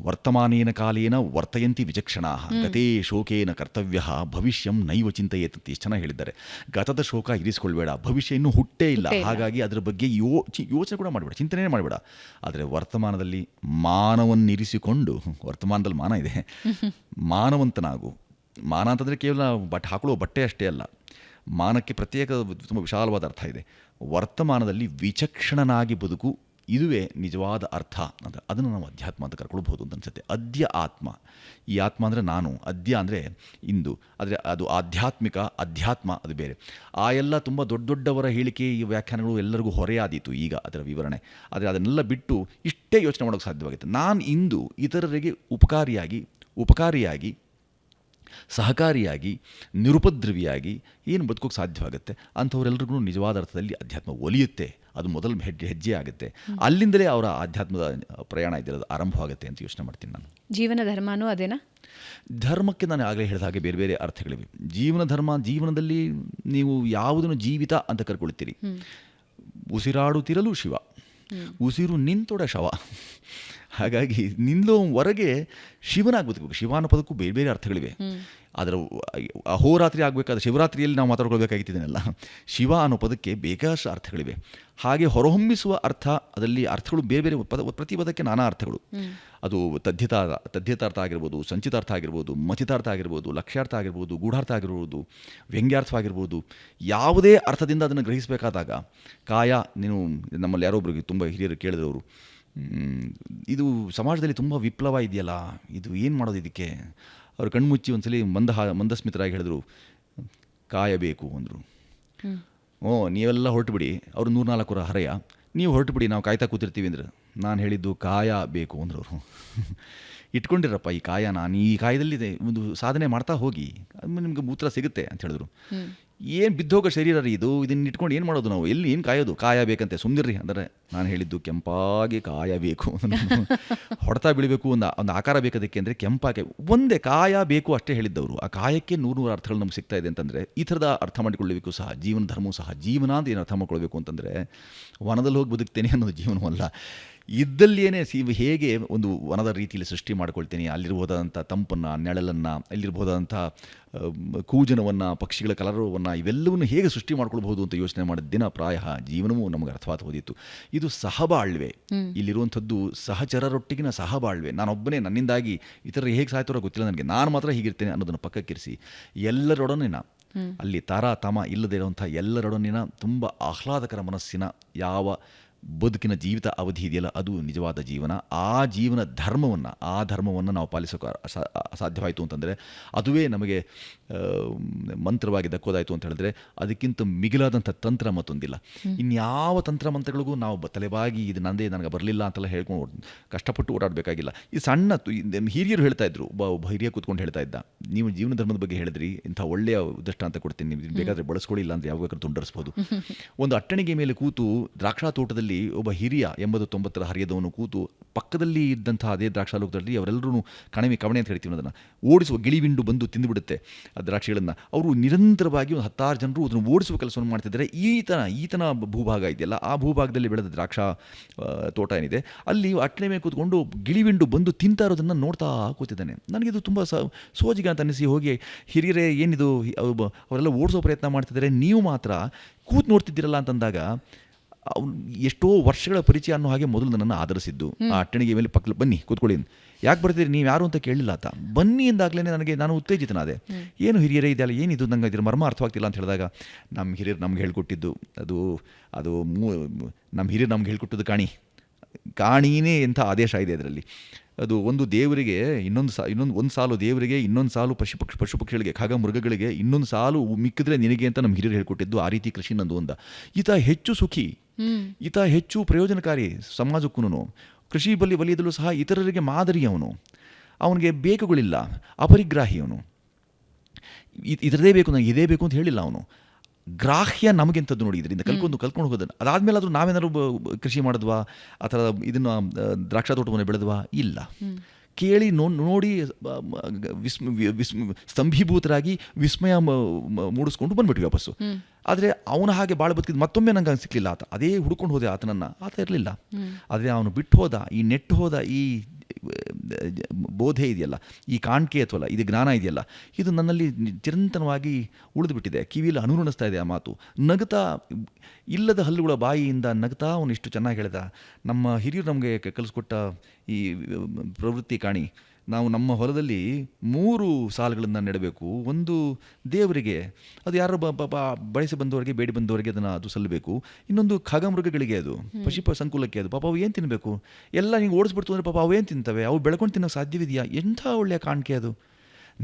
ವರ್ತಮಾನೇನ ಕಾಲೇನ ವರ್ತಯಂತಿ ವಿಚಕ್ಷಣಾ ಗತೇ ಶೋಕೇನ ಕರ್ತವ್ಯ ಭವಿಷ್ಯಂ ನೈವ ಚಿಂತೆಯೇತ್ ಅಂತ ಎಷ್ಟು ಚೆನ್ನಾಗಿ ಹೇಳಿದ್ದಾರೆ. ಗತದ ಶೋಕ ಇರಿಸ್ಕೊಳ್ಬೇಡ, ಭವಿಷ್ಯ ಇನ್ನೂ ಹುಟ್ಟೇ ಇಲ್ಲ, ಹಾಗಾಗಿ ಅದರ ಬಗ್ಗೆ ಯೋಚನೆ ಕೂಡ ಮಾಡಬೇಡ, ಚಿಂತನೆ ಮಾಡಬೇಡ. ಆದರೆ ವರ್ತಮಾನದಲ್ಲಿ ಮಾನವನ್ನಿರಿಸಿಕೊಂಡು, ವರ್ತಮಾನದಲ್ಲಿ ಮಾನ ಇದೆ, ಮಾನವಂತನಾಗು. ಮಾನ ಅಂತಂದರೆ ಕೇವಲ ಹಾಕೊಳ್ಳೋ ಬಟ್ಟೆ ಅಷ್ಟೇ ಅಲ್ಲ, ಮಾನಕ್ಕೆ ಪ್ರತ್ಯೇಕ ತುಂಬ ವಿಶಾಲವಾದ ಅರ್ಥ ಇದೆ. ವರ್ತಮಾನದಲ್ಲಿ ವಿಚಕ್ಷಣನಾಗಿ ಬದುಕು, ಇದುವೇ ನಿಜವಾದ ಅರ್ಥ ಅಂತ. ಅದನ್ನು ನಾವು ಅಧ್ಯಾತ್ಮ ಅಂತ ಕರ್ಕೊಳ್ಬೋದು ಅಂತ ಅನಿಸುತ್ತೆ. ಅದ್ಯ ಆತ್ಮ, ಈ ಆತ್ಮ ಅಂದರೆ ನಾನು, ಅದ್ಯ ಅಂದರೆ ಇಂದು. ಆದರೆ ಅದು ಆಧ್ಯಾತ್ಮಿಕ, ಅಧ್ಯಾತ್ಮ ಅದು ಬೇರೆ. ಆ ಎಲ್ಲ ತುಂಬ ದೊಡ್ಡವರ ಹೇಳಿಕೆ, ಈ ವ್ಯಾಖ್ಯಾನಗಳು ಎಲ್ಲರಿಗೂ ಹೊರೆಯಾದೀತು ಈಗ ಅದರ ವಿವರಣೆ. ಆದರೆ ಅದನ್ನೆಲ್ಲ ಬಿಟ್ಟು ಇಷ್ಟೇ ಯೋಚನೆ ಮಾಡೋಕ್ಕೆ ಸಾಧ್ಯವಾಗುತ್ತೆ. ನಾನು ಇಂದು ಇತರರಿಗೆ ಉಪಕಾರಿಯಾಗಿ ಸಹಕಾರಿಯಾಗಿ, ನಿರುಪದ್ರವಿಯಾಗಿ ಏನು ಬದುಕೋಕ್ಕೆ ಸಾಧ್ಯವಾಗುತ್ತೆ. ಅಂಥವರೆಲ್ಲರಿಗೂ ನಿಜವಾದ ಅರ್ಥದಲ್ಲಿ ಅಧ್ಯಾತ್ಮ ಒಲಿಯುತ್ತೆ. ಅದು ಮೊದಲು ಹೆಜ್ಜೆ ಆಗುತ್ತೆ. ಅಲ್ಲಿಂದಲೇ ಅವರ ಆಧ್ಯಾತ್ಮದ ಪ್ರಯಾಣ ಇದ್ದಿರೋದು ಆರಂಭವಾಗುತ್ತೆ ಅಂತ ಯೋಚನೆ ಮಾಡ್ತೀನಿ ನಾನು. ಜೀವನ ಧರ್ಮನೂ ಅದೇನಾ? ಧರ್ಮಕ್ಕೆ ನಾನು ಆಗಲೇ ಹೇಳಿದ ಹಾಗೆ ಬೇರೆ ಬೇರೆ ಅರ್ಥಗಳಿವೆ. ಜೀವನ ಧರ್ಮ, ಜೀವನದಲ್ಲಿ ನೀವು ಯಾವುದನ್ನು ಜೀವಿತ ಅಂತ ಕರ್ಕೊಳ್ತೀರಿ. ಉಸಿರಾಡುತ್ತಿರಲು ಶಿವ, ಉಸಿರು ನಿಂತೊಡ ಶವ. ಹಾಗಾಗಿ ನಿಲ್ಲೋವರೆಗೆ ಶಿವನಾಗಿ ಬದುಕಬೇಕು. ಶಿವನ ಪದಕ್ಕೂ ಬೇರೆ ಬೇರೆ ಅರ್ಥಗಳಿವೆ. ಅದರ ಅಹೋರಾತ್ರಿ ಆಗಬೇಕಾದ ಶಿವರಾತ್ರಿಯಲ್ಲಿ ನಾವು ಮಾತಾಡ್ಕೊಳ್ಬೇಕಾಗಿದ್ದೇನಲ್ಲ, ಶಿವ ಅನ್ನೋ ಪದಕ್ಕೆ ಬೇಕಾದಷ್ಟು ಅರ್ಥಗಳಿವೆ. ಹಾಗೆ ಹೊರಹೊಮ್ಮಿಸುವ ಅರ್ಥ, ಅದರಲ್ಲಿ ಅರ್ಥಗಳು ಬೇರೆ ಬೇರೆ, ಪ್ರತಿ ಪದಕ್ಕೆ ನಾನಾ ಅರ್ಥಗಳು. ಅದು ತದ್ಯತಾರ್ಥ ಆಗಿರ್ಬೋದು, ಸಂಚಿತಾರ್ಥ ಆಗಿರ್ಬೋದು, ಮಥಿತಾರ್ಥ ಆಗಿರ್ಬೋದು, ಲಕ್ಷ್ಯಾರ್ಥ ಆಗಿರ್ಬೋದು, ಗೂಢಾರ್ಥ ಆಗಿರ್ಬೋದು, ವ್ಯಂಗ್ಯಾರ್ಥವಾಗಿರ್ಬೋದು. ಯಾವುದೇ ಅರ್ಥದಿಂದ ಅದನ್ನು ಗ್ರಹಿಸಬೇಕಾದಾಗ ಕಾಯ, ನೀನು ನಮ್ಮಲ್ಲಿ ಯಾರೊಬ್ಬರಿಗೆ ತುಂಬ ಹಿರಿಯರು ಕೇಳಿದವರು, ಇದು ಸಮಾಜದಲ್ಲಿ ತುಂಬ ವಿಪ್ಲವ ಇದೆಯಲ್ಲ, ಇದು ಏನು ಮಾಡೋದು ಇದಕ್ಕೆ? ಅವರು ಕಣ್ಮುಚ್ಚಿ ಒಂದ್ಸಲಿ ಮಂದಸ್ಮಿತರಾಗಿ ಹೇಳಿದ್ರು, ಕಾಯಬೇಕು ಅಂದರು. ನೀವೆಲ್ಲ ಹೊರಟುಬಿಡಿ, ಅವರು 104 ಹರೆಯ, ನೀವು ಹೊರಟುಬಿಡಿ, ನಾವು ಕಾಯ್ತಾ ಕೂತಿರ್ತೀವಿ ಅಂದ್ರೆ. ನಾನು ಹೇಳಿದ್ದು ಕಾಯ ಬೇಕು ಅಂದರು ಅವರು. ಇಟ್ಕೊಂಡಿರಪ್ಪ ಈ ಕಾಯನ, ಈ ಕಾಯದಲ್ಲಿ ಒಂದು ಸಾಧನೆ ಮಾಡ್ತಾ ಹೋಗಿ, ನಿಮಗೆ ಮೂತ್ರ ಸಿಗುತ್ತೆ ಅಂತ ಹೇಳಿದ್ರು. ಏನು ಬಿದ್ದೋಗೋ ಶರೀರ ರೀ ಇದನ್ನ ಇಟ್ಕೊಂಡು ಏನು ಮಾಡೋದು ನಾವು, ಎಲ್ಲಿ ಏನು ಕಾಯೋದು, ಕಾಯಬೇಕಂತೆ ಸುಮ್ಮನಿರ್ರಿ ಅಂದರೆ ನಾನು ಹೇಳಿದ್ದು ಕೆಂಪಾಗಿ ಕಾಯಬೇಕು, ಹೊಡೆತ ಬೀಳಬೇಕು, ಒಂದು ಆಕಾರ ಬೇಕದಕ್ಕೆ ಅಂದರೆ ಕೆಂಪಾಗೆ ಒಂದೇ ಕಾಯ ಬೇಕು ಅಷ್ಟೇ ಹೇಳಿದ್ದವರು. ಆ ಕಾಯಕ್ಕೆ ನೂರು ಅರ್ಥಗಳು ನಮ್ಗೆ ಸಿಗ್ತಾ ಇದೆ ಅಂತಂದರೆ ಈ ಥರದ ಅರ್ಥ ಮಾಡಿಕೊಳ್ಳಬೇಕು ಸಹ. ಜೀವನ ಧರ್ಮವೂ ಸಹ, ಜೀವನ ಅಂತ ಏನು ಅರ್ಥ ಮಾಡ್ಕೊಳ್ಬೇಕು ಅಂತಂದರೆ ವನದಲ್ಲಿ ಹೋಗಿ ಬದುಕ್ತೇನೆ ಅನ್ನೋದು ಜೀವನವಲ್ಲ, ಇದ್ದಲ್ಲಿಯೇ ಹೇಗೆ ಒಂದು ವನದ ರೀತಿಯಲ್ಲಿ ಸೃಷ್ಟಿ ಮಾಡ್ಕೊಳ್ತೀನಿ, ಅಲ್ಲಿರ್ಬೋದಾದಂಥ ತಂಪನ್ನು, ನೆಳಲನ್ನು, ಅಲ್ಲಿರ್ಬೋದಾದಂಥ ಕೂಜನವನ್ನು, ಪಕ್ಷಿಗಳ ಕಲರವನ್ನು, ಇವೆಲ್ಲವನ್ನು ಹೇಗೆ ಸೃಷ್ಟಿ ಮಾಡ್ಕೊಳ್ಬಹುದು ಅಂತ ಯೋಚನೆ ಮಾಡಿದ ದಿನ ಪ್ರಾಯ ಜೀವನವೂ ನಮಗೆ ಅರ್ಥವಾದ ಹೋದಿತ್ತು. ಇದು ಸಹಬಾಳ್ವೆ, ಇಲ್ಲಿರುವಂಥದ್ದು ಸಹಚರರೊಟ್ಟಿಗಿನ ಸಹಬಾಳ್ವೆ. ನಾನೊಬ್ಬನೇ ನನ್ನಿಂದಾಗಿ ಇತರರು ಹೇಗೆ ಸಾಯ್ತಾರೋ ಗೊತ್ತಿಲ್ಲ ನನಗೆ, ನಾನು ಮಾತ್ರ ಹೀಗಿರ್ತೇನೆ ಅನ್ನೋದನ್ನು ಪಕ್ಕಕ್ಕಿರಿಸಿ ಎಲ್ಲರೊಡನಿನ ಅಲ್ಲಿ ತಾರತಮ ಇಲ್ಲದೇ ಇರುವಂಥ ಎಲ್ಲರೊಡನಿನ ತುಂಬ ಆಹ್ಲಾದಕರ ಮನಸ್ಸಿನ ಯಾವ ಬದುಕಿನ ಜೀವಿತ ಅವಧಿ ಇದೆಯಲ್ಲ ಅದು ನಿಜವಾದ ಜೀವನ. ಆ ಜೀವನ ಧರ್ಮವನ್ನು ನಾವು ಪಾಲಿಸೋಕೆ ಅಸಾಧ್ಯವಾಯಿತು ಅಂತಂದರೆ ಅದುವೇ ನಮಗೆ ಮಂತ್ರವಾಗಿ ದಕ್ಕೋದಾಯಿತು ಅಂತ ಹೇಳಿದ್ರೆ ಅದಕ್ಕಿಂತ ಮಿಗಿಲಾದಂಥ ತಂತ್ರ ಮತ್ತೊಂದಿಲ್ಲ. ಇನ್ಯಾವ ತಂತ್ರ ಮಂತ್ರಗಳಿಗೂ ನಾವು ತಲೆಬಾಗಿ ಇದು ನಂದೇ ನನಗೆ ಬರಲಿಲ್ಲ ಅಂತೆಲ್ಲ ಹೇಳ್ಕೊಂಡು ಕಷ್ಟಪಟ್ಟು ಓಡಾಡಬೇಕಾಗಿಲ್ಲ. ಈ ಸಣ್ಣ ಹಿರಿಯರು ಹೇಳ್ತಾ ಇದ್ರು, ಒಬ್ಬ ಹಿರಿಯ ಕೂತ್ಕೊಂಡು ಹೇಳ್ತಾ ಇದ್ದ, ನೀವು ಜೀವನ ಧರ್ಮದ ಬಗ್ಗೆ ಹೇಳಿದ್ರಿ, ಇಂಥ ಒಳ್ಳೆಯ ದೃಷ್ಟಾಂತ ಕೊಡ್ತೀನಿ, ನೀವು ಬೇಕಾದರೆ ಬಳಸ್ಕೊಳ್ಳಿಲ್ಲ ಅಂದರೆ ಯಾವಾಗ ತುಂಡರಿಸ್ಬೋದು. ಒಂದು ಅಟ್ಟಣಿಗೆ ಮೇಲೆ ಕೂತು ದ್ರಾಕ್ಷಾ ತೋಟದಲ್ಲಿ ಒಬ್ಬ ಹಿರಿಯ 80-90 ಹರಿಯದವನು ಕೂತು ಪಕ್ಕದಲ್ಲಿ ಇದ್ದಂತಹ ಅದೇ ದ್ರಾಕ್ಷಾಲೋಕದಲ್ಲಿ ಅವರೆಲ್ಲರೂ ಕವಣೆ ಅಂತ ಹೇಳ್ತೀವಿ ಅದನ್ನು ಓಡಿಸುವ ಗಿಳಿವಿಂಡು ಬಂದು ತಿಂದುಬಿಡುತ್ತೆ ಆ ದ್ರಾಕ್ಷಿಗಳನ್ನು. ಅವರು ನಿರಂತರವಾಗಿ ಒಂದು 10 ಜನರು ಅದನ್ನು ಓಡಿಸುವ ಕೆಲಸವನ್ನು ಮಾಡ್ತಿದ್ದಾರೆ. ಈತನ ಭೂಭಾಗ ಇದೆಯಲ್ಲ, ಆ ಭೂಭಾಗದಲ್ಲಿ ಬೆಳೆದ ದ್ರಾಕ್ಷಾ ತೋಟ ಏನಿದೆ ಅಲ್ಲಿ ಅಟ್ಟಣೆ ಮೇಲೆ ಕೂತ್ಕೊಂಡು ಗಿಳಿವಿಂಡು ಬಂದು ತಿಂತಾ ಇರೋದನ್ನು ನೋಡ್ತಾ ಕೂತಿದ್ದಾನೆ. ನನಗಿದು ತುಂಬ ಸೋಜಿಗೆ ಅಂತ ಅನ್ನಿಸಿ ಹೋಗಿ, ಹಿರಿಯರೇ ಏನಿದು ಅವರೆಲ್ಲ ಓಡಿಸೋ ಪ್ರಯತ್ನ ಮಾಡ್ತಿದ್ದಾರೆ, ನೀವು ಮಾತ್ರ ಕೂತು ನೋಡ್ತಿದ್ದೀರಲ್ಲ ಅಂತಂದಾಗ ಅವ್ನು ಎಷ್ಟೋ ವರ್ಷಗಳ ಪರಿಚಯ ಅನ್ನೋ ಹಾಗೆ ಮೊದಲು ನನ್ನನ್ನು ಆಧರಿಸಿದ್ದು. ಆ ಅಟ್ಟಣಿಗೆ ಮೇಲೆ ಪಕ್ಕದಲ್ಲಿ ಬನ್ನಿ ಕೂತ್ಕೊಳ್ಳಿ, ಯಾಕೆ ಬರ್ತೀರಿ ನೀವು ಯಾರು ಅಂತ ಕೇಳಲಿಲ್ಲ ಆತ. ಬನ್ನಿ ಎಂದಾಗಲೇ ನಾನು ಉತ್ತೇಜಿತನಾದೆ. ಏನು ಹಿರಿಯರೇ ಇದೆಯಲ್ಲ, ಏನಿದು ನಂಗೆ ಇದ್ರ ಮರ್ಮ ಅರ್ಥವಾಗ್ತಿಲ್ಲ ಅಂತ ಹೇಳಿದಾಗ, ನಮ್ಮ ಹಿರಿಯರು ನಮ್ಗೆ ಹೇಳ್ಕೊಟ್ಟಿದ್ದು ಅದು ನಮ್ಮ ಹಿರಿಯರು ನಮ್ಗೆ ಹೇಳ್ಕೊಟ್ಟಿದ್ದು ಕಾಣಿನೇ ಎಂಥ ಆದೇಶ ಇದೆ ಅದರಲ್ಲಿ. ಅದು ಒಂದು ದೇವರಿಗೆ ಒಂದು ಸಾಲು ದೇವರಿಗೆ, ಇನ್ನೊಂದು ಸಾಲು ಪಶು ಪಕ್ಷಿಗಳಿಗೆ, ಖಗ ಮೃಗಗಳಿಗೆ, ಇನ್ನೊಂದು ಸಾಲು ಮಿಕ್ಕಿದ್ರೆ ನಿನಗೆ ಅಂತ ನಮ್ಮ ಹಿರಿಯರು ಹೇಳ್ಕೊಟ್ಟಿದ್ದು. ಆ ರೀತಿ ಕೃಷಿ ನಂದು ಒಂದ. ಈತ ಹೆಚ್ಚು ಸುಖಿ, ಈತ ಹೆಚ್ಚು ಪ್ರಯೋಜನಕಾರಿ ಸಮಾಜಕ್ಕೂ. ಕೃಷಿ ವಲಯದಲ್ಲೂ ಸಹ ಇತರರಿಗೆ ಮಾದರಿ ಅವನಿಗೆ ಬೇಕುಗಳಿಲ್ಲ, ಅಪರಿಗ್ರಾಹಿ ಅವನು. ಇದರದೇ ಬೇಕು ನನಗೆ ಇದೇ ಬೇಕು ಅಂತ ಹೇಳಿಲ್ಲ ಅವನು. ಗ್ರಾಹ್ಯ ನಮಗೆಂಥದ್ದು ನೋಡಿ, ಇದರಿಂದ ಕಲ್ಕೊಂಡು ಹೋಗೋದನ್ನು. ಅದಾದಮೇಲೆ ಆದರೂ ನಾವೇನಾದ್ರು ಕೃಷಿ ಮಾಡಿದ್ವಾ, ಆ ಥರ ಇದನ್ನು ದ್ರಾಕ್ಷಾ ತೋಟವನ್ನು ಬೆಳೆದ್ವಾ? ಇಲ್ಲ. ಕೇಳಿ ನೋಡಿ ಸ್ತಂಭೀಭೂತರಾಗಿ ವಿಸ್ಮಯ ಮೂಡಿಸ್ಕೊಂಡು ಬಂದ್ಬಿಟ್ವಿ ವಾಪಸ್ಸು. ಆದರೆ ಅವನ ಹಾಗೆ ಭಾಳ ಬದುಕಿದ್ದು ಮತ್ತೊಮ್ಮೆ ನಂಗೆ ಸಿಕ್ಕಲಿಲ್ಲ. ಅದೇ ಹುಡ್ಕೊಂಡು ಹೋದೆ ಆತನನ್ನು, ಆತ ಇರಲಿಲ್ಲ. ಆದರೆ ಅವನು ಬಿಟ್ಟು ಹೋದ, ಈ ನೆಟ್ಟು ಹೋದ ಈ ಬೋಧೆ ಇದೆಯಲ್ಲ, ಈ ಕಾಣಿಕೆ ಅಥವಾ ಇದು ಜ್ಞಾನ ಇದೆಯಲ್ಲ, ಇದು ನನ್ನಲ್ಲಿ ಚಿರಂತನವಾಗಿ ಉಳಿದುಬಿಟ್ಟಿದೆ. ಕಿವಿಯಲ್ಲಿ ಅನುರಣಿಸ್ತಾ ಇದೆ ಆ ಮಾತು. ನಗುತ್ತಾ, ಇಲ್ಲದ ಹಲ್ಲುಗಳ ಬಾಯಿಯಿಂದ ನಗುತ್ತಾ ಅವನು ಇಷ್ಟು ಚೆನ್ನಾಗಿ ಹೇಳಿದ. ನಮ್ಮ ಹಿರಿಯರು ನಮಗೆ ಕಲಿಸ್ಕೊಟ್ಟ ಈ ಪ್ರವೃತ್ತಿ ಕಾಣಿ. ನಾವು ನಮ್ಮ ಹೊಲದಲ್ಲಿ 3 ಸಾಲುಗಳನ್ನು ನೆಡಬೇಕು. ಒಂದು ದೇವರಿಗೆ, ಅದು ಯಾರೋ ಬಳಸಿ ಬಂದವರಿಗೆ, ಬೇಡಿ ಬಂದವರಿಗೆ ಅದು ಸಲ್ಲಬೇಕು. ಇನ್ನೊಂದು ಖಗಮೃಗಗಳಿಗೆ, ಅದು ಪಶು ಸಂಕುಲಕ್ಕೆ, ಅದು ಪಾಪ ಅವು ಏನು ತಿನ್ನಬೇಕು, ಎಲ್ಲ ಹಿಂಗೆ ಓಡಿಸ್ಬಿಡ್ತು ಅಂದರೆ ಪಾಪ ಅವು ಏನು ತಿಂತವೆ, ಅವು ಬೆಳ್ಕೊಂಡು ತಿನ್ನೋಕ್ಕೆ ಸಾಧ್ಯವಿದೆಯಾ? ಎಂಥ ಒಳ್ಳೆಯ ಕಾಣಿಕೆ ಅದು.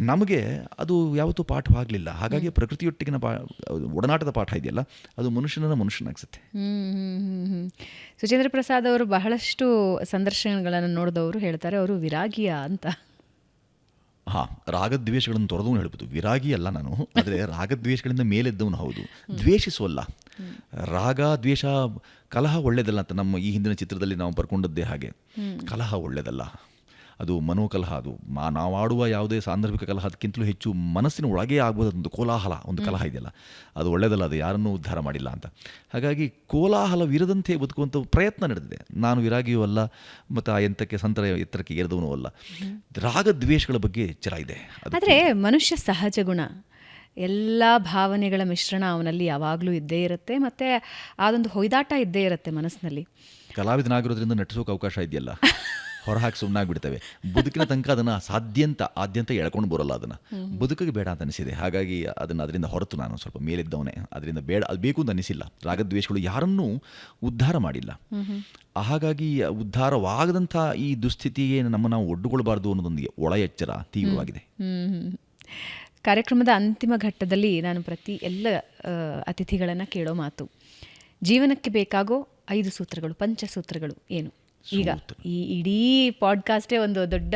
ನಮಗೆ ಅದು ಯಾವತ್ತೂ ಪಾಠವಾಗಲಿಲ್ಲ. ಹಾಗಾಗಿ ಪ್ರಕೃತಿಯೊಟ್ಟಿಗಿನ ಒಡನಾಟದ ಪಾಠ ಇದೆಯಲ್ಲ, ಅದು ಮನುಷ್ಯನಾಗಿಸುತ್ತೆ. ಸುಚೇಂದ್ರ ಪ್ರಸಾದ್ ಅವರು ಬಹಳಷ್ಟು ಸಂದರ್ಶನಗಳನ್ನು ನೋಡಿದವರು ಹೇಳ್ತಾರೆ ಅವರು ವಿರಾಗಿಯ ಅಂತ. ರಾಗದ್ವೇಷಗಳನ್ನು ತೊರೆದವನು ಹೇಳ್ಬೋದು, ವಿರಾಗಿ ಅಲ್ಲ ನಾನು. ಆದರೆ ರಾಗದ್ವೇಷಗಳಿಂದ ಮೇಲೆದ್ದವನು ಹೌದು, ದ್ವೇಷಿಸುವಲ್ಲ. ರಾಗ ದ್ವೇಷ, ಕಲಹ ಒಳ್ಳೆಯದಲ್ಲ ಅಂತ ನಮ್ಮ ಈ ಹಿಂದಿನ ಚಿತ್ರದಲ್ಲಿ ನಾವು ಬರ್ಕೊಂಡದ್ದೇ ಹಾಗೆ. ಕಲಹ ಒಳ್ಳೆಯದಲ್ಲ, ಅದು ಮನೋಕಲಹ. ಅದು ನಾವಾಡುವ ಯಾವುದೇ ಸಾಂದರ್ಭಿಕ ಕಲಹ ಅದಕ್ಕಿಂತಲೂ ಹೆಚ್ಚು ಮನಸ್ಸಿನ ಒಳಗೆ ಆಗ್ಬೋದು ಒಂದು ಕೋಲಾಹಲ, ಒಂದು ಕಲಹ ಇದೆಯಲ್ಲ, ಅದು ಒಳ್ಳೆಯದಲ್ಲ. ಅದು ಯಾರನ್ನೂ ಉದ್ಧಾರ ಮಾಡಿಲ್ಲ ಅಂತ. ಹಾಗಾಗಿ ಕೋಲಾಹಲವಿರದಂತೆ ಬದುಕುವಂಥ ಪ್ರಯತ್ನ ನಡೆದಿದೆ. ನಾನು ವಿರಾಗಿಯೂ ಅಲ್ಲ, ಮತ್ತು ಆ ಎತ್ತರಕ್ಕೆ ಏರಿದವನೂ ಅಲ್ಲ. ರಾಗದ್ವೇಷಗಳ ಬಗ್ಗೆ ಎಚ್ಚರ ಇದೆ. ಆದರೆ ಮನುಷ್ಯ ಸಹಜ ಗುಣ, ಎಲ್ಲ ಭಾವನೆಗಳ ಮಿಶ್ರಣ ಅವನಲ್ಲಿ ಯಾವಾಗಲೂ ಇದ್ದೇ ಇರುತ್ತೆ. ಮತ್ತು ಅದೊಂದು ಹೊಯ್ದಾಟ ಇದ್ದೇ ಇರುತ್ತೆ ಮನಸ್ಸಿನಲ್ಲಿ. ಕಲಾವಿದನಾಗಿರೋದ್ರಿಂದ ನಟಿಸೋಕೆ ಅವಕಾಶ ಇದೆಯಲ್ಲ, ಹೊರಹಾಕಿ ಸುಮ್ಮನಾಗ್ಬಿಡ್ತೇವೆ. ಬದುಕಿನ ತನಕ ಅದನ್ನು ಆದ್ಯಂತ ಎಳ್ಕೊಂಡು ಬರೋಲ್ಲ. ಅದನ್ನು ಬದುಕಿಗೆ ಬೇಡ ಅಂತ ಅನಿಸಿದೆ. ಹಾಗಾಗಿ ಅದರಿಂದ ಹೊರತು ನಾನು ಸ್ವಲ್ಪ ಮೇಲಿದ್ದವನೇ. ಅದರಿಂದ ಬೇಡ, ಅದು ಬೇಕು ಅಂತ ಅನಿಸಿಲ್ಲ. ರಾಗದ್ವೇಷಗಳು ಯಾರನ್ನೂ ಉದ್ಧಾರ ಮಾಡಿಲ್ಲ. ಹಾಗಾಗಿ ಉದ್ಧಾರವಾಗದಂಥ ಈ ದುಸ್ಥಿತಿಗೆ ನಾವು ಒಡ್ಡುಕೊಳ್ಬಾರ್ದು ಅನ್ನೋದೊಂದಿಗೆ ಒಳ ಎಚ್ಚರ ತೀವ್ರವಾಗಿದೆ. ಕಾರ್ಯಕ್ರಮದ ಅಂತಿಮ ಘಟ್ಟದಲ್ಲಿ ನಾನು ಎಲ್ಲ ಅತಿಥಿಗಳನ್ನು ಕೇಳೋ ಮಾತು, ಜೀವನಕ್ಕೆ ಬೇಕಾಗೋ 5 ಸೂತ್ರಗಳು, ಪಂಚಸೂತ್ರಗಳು ಏನು? ಈಗ ಈ ಇಡೀ ಪಾಡ್ಕಾಸ್ಟೇ ಒಂದು ದೊಡ್ಡ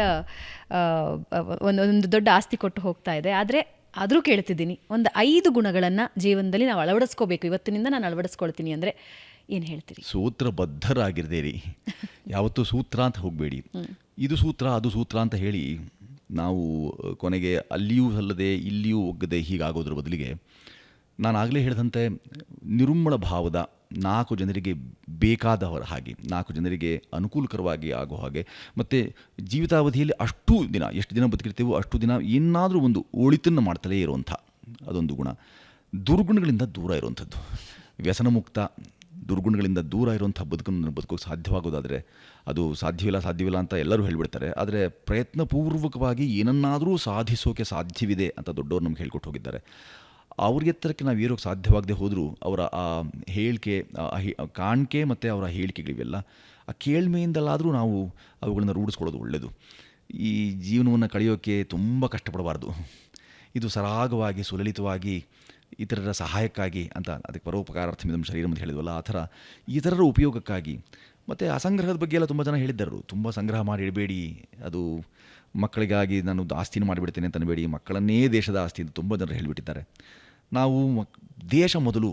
ಆಸ್ತಿ ಕೊಟ್ಟು ಹೋಗ್ತಾ ಇದೆ. ಆದರೆ ಆದರೂ ಕೇಳ್ತಿದ್ದೀನಿ, ಒಂದು 5 ಗುಣಗಳನ್ನು ಜೀವನದಲ್ಲಿ ನಾವು ಅಳವಡಿಸ್ಕೋಬೇಕು, ಇವತ್ತಿನಿಂದ ನಾನು ಅಳವಡಿಸ್ಕೊಳ್ತೀನಿ ಅಂದರೆ ಏನು ಹೇಳ್ತೀರಿ? ಸೂತ್ರಬದ್ಧರಾಗಿರ್ದೇರಿ. ಯಾವತ್ತೂ ಸೂತ್ರ ಅಂತ ಹೋಗಬೇಡಿ. ಇದು ಸೂತ್ರ ಅದು ಸೂತ್ರ ಅಂತ ಹೇಳಿ ನಾವು ಕೊನೆಗೆ ಅಲ್ಲಿಯೂ ಅಲ್ಲದೆ ಇಲ್ಲಿಯೂ ಒಗ್ಗದೆ ಹೀಗಾಗೋದ್ರ ಬದಲಿಗೆ, ನಾನು ಆಗಲೇ ಹೇಳಿದಂತೆ ನಿರುಮ್ಮಳ ಭಾವದ 4 ಜನರಿಗೆ ಬೇಕಾದವರ ಹಾಗೆ, 4 ಜನರಿಗೆ ಅನುಕೂಲಕರವಾಗಿ ಆಗೋ ಹಾಗೆ, ಮತ್ತು ಜೀವಿತಾವಧಿಯಲ್ಲಿ ಅಷ್ಟು ದಿನ, ಎಷ್ಟು ದಿನ ಬದುಕಿರ್ತೀವೋ ಅಷ್ಟು ದಿನ ಏನಾದರೂ ಒಂದು ಒಳಿತನ್ನು ಮಾಡ್ತಲೇ ಇರುವಂಥ ಅದೊಂದು ಗುಣ. ದುರ್ಗುಣಗಳಿಂದ ದೂರ ಇರುವಂಥದ್ದು, ವ್ಯಸನ ಮುಕ್ತ ದುರ್ಗುಣಗಳಿಂದ ದೂರ ಇರುವಂಥ ಬದುಕನ್ನು ಬದುಕೋಕ್ಕೆ ಸಾಧ್ಯವಾಗೋದಾದರೆ, ಅದು ಸಾಧ್ಯವಿಲ್ಲ ಅಂತ ಎಲ್ಲರೂ ಹೇಳಿಬಿಡ್ತಾರೆ. ಆದರೆ ಪ್ರಯತ್ನಪೂರ್ವಕವಾಗಿ ಏನನ್ನಾದರೂ ಸಾಧಿಸೋಕೆ ಸಾಧ್ಯವಿದೆ ಅಂತ ದೊಡ್ಡವರು ನಮ್ಗೆ ಹೇಳ್ಕೊಟ್ಟು ಹೋಗಿದ್ದಾರೆ. ಅವ್ರ ಎತ್ತರಕ್ಕೆ ನಾವು ಏರೋಕ್ಕೆ ಸಾಧ್ಯವಾಗದೆ ಹೋದರೂ ಅವರ ಆ ಹೇಳಿಕೆ, ಕಾಣಿಕೆ ಮತ್ತು ಅವರ ಹೇಳಿಕೆಗಳಿವೆಲ್ಲ ಆ ಕೇಳ್ಮೆಯಿಂದಲಾದರೂ ನಾವು ಅವುಗಳನ್ನು ರೂಢಿಸ್ಕೊಳ್ಳೋದು ಒಳ್ಳೆಯದು. ಈ ಜೀವನವನ್ನು ಕಳೆಯೋಕ್ಕೆ ತುಂಬ ಕಷ್ಟಪಡಬಾರ್ದು. ಇದು ಸರಾಗವಾಗಿ ಸುಲಲಿತವಾಗಿ ಇತರರ ಸಹಾಯಕ್ಕಾಗಿ ಅಂತ, ಅದಕ್ಕೆ ಪರೋಪಕಾರಾರ್ಥಮಿದಂ ಶರೀರಂ ಅಂತ ಹೇಳಿದ್ವಲ್ಲ, ಆ ಥರ ಇತರರ ಉಪಯೋಗಕ್ಕಾಗಿ. ಮತ್ತು ಅಸಂಗ್ರಹದ ಬಗ್ಗೆ ಎಲ್ಲ ತುಂಬ ಜನ ಹೇಳಿದ್ದರು. ತುಂಬ ಸಂಗ್ರಹ ಮಾಡಿ ಇಡಬೇಡಿ, ಅದು ಮಕ್ಕಳಿಗಾಗಿ ನಾನು ಆಸ್ತಿನ ಮಾಡಿಬಿಡ್ತೇನೆ ಅಂತ ಅನ್ಬೇಡಿ, ಮಕ್ಕಳನ್ನೇ ದೇಶದ ಆಸ್ತಿ ಅಂತ ತುಂಬ ಜನರು ಹೇಳಿಬಿಟ್ಟಿದ್ದಾರೆ. ನಾವು ದೇಶ ಮೊದಲು,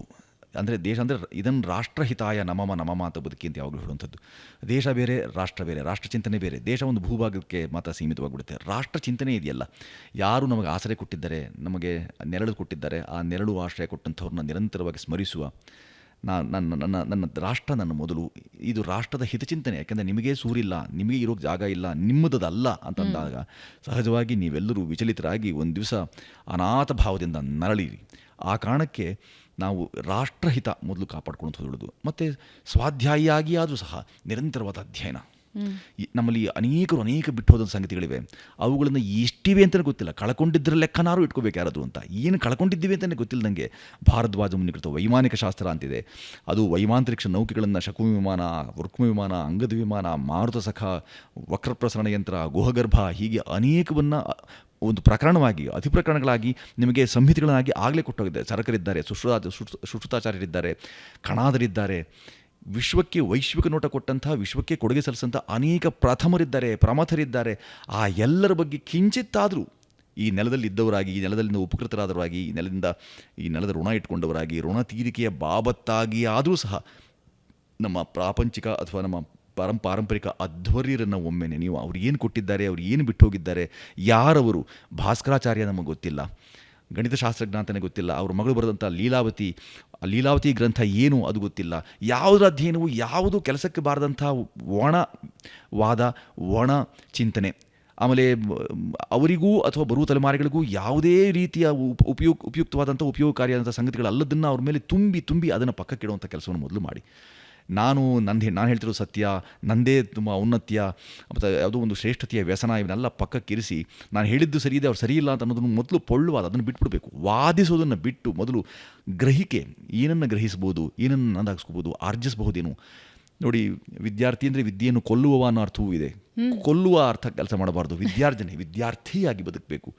ಅಂದರೆ ದೇಶ ಅಂದರೆ ಇದನ್ನು ರಾಷ್ಟ್ರಹಿತಾಯ ನಮಮ ಅಂತ ಬದುಕಿ ಅಂತ ಯಾವಾಗಲೂ ಹೇಳುವಂಥದ್ದು. ದೇಶ ಬೇರೆ, ರಾಷ್ಟ್ರ ಬೇರೆ, ರಾಷ್ಟ್ರ ಚಿಂತನೆ ಬೇರೆ. ದೇಶ ಒಂದು ಭೂಭಾಗಕ್ಕೆ ಮಾತ್ರ ಸೀಮಿತವಾಗಿಬಿಡುತ್ತೆ. ರಾಷ್ಟ್ರ ಚಿಂತನೆ ಇದೆಯಲ್ಲ, ಯಾರು ನಮಗೆ ಆಸರೆ ಕೊಟ್ಟಿದ್ದಾರೆ, ನಮಗೆ ನೆರಳು ಕೊಟ್ಟಿದ್ದಾರೆ, ಆ ನೆರಳು ಆಶ್ರಯ ಕೊಟ್ಟಂಥವ್ರನ್ನ ನಿರಂತರವಾಗಿ ಸ್ಮರಿಸುವ, ನನ್ನ ರಾಷ್ಟ್ರ ನನ್ನ ಮೊದಲು, ಇದು ರಾಷ್ಟ್ರದ ಹಿತಚಿಂತನೆ. ಯಾಕೆಂದರೆ ನಿಮಗೆ ಸೂರಿಲ್ಲ, ನಿಮಗೆ ಇರೋಕ್ಕೆ ಜಾಗ ಇಲ್ಲ, ನಿಮ್ಮದಲ್ಲ ಅಂತಂದಾಗ ಸಹಜವಾಗಿ ನೀವೆಲ್ಲರೂ ವಿಚಲಿತರಾಗಿ ಒಂದು ದಿವಸ ಅನಾಥ ಭಾವದಿಂದ ನರಳಿರಿ. ಆ ಕಾರಣಕ್ಕೆ ನಾವು ರಾಷ್ಟ್ರಹಿತ ಮೊದಲು ಕಾಪಾಡ್ಕೊಂಡು ಹೋದೊಳದು. ಮತ್ತು ಸ್ವಾಧ್ಯಾಯಿಯಾಗಿ ಆದರೂ ಸಹ ನಿರಂತರವಾದ ಅಧ್ಯಯನ. ನಮ್ಮಲ್ಲಿ ಅನೇಕ ಬಿಟ್ಟು ಹೋದ ಸಂಗತಿಗಳಿವೆ, ಅವುಗಳನ್ನು ಎಷ್ಟಿವೆ ಅಂತಲೇ ಗೊತ್ತಿಲ್ಲ. ಕಳ್ಕೊಂಡಿದ್ದರ ಲೆಕ್ಕನಾರು ಇಟ್ಕೋಬೇಕು ಯಾರಾದರೂ ಅಂತ. ಏನು ಕಳ್ಕೊಂಡಿದ್ದೀವಿ ಅಂತಲೇ ಗೊತ್ತಿಲ್ಲ ನನಗೆ. ಭಾರದ್ವಾಜ ಮುನಿಕೃತ ವೈಮಾನಿಕ ಶಾಸ್ತ್ರ ಅಂತಿದೆ. ಅದು ವೈಮಾಂತರಿಕ್ಷ ನೌಕೆಗಳನ್ನು ಶಕು ವಿಮಾನ, ವೃಕ್ಮ ವಿಮಾನ, ಅಂಗದ ವಿಮಾನ, ಮಾರುತ ಸಖ, ವಕ್ರಪ್ರಸರಣ ಯಂತ್ರ, ಗುಹಗರ್ಭ, ಹೀಗೆ ಅನೇಕವನ್ನು ಒಂದು ಪ್ರಕರಣವಾಗಿ, ಅತಿ ಪ್ರಕರಣಗಳಾಗಿ ನಿಮಗೆ ಸಂಹಿತೆಗಳನ್ನಾಗಿ ಆಗಲೇ ಕೊಟ್ಟೋಗಿದೆ. ಚರಕರಿದ್ದಾರೆ, ಸುಶ್ರುತಾಚಾರ್ಯರಿದ್ದಾರೆ, ಕಣಾದರಿದ್ದಾರೆ, ವಿಶ್ವಕ್ಕೆ ವೈಶ್ವಿಕ ನೋಟ ಕೊಟ್ಟಂಥ, ವಿಶ್ವಕ್ಕೆ ಕೊಡುಗೆ ಸಲ್ಲಿಸಂಥ ಅನೇಕ ಪ್ರಥಮರಿದ್ದಾರೆ, ಪ್ರಮಥರಿದ್ದಾರೆ. ಆ ಎಲ್ಲರ ಬಗ್ಗೆ ಕಿಂಚಿತ್ತಾದರೂ ಈ ನೆಲದಲ್ಲಿ ಇದ್ದವರಾಗಿ, ಈ ನೆಲದಲ್ಲಿಂದ ಉಪಕೃತರಾದವರಾಗಿ, ಈ ನೆಲದ ಋಣ ಇಟ್ಕೊಂಡವರಾಗಿ, ಋಣ ತೀರಿಕೆಯ ಬಾಬತ್ತಾಗಿ ಆದರೂ ಸಹ ನಮ್ಮ ಪ್ರಾಪಂಚಿಕ ಅಥವಾ ನಮ್ಮ ಪಾರಂಪರಿಕ ಅಧ್ವರ್ಯರನ್ನು ಒಮ್ಮೆ ನೀವು ಅವ್ರು ಏನು ಕೊಟ್ಟಿದ್ದಾರೆ, ಅವ್ರು ಏನು ಬಿಟ್ಟು ಹೋಗಿದ್ದಾರೆ, ಯಾರವರು. ಭಾಸ್ಕರಾಚಾರ್ಯ ನಮಗೆ ಗೊತ್ತಿಲ್ಲ, ಗಣಿತಶಾಸ್ತ್ರಜ್ಞ ಅಂತಲೇ ಗೊತ್ತಿಲ್ಲ. ಅವ್ರ ಮಗಳು ಬರೆದಂಥ ಲೀಲಾವತಿ ಗ್ರಂಥ ಏನು ಅದು ಗೊತ್ತಿಲ್ಲ. ಯಾವುದರ ಅಧ್ಯಯನವು ಯಾವುದು ಕೆಲಸಕ್ಕೆ ಬಾರದಂಥ ಒಣ ಒಣ ಚಿಂತನೆ. ಆಮೇಲೆ ಅವರಿಗೂ ಅಥವಾ ಬರುವ ತಲೆಮಾರಿಗಳಿಗೂ ಯಾವುದೇ ರೀತಿಯ ಉಪಯುಕ್ತವಾದಂಥ ಉಪಯೋಗಕಾರಿಯಾದಂಥ ಸಂಗತಿಗಳಲ್ಲದನ್ನು ಅವ್ರ ಮೇಲೆ ತುಂಬಿ ಅದನ್ನು ಪಕ್ಕಕ್ಕಿಡುವಂಥ ಕೆಲಸವನ್ನು ಮೊದಲು ಮಾಡಿ. ನಾನು ಹೇಳ್ತಿರೋ ಸತ್ಯ, ನಂದೇ ತುಂಬ ಔನ್ನತ್ಯ ಮತ್ತು ಯಾವುದೋ ಒಂದು ಶ್ರೇಷ್ಠತೆಯ ವ್ಯಸನ, ಇವನ್ನೆಲ್ಲ ಪಕ್ಕಕ್ಕಿರಿಸಿ ನಾನು ಹೇಳಿದ್ದು ಸರಿ ಇದೆ, ಅವ್ರು ಸರಿ ಇಲ್ಲ ಅಂತ ಅನ್ನೋದನ್ನು ಮೊದಲು ಪೊಳ್ಳುವಾದ ಅದನ್ನು ಬಿಟ್ಬಿಡಬೇಕು. ವಾದಿಸೋದನ್ನು ಬಿಟ್ಟು ಮೊದಲು ಗ್ರಹಿಕೆ, ಏನನ್ನು ಗ್ರಹಿಸ್ಬೋದು, ಏನನ್ನು ನಂದಾಗಿಸ್ಕೋಬೋದು, ಆರ್ಜಿಸಬಹುದೇನು. ನೋಡಿ, ವಿದ್ಯಾರ್ಥಿ ಅಂದರೆ ವಿದ್ಯೆಯನ್ನು ಕೊಲ್ಲುವವ ಅನ್ನೋ ಅರ್ಥವೂ ಇದೆ. ಕೊಲ್ಲುವ ಅರ್ಥ ಕೆಲಸ ಮಾಡಬಾರ್ದು. ವಿದ್ಯಾರ್ಥಿಯಾಗಿ ಬದುಕಬೇಕು.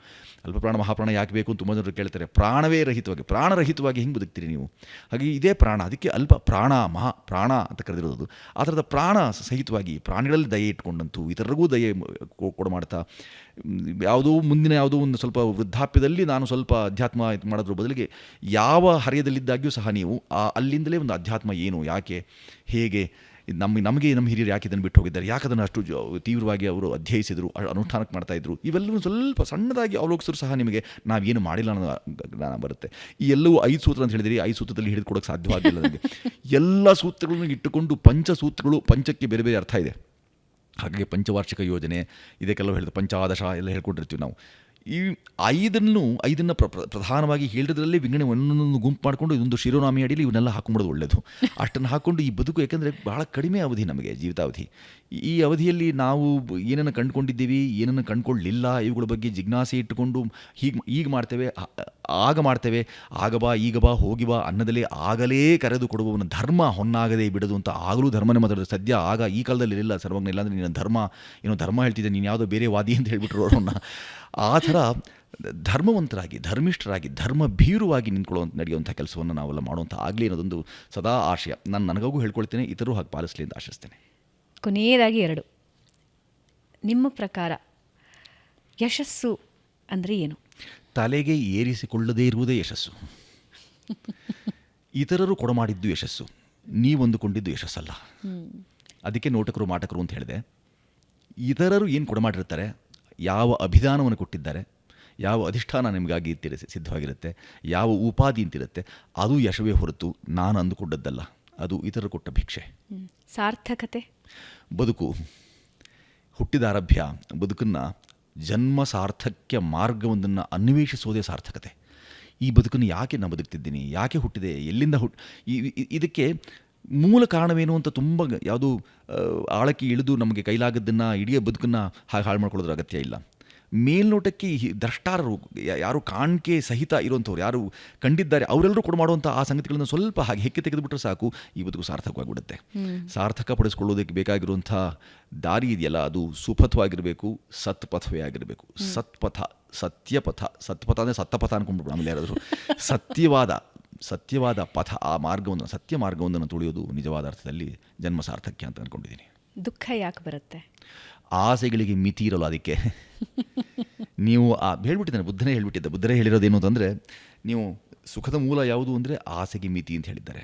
ಅಲ್ಪಪ್ರಾಣ ಮಹಾಪ್ರಾಣ ಯಾಕೆ ಬೇಕು ಅಂತ ತುಂಬ ಜನರು ಕೇಳ್ತಾರೆ. ಪ್ರಾಣರಹಿತವಾಗಿ ಹಿಂಗೆ ಬದುಕ್ತೀರಿ ನೀವು? ಹಾಗೆ ಇದೇ ಪ್ರಾಣ, ಅದಕ್ಕೆ ಅಲ್ಪ ಪ್ರಾಣ ಮಹಾಪ್ರಾಣ ಅಂತ ಕರೆದಿರೋದು. ಆ ಥರದ ಪ್ರಾಣ ಸಹಿತವಾಗಿ ಪ್ರಾಣಿಗಳಲ್ಲಿ ದಯೆ ಇಟ್ಕೊಂಡಂತೂ ಇತರರಿಗೂ ದಯೆ ಕೊಡಮಾಡ್ತಾ, ಮುಂದಿನ ಯಾವುದೋ ಒಂದು ಸ್ವಲ್ಪ ವೃದ್ಧಾಪ್ಯದಲ್ಲಿ ನಾನು ಸ್ವಲ್ಪ ಅಧ್ಯಾತ್ಮ ಮಾಡೋದ್ರ ಬದಲಿಗೆ ಯಾವ ಹರೆಯದಲ್ಲಿದ್ದಾಗ್ಯೂ ಸಹ ನೀವು ಅಲ್ಲಿಂದಲೇ ಒಂದು ಅಧ್ಯಾತ್ಮ ಏನು, ಯಾಕೆ, ಹೇಗೆ, ನಮಗೆ ನಮ್ಮ ಹಿರಿಯರು ಯಾಕೆ ಇದನ್ನು ಬಿಟ್ಟು ಹೋಗಿದ್ದಾರೆ, ಯಾಕೆ ಅದನ್ನು ಅಷ್ಟು ತೀವ್ರವಾಗಿ ಅವರು ಅಧ್ಯಯಿಸಿದರು, ಅನುಷ್ಠಾನಕ್ಕೆ ಮಾಡ್ತಾಯಿದ್ರು, ಇವೆಲ್ಲವೂ ಸ್ವಲ್ಪ ಸಣ್ಣದಾಗಿ ಅವಲೋಕಿಸಿದ್ರು ಸಹ ನಿಮಗೆ ನಾವೇನು ಮಾಡಿಲ್ಲ ಅನ್ನೋ ಜ್ಞಾನ ಬರುತ್ತೆ. ಈ ಎಲ್ಲವೂ 5 ಸೂತ್ರ ಅಂತ ಹೇಳಿದಿರಿ, 5 ಸೂತ್ರದಲ್ಲಿ ಹಿಡಿದುಕೊಡೋಕ್ಕೆ ಸಾಧ್ಯವಾಗಿಲ್ಲ ನನಗೆ. ಎಲ್ಲ ಸೂತ್ರಗಳನ್ನು ಇಟ್ಟುಕೊಂಡು ಪಂಚಸೂತ್ರಗಳು, ಪಂಚಕ್ಕೆ ಬೇರೆ ಬೇರೆ ಅರ್ಥ ಇದೆ. ಹಾಗಾಗಿ ಪಂಚವಾರ್ಷಿಕ ಯೋಜನೆ ಇದಕ್ಕೆಲ್ಲ ಹೇಳಿದ ಪಂಚಾದಶ ಎಲ್ಲ ಹೇಳ್ಕೊಂಡಿರ್ತೀವಿ ನಾವು. ಈ ಐದನ್ನು ಪ್ರಧಾನವಾಗಿ ಹೇಳಿದ್ರಲ್ಲಿ ವಿಂಗಡಣೆ ಒಂದೊಂದು ಗುಂಪು ಮಾಡಿಕೊಂಡು ಇದೊಂದು ಶಿರೋನಾಮಿ ಅಡಿಯಲ್ಲಿ ಇವನ್ನೆಲ್ಲ ಹಾಕೊಂಡ್ಬಿಡೋದು ಒಳ್ಳೆಯದು. ಅಷ್ಟನ್ನು ಹಾಕ್ಕೊಂಡು ಈ ಬದುಕು, ಯಾಕೆಂದರೆ ಭಾಳ ಕಡಿಮೆ ಅವಧಿ ನಮಗೆ ಜೀವಿತಾವಧಿ. ಈ ಅವಧಿಯಲ್ಲಿ ನಾವು ಏನನ್ನು ಕಂಡುಕೊಂಡಿದ್ದೀವಿ, ಏನನ್ನು ಕಂಡುಕೊಳ್ಳಲಿಲ್ಲ, ಇವುಗಳ ಬಗ್ಗೆ ಜಿಜ್ಞಾಸೆ ಇಟ್ಟುಕೊಂಡು ಈಗ ಮಾಡ್ತೇವೆ, ಆಗ ಬಾ ಈಗ ಬಾ ಹೋಗಿ ಬಾ ಅನ್ನದಲ್ಲೇ ಆಗಲೇ ಕರೆದು ಕೊಡುವವನ ಧರ್ಮ ಹೊನ್ನಾಗದೇ ಬಿಡೋದು ಅಂತ ಆಗಲೂ ಧರ್ಮನೇ ಮಾತಾಡೋದು. ಸದ್ಯ ಆಗ ಈ ಕಾಲದಲ್ಲಿ ಇರಲಿಲ್ಲ ಸರ್ವಜ್ಞ, ಇಲ್ಲಾಂದರೆ ನೀನು ಧರ್ಮ ಹೇಳ್ತಿದ್ದೆ, ನೀನು ಯಾವುದೋ ಬೇರೆ ವಾದಿ ಅಂತ ಹೇಳ್ಬಿಟ್ರು ಅವ್ರನ್ನ. ಆ ಥರ ಧರ್ಮವಂತರಾಗಿ, ಧರ್ಮಿಷ್ಠರಾಗಿ, ಧರ್ಮಭೀರುವಾಗಿ ನಡೆಯುವಂಥ ಕೆಲಸವನ್ನು ನಾವೆಲ್ಲ ಮಾಡುವಂಥ ಆಗಲಿ ಅನ್ನೋದೊಂದು ಸದಾ ಆಶಯ. ನನಗೂ ಹೇಳ್ಕೊಳ್ತೇನೆ, ಇತರರು ಹಾಗೆ ಪಾಲಿಸಲಿ ಅಂತ ಆಶಿಸ್ತೇನೆ. ಕೊನೆಯದಾಗಿ 2, ನಿಮ್ಮ ಪ್ರಕಾರ ಯಶಸ್ಸು ಅಂದರೆ ಏನು? ತಲೆಗೆ ಏರಿಸಿಕೊಳ್ಳದೇ ಇರುವುದೇ ಯಶಸ್ಸು. ಇತರರು ಕೊಡಮಾಡಿದ್ದು ಯಶಸ್ಸು, ನೀವೊಂದುಕೊಂಡಿದ್ದು ಯಶಸ್ಸಲ್ಲ. ಅದಕ್ಕೆ ನೋಟಕರು ಮಾಟಕರು ಅಂತ ಹೇಳಿದೆ. ಇತರರು ಏನು ಕೊಡಮಾಡಿರ್ತಾರೆ, ಯಾವ ಅಭಿಧಾನವನ್ನು ಕೊಟ್ಟಿದ್ದಾರೆ, ಯಾವ ಅಧಿಷ್ಠಾನ ನಿಮಗಾಗಿ ಸಿದ್ಧವಾಗಿರುತ್ತೆ, ಯಾವ ಉಪಾಧಿ ಅಂತಿರುತ್ತೆ, ಅದು ಯಶವೇ ಹೊರತು ನಾನು ಅಂದುಕೊಂಡದ್ದಲ್ಲ. ಅದು ಇತರರು ಕೊಟ್ಟ ಭಿಕ್ಷೆ. ಸಾರ್ಥಕತೆ ಬದುಕು ಹುಟ್ಟಿದ ಆರಭ್ಯ ಬದುಕನ್ನು ಜನ್ಮ ಸಾರ್ಥಕ್ಯ ಮಾರ್ಗವೊಂದನ್ನು ಅನ್ವೇಷಿಸೋದೇ ಸಾರ್ಥಕತೆ. ಈ ಬದುಕನ್ನು ಯಾಕೆ ನಾನು ಬದುಕ್ತಿದ್ದೀನಿ, ಯಾಕೆ ಹುಟ್ಟಿದೆ, ಎಲ್ಲಿಂದ ಇದಕ್ಕೆ ಮೂಲ ಕಾರಣವೇನು ಅಂತ ತುಂಬ ಯಾವುದು ಆಳಕ್ಕೆ ಇಳಿದು ನಮಗೆ ಕೈಲಾಗದ್ದನ್ನು ಇಡೀ ಬದುಕನ್ನು ಹಾಳು ಮಾಡ್ಕೊಳ್ಳೋದ್ರ ಅಗತ್ಯ ಇಲ್ಲ. ಮೇಲ್ನೋಟಕ್ಕೆ ದ್ರಷ್ಟಾರರು, ಯಾರು ಕಾಣಿಕೆ ಸಹಿತ ಇರುವಂಥವ್ರು, ಯಾರು ಕಂಡಿದ್ದಾರೆ ಅವರೆಲ್ಲರೂ ಕೊಡಮಾಡುವಂಥ ಆ ಸಂಗತಿಗಳನ್ನು ಸ್ವಲ್ಪ ಹಾಗೆ ಹೆಕ್ಕಿ ತೆಗೆದುಬಿಟ್ರೆ ಸಾಕು, ಈ ಬದುಕು ಸಾರ್ಥಕವಾಗಿಬಿಡುತ್ತೆ. ಸಾರ್ಥಕ ಪಡಿಸ್ಕೊಳ್ಳೋದಕ್ಕೆ ಬೇಕಾಗಿರುವಂಥ ದಾರಿ ಇದೆಯಲ್ಲ, ಅದು ಸುಪಥವಾಗಿರಬೇಕು, ಸತ್ಪಥವೇ ಆಗಿರಬೇಕು. ಸತ್ಪಥ, ಸತ್ಯಪಥ, ಸತ್ಪಥ ಅಂದರೆ ಸತ್ತಪಥ ಅನ್ಕೊಂಡ್ಬಿಟ್ಟು ಆಮೇಲೆ ಯಾರಾದರೂ ಸತ್ಯವಾದ ಪಥ, ಆ ಮಾರ್ಗವನ್ನು, ಸತ್ಯ ಮಾರ್ಗವೊಂದನ್ನು ತುಳಿಯೋದು ನಿಜವಾದ ಅರ್ಥದಲ್ಲಿ ಜನ್ಮ ಸಾರ್ಥಕ್ಯ ಅಂತ ಅಂದ್ಕೊಂಡಿದ್ದೀನಿ. ದುಃಖ ಯಾಕೆ ಬರುತ್ತೆ? ಆಸೆಗಳಿಗೆ ಮಿತಿ ಇರಲ್ಲ. ಅದಕ್ಕೆ ನೀವು ಹೇಳ್ಬಿಟ್ಟಿದ್ದಾನೆ, ಬುದ್ಧರೇ ಹೇಳಿರೋದೇನು ಅಂತಂದರೆ, ನೀವು ಸುಖದ ಮೂಲ ಯಾವುದು ಅಂದರೆ ಆಸೆಗೆ ಮಿತಿ ಅಂತ ಹೇಳಿದ್ದಾರೆ.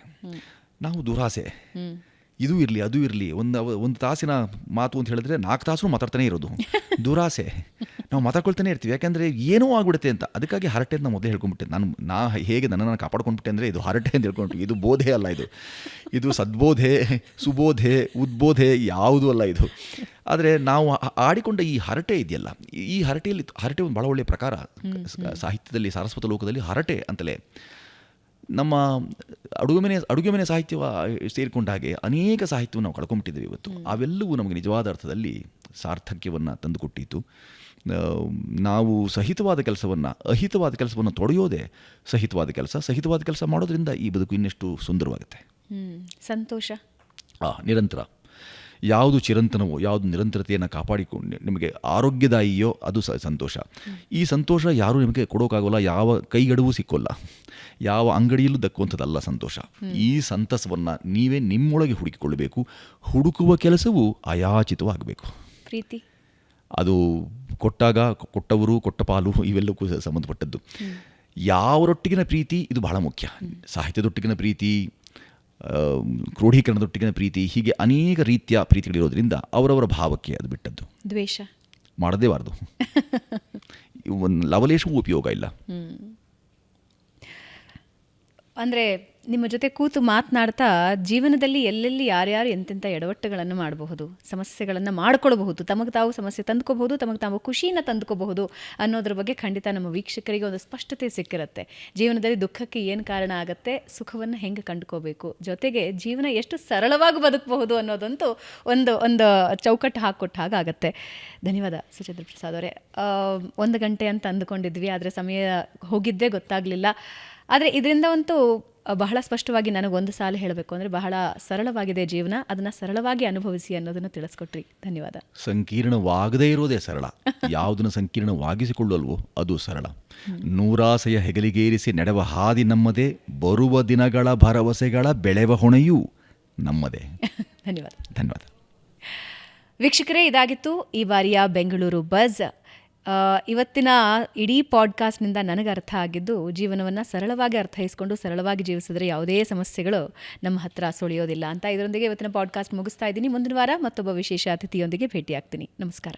ನಾವು ದುರಾಸೆ, ಇದು ಇರಲಿ ಅದು ಇರಲಿ, ಒಂದು ತಾಸಿನ ಮಾತು ಅಂತ ಹೇಳಿದ್ರೆ 4 ತಾಸು ಮಾತಾಡ್ತಾನೆ ಇರೋದು. ದುರಾಸೆ, ನಾವು ಮಾತಾಡ್ಕೊಳ್ತಾನೆ ಇರ್ತೀವಿ, ಯಾಕೆಂದರೆ ಏನೋ ಆಗ್ಬಿಡುತ್ತೆ ಅಂತ. ಅದಕ್ಕಾಗಿ ಹರಟೆ ಅಂತ ನಾನು ಮೊದಲೇ ಹೇಳ್ಕೊಂಡ್ಬಿಟ್ಟೆ. ನಾ ಹೇಗೆ ನನ್ನನ್ನು ಕಾಪಾಡ್ಕೊಂಡ್ಬಿಟ್ಟೆ ಅಂದರೆ, ಇದು ಹರಟೆ ಅಂತ ಹೇಳ್ಕೊಂಡ್ಬಿಟ್ಟು, ಇದು ಬೋಧೆ ಅಲ್ಲ, ಇದು ಸದ್ಬೋಧೆ, ಸುಬೋಧೆ, ಉದ್ಬೋಧೆ ಯಾವುದೂ ಅಲ್ಲ ಇದು. ಆದರೆ ನಾವು ಆಡಿಕೊಂಡ ಈ ಹರಟೆ ಇದೆಯಲ್ಲ, ಈ ಹರಟೆ ಒಂದು ಭಾಳ ಒಳ್ಳೆಯ ಪ್ರಕಾರ. ಸಾಹಿತ್ಯದಲ್ಲಿ, ಸಾರಸ್ವತ ಲೋಕದಲ್ಲಿ ಹರಟೆ ಅಂತಲೇ ನಮ್ಮ ಅಡುಗೆ ಮನೆ ಸಾಹಿತ್ಯ ಸೇರಿಕೊಂಡ ಹಾಗೆ ಅನೇಕ ಸಾಹಿತ್ಯವನ್ನು ನಾವು ಕಳ್ಕೊಂಡ್ಬಿಟ್ಟಿದ್ದೇವೆ ಇವತ್ತು. ಅವೆಲ್ಲವೂ ನಮಗೆ ನಿಜವಾದ ಅರ್ಥದಲ್ಲಿ ಸಾರ್ಥಕ್ಯವನ್ನು ತಂದುಕೊಟ್ಟಿತ್ತು. ನಾವು ಸಹಿತವಾದ ಕೆಲಸವನ್ನು, ಅಹಿತವಾದ ಕೆಲಸವನ್ನು ತೊಡೆಯೋದೇ ಸಹಿತವಾದ ಕೆಲಸ ಮಾಡೋದ್ರಿಂದ ಈ ಬದುಕು ಇನ್ನೆಷ್ಟು ಸುಂದರವಾಗುತ್ತೆ. ಸಂತೋಷ ನಿರಂತರ, ಯಾವುದು ಚಿರಂತನವೋ, ಯಾವುದು ನಿರಂತರತೆಯನ್ನು ಕಾಪಾಡಿಕೊಂಡು ನಿಮಗೆ ಆರೋಗ್ಯದಾಯಿಯೋ ಅದು ಸಂತೋಷ. ಈ ಸಂತೋಷ ಯಾರೂ ನಿಮಗೆ ಕೊಡೋಕ್ಕಾಗೋಲ್ಲ, ಯಾವ ಕೈಗಡವೂ ಸಿಕ್ಕೋಲ್ಲ, ಯಾವ ಅಂಗಡಿಯಲ್ಲೂ ದಕ್ಕುವಂಥದ್ದಲ್ಲ ಸಂತೋಷ. ಈ ಸಂತಸವನ್ನು ನೀವೇ ನಿಮ್ಮೊಳಗೆ ಹುಡುಕಿಕೊಳ್ಳಬೇಕು. ಹುಡುಕುವ ಕೆಲಸವು ಅಯಾಚಿತವಾಗಬೇಕು. ಪ್ರೀತಿ ಅದು ಕೊಟ್ಟಾಗ ಕೊಟ್ಟವರು, ಕೊಟ್ಟ ಪಾಲು, ಇವೆಲ್ಲಕ್ಕೂ ಸಂಬಂಧಪಟ್ಟದ್ದು. ಯಾವರೊಟ್ಟಿಗಿನ ಪ್ರೀತಿ ಇದು ಬಹಳ ಮುಖ್ಯ. ಸಾಹಿತ್ಯದೊಟ್ಟಿಗಿನ ಪ್ರೀತಿ, ಕ್ರೋಢೀಕರಣದೊಟ್ಟಿಗಿನ ಪ್ರೀತಿ, ಹೀಗೆ ಅನೇಕ ರೀತಿಯ ಪ್ರೀತಿಗಳಿರೋದ್ರಿಂದ ಅವರವರ ಭಾವಕ್ಕೆ ಅದು ಬಿಟ್ಟದ್ದು. ದ್ವೇಷ ಮಾಡದೇಬಾರ್ದು. ಒಂದು ಲವಲೇಶವೂ ಉಪಯೋಗ ಇಲ್ಲ. ಅಂದರೆ ನಿಮ್ಮ ಜೊತೆ ಕೂತು ಮಾತನಾಡ್ತಾ ಜೀವನದಲ್ಲಿ ಎಲ್ಲೆಲ್ಲಿ ಯಾರ್ಯಾರು ಎಂತೆಂಥ ಎಡವಟ್ಟುಗಳನ್ನು ಮಾಡಬಹುದು, ಸಮಸ್ಯೆಗಳನ್ನು ಮಾಡ್ಕೊಳ್ಬಹುದು, ತಮಗೆ ತಾವು ಸಮಸ್ಯೆ ತಂದ್ಕೋಬಹುದು, ತಮಗೆ ತಾವು ಖುಷಿನ ತಂದ್ಕೋಬಹುದು ಅನ್ನೋದ್ರ ಬಗ್ಗೆ ಖಂಡಿತ ನಮ್ಮ ವೀಕ್ಷಕರಿಗೆ ಒಂದು ಸ್ಪಷ್ಟತೆ ಸಿಕ್ಕಿರುತ್ತೆ. ಜೀವನದಲ್ಲಿ ದುಃಖಕ್ಕೆ ಏನು ಕಾರಣ ಆಗುತ್ತೆ, ಸುಖವನ್ನು ಹೆಂಗೆ ಕಂಡುಕೋಬೇಕು, ಜೊತೆಗೆ ಜೀವನ ಎಷ್ಟು ಸರಳವಾಗಿ ಬದುಕಬಹುದು ಅನ್ನೋದಂತೂ ಒಂದು ಚೌಕಟ್ಟು ಹಾಕ್ಕೊಟ್ಟು ಹಾಗಾಗತ್ತೆ. ಧನ್ಯವಾದ ಸುಚೇಂದ್ರ ಪ್ರಸಾದ್ ಅವರೇ. 1 ಗಂಟೆ ಅಂತ ಅಂದುಕೊಂಡಿದ್ವಿ, ಆದರೆ ಸಮಯ ಹೋಗಿದ್ದೇ ಗೊತ್ತಾಗಲಿಲ್ಲ. ಆದರೆ ಇದರಿಂದಂತೂ ಬಹಳ ಸ್ಪಷ್ಟವಾಗಿ ನನಗೊಂದು ಸಾಲು ಹೇಳಬೇಕು ಅಂದರೆ, ಬಹಳ ಸರಳವಾಗಿದೆ ಜೀವನ, ಅದನ್ನು ಸರಳವಾಗಿ ಅನುಭವಿಸಿ ಅನ್ನೋದನ್ನು ತಿಳಿಸ್ಕೊಟ್ರಿ. ಧನ್ಯವಾದ. ಸಂಕೀರ್ಣವಾಗದೇ ಇರೋದೇ ಸರಳ, ಯಾವುದನ್ನು ಸಂಕೀರ್ಣವಾಗಿಸಿಕೊಳ್ಳಲ್ವೋ ಅದು ಸರಳ. ನೂರಾಸೆಯ ಹೆಗಲಿಗೇರಿಸಿ ನಡೆವ ಹಾದಿ ನಮ್ಮದೇ, ಬರುವ ದಿನಗಳ ಭರವಸೆಗಳ ಬೆಳೆವ ಹೊಣೆಯೂ ನಮ್ಮದೇ. ಧನ್ಯವಾದ. ವೀಕ್ಷಕರೇ, ಇದಾಗಿತ್ತು ಈ ಬಾರಿಯ ಬೆಂಗಳೂರು ಬಜ್. ಇವತ್ತಿನ ಇಡೀ ಪಾಡ್ಕಾಸ್ಟ್ನಿಂದ ನನಗೆ ಅರ್ಥ ಆಗಿದ್ದು, ಜೀವನವನ್ನು ಸರಳವಾಗಿ ಅರ್ಥೈಸ್ಕೊಂಡು ಸರಳವಾಗಿ ಜೀವಿಸಿದ್ರೆ ಯಾವುದೇ ಸಮಸ್ಯೆಗಳು ನಮ್ಮ ಹತ್ರ ಸುಳಿಯೋದಿಲ್ಲ ಅಂತ. ಇದರೊಂದಿಗೆ ಇವತ್ತಿನ ಪಾಡ್ಕಾಸ್ಟ್ ಮುಗಿಸ್ತಾ ಇದ್ದೀನಿ. ಮುಂದಿನ ವಾರ ಮತ್ತೊಬ್ಬ ವಿಶೇಷ ಅತಿಥಿಯೊಂದಿಗೆ ಭೇಟಿಯಾಗ್ತೀನಿ. ನಮಸ್ಕಾರ.